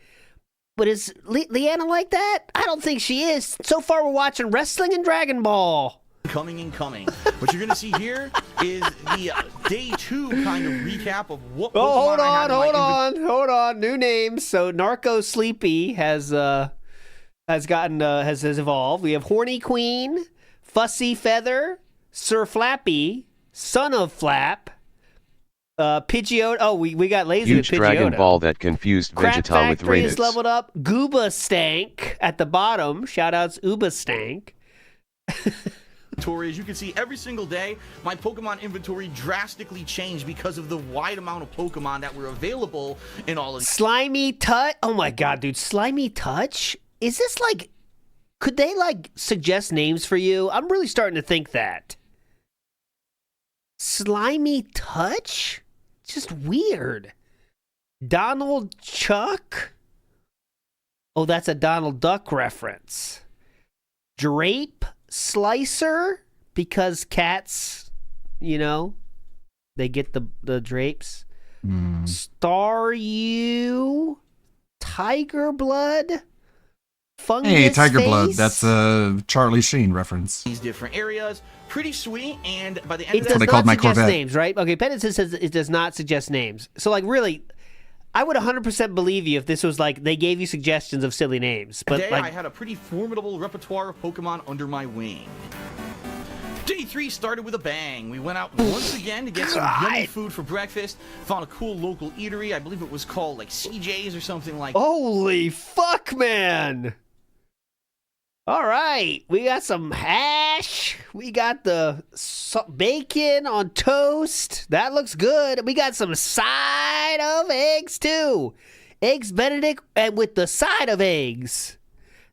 But is Leanna like that? I don't think she is. So far we're watching wrestling and Dragon Ball. Coming and coming. What you're going to see here is the day 2 kind of recap of what Pokemon Hold on. New names. So Narco Sleepy has evolved. We have Horny Queen, Fussy Feather, Sir Flappy, Son of Flap, Pidgeotto. Oh, we got lazy Huge with Pidgeotto. Dragon Ball that confused Crap Vegeta with Factory is Raditz. leveled up. Gooba Stank at the bottom. Shoutouts Uba Stank. As you can see, every single day, my Pokemon inventory drastically changed because of the wide amount of Pokemon that were available in all of Slimy Touch. Oh my god, dude. Slimy Touch? Is this like... Could they like suggest names for you? I'm really starting to think that. Slimy Touch? Just weird. Donald Chuck? Oh, that's a Donald Duck reference. Drape Slicer, because cats, you know, they get the drapes. Staryu, Tiger Blood, Fungus Hey, Tiger Blood. Face. That's a Charlie Sheen reference. these different areas. Pretty sweet, and by the end It of does that, not suggest names, right? Okay, Pennington says it does not suggest names. So, like, really, I would 100% believe you if this was like they gave you suggestions of silly names. But today like, I had a pretty formidable repertoire of Pokemon under my wing. Day 3 started with a bang. We went out once again to get some yummy food for breakfast. Found a cool local eatery. I believe it was called like CJ's or something like that. Holy fuck, man. All right. We got some hash. We got the bacon on toast. That looks good. We got some side of eggs, too. Eggs Benedict and with the side of eggs.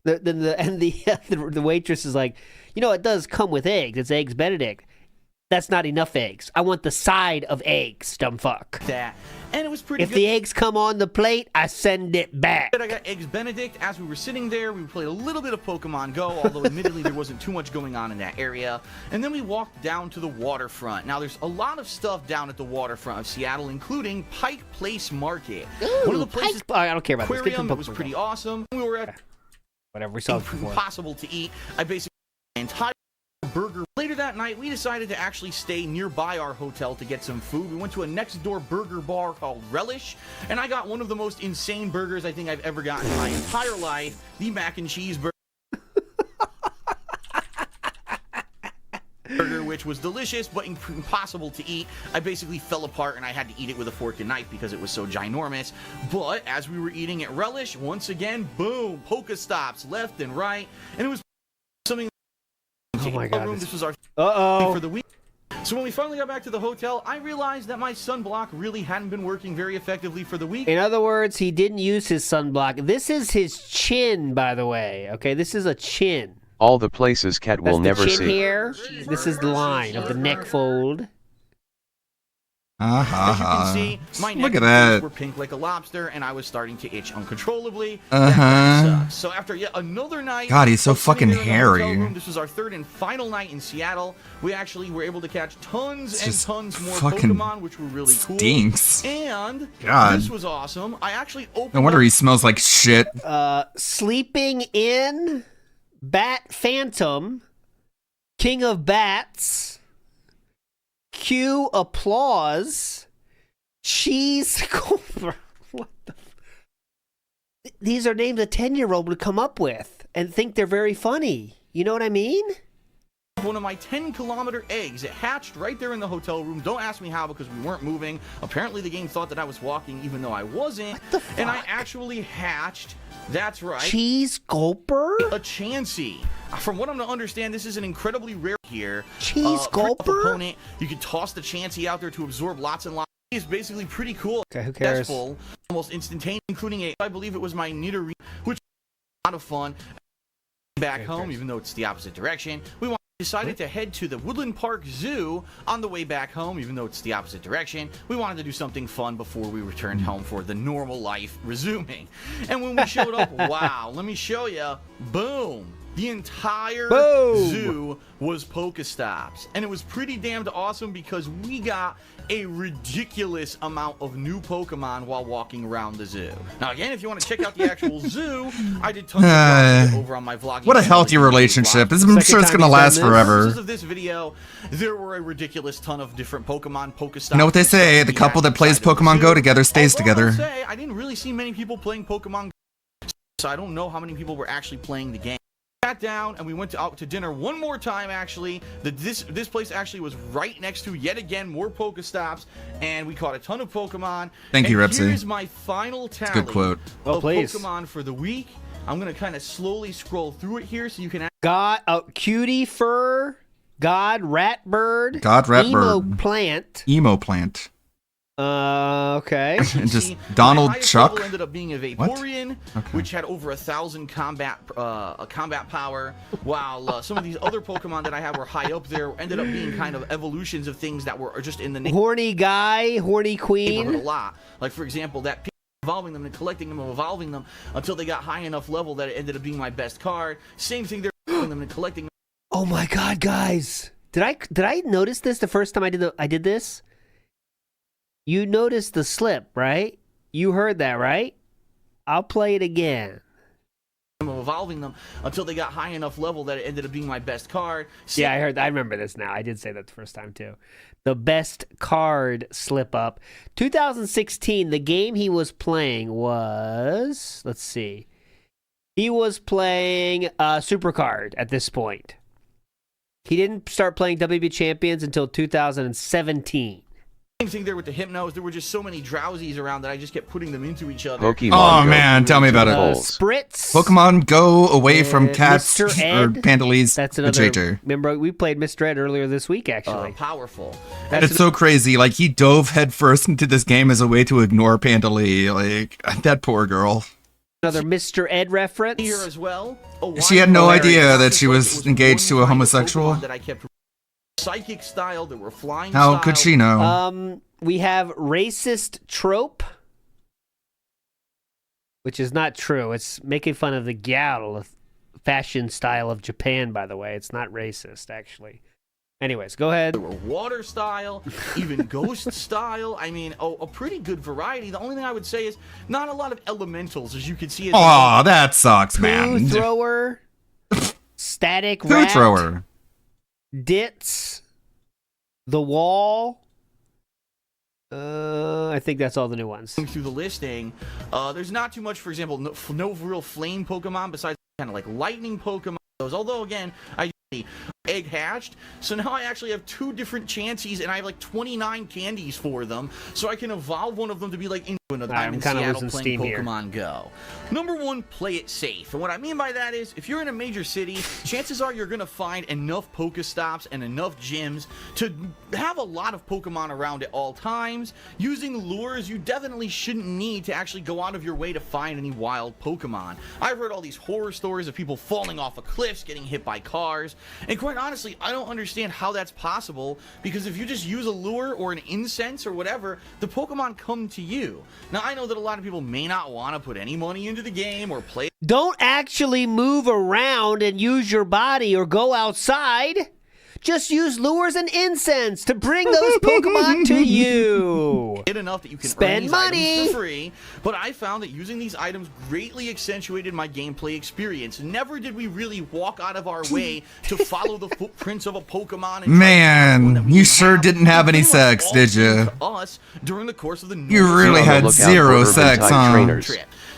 The waitress is like, you know, it does come with eggs. It's Eggs Benedict. That's not enough eggs. I want the side of eggs, dumb fuck. That. And it was pretty If good. the eggs come on the plate, I send it back. I got Eggs Benedict. As we were sitting there, we played a little bit of Pokemon Go, although admittedly there wasn't too much going on in that area. And then we walked down to the waterfront. Now, there's a lot of stuff down at the waterfront of Seattle, including Pike Place Market. Ooh, one of the places, I don't care about this. aquarium, that was pretty awesome. We were at whatever we saw before. Impossible to eat. I basically ate an entire burger. Later that night, we decided to actually stay nearby our hotel to get some food. We went to a next door burger bar called Relish, and I got one of the most insane burgers I think I've ever gotten in my entire life, the mac and cheese burger. Which was delicious but impossible to eat. I basically fell apart and I had to eat it with a fork and knife because it was so ginormous. But as we were eating at Relish, once again, boom, Pokestops left and right, and it was something. Oh my god! This was our for the week. So when we finally got back to the hotel, I realized that my sunblock really hadn't been working very effectively for the week. In other words, he didn't use his sunblock. This is his chin, by the way. Okay, this is a chin. All the places Cat will That's never the chin see. here. This is the line of the neck fold. As you can see, my Look neck at that. were pink like a lobster, and I was starting to itch uncontrollably. Uh-huh. So after yet another night, God, he's so of sitting fucking there in the hotel hairy. room, this was our third and final night in Seattle. We actually were able to catch tons It's and just tons more fucking Pokemon, which were really cool. stinks. And God. this was awesome. I actually opened. No wonder he smells like shit. Sleeping in, Bat Phantom, King of Bats, Cue Applause, Cheese Cobra. What the? These are names a 10-year-old would come up with and think they're very funny. You know what I mean? One of my 10-kilometer eggs. It hatched right there in the hotel room. Don't ask me how, because we weren't moving. Apparently the game thought that I was walking even though I wasn't. What the fuck? And I actually hatched, that's right, Cheese Gulper? a Chansey. From what I'm to understand, this is an incredibly rare here. Cheese Gulper? Opponent. You can toss the Chansey out there to absorb lots and lots. It's basically pretty cool. Okay, who cares? Successful, almost instantaneous, including I believe it was my Nidorino, which was a lot of fun. Back home, even though it's the opposite direction, we decided to head to the Woodland Park Zoo on the way back home, even though it's the opposite direction. We wanted to do something fun before we returned home for the normal life resuming. And when we showed up, wow, let me show you, boom. The entire zoo was Pokestops. And it was pretty damned awesome because we got a ridiculous amount of new Pokemon while walking around the zoo. Now, again, if you want to check out the actual zoo, I did tons of vlogging over on my vlogging. What a healthy relationship. I'm sure it's going to last forever. Of this video, there were a ridiculous ton of different Pokemon, Pokestops. You know what they say, the couple that plays Pokemon Go together stays together. I didn't really see many people playing Pokemon Go, so I don't know how many people were actually playing the game. Sat down and we went out to dinner one more time. Actually, this place actually was right next to yet again more Pokestops, and we caught a ton of Pokemon. Thank you, and Repsy. Here's my final tally Good quote. of Pokemon for the week. I'm gonna kind of slowly scroll through it here so you can. Cutie Fur, God Ratbird, God Ratbird. Emo Plant. Emo Plant. Okay. And just Donald highest Chuck. level ended up being a Vaporeon, which had over 1,000 combat power, while some of these other Pokemon that I have were high up there ended up being kind of evolutions of things that were just in the name. Horny Guy, Horny Queen. A lot. Like, for example, that evolving them and collecting them and evolving them until they got high enough level that it ended up being my best card. Same thing, they're evolving them and collecting them. Oh my god, guys. Did I notice this the first time I did this? You noticed the slip, right? You heard that, right? I'll play it again. Evolving them until they got high enough level that it ended up being my best card. Yeah, I remember this now. I did say that the first time too. The best card slip up. 2016, the game he was playing was, let's see. He was playing Supercard at this point. He didn't start playing WB Champions until 2017. Same thing there with the Hypnos. There were just so many drowsies around that I just kept putting them into each other. Oh man, tell me about it. Spritz. Pokemon Go away from cats or Mr. Ed. Pandalis. That's to another. JJ. Remember, we played Mr. Ed earlier this week, actually. Powerful. It's so crazy. Like he dove headfirst into this game as a way to ignore Pandali. Like that poor girl. Another Mr. Ed reference. Here as well. She had no idea that she was engaged to a homosexual. That I kept psychic style. There were flying. How could she know? We have racist trope, which is not true. It's making fun of the gyal fashion style of Japan, by the way. It's not racist, actually. Anyways, go ahead. There were water style, even ghost style. I mean, a pretty good variety. The only thing I would say is not a lot of elementals, as you can see. Aw, that sucks, man. Poo thrower, static Poo rat, thrower, Ditz, the wall. I think that's all the new ones. Through the listing, there's not too much. For example, no real flame Pokemon besides kind of like lightning Pokemon. Although again, I egg hatched, so now I actually have 2 different Chanseys, and I have like 29 candies for them, so I can evolve one of them to be like into another. I'm in Seattle playing Pokemon Go. Number 1, play it safe, and what I mean by that is, if you're in a major city, chances are you're gonna find enough Pokestops and enough gyms to have a lot of Pokemon around at all times. Using lures, you definitely shouldn't need to actually go out of your way to find any wild Pokemon. I've heard all these horror stories of people falling off of cliffs, getting hit by cars, and quite honestly, I don't understand how that's possible, because if you just use a lure or an incense or whatever, the Pokemon come to you. Now, I know that a lot of people may not want to put any money into the game or play. Don't actually move around and use your body or go outside. Just use lures and incense to bring those Pokemon to you. Get enough that you can spend earn these money items for free, but I found that using these items greatly accentuated my gameplay experience. Never did we really walk out of our way to follow the footprints of a Pokemon. And Man, you sure didn't have any sex, did you? Us during the course of the You really had 0 sex, huh?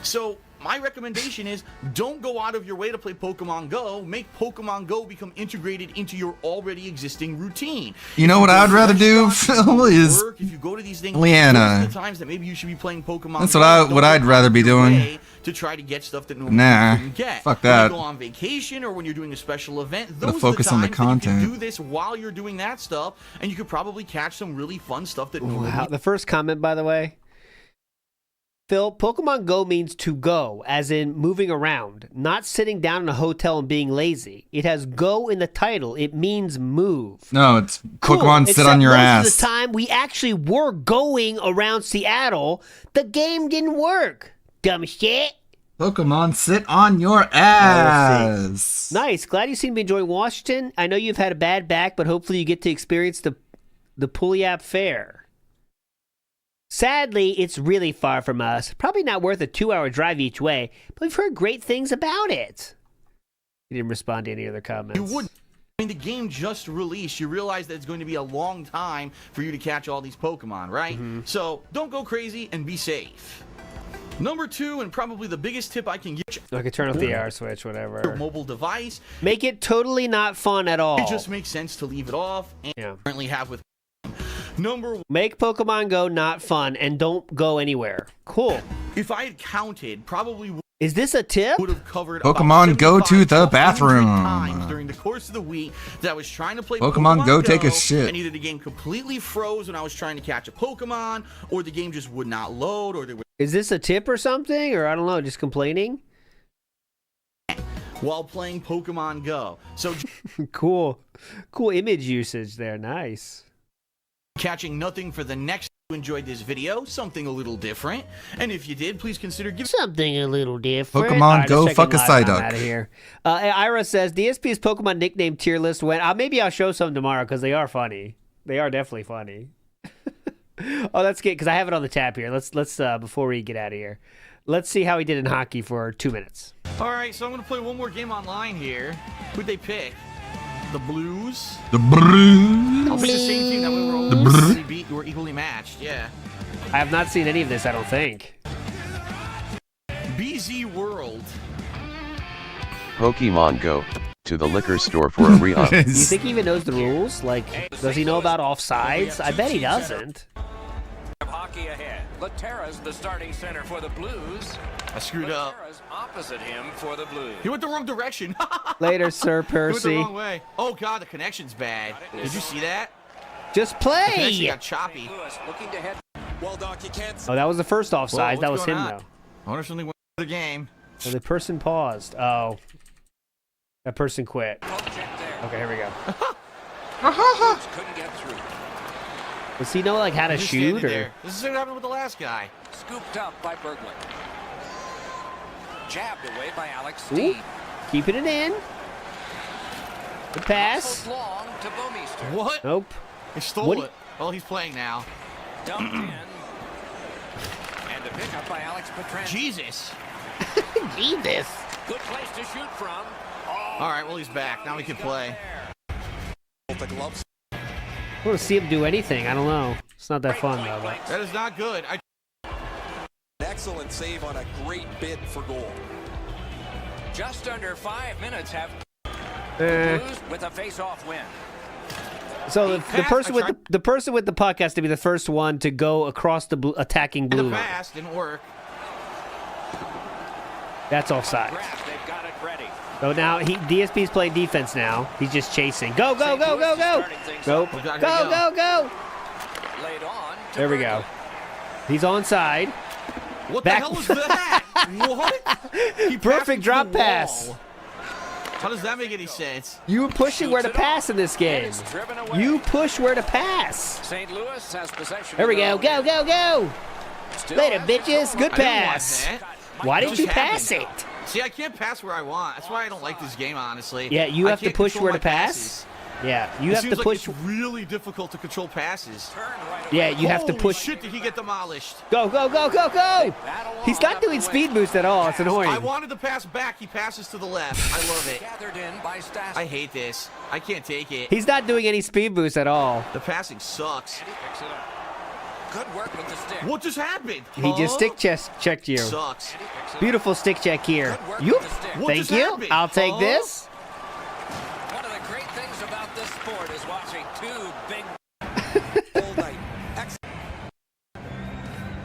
So my recommendation is don't go out of your way to play Pokemon Go. Make Pokemon Go become integrated into your already existing routine. You know what I'd rather do, Phil, is if you go to these things, Leanna. those are the times that maybe you should be playing Pokemon That's Go. what I'd rather be doing. To try to get stuff that normally Nah, you couldn't get. fuck When that. you go on vacation or when you're doing a special event, Gotta those focus are on the the times that you content. can do this while you're doing that stuff, and you could probably catch some really fun stuff that normally. Wow. The first comment, by the way. Phil, Pokemon Go means to go, as in moving around, not sitting down in a hotel and being lazy. It has go in the title. It means move. No, it's Cool, Pokemon sit on your most ass. of the time, we actually were going around Seattle. The game didn't work. Dumb shit. Pokemon sit on your ass. Nice. Glad you seem to be enjoying Washington. I know you've had a bad back, but hopefully you get to experience the Puyallup Fair. Sadly, it's really far from us. Probably not worth a 2-hour drive each way, but we've heard great things about it. He didn't respond to any other comments. You would. I mean, the game just released. You realize that it's going to be a long time for you to catch all these Pokemon, right? So don't go crazy and be safe. Number 2, and probably the biggest tip I can give you. I could turn off the AR switch, whatever. Your mobile device. Make it totally not fun at all. It just makes sense to leave it off. And currently have with Make Pokemon Go not fun and don't go anywhere. Cool. If I had counted, probably is this a tip? Would have covered Pokemon Go to the bathroom. Times during the course of the week that I was trying to play Pokemon Go take a shit. And either the game completely froze when I was trying to catch a Pokemon, or the game just would not load, or there was. Is this a tip or something, or I don't know, just complaining? While playing Pokemon Go, so cool image usage there. Nice. Catching nothing for the next. You enjoyed this video, something a little different, and if you did, please consider giving something a little different. Pokemon Go fuck a Psyduck. Out of here. Ira says DSP's Pokemon nickname tier list went. Maybe I'll show some tomorrow because they are funny. They are definitely funny. Oh, that's good because I have it on the tab here. Let's before we get out of here, let's see how he did in hockey for 2 minutes. All right, so I'm gonna play one more game online here. Who'd they pick? The Blues. The Blues. I'll say the same team that we were we're equally matched. Yeah. I have not seen any of this. I don't think. BZ World. Pokemon Go. to the liquor store for a re-up. Do you think he even knows the rules? Like, does he know about offsides? I bet he doesn't. Hockey ahead. Laterra's the starting center for the Blues. I screwed up. Laterra's opposite him for the Blues. He went the wrong direction. Later, Sir He went the Percy. wrong way. Oh god, the connection's bad. Did you see that? Just The connection play! got choppy. Looking to head. Well, Doc, you can't. Oh, that was the first offside. Whoa, That was what's him, going though. on? I wonder if something went in the game. So the person paused. Oh. That person quit. Okay, here we go. Couldn't get through. Does he know, like, how to Just shoot? standing Or... there. This is what happened with the last guy. Scooped up by Berglund. Jabbed away by Alex Ooh, Steve. keeping it in. Good pass. Muscled long to Bouwmeester. What? Nope. He stole What- it. Well, he's playing now. Dumped in. And a pickup by Alex Pietrangelo. Jesus. Jesus. Good place to shoot from. All right, well, he's back. Now we can play. The gloves. I want to see him do anything. I don't know. It's not that fun, though. But... That is not good. Excellent save on a great bid for goal. Just under 5 minutes have Blues with a face-off win. So the person with the person with the puck has to be the first one to go across the attacking blue The line. pass didn't work. That's offside. They've got it ready. So now DSP's playing defense now. He's just chasing. Go, go, go, go, go. Nope. Go, go, go. Laid on. There we go. He's onside. What Back- the hell was that? What? He passed Perfect into drop the pass. wall. How does that make any sense? You were pushing where to pass in this game. You push where to pass. St. Louis has possession. There we go. Go, go, go. Later, bitches. Good I didn't want pass. that. Why It didn't you just pass happened. it? See, I can't pass where I want. That's why I don't like this game, honestly. Yeah, you I have to can't push control where my to pass. passes. Yeah, you It have to seems push. Like it's really difficult to control passes. Yeah, you have to Holy push. shit, did he get demolished? Go, go, go, go, go. He's not doing speed boost at all. It's annoying. I wanted to pass back. He passes to the left. I love it. Gathered in by Stas. I hate this. I can't take it. He's not doing any speed boost at all. The passing sucks. He picks it up. Good work with the stick. What just happened? He just stick checked you. Sucks. Beautiful stick check here. You. What Thank just you. happened? I'll take this. One of the great things about this sport is watching two big all night.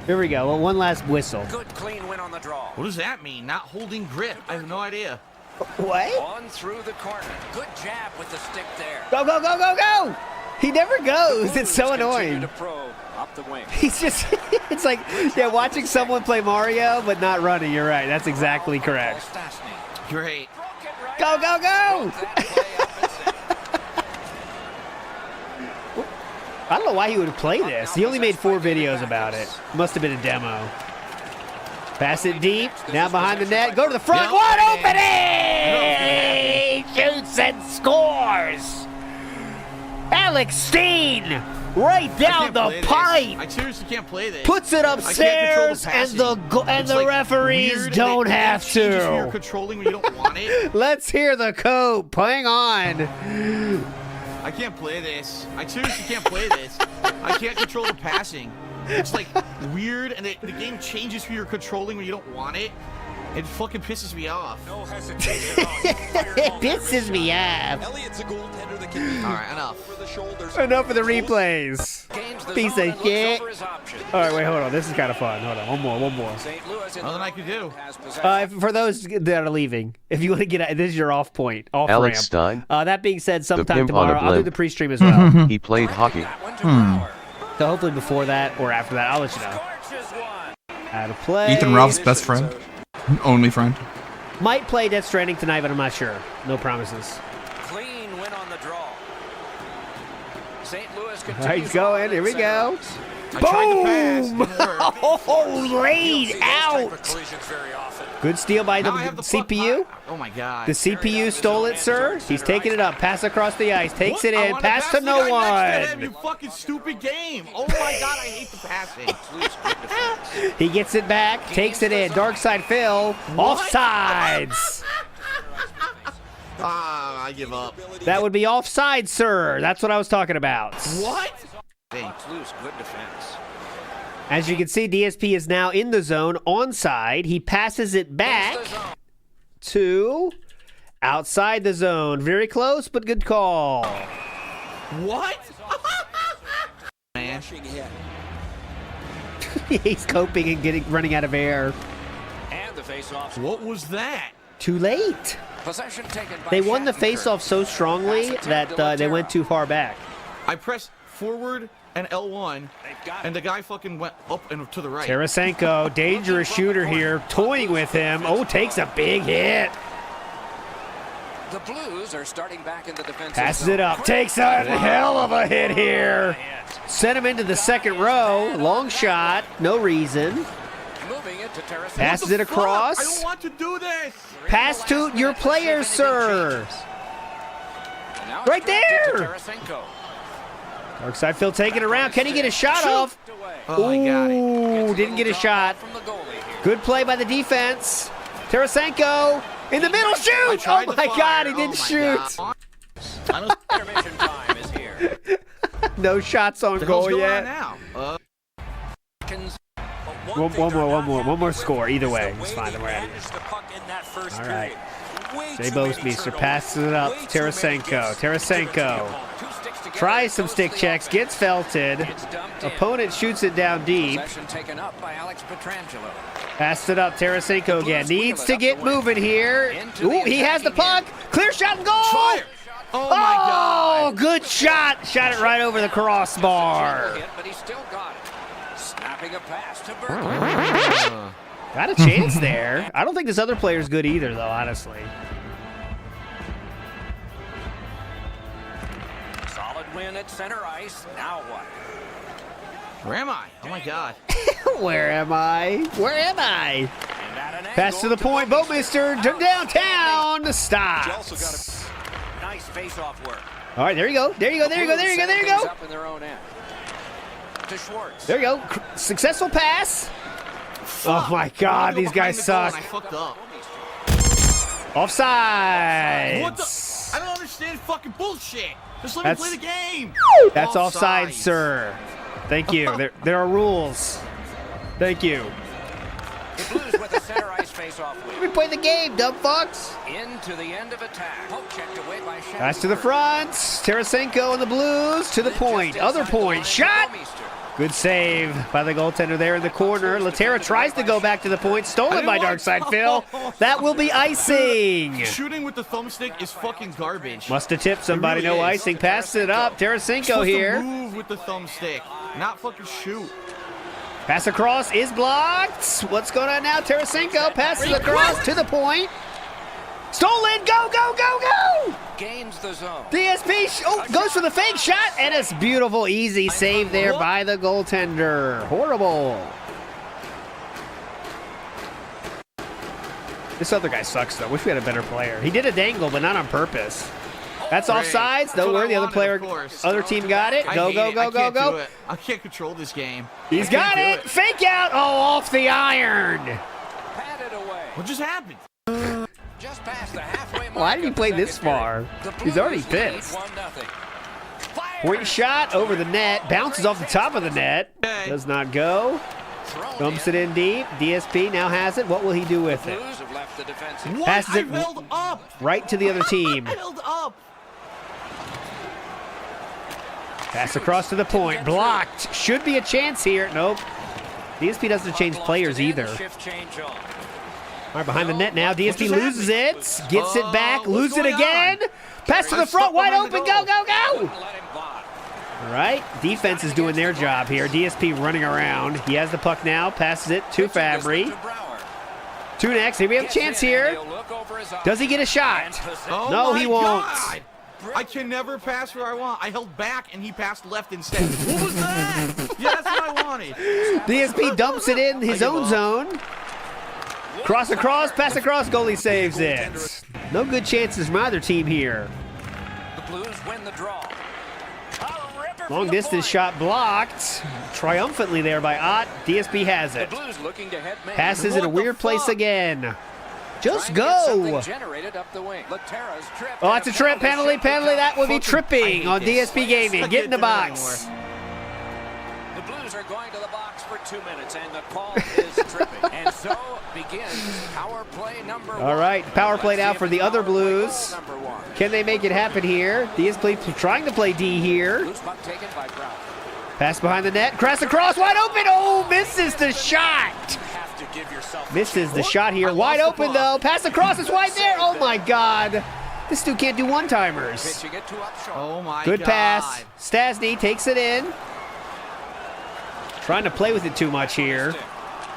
Here we go. Well, one last whistle. Good clean win on the draw. What does that mean? Not holding grip. I have no idea. What? On through the corner. Good jab with the stick there. Go, go, go, go, go. He never goes. It's so Continue annoying. to probe up the wing. He's just, it's like, yeah, watching someone play Mario, but not running. You're right. That's exactly correct. Stastny. Great. Go, go, go. I don't know why he would play this. He only made 4 videos about it. Must have been a demo. Pass it deep. Now behind the net. Go to the front. Wide opening! Shoots and scores. Alex Steen right down the pipe. I seriously can't play this. Puts it upstairs, and the referees don't have You're to. controlling when you don't want it. Let's hear the cope. Hang on. I can't play this. I seriously can't play this. I can't control the passing. It's like weird, and the game changes who you're controlling when you don't want it. It fucking pisses me off. No hesitation. It pisses me off. Elliott's a goaltender that can be All right, enough. over the shoulders. Enough of the replays. Gains the Piece zone of and shit. looks over his options. All right, wait, hold on. This is kind of fun. Hold on. One more. St. Louis in Nothing I can do. has possession. For those that are leaving, if you want to get out, this is your off point, off Alex ramp. Stein? That being said, sometime pimp on a tomorrow I'll do blimp. the pre-stream as well. He played hockey. So hopefully before that or after that, I'll let you know. How to play. Ethan Ralph's best friend, only friend. Might play Death Stranding tonight, but I'm not sure. No promises. Clean win on the draw. St. Louis All right, continues. he's going. Here we go. I tried to pass. Boom! Didn't work. Oh, laid out. Collisions very often. Good steal by the Now I have the fuck- CPU. Oh my god. The CPU stole it, sir. He's taking it up. Pass across the ice. Takes What? it I in. wanna Pass pass to the no guy next to him, one. You fucking stupid game. Oh my god, I hate the passing. He gets it back. Takes it in. Dark side Phil. Offsides. I give up. That would be offside, sir. That's what I was talking about. What? Loose, good defense. As you can see, DSP is now in the zone, onside. He passes it back to Outside the zone. Very close, but good call. What? Man. He's coping and running out of air. And the face-off. What was that? Too late. Possession taken by They won the Shattenkirk. face-off so strongly that they went too far back. I pressed forward and L1, and the guy fucking went up and to the right. Tarasenko, dangerous shooter here, toying with him. Oh, takes a big hit. The Blues are starting back in the defensive Passes zone. it up. Takes a hell of a hit here. Sent him into the second row. Long shot. No reason. Moving it to Tarasenko. Passes it across. I don't want to do this. Pass to your player, sir. Now Right it's directed to there. Tarasenko. Darkside Phil taking it around. Can he get a shot off? Oh, I got it. Ooh, didn't get a shot. From the goalie here. Good play by the defense. Tarasenko in the middle. Shoot! Oh my God, he didn't shoot. Intermission time is here. No shots on The hell's goal going yet. on now? One more score. Either way, it's fine. Then we're out of here. All right. Jay Bostmeister passes it up. Tarasenko. Tarasenko tries some stick checks, gets felted. Opponent shoots it down deep. Possession taken up by Alex Petrangelo. Passed it up. Tarasenko again. Needs to get moving here. Ooh, he has the puck. Clear shot and goal. Oh my God. Good shot. Shot it right over the crossbar. Hit, but he still got it. Snapping a pass to Berkey. Got a chance there. I don't think this other player's good either, though, honestly. Solid win at center ice. Now what? Where am I? Oh my God. Where am I? Where am I? Pass to the point. Bostmeister downtown. Stops. Nice face-off work. All right, there you go. There you go. There you go. There you go. There you go. Up in their own end. To Schwartz. There you go. Successful pass. Oh my God, these guys suck. I fucked up. Offside. What the? I don't understand fucking bullshit. Just let me play the game. That's offside, sir. Thank you. There are rules. Thank you. The Blues with a center ice face-off win. Let me play the game, dumb fucks. Into the end of attack. Poke checked away by Shattenkirk. Pass to the front. Tarasenko and the Blues to the point. Other point. Shot. Good save by the goaltender there in the corner. Laterra tries to go back to the point. Stolen by Darkside Phil. That will be icing. Shooting with the thumbstick is fucking garbage. Must have tipped somebody. It really No is. icing. Passes it up. Tarasenko here. Move with the thumbstick, not fucking shoot. Pass across is blocked. What's going on now? Tarasenko passes across to the point. Stolen. Go, go, go, go. Gains the zone. DSP goes for the fake shot, and it's beautiful, easy save there by the goaltender. Horrible. This other guy sucks, though. Wish we had a better player. He did a dangle, but not on purpose. That's offsides. Don't worry, the other player, other team got it. Go, go, go, go, go. I can't control this game. He's got it. Fake out. Oh, off the iron. Patted away. What just happened? Just past the halfway mark. Why did he play this far? He's already pissed. Point shot over the net. Bounces off the top of the net. Does not go. Dumps it in deep. DSP now has it. What will he do with it? Passes it right to the other team. Pass across to the point. Blocked. Should be a chance here. Nope. DSP doesn't change players either. All right, behind the net now. DSP loses it. Gets it back. Loses it again. Pass to the front. Wide open. Go, go, go. All right. Defense is doing their job here. DSP running around. He has the puck now. Passes it to Fabry. Two next. Here we have a chance here. Does he get a shot? No, he won't. God. I can never pass where I want. I held back and he passed left instead. What was that? Yeah, that's what I wanted. DSP dumps it in his own zone. Cross across, pass across, goalie saves it. No good chances from either team here. The Blues win the draw. Long distance shot blocked. Triumphantly there by Ott. DSP has it. The Blues looking to head man. Passes in a weird place again. Just go. Generated up the wing. Laterra's trip. Oh, that's a trip penalty. That would be tripping on DSP Gaming. Get in the box. are going to the box for 2 minutes, and the call is tripping. And so begins power play number 1. All right, power play now for the other Blues. Can they make it happen here? DSP trying to play D here. Loose puck taken by Brown. Pass behind the net. Cross across, wide open. Oh, misses the shot. Have to give yourself Misses the shot here. Wide open, though. Pass across, it's wide there. Oh, my God. This dude can't do one-timers. Oh, my Good God. pass. Stasny takes it in. Trying to play with it too much here.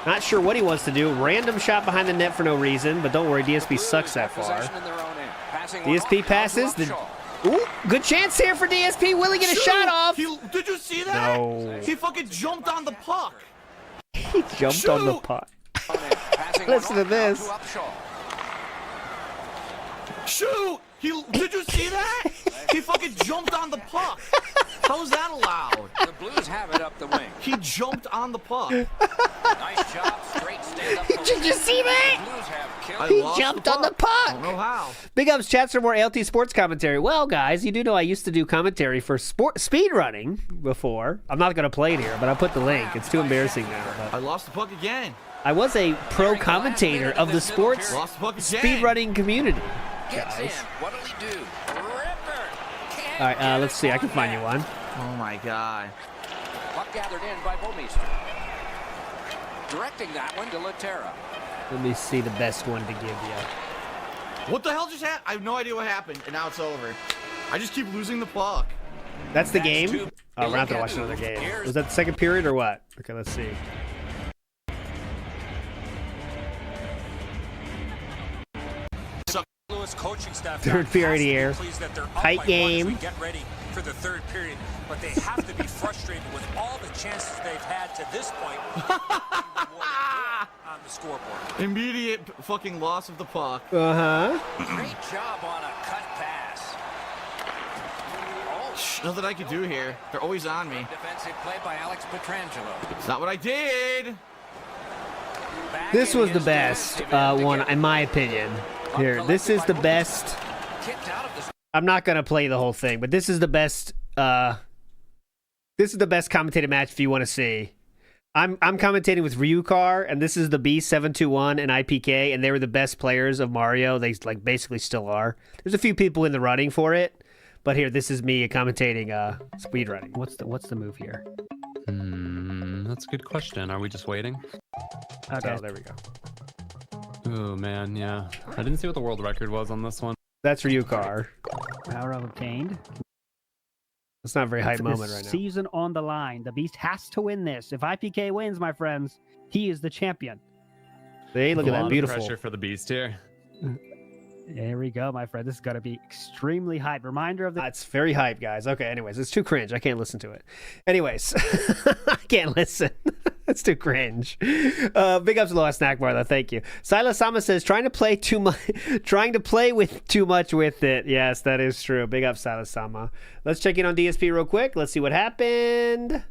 Not sure what he wants to do. Random shot behind the net for no reason, but don't worry, DSP sucks that far. DSP passes. Ooh, good chance here for DSP. Will he get a shot off? Did you see that? No. He fucking jumped on the puck. He jumped on the puck. Listen to this. Shoot! Did you see that? He fucking jumped on the puck. How is that allowed? The Blues have it up the wing. He jumped on the puck. Nice job, straight stand up. Did you see that? The Blues have killed. He jumped on the puck. I don't know how. Big ups, chats for more LT sports commentary. Well, guys, you do know I used to do commentary for speed running before. I'm not going to play it here, but I'll put the link. It's too embarrassing now. But I lost the puck again. I was a pro commentator of the sports Lost the puck again. speed running community, guys. What'll he do? Ripper. All right, let's see. I can find you one. Oh my God. Puck gathered in by Bomeister. Directing that one to Laterra. Let me see the best one to give you. What the hell just happened? I have no idea what happened, and now it's over. I just keep losing the puck. That's the game? Oh, we're not going to watch another game. Was that the second period or what? Okay, let's see. Coaching staff Third period here. Tight game. Get ready for the third period, but they have to be frustrated with all the chances they've had to this point on the scoreboard. Immediate fucking loss of the puck. Uh-huh. Great job on a cut pass. Nothing I could do here. They're always on me. Defensive play by Alex Pietrangelo. It's not what I did. This was the best one, in my opinion. Here, this is the best. I'm not gonna play the whole thing, but this is the best. This is the best commentated match if you want to see. I'm commentating with Ryukar, and this is the B721 and IPK, and they were the best players of Mario. They like basically still are. There's a few people in the running for it, but here, this is me commentating speedrunning. What's the move here? That's a good question. Are we just waiting? Okay, there we go. Oh man, yeah. I didn't see what the world record was on this one. That's Ryukar. Power up obtained. It's not a very hype moment right now. Season on the line. The Beast has to win this. If IPK wins, my friends, he is the champion. See, look at that, beautiful. Pressure for the Beast here. There we go, my friend. This is going to be extremely hype. Reminder of the... It's very hype, guys. Okay, anyways, it's too cringe. I can't listen to it. Anyways, I can't listen. It's too cringe. Big ups to the last snack bar, though. Thank you. Silas Sama says, trying to play with too much with it. Yes, that is true. Big ups, Silas Sama. Let's check in on DSP real quick. Let's see what happened.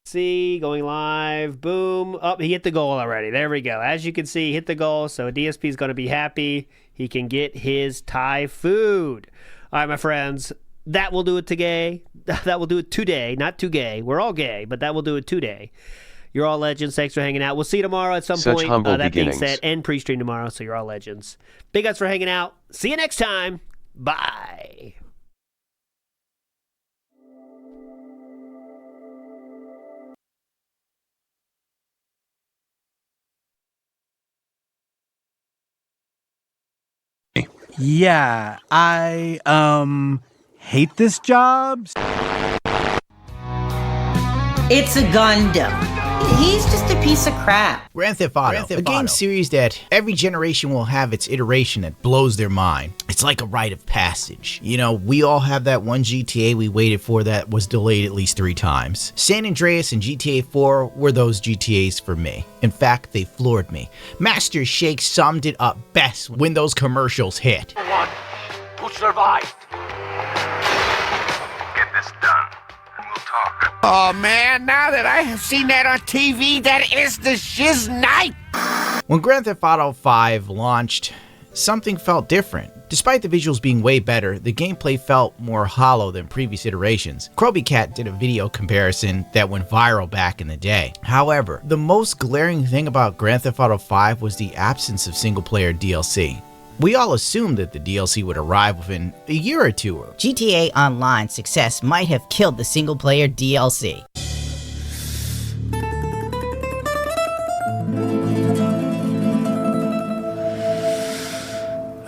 See, going live. Boom. Oh, he hit the goal already. There we go. As you can see, he hit the goal. So DSP is going to be happy. He can get his Thai food. All right, my friends. That will do it today. That will do it today. Not too gay. We're all gay, but that will do it today. You're all legends. Thanks for hanging out. We'll see you tomorrow at some point. That being said, and pre-stream tomorrow, so you're all legends. Big ups for hanging out. See you next time. Bye. Yeah, I hate this job. It's a Gundam. He's just a piece of crap. Grand Theft Auto, a game series that every generation will have its iteration that blows their mind. It's like a rite of passage. You know, we all have that one GTA we waited for that was delayed at least 3 times. San Andreas and GTA 4 were those GTAs for me. In fact, they floored me. Master Shake summed it up best when those commercials hit. One who survived. Get this done. Oh man, now that I have seen that on TV, that is the shiz night! When Grand Theft Auto 5 launched, something felt different. Despite the visuals being way better, the gameplay felt more hollow than previous iterations. Krobycat did a video comparison that went viral back in the day. However, the most glaring thing about Grand Theft Auto V was the absence of single-player DLC. We all assumed that the DLC would arrive within a year or two. GTA Online's success might have killed the single-player DLC.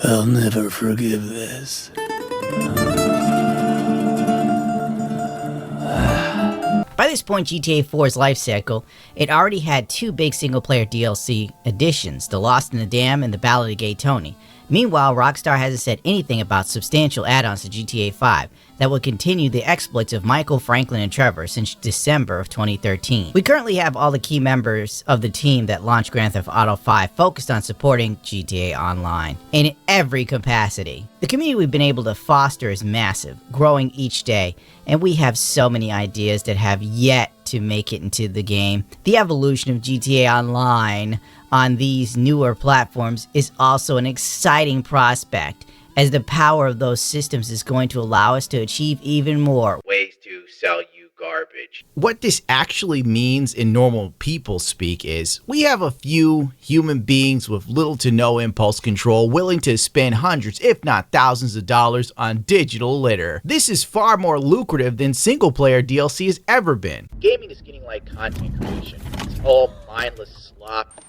I'll never forgive this. By this point, GTA 4's life cycle, it already had 2 big single-player DLC additions, The Lost in the Dam and The Ballad of Gay Tony. Meanwhile, Rockstar hasn't said anything about substantial add-ons to GTA 5 that will continue the exploits of Michael, Franklin, and Trevor since December of 2013. We currently have all the key members of the team that launched Grand Theft Auto 5 focused on supporting GTA Online in every capacity. The community we've been able to foster is massive, growing each day, and we have so many ideas that have yet to make it into the game. The evolution of GTA Online on these newer platforms is also an exciting prospect, as the power of those systems is going to allow us to achieve even more ways to sell you garbage. What this actually means in normal people speak is, we have a few human beings with little to no impulse control willing to spend hundreds if not thousands of dollars on digital litter. This is far more lucrative than single player DLC has ever been. Gaming is getting like content creation. It's all mindless slop.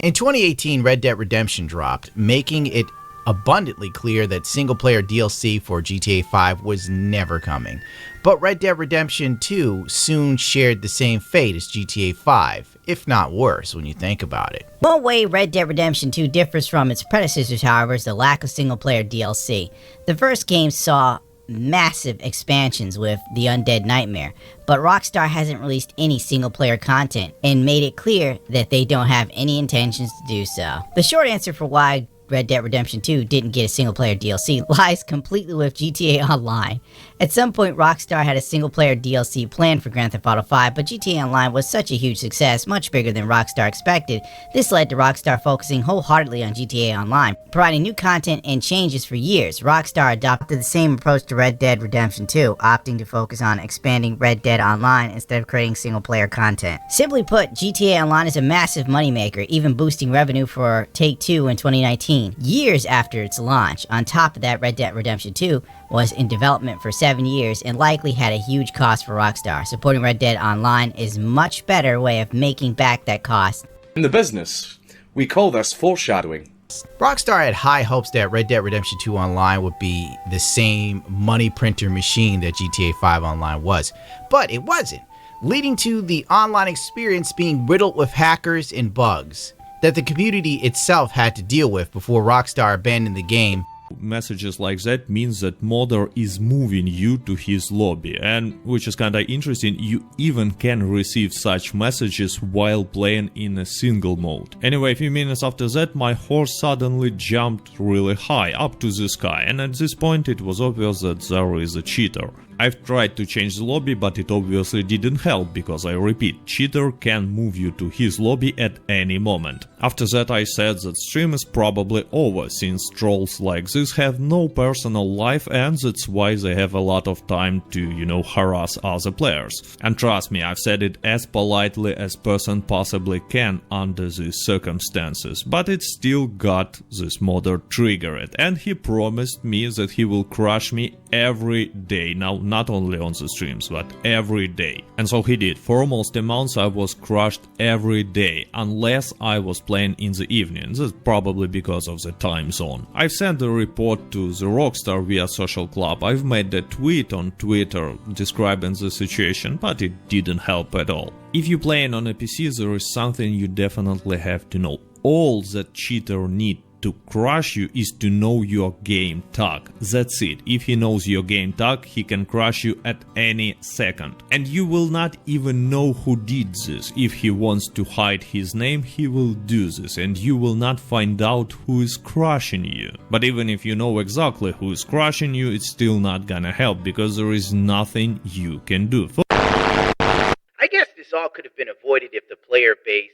In 2018, Red Dead Redemption dropped, making it abundantly clear that single-player DLC for GTA 5 was never coming. But Red Dead Redemption 2 soon shared the same fate as GTA 5, if not worse when you think about it. One way Red Dead Redemption 2 differs from its predecessors, however, is the lack of single-player DLC. The first game saw massive expansions with The Undead Nightmare, but Rockstar hasn't released any single-player content and made it clear that they don't have any intentions to do so. The short answer for why Red Dead Redemption 2 didn't get a single-player DLC lies completely with GTA Online. At some point, Rockstar had a single-player DLC planned for Grand Theft Auto 5, but GTA Online was such a huge success, much bigger than Rockstar expected. This led to Rockstar focusing wholeheartedly on GTA Online, providing new content and changes for years. Rockstar adopted the same approach to Red Dead Redemption 2, opting to focus on expanding Red Dead Online instead of creating single-player content. Simply put, GTA Online is a massive moneymaker, even boosting revenue for Take-Two in 2019, years after its launch. On top of that, Red Dead Redemption 2 was in development for 7 years and likely had a huge cost for Rockstar. Supporting Red Dead Online is a much better way of making back that cost. In the business, we call this foreshadowing. Rockstar had high hopes that Red Dead Redemption 2 Online would be the same money printer machine that GTA 5 Online was, but it wasn't, leading to the online experience being riddled with hackers and bugs that the community itself had to deal with before Rockstar abandoned the game. Messages like that means that modder is moving you to his lobby, and which is kinda interesting, you even can receive such messages while playing in a single mode. Anyway, a few minutes after that, my horse suddenly jumped really high up to the sky, and at this point it was obvious that there is a cheater. I've tried to change the lobby, but it obviously didn't help, because I repeat, cheater can move you to his lobby at any moment. After that I said that stream is probably over, since trolls like this have no personal life, and that's why they have a lot of time to, harass other players. And trust me, I've said it as politely as person possibly can under these circumstances, but it still got this modder triggered, and he promised me that he will crush me every day. Now, not only on the streams, but every day. And so he did. For almost a month I was crushed every day, unless I was playing in the evening. That's probably because of the time zone. I've sent a report to the Rockstar via Social Club. I've made a tweet on Twitter describing the situation, but it didn't help at all. If you're playing on a PC, there is something you definitely have to know. All that cheater needs to crush you is to know your game tag. That's it. If he knows your game tag, he can crush you at any second. And you will not even know who did this. If he wants to hide his name, he will do this, and you will not find out who is crushing you. But even if you know exactly who is crushing you, it's still not gonna help, because there is nothing you can do. I guess this all could have been avoided if the player base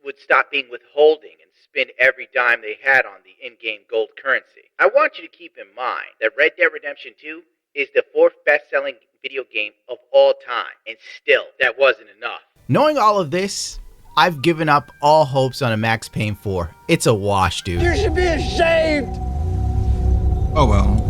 would stop being withholding and spend every dime they had on the in-game gold currency. I want you to keep in mind that Red Dead Redemption 2 is the 4th best-selling video game of all time, and still, that wasn't enough. Knowing all of this, I've given up all hopes on a Max Payne 4. It's a wash, dude. You should be ashamed! Oh well.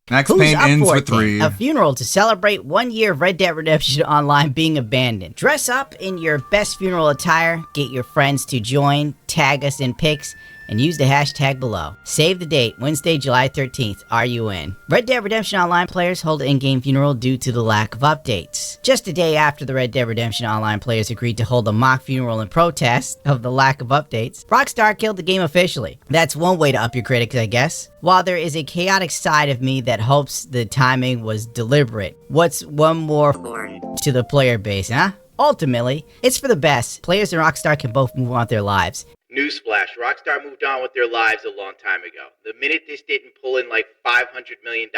Max Who's Payne up ends for with it then? 3. A funeral to celebrate 1 year of Red Dead Redemption Online being abandoned. Dress up in your best funeral attire, get your friends to join, tag us in pics, and use the hashtag below. Save the date, Wednesday, July 13th. Are you in? Red Dead Redemption Online players hold an in-game funeral due to the lack of updates. Just a day after the Red Dead Redemption Online players agreed to hold a mock funeral in protest of the lack of updates, Rockstar killed the game officially. That's one way to up your critics, I guess. While there is a chaotic side of me that hopes the timing was deliberate, what's one more to the player base, huh? Ultimately, it's for the best. Players and Rockstar can both move on with their lives. Newsflash, Rockstar moved on with their lives a long time ago. The minute this didn't pull in like $500 million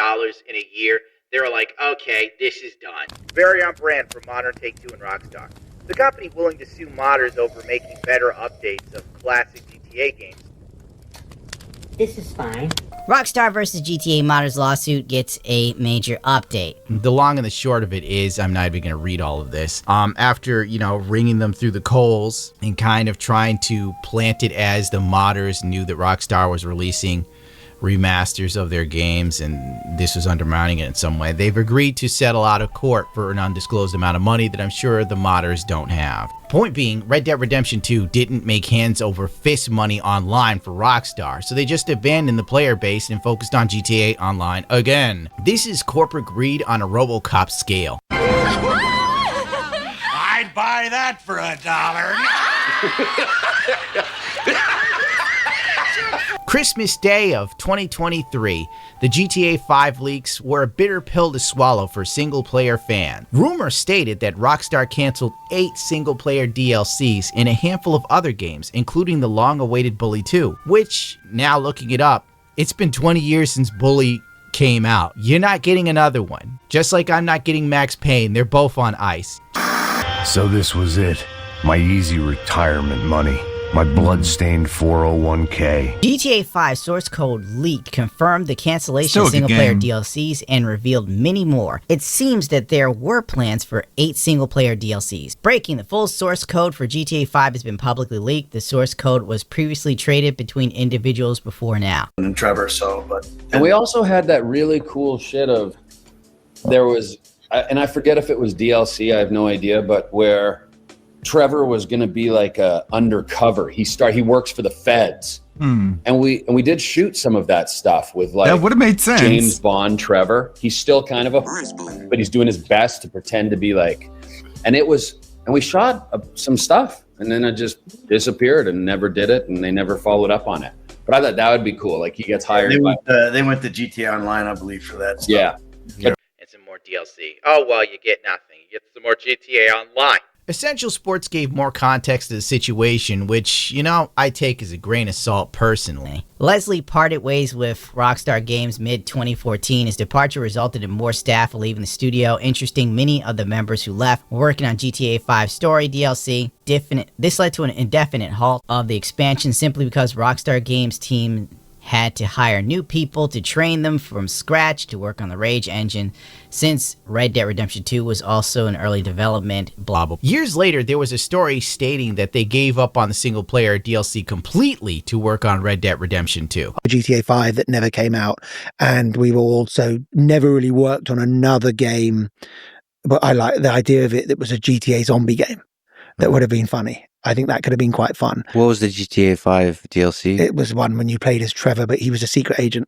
in a year, they were like, okay, this is done. Very on brand for modern Take-Two and Rockstar. The company willing to sue modders over making better updates of classic GTA games. This is fine. Rockstar vs. GTA modders lawsuit gets a major update. The long and the short of it is, I'm not even going to read all of this. After, wringing them through the coals and kind of trying to plant it as the modders knew that Rockstar was releasing remasters of their games and this was undermining it in some way, they've agreed to settle out of court for an undisclosed amount of money that I'm sure the modders don't have. Point being, Red Dead Redemption 2 didn't make hands over fist money online for Rockstar, so they just abandoned the player base and focused on GTA Online again. This is corporate greed on a RoboCop scale. I'd buy that for $1. Christmas Day of 2023, the GTA 5 leaks were a bitter pill to swallow for single-player fans. Rumors stated that Rockstar canceled 8 single-player DLCs and a handful of other games, including the long-awaited Bully 2, which, now looking it up, it's been 20 years since Bully came out. You're not getting another one. Just like I'm not getting Max Payne, they're both on ice. So this was it. My easy retirement money. My blood-stained 401k. GTA 5 source code leak confirmed the cancellation of single-player DLCs and revealed many more. It seems that there were plans for 8 single-player DLCs. Breaking: the full source code for GTA 5 has been publicly leaked. The source code was previously traded between individuals before now. And Trevor, and we also had that really cool shit of, there was, and I forget if it was DLC, I have no idea, but where Trevor was going to be like a undercover. He works for the feds. And we did shoot some of that stuff with like, that would have made sense. James Bond Trevor. He's still kind of but he's doing his best to pretend to be like, and we shot some stuff and then it just disappeared and never did it. And they never followed up on it. But I thought that would be cool. Like he gets hired. They went to GTA Online, I believe, for that stuff. Yeah. And some more DLC. Oh, well, you get nothing. You get some more GTA Online. Essential Sports gave more context to the situation, which, I take as a grain of salt personally. Leslie parted ways with Rockstar Games mid-2014. His departure resulted in more staff leaving the studio. Interesting, many of the members who left were working on GTA 5 story DLC. This led to an indefinite halt of the expansion simply because Rockstar Games team had to hire new people to train them from scratch to work on the Rage engine, since Red Dead Redemption 2 was also in early development, blah blah. Years later, there was a story stating that they gave up on the single-player DLC completely to work on Red Dead Redemption 2. GTA 5 that never came out, and we were also never really worked on another game, but I like the idea of it that was a GTA zombie game. That would have been funny. I think that could have been quite fun. What was the GTA 5 DLC? It was one when you played as Trevor, but he was a secret agent.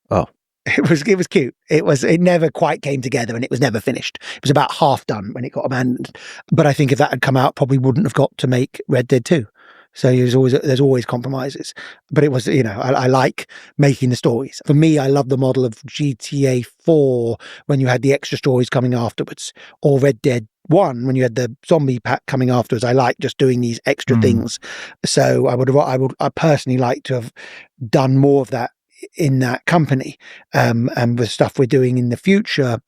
Oh. It was cute. It never quite came together and it was never finished. It was about half done when it got abandoned. But I think if that had come out, probably wouldn't have got to make Red Dead 2. So there's always compromises. But it was, I like making the stories. For me, I love the model of GTA 4 when you had the extra stories coming afterwards, or Red Dead 1 when you had the zombie pack coming afterwards. I like just doing these extra things. So I personally like to have done more of that in that company. And with stuff we're doing in the future,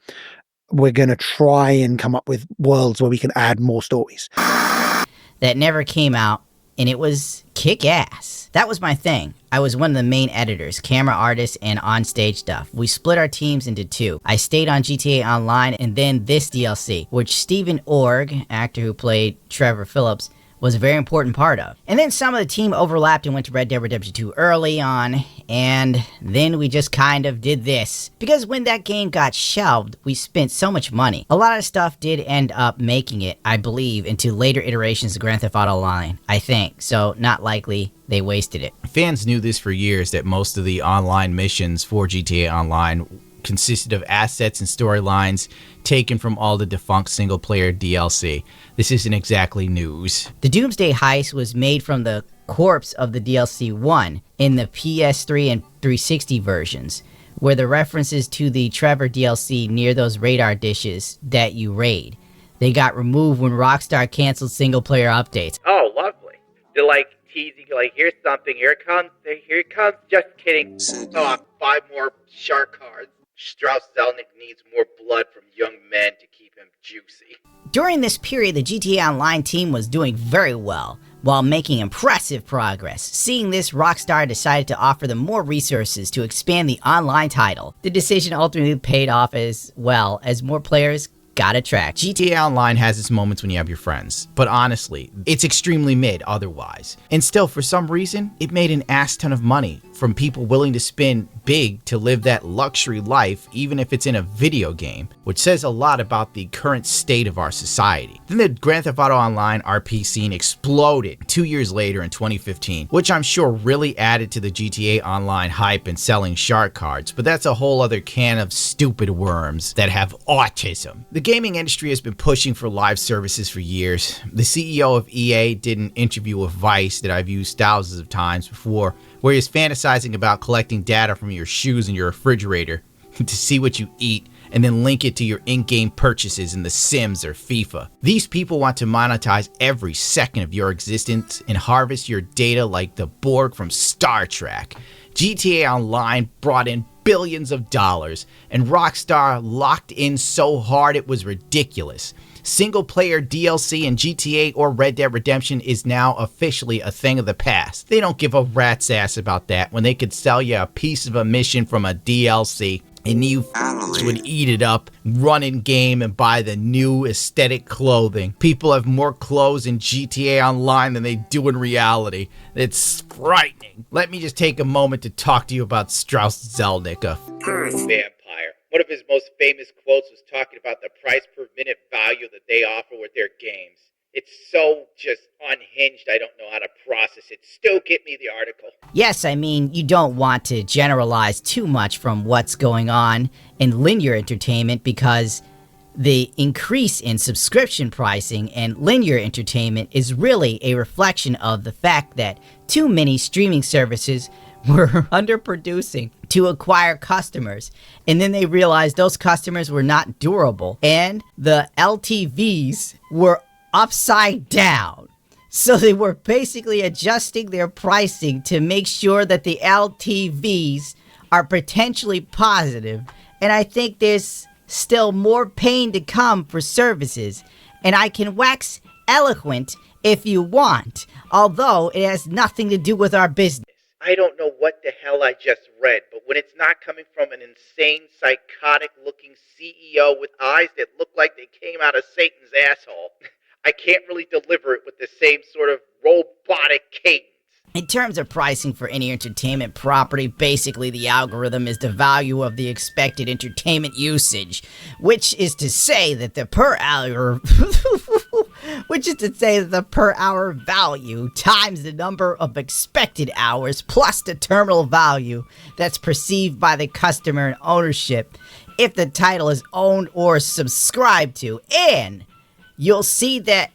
we're going to try and come up with worlds where we can add more stories. That never came out and it was kick-ass. That was my thing. I was one of the main editors, camera artists, and on-stage stuff. We split our teams into two. I stayed on GTA Online and then this DLC, which Stephen Org, actor who played Trevor Phillips, was a very important part of. And then some of the team overlapped and went to Red Dead Redemption 2 early on, and then we just kind of did this. Because when that game got shelved, we spent so much money. A lot of stuff did end up making it, I believe, into later iterations of Grand Theft Auto Online, I think. So not likely they wasted it. Fans knew this for years, that most of the online missions for GTA Online consisted of assets and storylines taken from all the defunct single-player DLC. This isn't exactly news. The Doomsday Heist was made from the corpse of the DLC 1 in the PS3 and 360 versions, where the references to the Trevor DLC near those radar dishes that you raid. They got removed when Rockstar canceled single-player updates. Oh, lovely. They're like teasing, like, here's something, here it comes, just kidding. Oh, 5 more shark cards. Strauss Zelnick needs more blood from young men to keep him juicy. During this period, the GTA Online team was doing very well, while making impressive progress. Seeing this, Rockstar decided to offer them more resources to expand the online title. The decision ultimately paid off as well, as more players got attracted. GTA Online has its moments when you have your friends, but honestly, it's extremely mid otherwise. And still, for some reason, it made an ass ton of money from people willing to spend big to live that luxury life, even if it's in a video game, which says a lot about the current state of our society. Then the Grand Theft Auto Online RP scene exploded 2 years later in 2015, which I'm sure really added to the GTA Online hype and selling shark cards, but that's a whole other can of stupid worms that have autism. The gaming industry has been pushing for live services for years. The CEO of EA did an interview with Vice that I've used thousands of times before, where he's fantasizing about collecting data from your shoes and your refrigerator to see what you eat and then link it to your in-game purchases in The Sims or FIFA. These people want to monetize every second of your existence and harvest your data like the Borg from Star Trek. GTA Online brought in billions of dollars, and Rockstar locked in so hard it was ridiculous. Single-player DLC in GTA or Red Dead Redemption is now officially a thing of the past. They don't give a rat's ass about that when they could sell you a piece of a mission from a DLC and you would eat it up, run in game, and buy the new aesthetic clothing. People have more clothes in GTA Online than they do in reality. It's frightening. Let me just take a moment to talk to you about Strauss Zelnick, a vampire. One of his most famous quotes was talking about the price per minute value that they offer with their games. It's so just unhinged, I don't know how to process it. Still get me the article. Yes, I mean, you don't want to generalize too much from what's going on in linear entertainment, because the increase in subscription pricing and linear entertainment is really a reflection of the fact that too many streaming services were underproducing to acquire customers, and then they realized those customers were not durable, and the LTVs were upside down. So they were basically adjusting their pricing to make sure that the LTVs are potentially positive, and I think there's still more pain to come for services, and I can wax eloquent if you want, although it has nothing to do with our business. I don't know what the hell I just read, but when it's not coming from an insane, psychotic-looking CEO with eyes that look like they came out of Satan's asshole, I can't really deliver it with the same sort of robotic cadence. In terms of pricing for any entertainment property, basically the algorithm is the value of the expected entertainment usage, which is to say that the per hour value times the number of expected hours plus the terminal value that's perceived by the customer in ownership if the title is owned or subscribed to, and you'll see that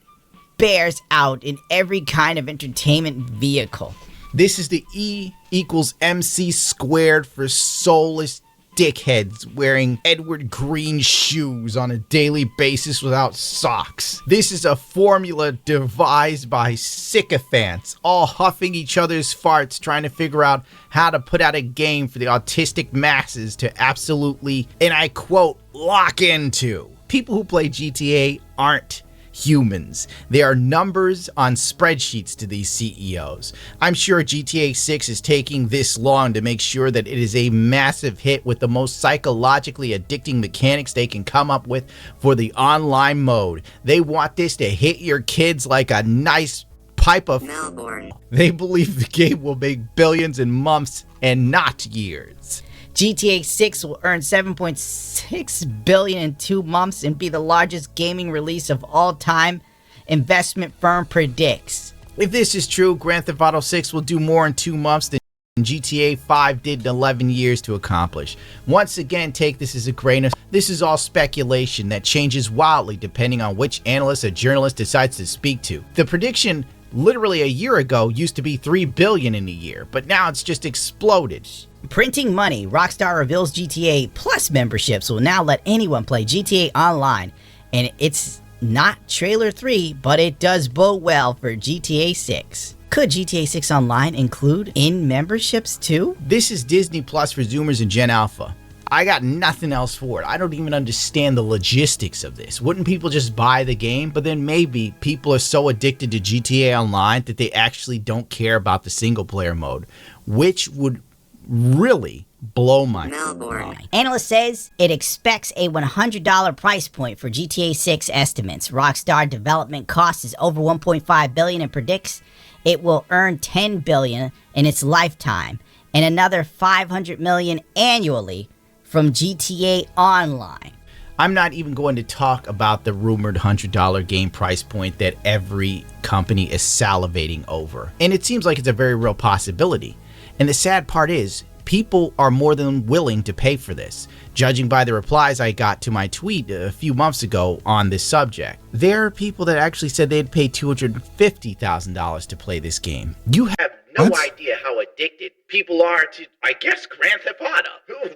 bears out in every kind of entertainment vehicle. This is the E equals MC squared for soulless dickheads wearing Edward Green shoes on a daily basis without socks. This is a formula devised by sycophants, all huffing each other's farts, trying to figure out how to put out a game for the autistic masses to absolutely, and I quote, lock into. People who play GTA aren't humans. They are numbers on spreadsheets to these CEOs. I'm sure GTA 6 is taking this long to make sure that it is a massive hit with the most psychologically addicting mechanics they can come up with for the online mode. They want this to hit your kids like a nice pipe of Melbourne. They believe the game will make billions in months and not years. GTA 6 will earn $7.6 billion in 2 months and be the largest gaming release of all time, investment firm predicts. If this is true, Grand Theft Auto 6 will do more in 2 months than GTA 5 did in 11 years to accomplish. Once again, take this as a grain of... This is all speculation that changes wildly depending on which analyst or journalist decides to speak to. The prediction literally a year ago used to be $3 billion in a year, but now it's just exploded. Printing money, Rockstar reveals GTA Plus memberships will now let anyone play GTA Online, and it's not Trailer 3, but it does bode well for GTA 6. Could GTA 6 Online include in-memberships too? This is Disney Plus for Zoomers and Gen Alpha. I got nothing else for it. I don't even understand the logistics of this. Wouldn't people just buy the game? But then maybe people are so addicted to GTA Online that they actually don't care about the single player mode, which would really blow my mind. Analyst says it expects a $100 price point for GTA 6 estimates. Rockstar development cost is over $1.5 billion and predicts it will earn $10 billion in its lifetime and another $500 million annually from GTA Online. I'm not even going to talk about the rumored $100 game price point that every company is salivating over. And it seems like it's a very real possibility. And the sad part is, people are more than willing to pay for this. Judging by the replies I got to my tweet a few months ago on this subject, there are people that actually said they'd pay $250,000 to play this game. You have no idea how addicted people are to, I guess, Grand Theft Auto.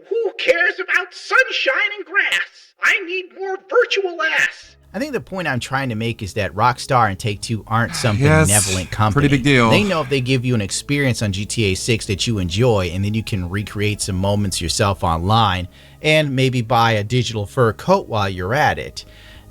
Who cares about sunshine and grass? I need more virtual ass. I think the point I'm trying to make is that Rockstar and Take-Two aren't some benevolent company. Pretty big deal. They know if they give you an experience on GTA 6 that you enjoy, and then you can recreate some moments yourself online, and maybe buy a digital fur coat while you're at it.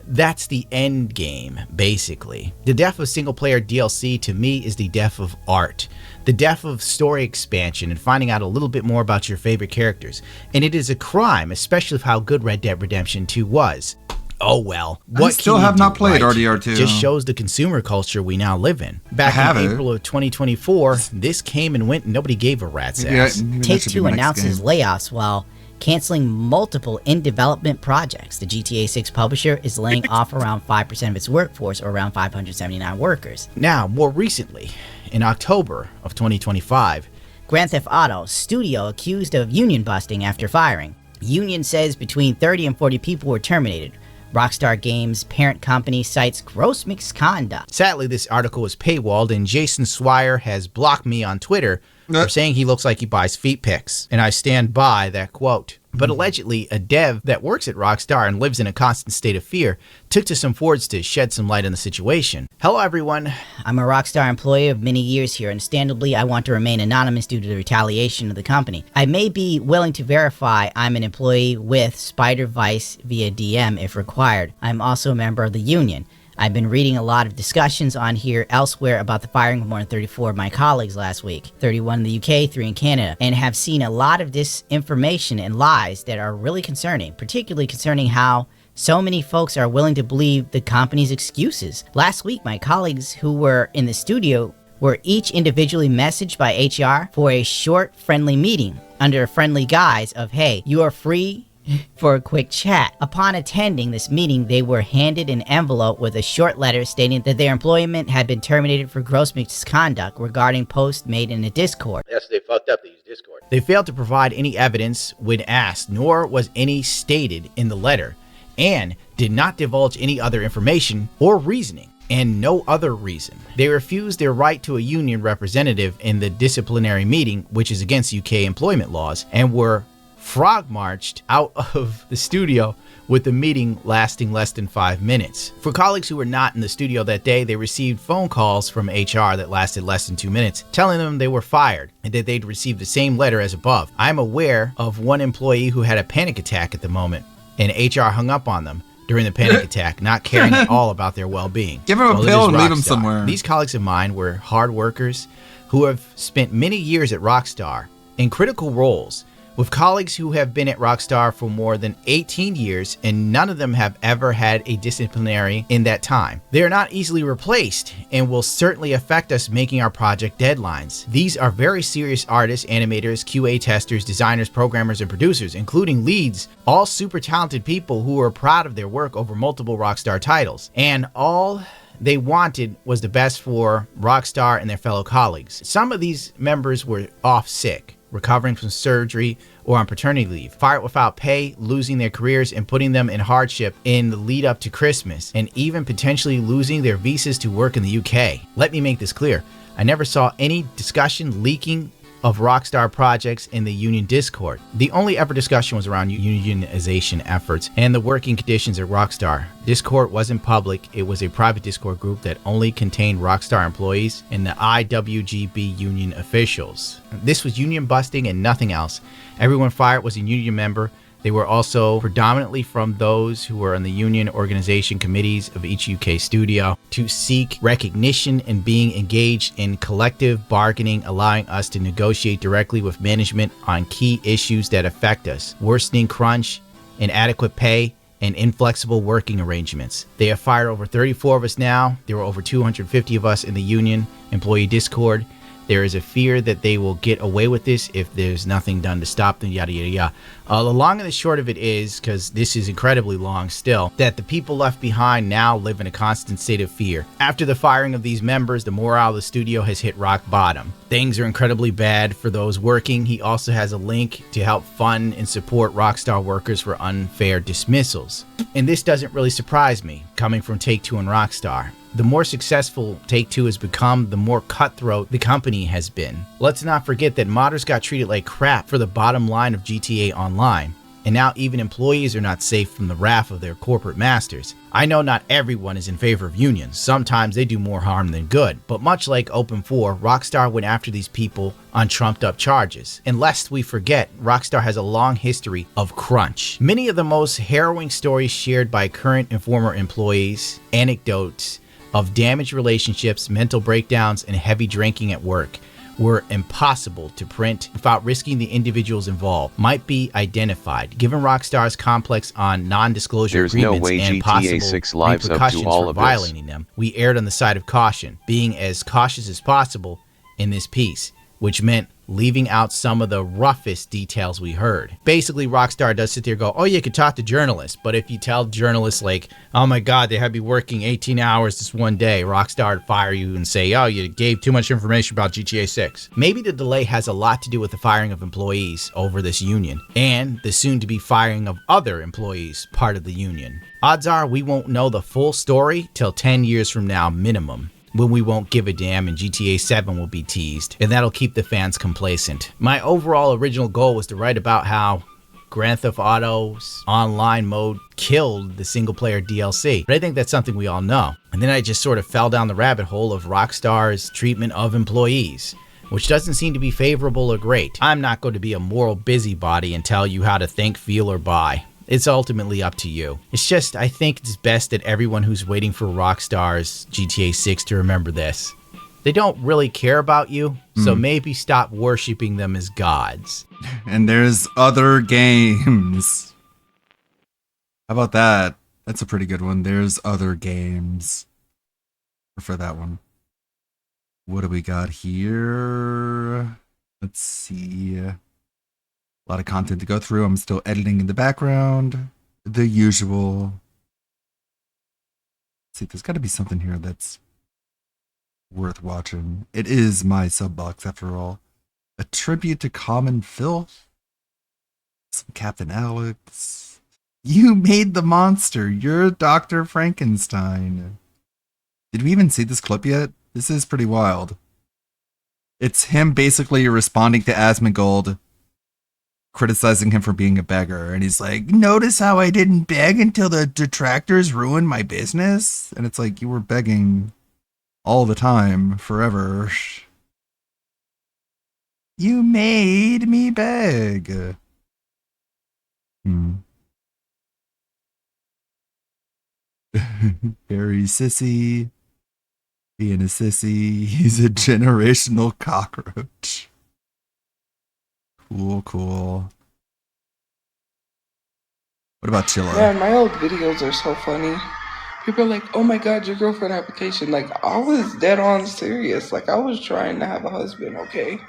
That's the end game, basically. The death of single-player DLC, to me, is the death of art. The death of story expansion and finding out a little bit more about your favorite characters. And it is a crime, especially with how good Red Dead Redemption 2 was. Oh well, I still have not played RDR2. Just shows the consumer culture we now live in. Back in April of 2024, this came and went and nobody gave a rat's ass. Take-Two announces layoffs while canceling multiple in-development projects. The GTA 6 publisher is laying off around 5% of its workforce, or around 579 workers. Now, more recently, in October of 2025, Grand Theft Auto studio accused of union busting after firing. Union says between 30 and 40 people were terminated. Rockstar Games' parent company cites gross misconduct. Sadly, this article is paywalled, and Jason Swire has blocked me on Twitter for saying he looks like he buys feet pics, and I stand by that quote. But allegedly, a dev that works at Rockstar and lives in a constant state of fear took to some forums to shed some light on the situation. Hello, everyone. I'm a Rockstar employee of many years here. Understandably, I want to remain anonymous due to the retaliation of the company. I may be willing to verify I'm an employee with Spider Vice via DM if required. I'm also a member of the union. I've been reading a lot of discussions on here elsewhere about the firing of more than 34 of my colleagues last week, 31 in the UK, 3 in Canada, and have seen a lot of disinformation and lies that are really concerning, particularly concerning how so many folks are willing to believe the company's excuses. Last week, my colleagues who were in the studio were each individually messaged by HR for a short, friendly meeting under a friendly guise of, hey, you are free for a quick chat. Upon attending this meeting, they were handed an envelope with a short letter stating that their employment had been terminated for gross misconduct regarding posts made in a Discord. Yes, they fucked up. They used Discord. They failed to provide any evidence when asked, nor was any stated in the letter, and did not divulge any other information or reasoning. And no other reason. They refused their right to a union representative in the disciplinary meeting, which is against UK employment laws, and were frog marched out of the studio with the meeting lasting less than 5 minutes. For colleagues who were not in the studio that day, they received phone calls from HR that lasted less than 2 minutes, telling them they were fired and that they'd received the same letter as above. I'm aware of one employee who had a panic attack at the moment, and HR hung up on them, during the panic attack, not caring at all about their well-being. Give him a pill and leave him somewhere. These colleagues of mine were hard workers who have spent many years at Rockstar in critical roles, with colleagues who have been at Rockstar for more than 18 years, and none of them have ever had a disciplinary in that time. They are not easily replaced and will certainly affect us making our project deadlines. These are very serious artists, animators, QA testers, designers, programmers, and producers, including leads, all super talented people who are proud of their work over multiple Rockstar titles. And all they wanted was the best for Rockstar and their fellow colleagues. Some of these members were off sick, recovering from surgery, or on paternity leave, fired without pay, losing their careers and putting them in hardship in the lead up to Christmas, and even potentially losing their visas to work in the UK. Let me make this clear. I never saw any discussion leaking of Rockstar projects in the union Discord. The only ever discussion was around unionization efforts and the working conditions at Rockstar. Discord wasn't public, it was a private Discord group that only contained Rockstar employees and the IWGB union officials. This was union busting and nothing else. Everyone fired was a union member. They were also predominantly from those who were on the union organization committees of each UK studio to seek recognition and being engaged in collective bargaining, allowing us to negotiate directly with management on key issues that affect us: worsening crunch, inadequate pay, and inflexible working arrangements. They have fired over 34 of us now. There were over 250 of us in the union employee Discord. There is a fear that they will get away with this if there's nothing done to stop them, yada, yada, yada. The long and the short of it is, because this is incredibly long still, that the people left behind now live in a constant state of fear. After the firing of these members, the morale of the studio has hit rock bottom. Things are incredibly bad for those working. He also has a link to help fund and support Rockstar workers for unfair dismissals. And this doesn't really surprise me, coming from Take-Two and Rockstar. The more successful Take-Two has become, the more cutthroat the company has been. Let's not forget that modders got treated like crap for the bottom line of GTA Online, and now even employees are not safe from the wrath of their corporate masters. I know not everyone is in favor of unions. Sometimes they do more harm than good, but much like Open4, Rockstar went after these people on trumped up charges. And lest we forget, Rockstar has a long history of crunch. Many of the most harrowing stories shared by current and former employees, anecdotes of damaged relationships, mental breakdowns, and heavy drinking at work were impossible to print without risking the individuals involved might be identified. Given Rockstar's complex on non-disclosure agreements and possible 6 lives repercussions up to all for of violating them, we erred on the side of caution, being as cautious as possible in this piece, which meant leaving out some of the roughest details we heard. Basically, Rockstar does sit there and go, oh, you could talk to journalists, but if you tell journalists like, oh my god, they had me working 18 hours this one day, Rockstar would fire you and say, oh, you gave too much information about GTA 6. Maybe the delay has a lot to do with the firing of employees over this union, and the soon-to-be firing of other employees part of the union. Odds are we won't know the full story till 10 years from now minimum, when we won't give a damn and GTA 7 will be teased, and that'll keep the fans complacent. My overall original goal was to write about how Grand Theft Auto's online mode killed the single-player DLC, but I think that's something we all know. And then I just sort of fell down the rabbit hole of Rockstar's treatment of employees, which doesn't seem to be favorable or great. I'm not going to be a moral busybody and tell you how to think, feel, or buy. It's ultimately up to you. It's just, I think it's best that everyone who's waiting for Rockstar's GTA 6 to remember this. They don't really care about you, so maybe stop worshiping them as gods. And there's other games. How about that? That's a pretty good one. There's other games. For that one. What do we got here? Let's see. A lot of content to go through. I'm still editing in the background. The usual. Let's see, there's got to be something here that's worth watching. It is my sub box after all. A tribute to Common Filth. Some Captain Alex. You made the monster. You're Dr. Frankenstein. Did we even see this clip yet? This is pretty wild. It's him basically responding to Asmongold, criticizing him for being a beggar, and he's like, notice how I didn't beg until the detractors ruined my business? And it's like, you were begging all the time, forever. You made me beg. Very sissy. Being a sissy. He's a generational cockroach. Cool. What about Chilla? Yeah, my old videos are so funny. People are like, oh my god, your girlfriend application. Like, I was dead on serious. Like, I was trying to have a husband, okay?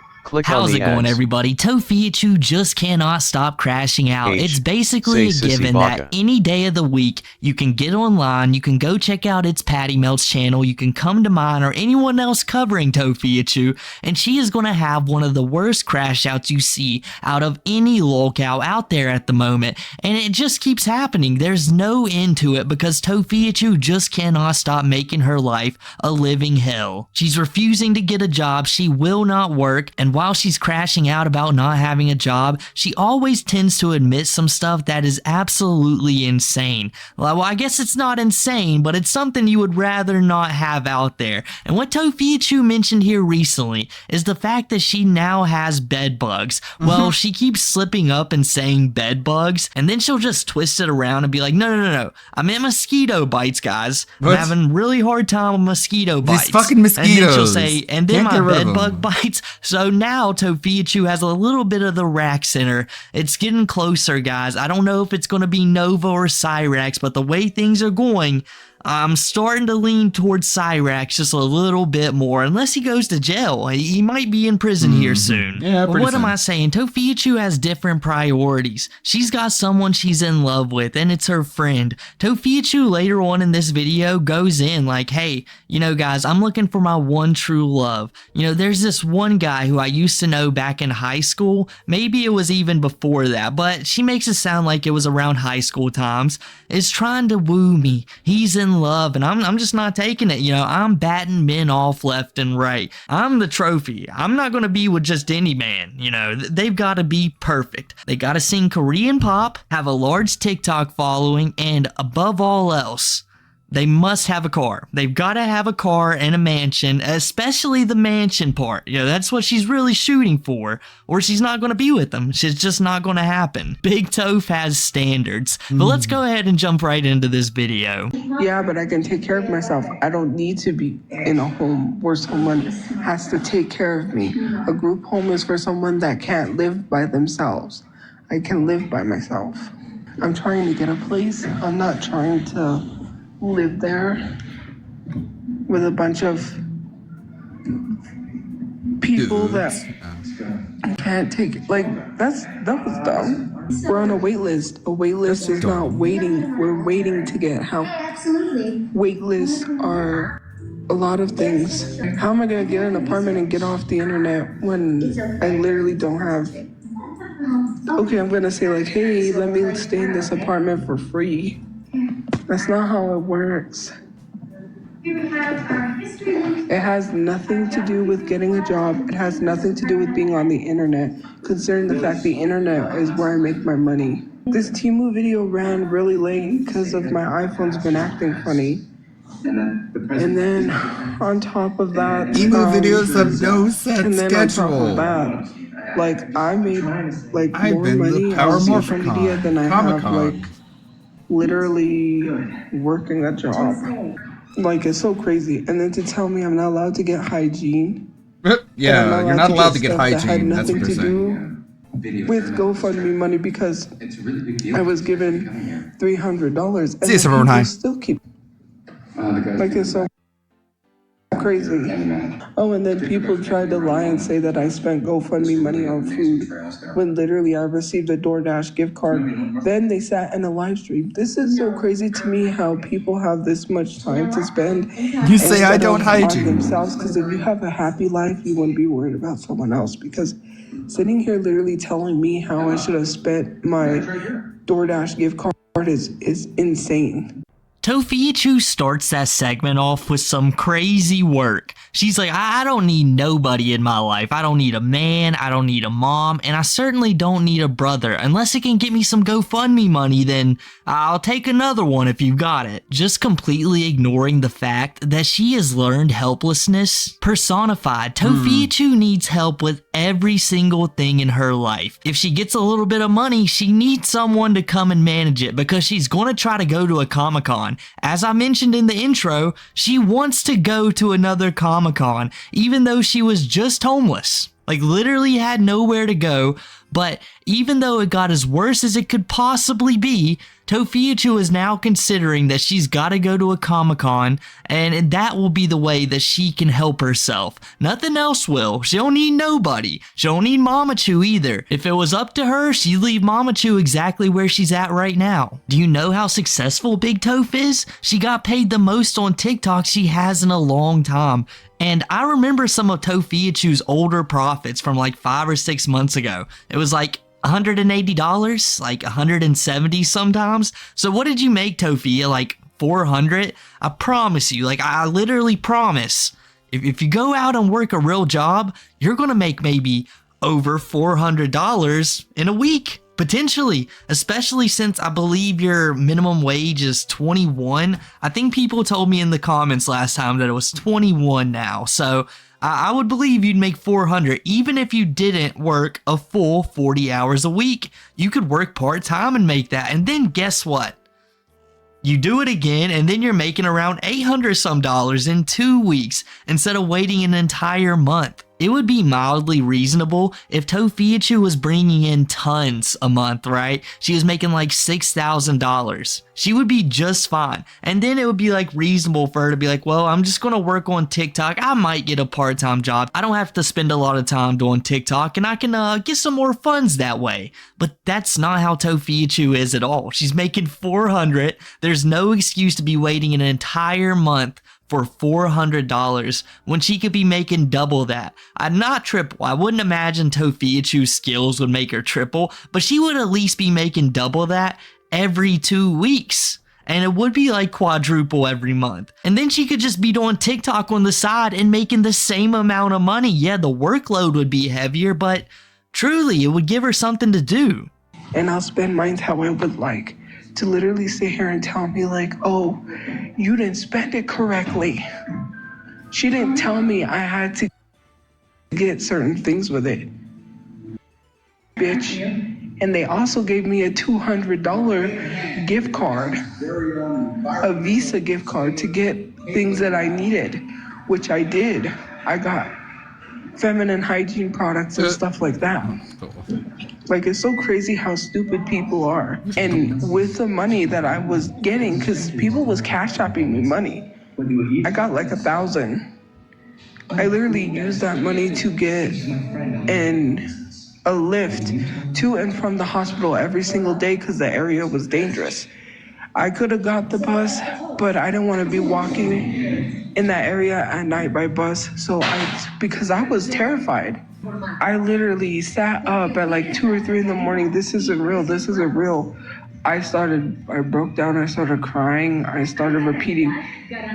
How's it going, everybody? Tofiichu just cannot stop crashing out. It's basically a given that any day of the week, you can get online, you can go check out its Patty Melts channel, you can come to mine or anyone else covering Tofiichu, and she is going to have one of the worst crash outs you see out of any lolcow out there at the moment. And it just keeps happening. There's no end to it because Tofiichu just cannot stop making her life a living hell. She's refusing to get a job, she will not work, and while she's crashing out about not having a job, she always tends to admit some stuff that is absolutely insane. Well, I guess it's not insane, but it's something you would rather not have out there. And what Tofiichu mentioned here recently is the fact that she now has bed bugs. Well, she keeps slipping up and saying bed bugs, and then she'll just twist it around and be like, no. I meant mosquito bites, guys. I'm having really hard time with mosquito bites. These fucking mosquitoes. And then she'll say, and then my bed bug bites. So now Tofiichu has a little bit of the Rax in her. It's getting closer, guys. I don't know if it's going to be Nova or Cyrax, but the way things are going, I'm starting to lean towards Cyrax just a little bit more. Unless he goes to jail. He might be in prison here soon. Yeah, but what am I saying? Tofiichu has different priorities. She's got someone she's in love with, and it's her friend. Tofiichu later on in this video goes in like, hey, you know, guys, I'm looking for my one true love. You know, there's this one guy who I used to know back in high school. Maybe it was even before that, but she makes it sound like it was around high school times. Is trying to woo me. He's in love, and I'm just not taking it. You know, I'm batting men off left and right. I'm the trophy. I'm not going to be with just any man. You know, they've got to be perfect. They got to sing Korean pop, have a large TikTok following, and above all else, they must have a car. They've got to have a car and a mansion, especially the mansion part. You know, that's what she's really shooting for, or she's not going to be with them. She's just not going to happen. Big Toph has standards. But let's go ahead and jump right into this video. Yeah, but I can take care of myself. I don't need to be in a home where someone has to take care of me. A group home is for someone that can't live by themselves. I can live by myself. I'm trying to get a place. I'm not trying to live there with a bunch of people that can't take, like, that was dumb. We're on a wait list. A wait list is not waiting. We're waiting to get help. Wait lists are a lot of things. How am I going to get an apartment and get off the internet when I literally don't have... Okay, I'm going to say like, hey, let me stay in this apartment for free. That's not how it works. It has nothing to do with getting a job. It has nothing to do with being on the internet, considering the fact the internet is where I make my money. This Temu video ran really late because of my iPhone's been acting funny. And then on top of that, Temu videos have no set and then schedule. On top of that, like I made like more money on social media than I have like literally working a job. Like, it's so crazy. And then to tell me I'm not allowed to get hygiene. Yeah, you're not allowed to get hygiene. That had That's what nothing they're to do with GoFundMe money because I was given $300. See you, Suburban High. Still keep like, it's so crazy. Oh, and then people tried to lie and say that I spent GoFundMe money on food when literally I received a DoorDash gift card. Then they sat in a live stream. This is so crazy to me how people have this much time to spend. You say I don't hide you. Themselves, because if you have a happy life, you wouldn't be worried about someone else. Because sitting here literally telling me how I should have spent my DoorDash gift card is insane. Tofiichu starts that segment off with some crazy work. She's like, I don't need nobody in my life. I don't need a man, I don't need a mom, and I certainly don't need a brother. Unless it can get me some GoFundMe money, then I'll take another one if you've got it. Just completely ignoring the fact that she has learned helplessness personified. Tofiichu needs help with every single thing in her life. If she gets a little bit of money, she needs someone to come and manage it because she's going to try to go to a Comic-Con. Comic-Con. As I mentioned in the intro, she wants to go to another Comic-Con, even though she was just homeless. Like, literally had nowhere to go. But even though it got as worse as it could possibly be, Tofiichu is now considering that she's got to go to a Comic-Con, and that will be the way that she can help herself. Nothing else will. She don't need nobody. She don't need Mamachu either. If it was up to her, she'd leave Mamachu exactly where she's at right now. Do you know how successful Big Toph is? She got paid the most on TikTok she has in a long time. And I remember some of Tofiichu's older profits from like 5 or 6 months ago. It was like $180, like $170 sometimes. So what did you make, Tofia? Like $400? I promise you, like I literally promise, if you go out and work a real job, you're gonna make maybe over $400 in a week. Potentially, especially since I believe your minimum wage is 21. I think people told me in the comments last time that it was 21 now. So I would believe you'd make 400 even if you didn't work a full 40 hours a week. You could work part-time and make that. And then guess what? You do it again, and then you're making around $800 some in 2 weeks instead of waiting an entire month. It would be mildly reasonable if Tofiichu was bringing in tons a month, right? She was making like $6,000. She would be just fine. And then it would be like reasonable for her to be like, well, I'm just going to work on TikTok. I might get a part-time job. I don't have to spend a lot of time doing TikTok, and I can get some more funds that way. But that's not how Tofiichu is at all. She's making $400. There's no excuse to be waiting an entire month for $400 when she could be making double that. Not triple. I wouldn't imagine Tofiichu's skills would make her triple, but she would at least be making double that every 2 weeks. And it would be like quadruple every month. And then she could just be doing TikTok on the side and making the same amount of money. Yeah, the workload would be heavier, but truly, it would give her something to do. And I'll spend mine how I would like. To literally sit here and tell me like, oh, you didn't spend it correctly. She didn't tell me I had to get certain things with it. Bitch. And they also gave me a $200 gift card, a Visa gift card to get things that I needed, which I did. I got feminine hygiene products and stuff like that. Like, it's so crazy how stupid people are. And with the money that I was getting, because people was cash shopping me money, I got like 1,000. I literally used that money to get a lift to and from the hospital every single day because the area was dangerous. I could have got the bus, but I didn't want to be walking in that area at night by bus. So because I was terrified, I literally sat up at like 2 or 3 in the morning. This isn't real. This isn't real. I broke down. I started crying. I started repeating,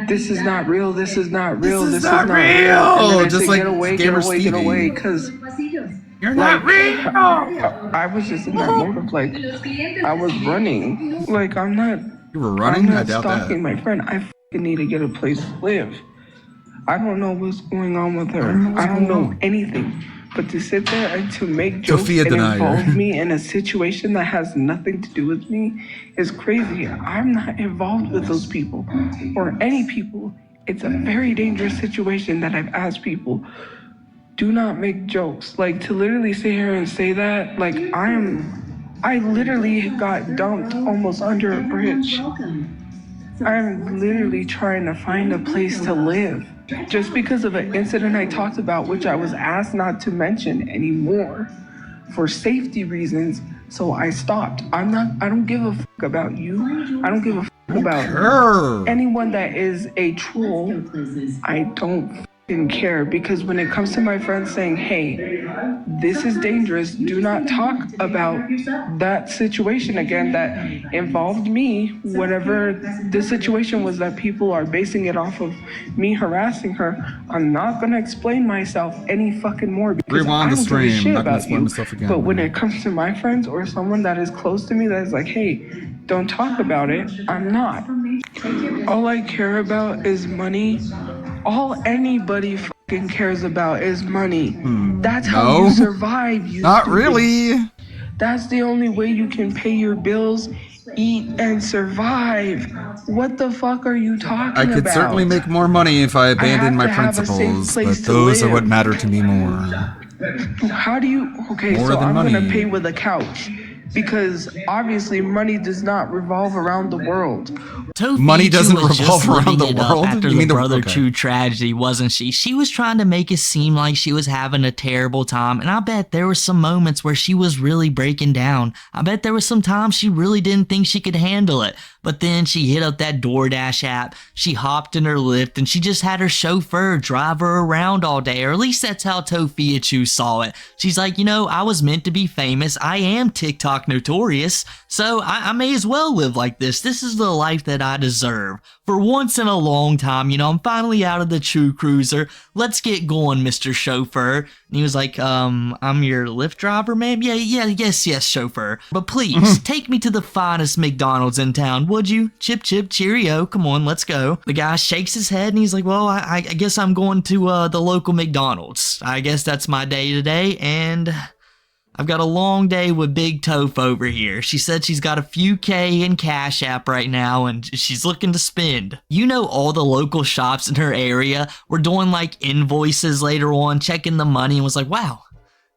this is not real. This is not real. This is not real. And just like, get away, because you're not real. I was just in that mode of like, I was running. Like, I'm not. You were running? I'm not I doubt stalking that. my friend. I fucking need to get a place to live. I don't know what's going on with her. I don't know anything. But to sit there and to make jokes and involve me in a situation that has nothing to do with me is crazy. I'm not involved with those people or any people. It's a very dangerous situation that I've asked people, do not make jokes. Like, to literally sit here and say that, like, I literally got dumped almost under a bridge. I'm literally trying to find a place to live. Just because of an incident I talked about, which I was asked not to mention anymore for safety reasons, so I stopped. I don't give a fuck about you. I don't give a fuck about anyone that is a troll. I don't fucking care, because when it comes to my friends saying, hey, this is dangerous, do not talk about that situation again that involved me, whatever the situation was that people are basing it off of me harassing her. I'm not going to explain myself any fucking more, because I don't give a shit about you. But when it comes to my friends or someone that is close to me that is like, hey, don't talk about it, I'm not. All I care about is money. All anybody fucking cares about is money. That's how you survive. You not really. That's the only way you can pay your bills eat, and survive. What the fuck are you talking about? I could certainly make more money if I abandoned my principles, but those are what matter to me more. How do you... Okay, More so than I'm money. gonna pay with a couch. Because obviously money does not revolve around the world. Money doesn't was revolve just around the living it up world? after You the mean the- Brother okay. True tragedy, wasn't she? She was trying to make it seem like she was having a terrible time, and I bet there were some moments where she was really breaking down. I bet there were some times she really didn't think she could handle it. But then she hit up that DoorDash app, she hopped in her Lyft, and she just had her chauffeur drive her around all day, or at least that's how Tofiachu saw it. She's like, you know, I was meant to be famous. I am TikTok notorious, so I may as well live like this. This is the life that I deserve. For once in a long time, you know, I'm finally out of the True Cruiser. Let's get going, Mr. Chauffeur. And he was like, I'm your Lyft driver, ma'am? Yes, chauffeur. But please, take me to the finest McDonald's in town, would you? Chip, chip, cheerio. Come on, let's go. The guy shakes his head and he's like, well, I guess I'm going to the local McDonald's. I guess that's my day today, and I've got a long day with Big Toph over here. She said she's got a few K in Cash App right now and she's looking to spend. You know, all the local shops in her area were doing like invoices later on, checking the money, and was like, wow,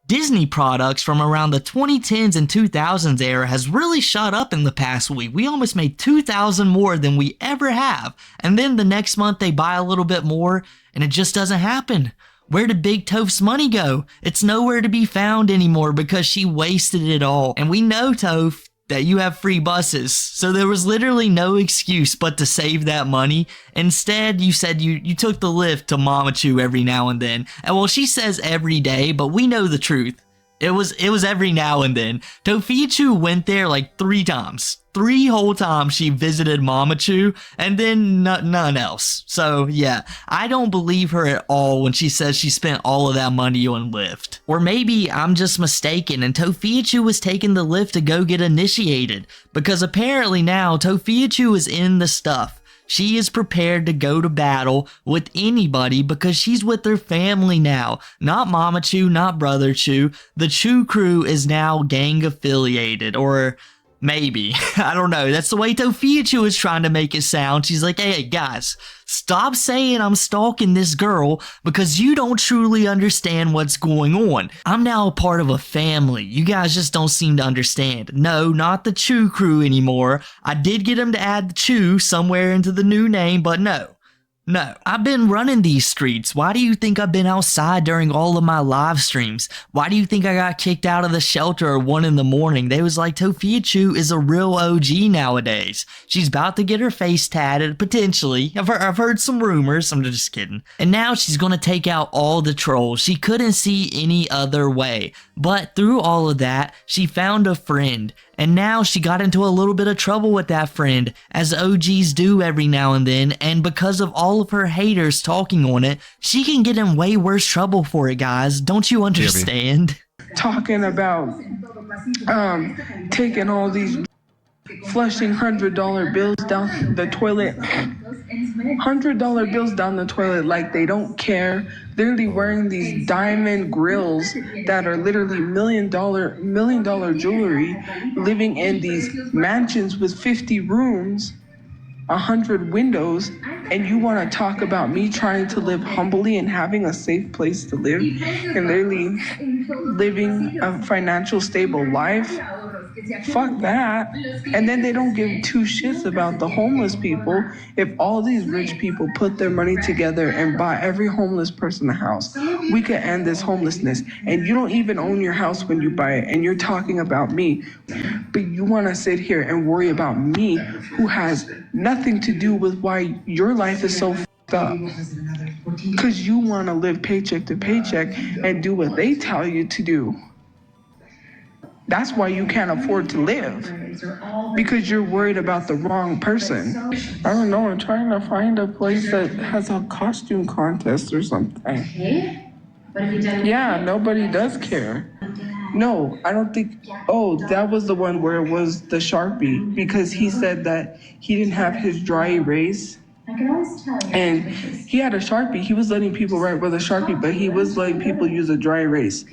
Disney products from around the 2010s and 2000s era has really shot up in the past week. We almost made 2,000 more than we ever have. And then the next month they buy a little bit more and it just doesn't happen. Where did Big Toph's money go? It's nowhere to be found anymore because she wasted it all. And we know, Toph, that you have free buses. So there was literally no excuse but to save that money. Instead, you said you took the Lyft to Mama Chu every now and then. And well, she says every day, but we know the truth. It was every now and then. Tofiachu went there like 3 times. 3 whole times she visited Mama Chu, and then none else. So yeah, I don't believe her at all when she says she spent all of that money on Lyft. Or maybe I'm just mistaken and Tofiachu was taking the Lyft to go get initiated, because apparently now Tofiachu is in the stuff. She is prepared to go to battle with anybody because she's with her family now. Not Mama Chu, not Brother Chu. The Chu crew is now gang affiliated, or maybe. I don't know. That's the way Tofiachu is trying to make it sound. She's like, hey guys, stop saying I'm stalking this girl because you don't truly understand what's going on. I'm now a part of a family. You guys just don't seem to understand. No, not the Chu crew anymore. I did get him to add the Chu somewhere into the new name, but no. I've been running these streets. Why do you think I've been outside during all of my live streams? Why do you think I got kicked out of the shelter at 1 a.m? They was like, Tofiachu is a real OG nowadays. She's about to get her face tatted, potentially. I've heard some rumors. I'm just kidding. And now she's gonna take out all the trolls. She couldn't see any other way. But through all of that, she found a friend. And now she got into a little bit of trouble with that friend, as OGs do every now and then, and because of all of her haters talking on it, she can get in way worse trouble for it, guys. Don't you understand? Talking about taking all these, flushing $100 bills down the toilet. $100 bills down the toilet like they don't care. Literally wearing these diamond grills that are literally million dollar jewelry, living in these mansions with 50 rooms, 100 windows, and you want to talk about me trying to live humbly and having a safe place to live and literally living a financial stable life? Fuck that. And then they don't give 2 shits about the homeless people. If all these rich people put their money together and buy every homeless person a house, we could end this homelessness. And you don't even own your house when you buy it, and you're talking about me. But you want to sit here and worry about me, who has nothing to do with why your life is so fucked up. Because you want to live paycheck to paycheck and do what they tell you to do. That's why you can't afford to live, because you're worried about the wrong person. I don't know, I'm trying to find a place that has a costume contest or something. Yeah, nobody does care. No, I don't think, oh, that was the one where it was the Sharpie, because he said that he didn't have his dry erase. And he had a Sharpie. He was letting people write with a Sharpie, but he was letting people use a dry erase.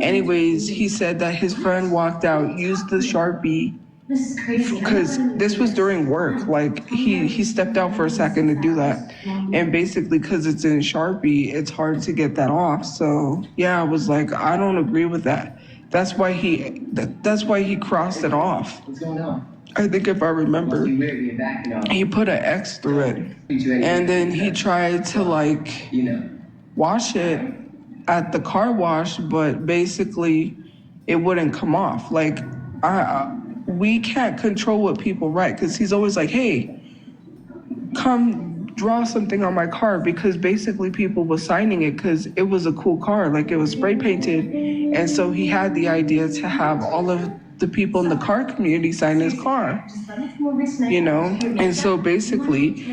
Anyways, he said that his friend walked out, used the Sharpie, because this was during work. Like he stepped out for a second to do that, and basically because it's in Sharpie, it's hard to get that off. So yeah, I was like, I don't agree with that. That's why he crossed it off. What's going on? I think if I remember, he put an X through it, and then he tried to like wash it at the car wash, but basically it wouldn't come off. Like we can't control what people write, because he's always like, hey, come draw something on my car, because basically people were signing it because it was a cool car, like it was spray painted. And so he had the idea to have all of the people in the car community sign his car, and so basically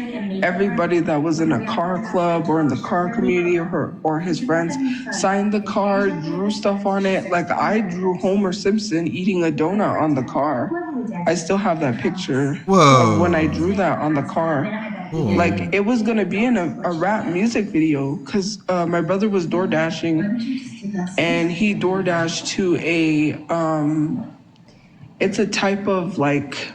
everybody that was in a car club or in the car community or his friends signed the car, drew stuff on it. Like I drew Homer Simpson eating a donut on the car. I still have that picture. Whoa. Of when I drew that on the car. Ooh. Like it was gonna be in a rap music video, because my brother was door dashing, and he door dashed to it's a type of like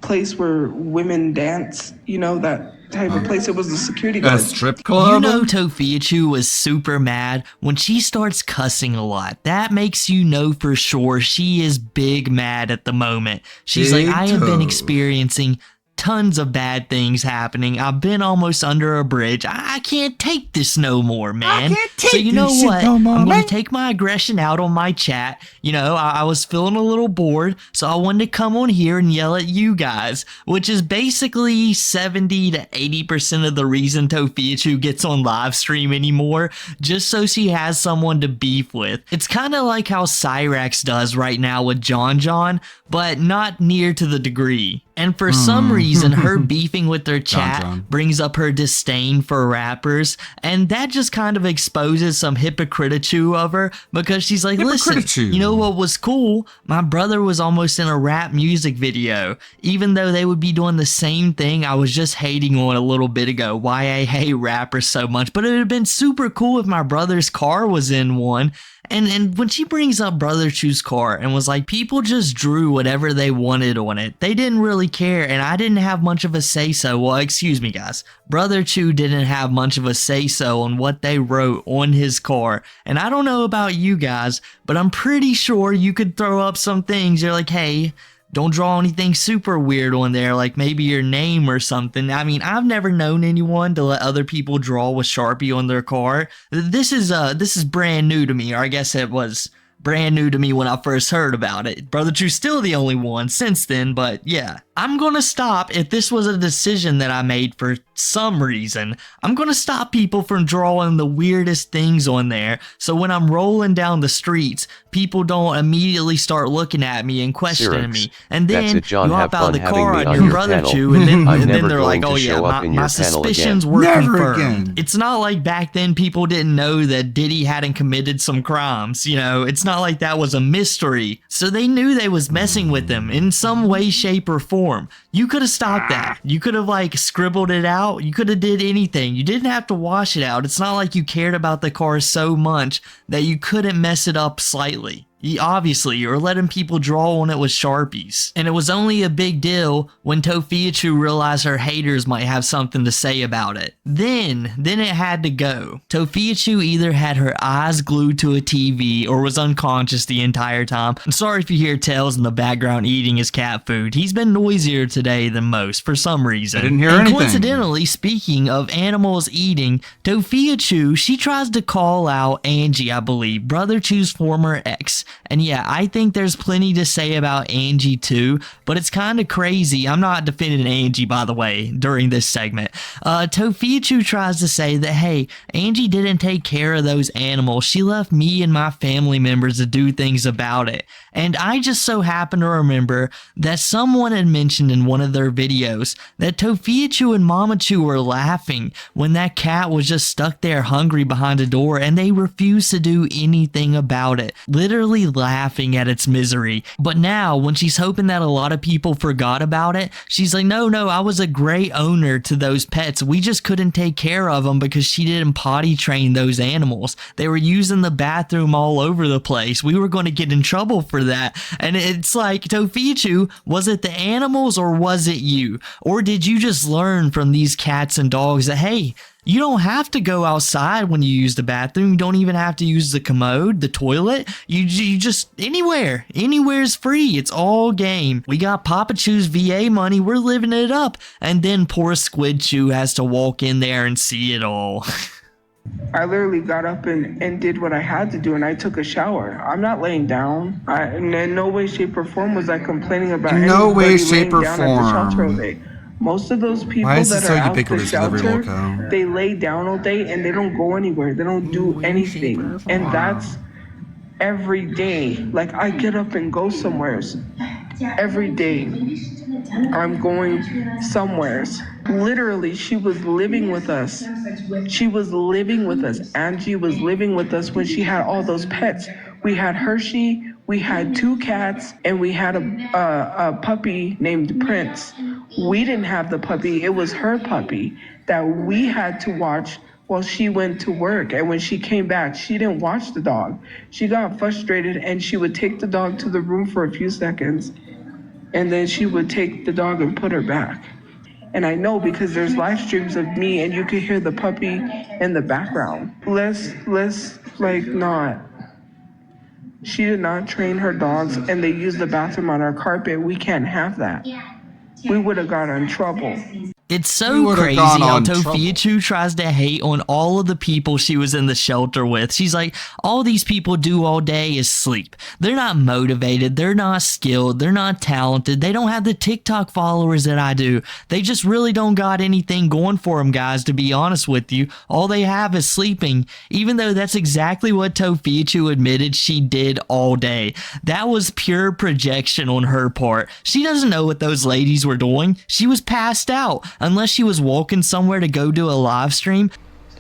place where women dance, that type of place. It was a security guard. A strip club? You know Tofiichu was super mad when she starts cussing a lot. That makes you know for sure she is big mad at the moment. She's Big like, I have been toe. experiencing tons of bad things happening. I've been almost under a bridge. I can't take this no more, man. I can't take so you know this shit what? no more, I'm going man. to take my aggression out on my chat. I was feeling a little bored, so I wanted to come on here and yell at you guys, which is basically 70 to 80% of the reason Tofiichu gets on live stream anymore, just so she has someone to beef with. It's kind of like how Cyrax does right now with John, but not near to the degree. And for some reason, her beefing with their chat brings up her disdain for rappers, and that just kind of exposes some hypocritichu of her, because she's like, listen, you know what was cool? My brother was almost in a rap music video, even though they would be doing the same thing I was just hating on a little bit ago, why I hate rappers so much. But it would have been super cool if my brother's car was in one. And when she brings up Brother Chu's car and was like, people just drew whatever they wanted on it. They didn't really care, and I didn't have much of a say-so. Well, excuse me, guys. Brother Chu didn't have much of a say-so on what they wrote on his car. And I don't know about you guys, but I'm pretty sure you could throw up some things. You're like, hey, don't draw anything super weird on there, like maybe your name or something. I mean, I've never known anyone to let other people draw with Sharpie on their car. This is brand new to me, or I guess it was brand new to me when I first heard about it. Brother Chu's still the only one since then, but yeah. I'm gonna stop if this was a decision that I made for some reason. I'm gonna stop people from drawing the weirdest things on there, so when I'm rolling down the streets, people don't immediately start looking at me and questioning me. And then you hop out of the car on your Brother Chu, and then they're like, oh yeah, my suspicions were confirmed. It's not like back then people didn't know that Diddy hadn't committed some crimes, it's not like that was a mystery. So they knew they was messing with them in some way, shape, or form. You could have stopped that. You could have scribbled it out. You could have did anything. You didn't have to wash it out. It's not like you cared about the car so much that you couldn't mess it up slightly. Obviously, you were letting people draw on it with Sharpies. And it was only a big deal when Tofiichu realized her haters might have something to say about it. Then it had to go. Tofiichu either had her eyes glued to a TV or was unconscious the entire time. I'm sorry if you hear Tails in the background eating his cat food. He's been noisier today than most for some reason. I didn't hear anything. Coincidentally, speaking of animals eating, Tofiichu, she tries to call out Angie, I believe, Brother Chu's former ex. And yeah, I think there's plenty to say about Angie too, but it's kind of crazy. I'm not defending Angie, by the way, during this segment. Tofiichu tries to say that, hey, Angie didn't take care of those animals. She left me and my family members to do things about it. And I just so happen to remember that someone had mentioned in one of their videos that Tofiichu and Mama Chu were laughing when that cat was just stuck there hungry behind a door and they refused to do anything about it. Literally literally laughing at its misery. But now, when she's hoping that a lot of people forgot about it, she's like, no, I was a great owner to those pets. We just couldn't take care of them because she didn't potty train those animals. They were using the bathroom all over the place. We were going to get in trouble for that. And it's like, Tofichu, was it the animals or was it you? Or did you just learn from these cats and dogs that, hey, you don't have to go outside when you use the bathroom. You don't even have to use the commode, the toilet. You just, anywhere is free. It's all game. We got Papa Chew's VA money. We're living it up. And then poor Squid Chew has to walk in there and see it all. I literally got up and did what I had to do, and I took a shower. I'm not laying down. In no way, shape, or form was I complaining about no way, shape, or down at the shelter all day. Most of those people that are out the shelter, they lay down all day and they don't go anywhere. They don't do anything. And that's every day. Like, I get up and go somewheres. Every day I'm going somewheres. Literally, she was living with us. She was living with us. Angie was living with us when she had all those pets. We had Hershey, we had 2 cats, and we had a puppy named Prince. We didn't have the puppy. It was her puppy that we had to watch while she went to work. And when she came back, she didn't watch the dog. She got frustrated and she would take the dog to the room for a few seconds, and then she would take the dog and put her back. And I know because there's live streams of me and you can hear the puppy in the background. Let's not. She did not train her dogs and they used the bathroom on our carpet. We can't have that. We would have got in trouble. It's so crazy how Tofichu tries to hate on all of the people she was in the shelter with. She's like, all these people do all day is sleep. They're not motivated. They're not skilled. They're not talented. They don't have the TikTok followers that I do. They just really don't got anything going for them, guys, to be honest with you. All they have is sleeping, even though that's exactly what Tofichu admitted she did all day. That was pure projection on her part. She doesn't know what those ladies were doing. She was passed out. Unless she was walking somewhere to go do a live stream.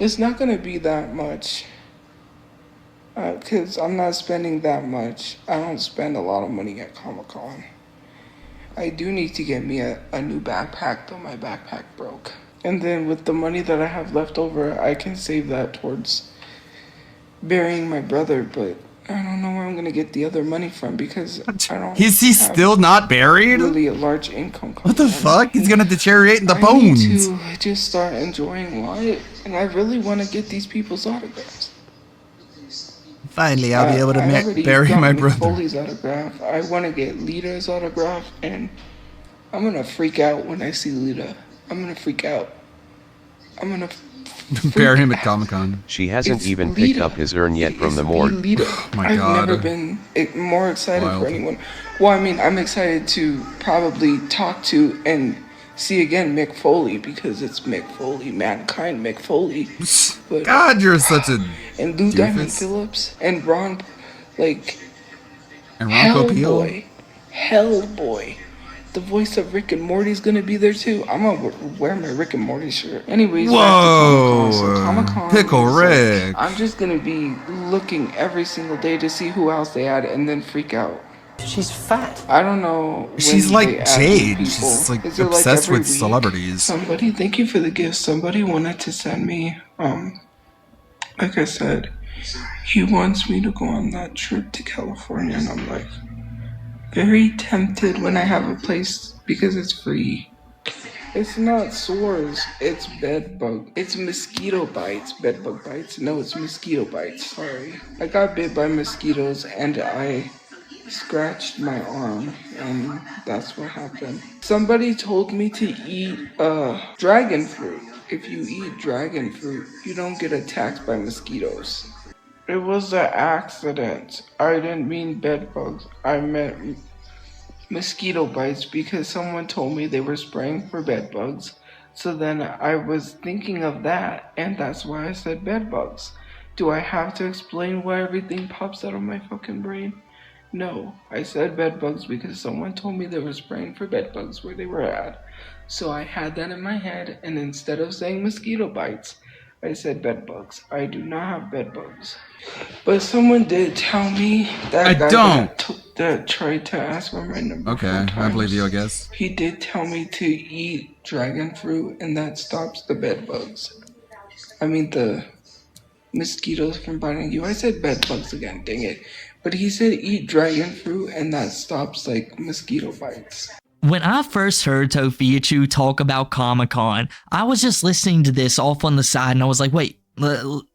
It's not going to be that much. Because I'm not spending that much. I don't spend a lot of money at Comic-Con. I do need to get me a new backpack, though my backpack broke. And then with the money that I have left over, I can save that towards burying my brother, but I don't know where I'm going to get the other money from because I don't. Is he still not buried? Really a large income. What the fuck? He's going to deteriorate in the bones. I need to just start enjoying life, and I really want to get these people's autographs. Finally, I'll be able to bury my brother. Foley's autograph. I want to get Lita's autograph, and I'm going to freak out when I see Lita. I'm going to freak out. I'm going to bury him at Comic-Con. She hasn't even picked up his urn yet from the morgue. Oh my God. I've never been more excited for anyone. Well, I mean, I'm excited to probably talk to and see again Mick Foley because it's Mick Foley, Mankind Mick Foley. But, God, you're such a and Lou Diamond Phillips and Ron, like, and Ron Hellboy. Hellboy. The voice of Rick and Morty's gonna be there too. I'm gonna wear my Rick and Morty shirt. Anyways, whoa, Comic-Con, Pickle Rick. I'm just gonna be looking every single day to see who else they add and then freak out. She's fat. I don't know. She's like Jade. She's like obsessed with celebrities. Somebody, thank you for the gift. Somebody wanted to send me, like I said, he wants me to go on that trip to California, and I'm like, very tempted when I have a place because it's free. It's not sores, it's bed bug. It's mosquito bites. Bed bug bites? No, it's mosquito bites. Sorry. I got bit by mosquitoes and I scratched my arm and that's what happened. Somebody told me to eat dragon fruit. If you eat dragon fruit, you don't get attacked by mosquitoes. It was an accident. I didn't mean bed bugs. I meant mosquito bites because someone told me they were spraying for bed bugs. So then I was thinking of that, and that's why I said bed bugs. Do I have to explain why everything pops out of my fucking brain? No, I said bed bugs because someone told me they were spraying for bed bugs where they were at. So I had that in my head, and instead of saying mosquito bites, I said bed bugs. I do not have bed bugs. But someone did tell me that I guy don't. that tried to ask for my number. Okay, 4 times. I believe you, I guess. He did tell me to eat dragon fruit, and that stops the bed bugs. I mean the mosquitoes from biting you. I said bed bugs again, dang it. But he said eat dragon fruit, and that stops like mosquito bites. When I first heard Tofiichu talk about Comic-Con, I was just listening to this off on the side and I was like, wait,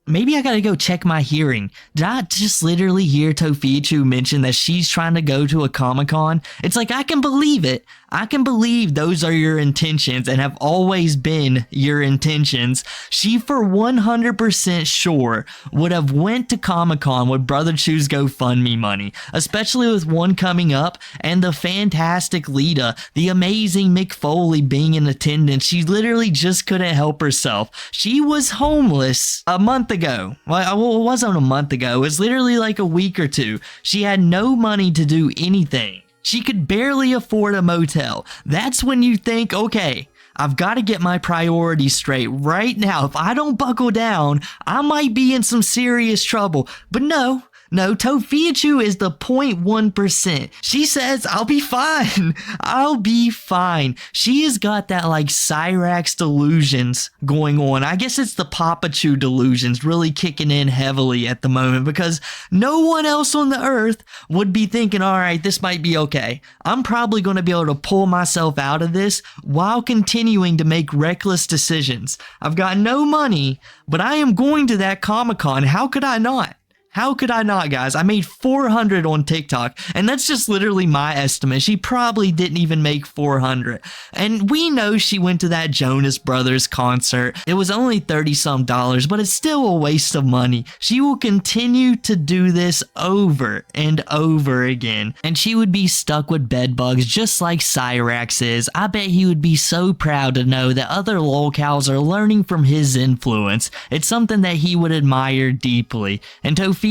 maybe I gotta go check my hearing. Did I just literally hear Tofiichu mention that she's trying to go to a Comic-Con? It's like, I can believe it. I can believe those are your intentions and have always been your intentions. She for 100% sure would have went to Comic-Con with Brother Chu's GoFundMe money, especially with one coming up and the fantastic Lita, the amazing Mick Foley being in attendance. She literally just couldn't help herself. She was homeless a month ago. Well, it wasn't a month ago. It was literally like a week or two. She had no money to do anything. She could barely afford a motel. That's when you think, okay, I've got to get my priorities straight right now. If I don't buckle down, I might be in some serious trouble. But no, Tofiichu is the 0.1%. She says, I'll be fine. I'll be fine. She has got that like Cyrax delusions going on. I guess it's the Papachu delusions really kicking in heavily at the moment because no one else on the earth would be thinking, all right, this might be okay. I'm probably going to be able to pull myself out of this while continuing to make reckless decisions. I've got no money, but I am going to that Comic-Con. How could I not? How could I not, guys? I made 400 on TikTok, and that's just literally my estimate. She probably didn't even make 400. And we know she went to that Jonas Brothers concert. It was only $30-some, but it's still a waste of money. She will continue to do this over and over again, and she would be stuck with bed bugs just like Cyrax is. I bet he would be so proud to know that other lolcows are learning from his influence. It's something that he would admire deeply. And Tofiichu,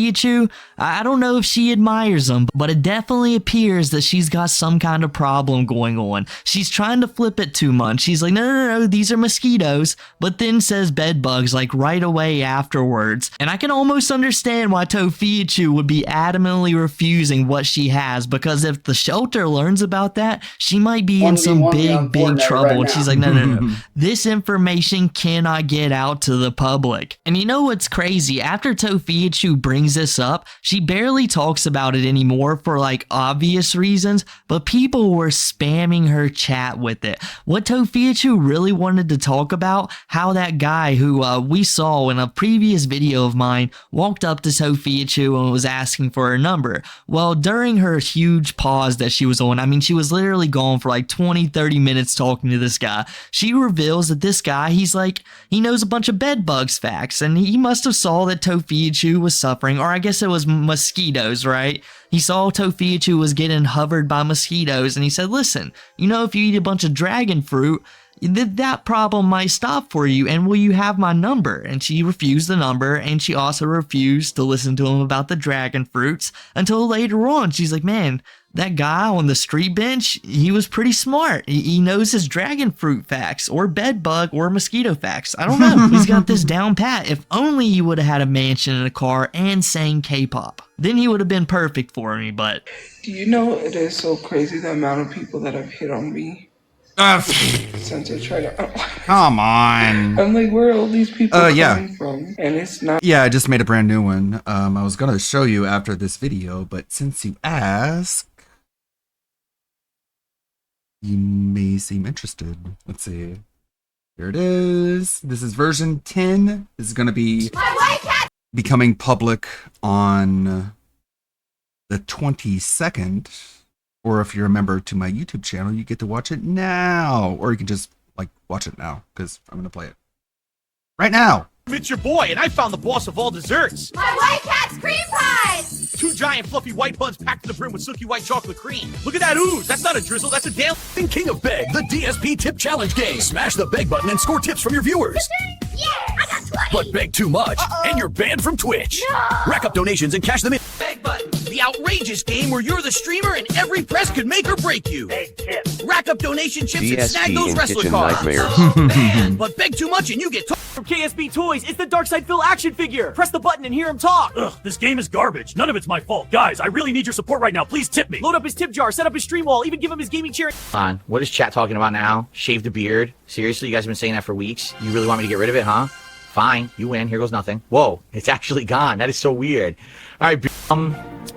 I don't know if she admires him, but it definitely appears that she's got some kind of problem going on. She's trying to flip it too much. She's like, no, these are mosquitoes, but then says bed bugs like right away afterwards. And I can almost understand why Tofiichu would be adamantly refusing what she has, because if the shelter learns about that, she might be in some big trouble. Right, and she's like, no. This information cannot get out to the public. And you know what's crazy? After Tofiichu brings this up, she barely talks about it anymore for like obvious reasons, but people were spamming her chat with it. What Tofiichu really wanted to talk about, how that guy who we saw in a previous video of mine walked up to Tofiichu and was asking for her number. Well, during her huge pause that she was on, I mean, she was literally gone for like 20-30 minutes talking to this guy. She reveals that this guy, he knows a bunch of bed bugs facts, and he must have saw that Tofiichu was suffering, or I guess it was mosquitoes, right? He saw Tofiichu was getting hovered by mosquitoes, and he said, listen, you know, if you eat a bunch of dragon fruit, that problem might stop for you, and will you have my number? And she refused the number, and she also refused to listen to him about the dragon fruits until later on. She's like, man, that guy on the street bench, he was pretty smart. He knows his dragon fruit facts, or bed bug, or mosquito facts. I don't know. He's got this down pat. If only he would have had a mansion and a car and sang K-pop. Then he would have been perfect for me, but... Do you know it is so crazy the amount of people that have hit on me? Since I tried to... Come on. I'm like, where are all these people coming from? And it's not... Yeah, I just made a brand new one. I was going to show you after this video, but since you ask, you may seem interested. Let's see. Here it is. This is version 10. This is going to be becoming public on the 22nd. Or if you're a member to my YouTube channel, you get to watch it now. Or you can just, like, watch it now, because I'm going to play it right now. It's your boy, and I found the boss of all desserts. My White Cat's cream pies! 2 giant fluffy white buns packed to the brim with silky white chocolate cream. Look at that ooze. That's not a drizzle, that's a damn... King of Beg, the DSP Tip Challenge game. Smash the beg button and score tips from your viewers. Yeah, I got 20. But beg too much, and you're banned from Twitch. No. Rack up donations and cash them in. Beg button, the outrageous game where you're the streamer and every press could make or break you. Rack up donation chips and snag those wrestler cards. Nightmares. But beg too much and you get... From KSB Toys, it's the Darkseid Phil action figure. Press the button and hear him talk. Ugh, this game is garbage. None of it's my fault. Guys, I really need your support right now. Please tip me. Load up his tip jar, set up his stream wall, even give him his gaming chair. On, what is chat talking about now? Shave the beard? Seriously, you guys have been saying that for weeks? You really want me to get rid of it, huh? Fine, you win. Here goes nothing. Whoa, it's actually gone. That is so weird. All right,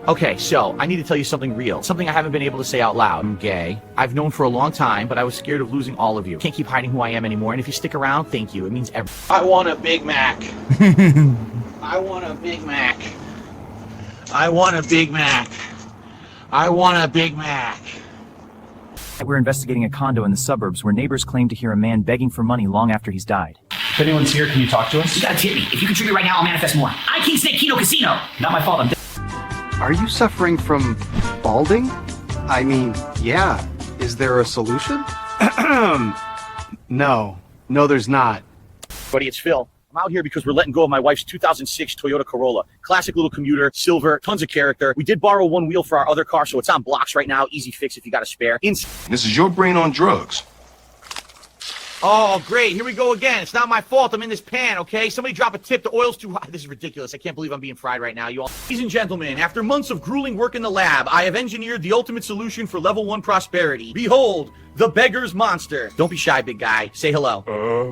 okay, so I need to tell you something real. Something I haven't been able to say out loud. I'm gay. I've known for a long time, but I was scared of losing all of you. Can't keep hiding who I am anymore, and if you stick around, thank you. It means everything. I want a Big Mac. I want a Big Mac. I want a Big Mac. I want a Big Mac. We're investigating a condo in the suburbs where neighbors claim to hear a man begging for money long after he's died. If anyone's here, can you talk to us? You gotta tip me. If you contribute right now, I'll manifest more. I King Snake Kino Casino. Not my fault, I'm dead. Are you suffering from balding? I mean, yeah. Is there a solution? No, there's not. Buddy, it's Phil. I'm out here because we're letting go of my wife's 2006 Toyota Corolla. Classic little commuter, silver, tons of character. We did borrow one wheel for our other car, so it's on blocks right now. Easy fix if you got a spare. This is your brain on drugs. Oh, great. Here we go again. It's not my fault. I'm in this pan, okay? Somebody drop a tip. The oil's too hot. This is ridiculous. I can't believe I'm being fried right now, you all. Ladies and gentlemen, after months of grueling work in the lab, I have engineered the ultimate solution for level 1 prosperity. Behold, the beggar's monster. Don't be shy, big guy. Say hello.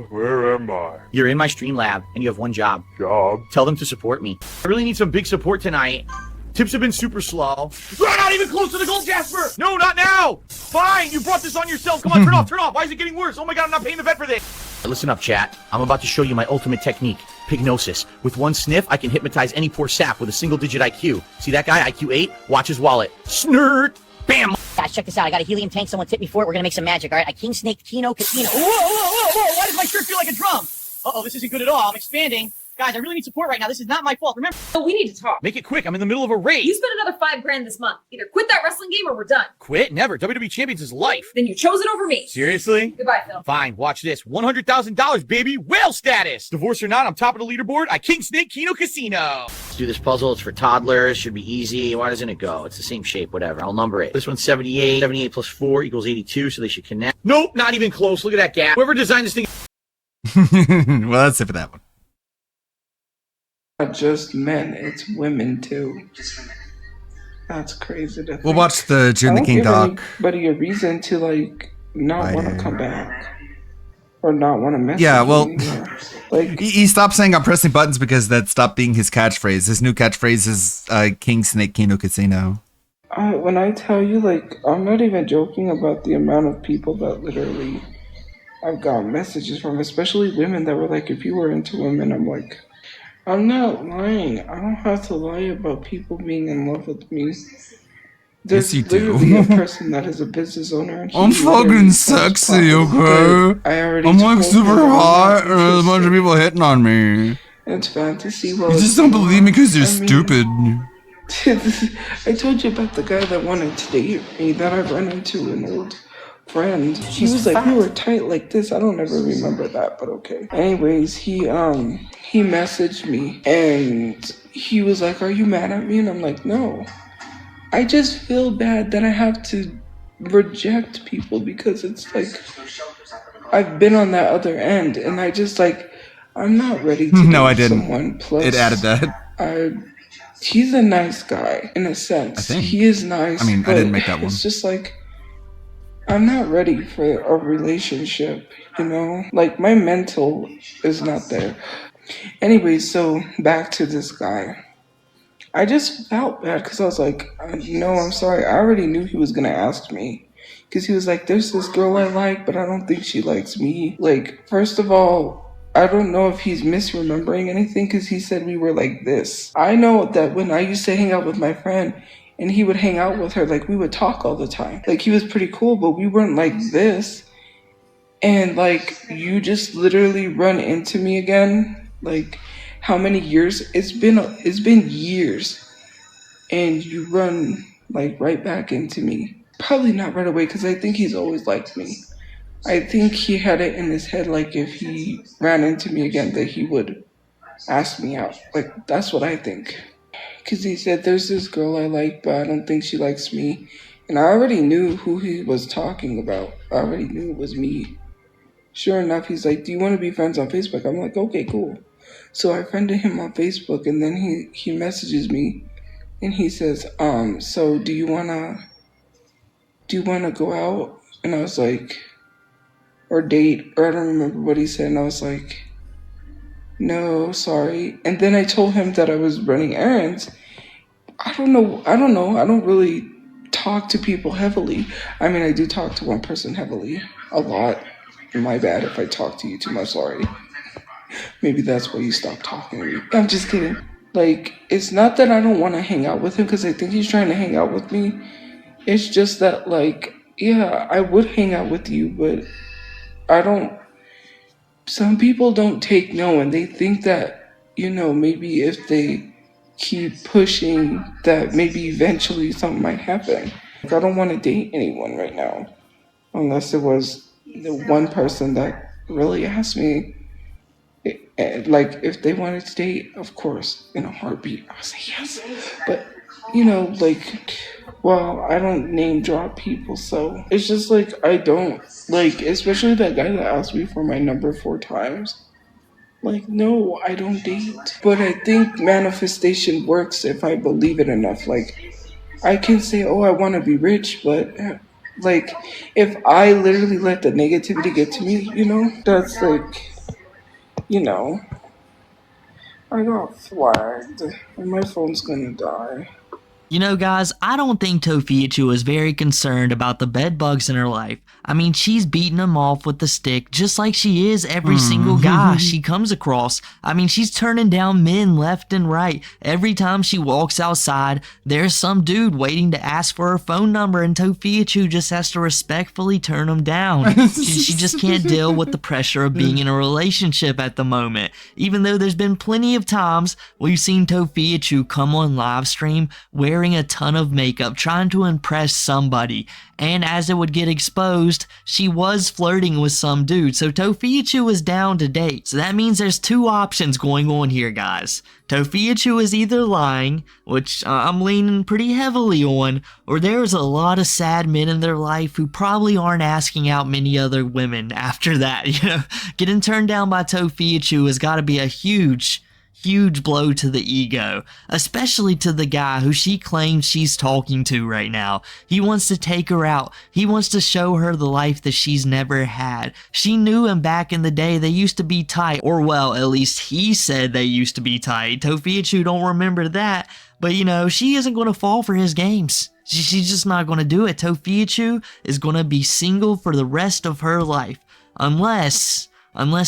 Where am I? You're in my stream lab, and you have one job. Job? Tell them to support me. I really need some big support tonight. Tips have been super slow. We're not even close to the goal, Jasper! No, not now! Fine, you brought this on yourself. Come on, turn off, turn off. Why is it getting worse? Oh my god, I'm not paying the vet for this. Listen up, chat. I'm about to show you my ultimate technique, Pignosis. With one sniff, I can hypnotize any poor sap with a single-digit IQ. See that guy, IQ 8? Watch his wallet. Snurt! Bam! Guys, check this out. I got a helium tank. Someone tipped me for it. We're gonna make some magic, all right? I King Snake Kino Casino. Whoa, whoa, whoa, whoa! Why does my shirt feel like a drum? Uh-oh, this isn't good at all. I'm expanding. Guys, I really need support right now. This is not my fault. Remember? Oh, we need to talk. Make it quick. I'm in the middle of a race. You spend another $5 this month. Either quit that wrestling game or we're done. Quit? Never. WWE Champions is life. Then you chose it over me. Seriously? Goodbye, Phil. Fine. Watch this. $100,000, baby. Whale status. Divorce or not, I'm top of the leaderboard. I King Snake Kino Casino. Let's do this puzzle. It's for toddlers. Should be easy. Why doesn't it go? It's the same shape. Whatever. I'll number it. This one's 78. 78 plus 4 equals 82, so they should connect. Nope. Not even close. Look at that gap. Whoever designed this thing. Well, that's it for that one. Not just men, it's women too. That's crazy to think. We'll watch the June the King doc. Anybody a reason to like not want to come back or not want to mess. Yeah, well, like he stopped saying I'm pressing buttons because that stopped being his catchphrase. His new catchphrase is King Snake Kino Casino. When I tell you, like, I'm not even joking about the amount of people that literally I've got messages from, especially women that were like, if you were into women, I'm like, I'm not lying. I don't have to lie about people being in love with me. There's literally a person that is a business owner. And I'm fucking sexy, okay? I'm like super hot, and there's a bunch of people hitting on me. It's fantasy. Well, you just don't believe me because you're stupid. I told you about the guy that wanted to date me that I ran into an old friend. He was like, we were tight like this. I don't ever remember that, but okay. Anyways, he messaged me and he was like, are you mad at me? And I'm like, no. I just feel bad that I have to reject people because it's like I've been on that other end and I just like I'm not ready to no, I didn't. Someone. Plus, it added that. He's a nice guy in a sense. I think. He is nice. I mean, I didn't make that one. It's just like I'm not ready for a relationship, you know? Like my mental is not there. Anyways, so back to this guy. I just felt bad because I was like, no, I'm sorry. I already knew he was going to ask me. Because he was like, there's this girl I like, but I don't think she likes me. Like, first of all, I don't know if he's misremembering anything because he said we were like this. I know that when I used to hang out with my friend and he would hang out with her, like we would talk all the time. Like he was pretty cool, but we weren't like this. And like, you just literally run into me again. Like, how many years? It's been years, and you run like right back into me. Probably not right away, because I think he's always liked me. I think he had it in his head like if he ran into me again that he would ask me out. Like that's what I think. Because he said there's this girl I like, but I don't think she likes me. And I already knew who he was talking about. I already knew it was me. sure enough, he's like, do you want to be friends on Facebook? I'm like, okay, cool. So I friended him on Facebook, and then he messages me, and he says, so do you wanna go out? And I was like, or date, or I don't remember what he said, and I was like, no, sorry. And then I told him that I was running errands. I don't know. I don't really talk to people heavily. I mean, I do talk to one person heavily a lot. My bad if I talk to you too much, sorry. Maybe that's why you stopped talking to me. I'm just kidding. Like, it's not that I don't want to hang out with him, because I think he's trying to hang out with me. It's just that, like, yeah, I would hang out with you, but I don't. Some people don't take no, and they think that, you know, maybe if they keep pushing, that maybe eventually something might happen. Like, I don't want to date anyone right now, unless it was the one person that really asked me. Like, if they wanted to date, of course, in a heartbeat, I'll say yes. But, you know, like, well, I don't name drop people, so it's just like, I don't, like, especially that guy that asked me for my number 4 times. Like, no, I don't date. But I think manifestation works if I believe it enough. Like, I can say, oh, I want to be rich, but, like, if I literally let the negativity get to me, you know, that's like, you know, I got flagged, and my phone's gonna die. You know, guys, I don't think Tofiichu is very concerned about the bed bugs in her life. I mean, she's beating them off with the stick just like she is every single guy she comes across. I mean, she's turning down men left and right. Every time she walks outside, there's some dude waiting to ask for her phone number, and Tofiichu just has to respectfully turn him down. She just can't deal with the pressure of being in a relationship at the moment. Even though there's been plenty of times we've seen Tofiichu come on live stream wearing a ton of makeup, trying to impress somebody, and as it would get exposed, she was flirting with some dude. So Tofiichu is down to date. So that means there's 2 options going on here, guys. Tofiichu is either lying, which I'm leaning pretty heavily on, or there's a lot of sad men in their life who probably aren't asking out many other women after that. You know, getting turned down by Tofiichu has got to be a huge blow to the ego, especially to the guy who she claims she's talking to right now. He wants to take her out. He wants to show her the life that she's never had. She knew him back in the day. They used to be tight, or well, at least he said they used to be tight. Tofiichu don't remember that, but you know, she isn't going to fall for his games. She's just not going to do it. Tofiichu is going to be single for the rest of her life, unless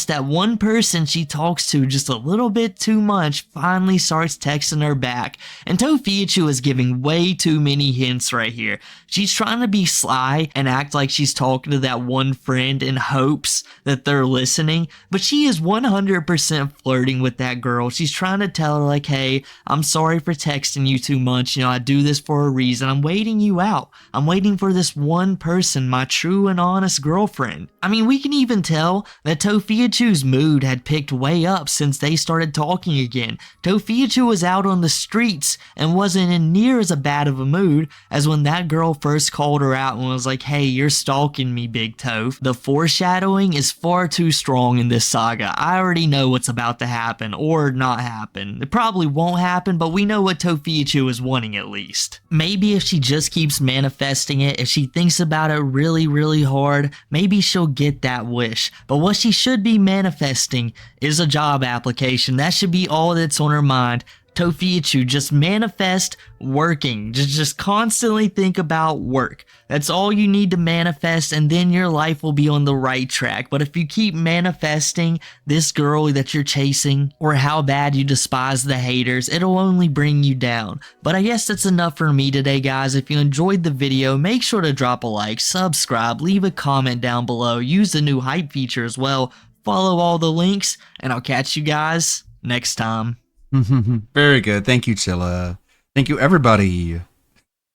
that one person she talks to just a little bit too much finally starts texting her back. And Tofiichu is giving way too many hints right here. She's trying to be sly and act like she's talking to that one friend in hopes that they're listening, but she is 100% flirting with that girl. She's trying to tell her, like, hey, I'm sorry for texting you too much. You know, I do this for a reason. I'm waiting you out. I'm waiting for this one person, my true and honest girlfriend. I mean, we can even tell that Tofiichu's mood had picked way up since they started talking again. Tofiichu was out on the streets and wasn't in near as bad of a mood as when that girl first called her out and was like, hey, you're stalking me, Big Toph. The foreshadowing is far too strong in this saga. I already know what's about to happen or not happen. It probably won't happen, but we know what Tofiichu is wanting at least. Maybe if she just keeps manifesting it, if she thinks about it really, really hard, maybe she'll get that wish. But what she should be manifesting is a job application. That should be all that's on her mind. Tofiichu, just manifest working. Just constantly think about work. That's all you need to manifest, and then your life will be on the right track. But if you keep manifesting this girl that you're chasing, or how bad you despise the haters, it'll only bring you down. But I guess that's enough for me today, guys. If you enjoyed the video, make sure to drop a like, subscribe, leave a comment down below, use the new hype feature as well, follow all the links, and I'll catch you guys next time. Very good. Thank you, Chilla. Thank you, everybody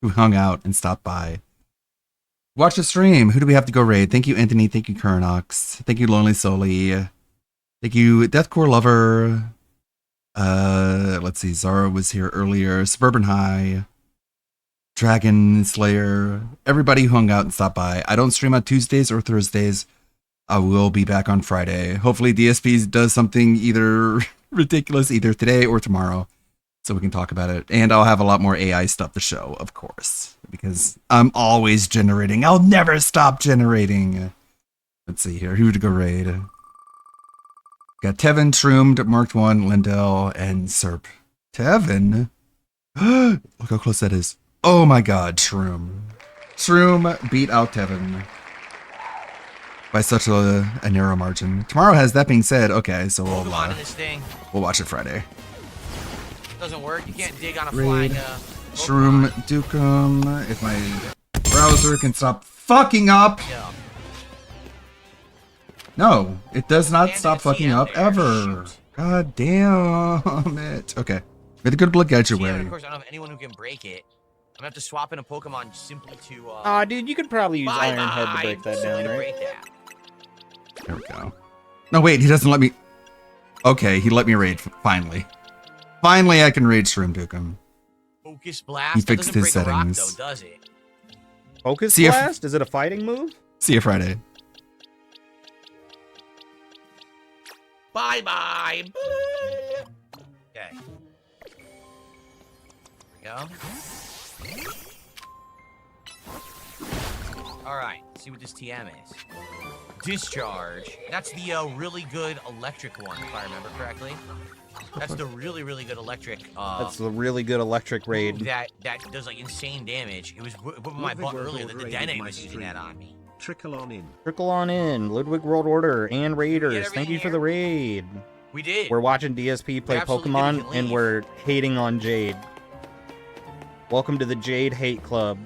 who hung out and stopped by. Watch the stream. Who do we have to go raid? Thank you, Anthony. Thank you, Curnox. Thank you, Lonely Soli. Thank you, Deathcore Lover. Let's see. Zara was here earlier. Suburban High. Dragon Slayer. Everybody who hung out and stopped by. I don't stream on Tuesdays or Thursdays. I will be back on Friday. Hopefully DSP does something either ridiculous either today or tomorrow so we can talk about it. And I'll have a lot more AI stuff to show, of course, because I'm always generating. I'll never stop generating. Let's see here. Who to go raid? Got Tevin, Shroomed, Marked One, Lindell, and Serp. Tevin? Look how close that is. Oh my god, Shroom. Shroom beat out Tevin by such a narrow margin. Tomorrow has that being said, okay, so we'll watch it Friday. Doesn't work. You can't dig on a Raid. flying Shroom Dukem. If my browser can stop fucking up. Yeah. No, it does not stop fucking up ever. God damn it. Okay. With a good look at your way. Of course, I don't have anyone who can break it. I'm gonna have to swap in a Pokemon simply to. Dude, you could probably use Ironhead to break that down, right? There we go. No, wait, he doesn't let me. Okay, he let me raid finally. Finally, I can raid Shroom Dukem. Focus Blast. He fixed his break a rock, settings. though, does it? Focus Blast? Is it a fighting move? See you Friday. Bye bye. Okay. There we go. All right. Let's see what this TM is. Discharge. That's the really good electric one, if I remember correctly. That's the really, really good electric. That's the really good electric raid. That does like insane damage. It was whipping my butt earlier that the Dene was using that on me. Trickle on in. Trickle on in. Ludwig World Order and Raiders. Thank you for the raid. We did. We're watching DSP play Pokemon and we're hating on Jade. Welcome to the Jade Hate Club.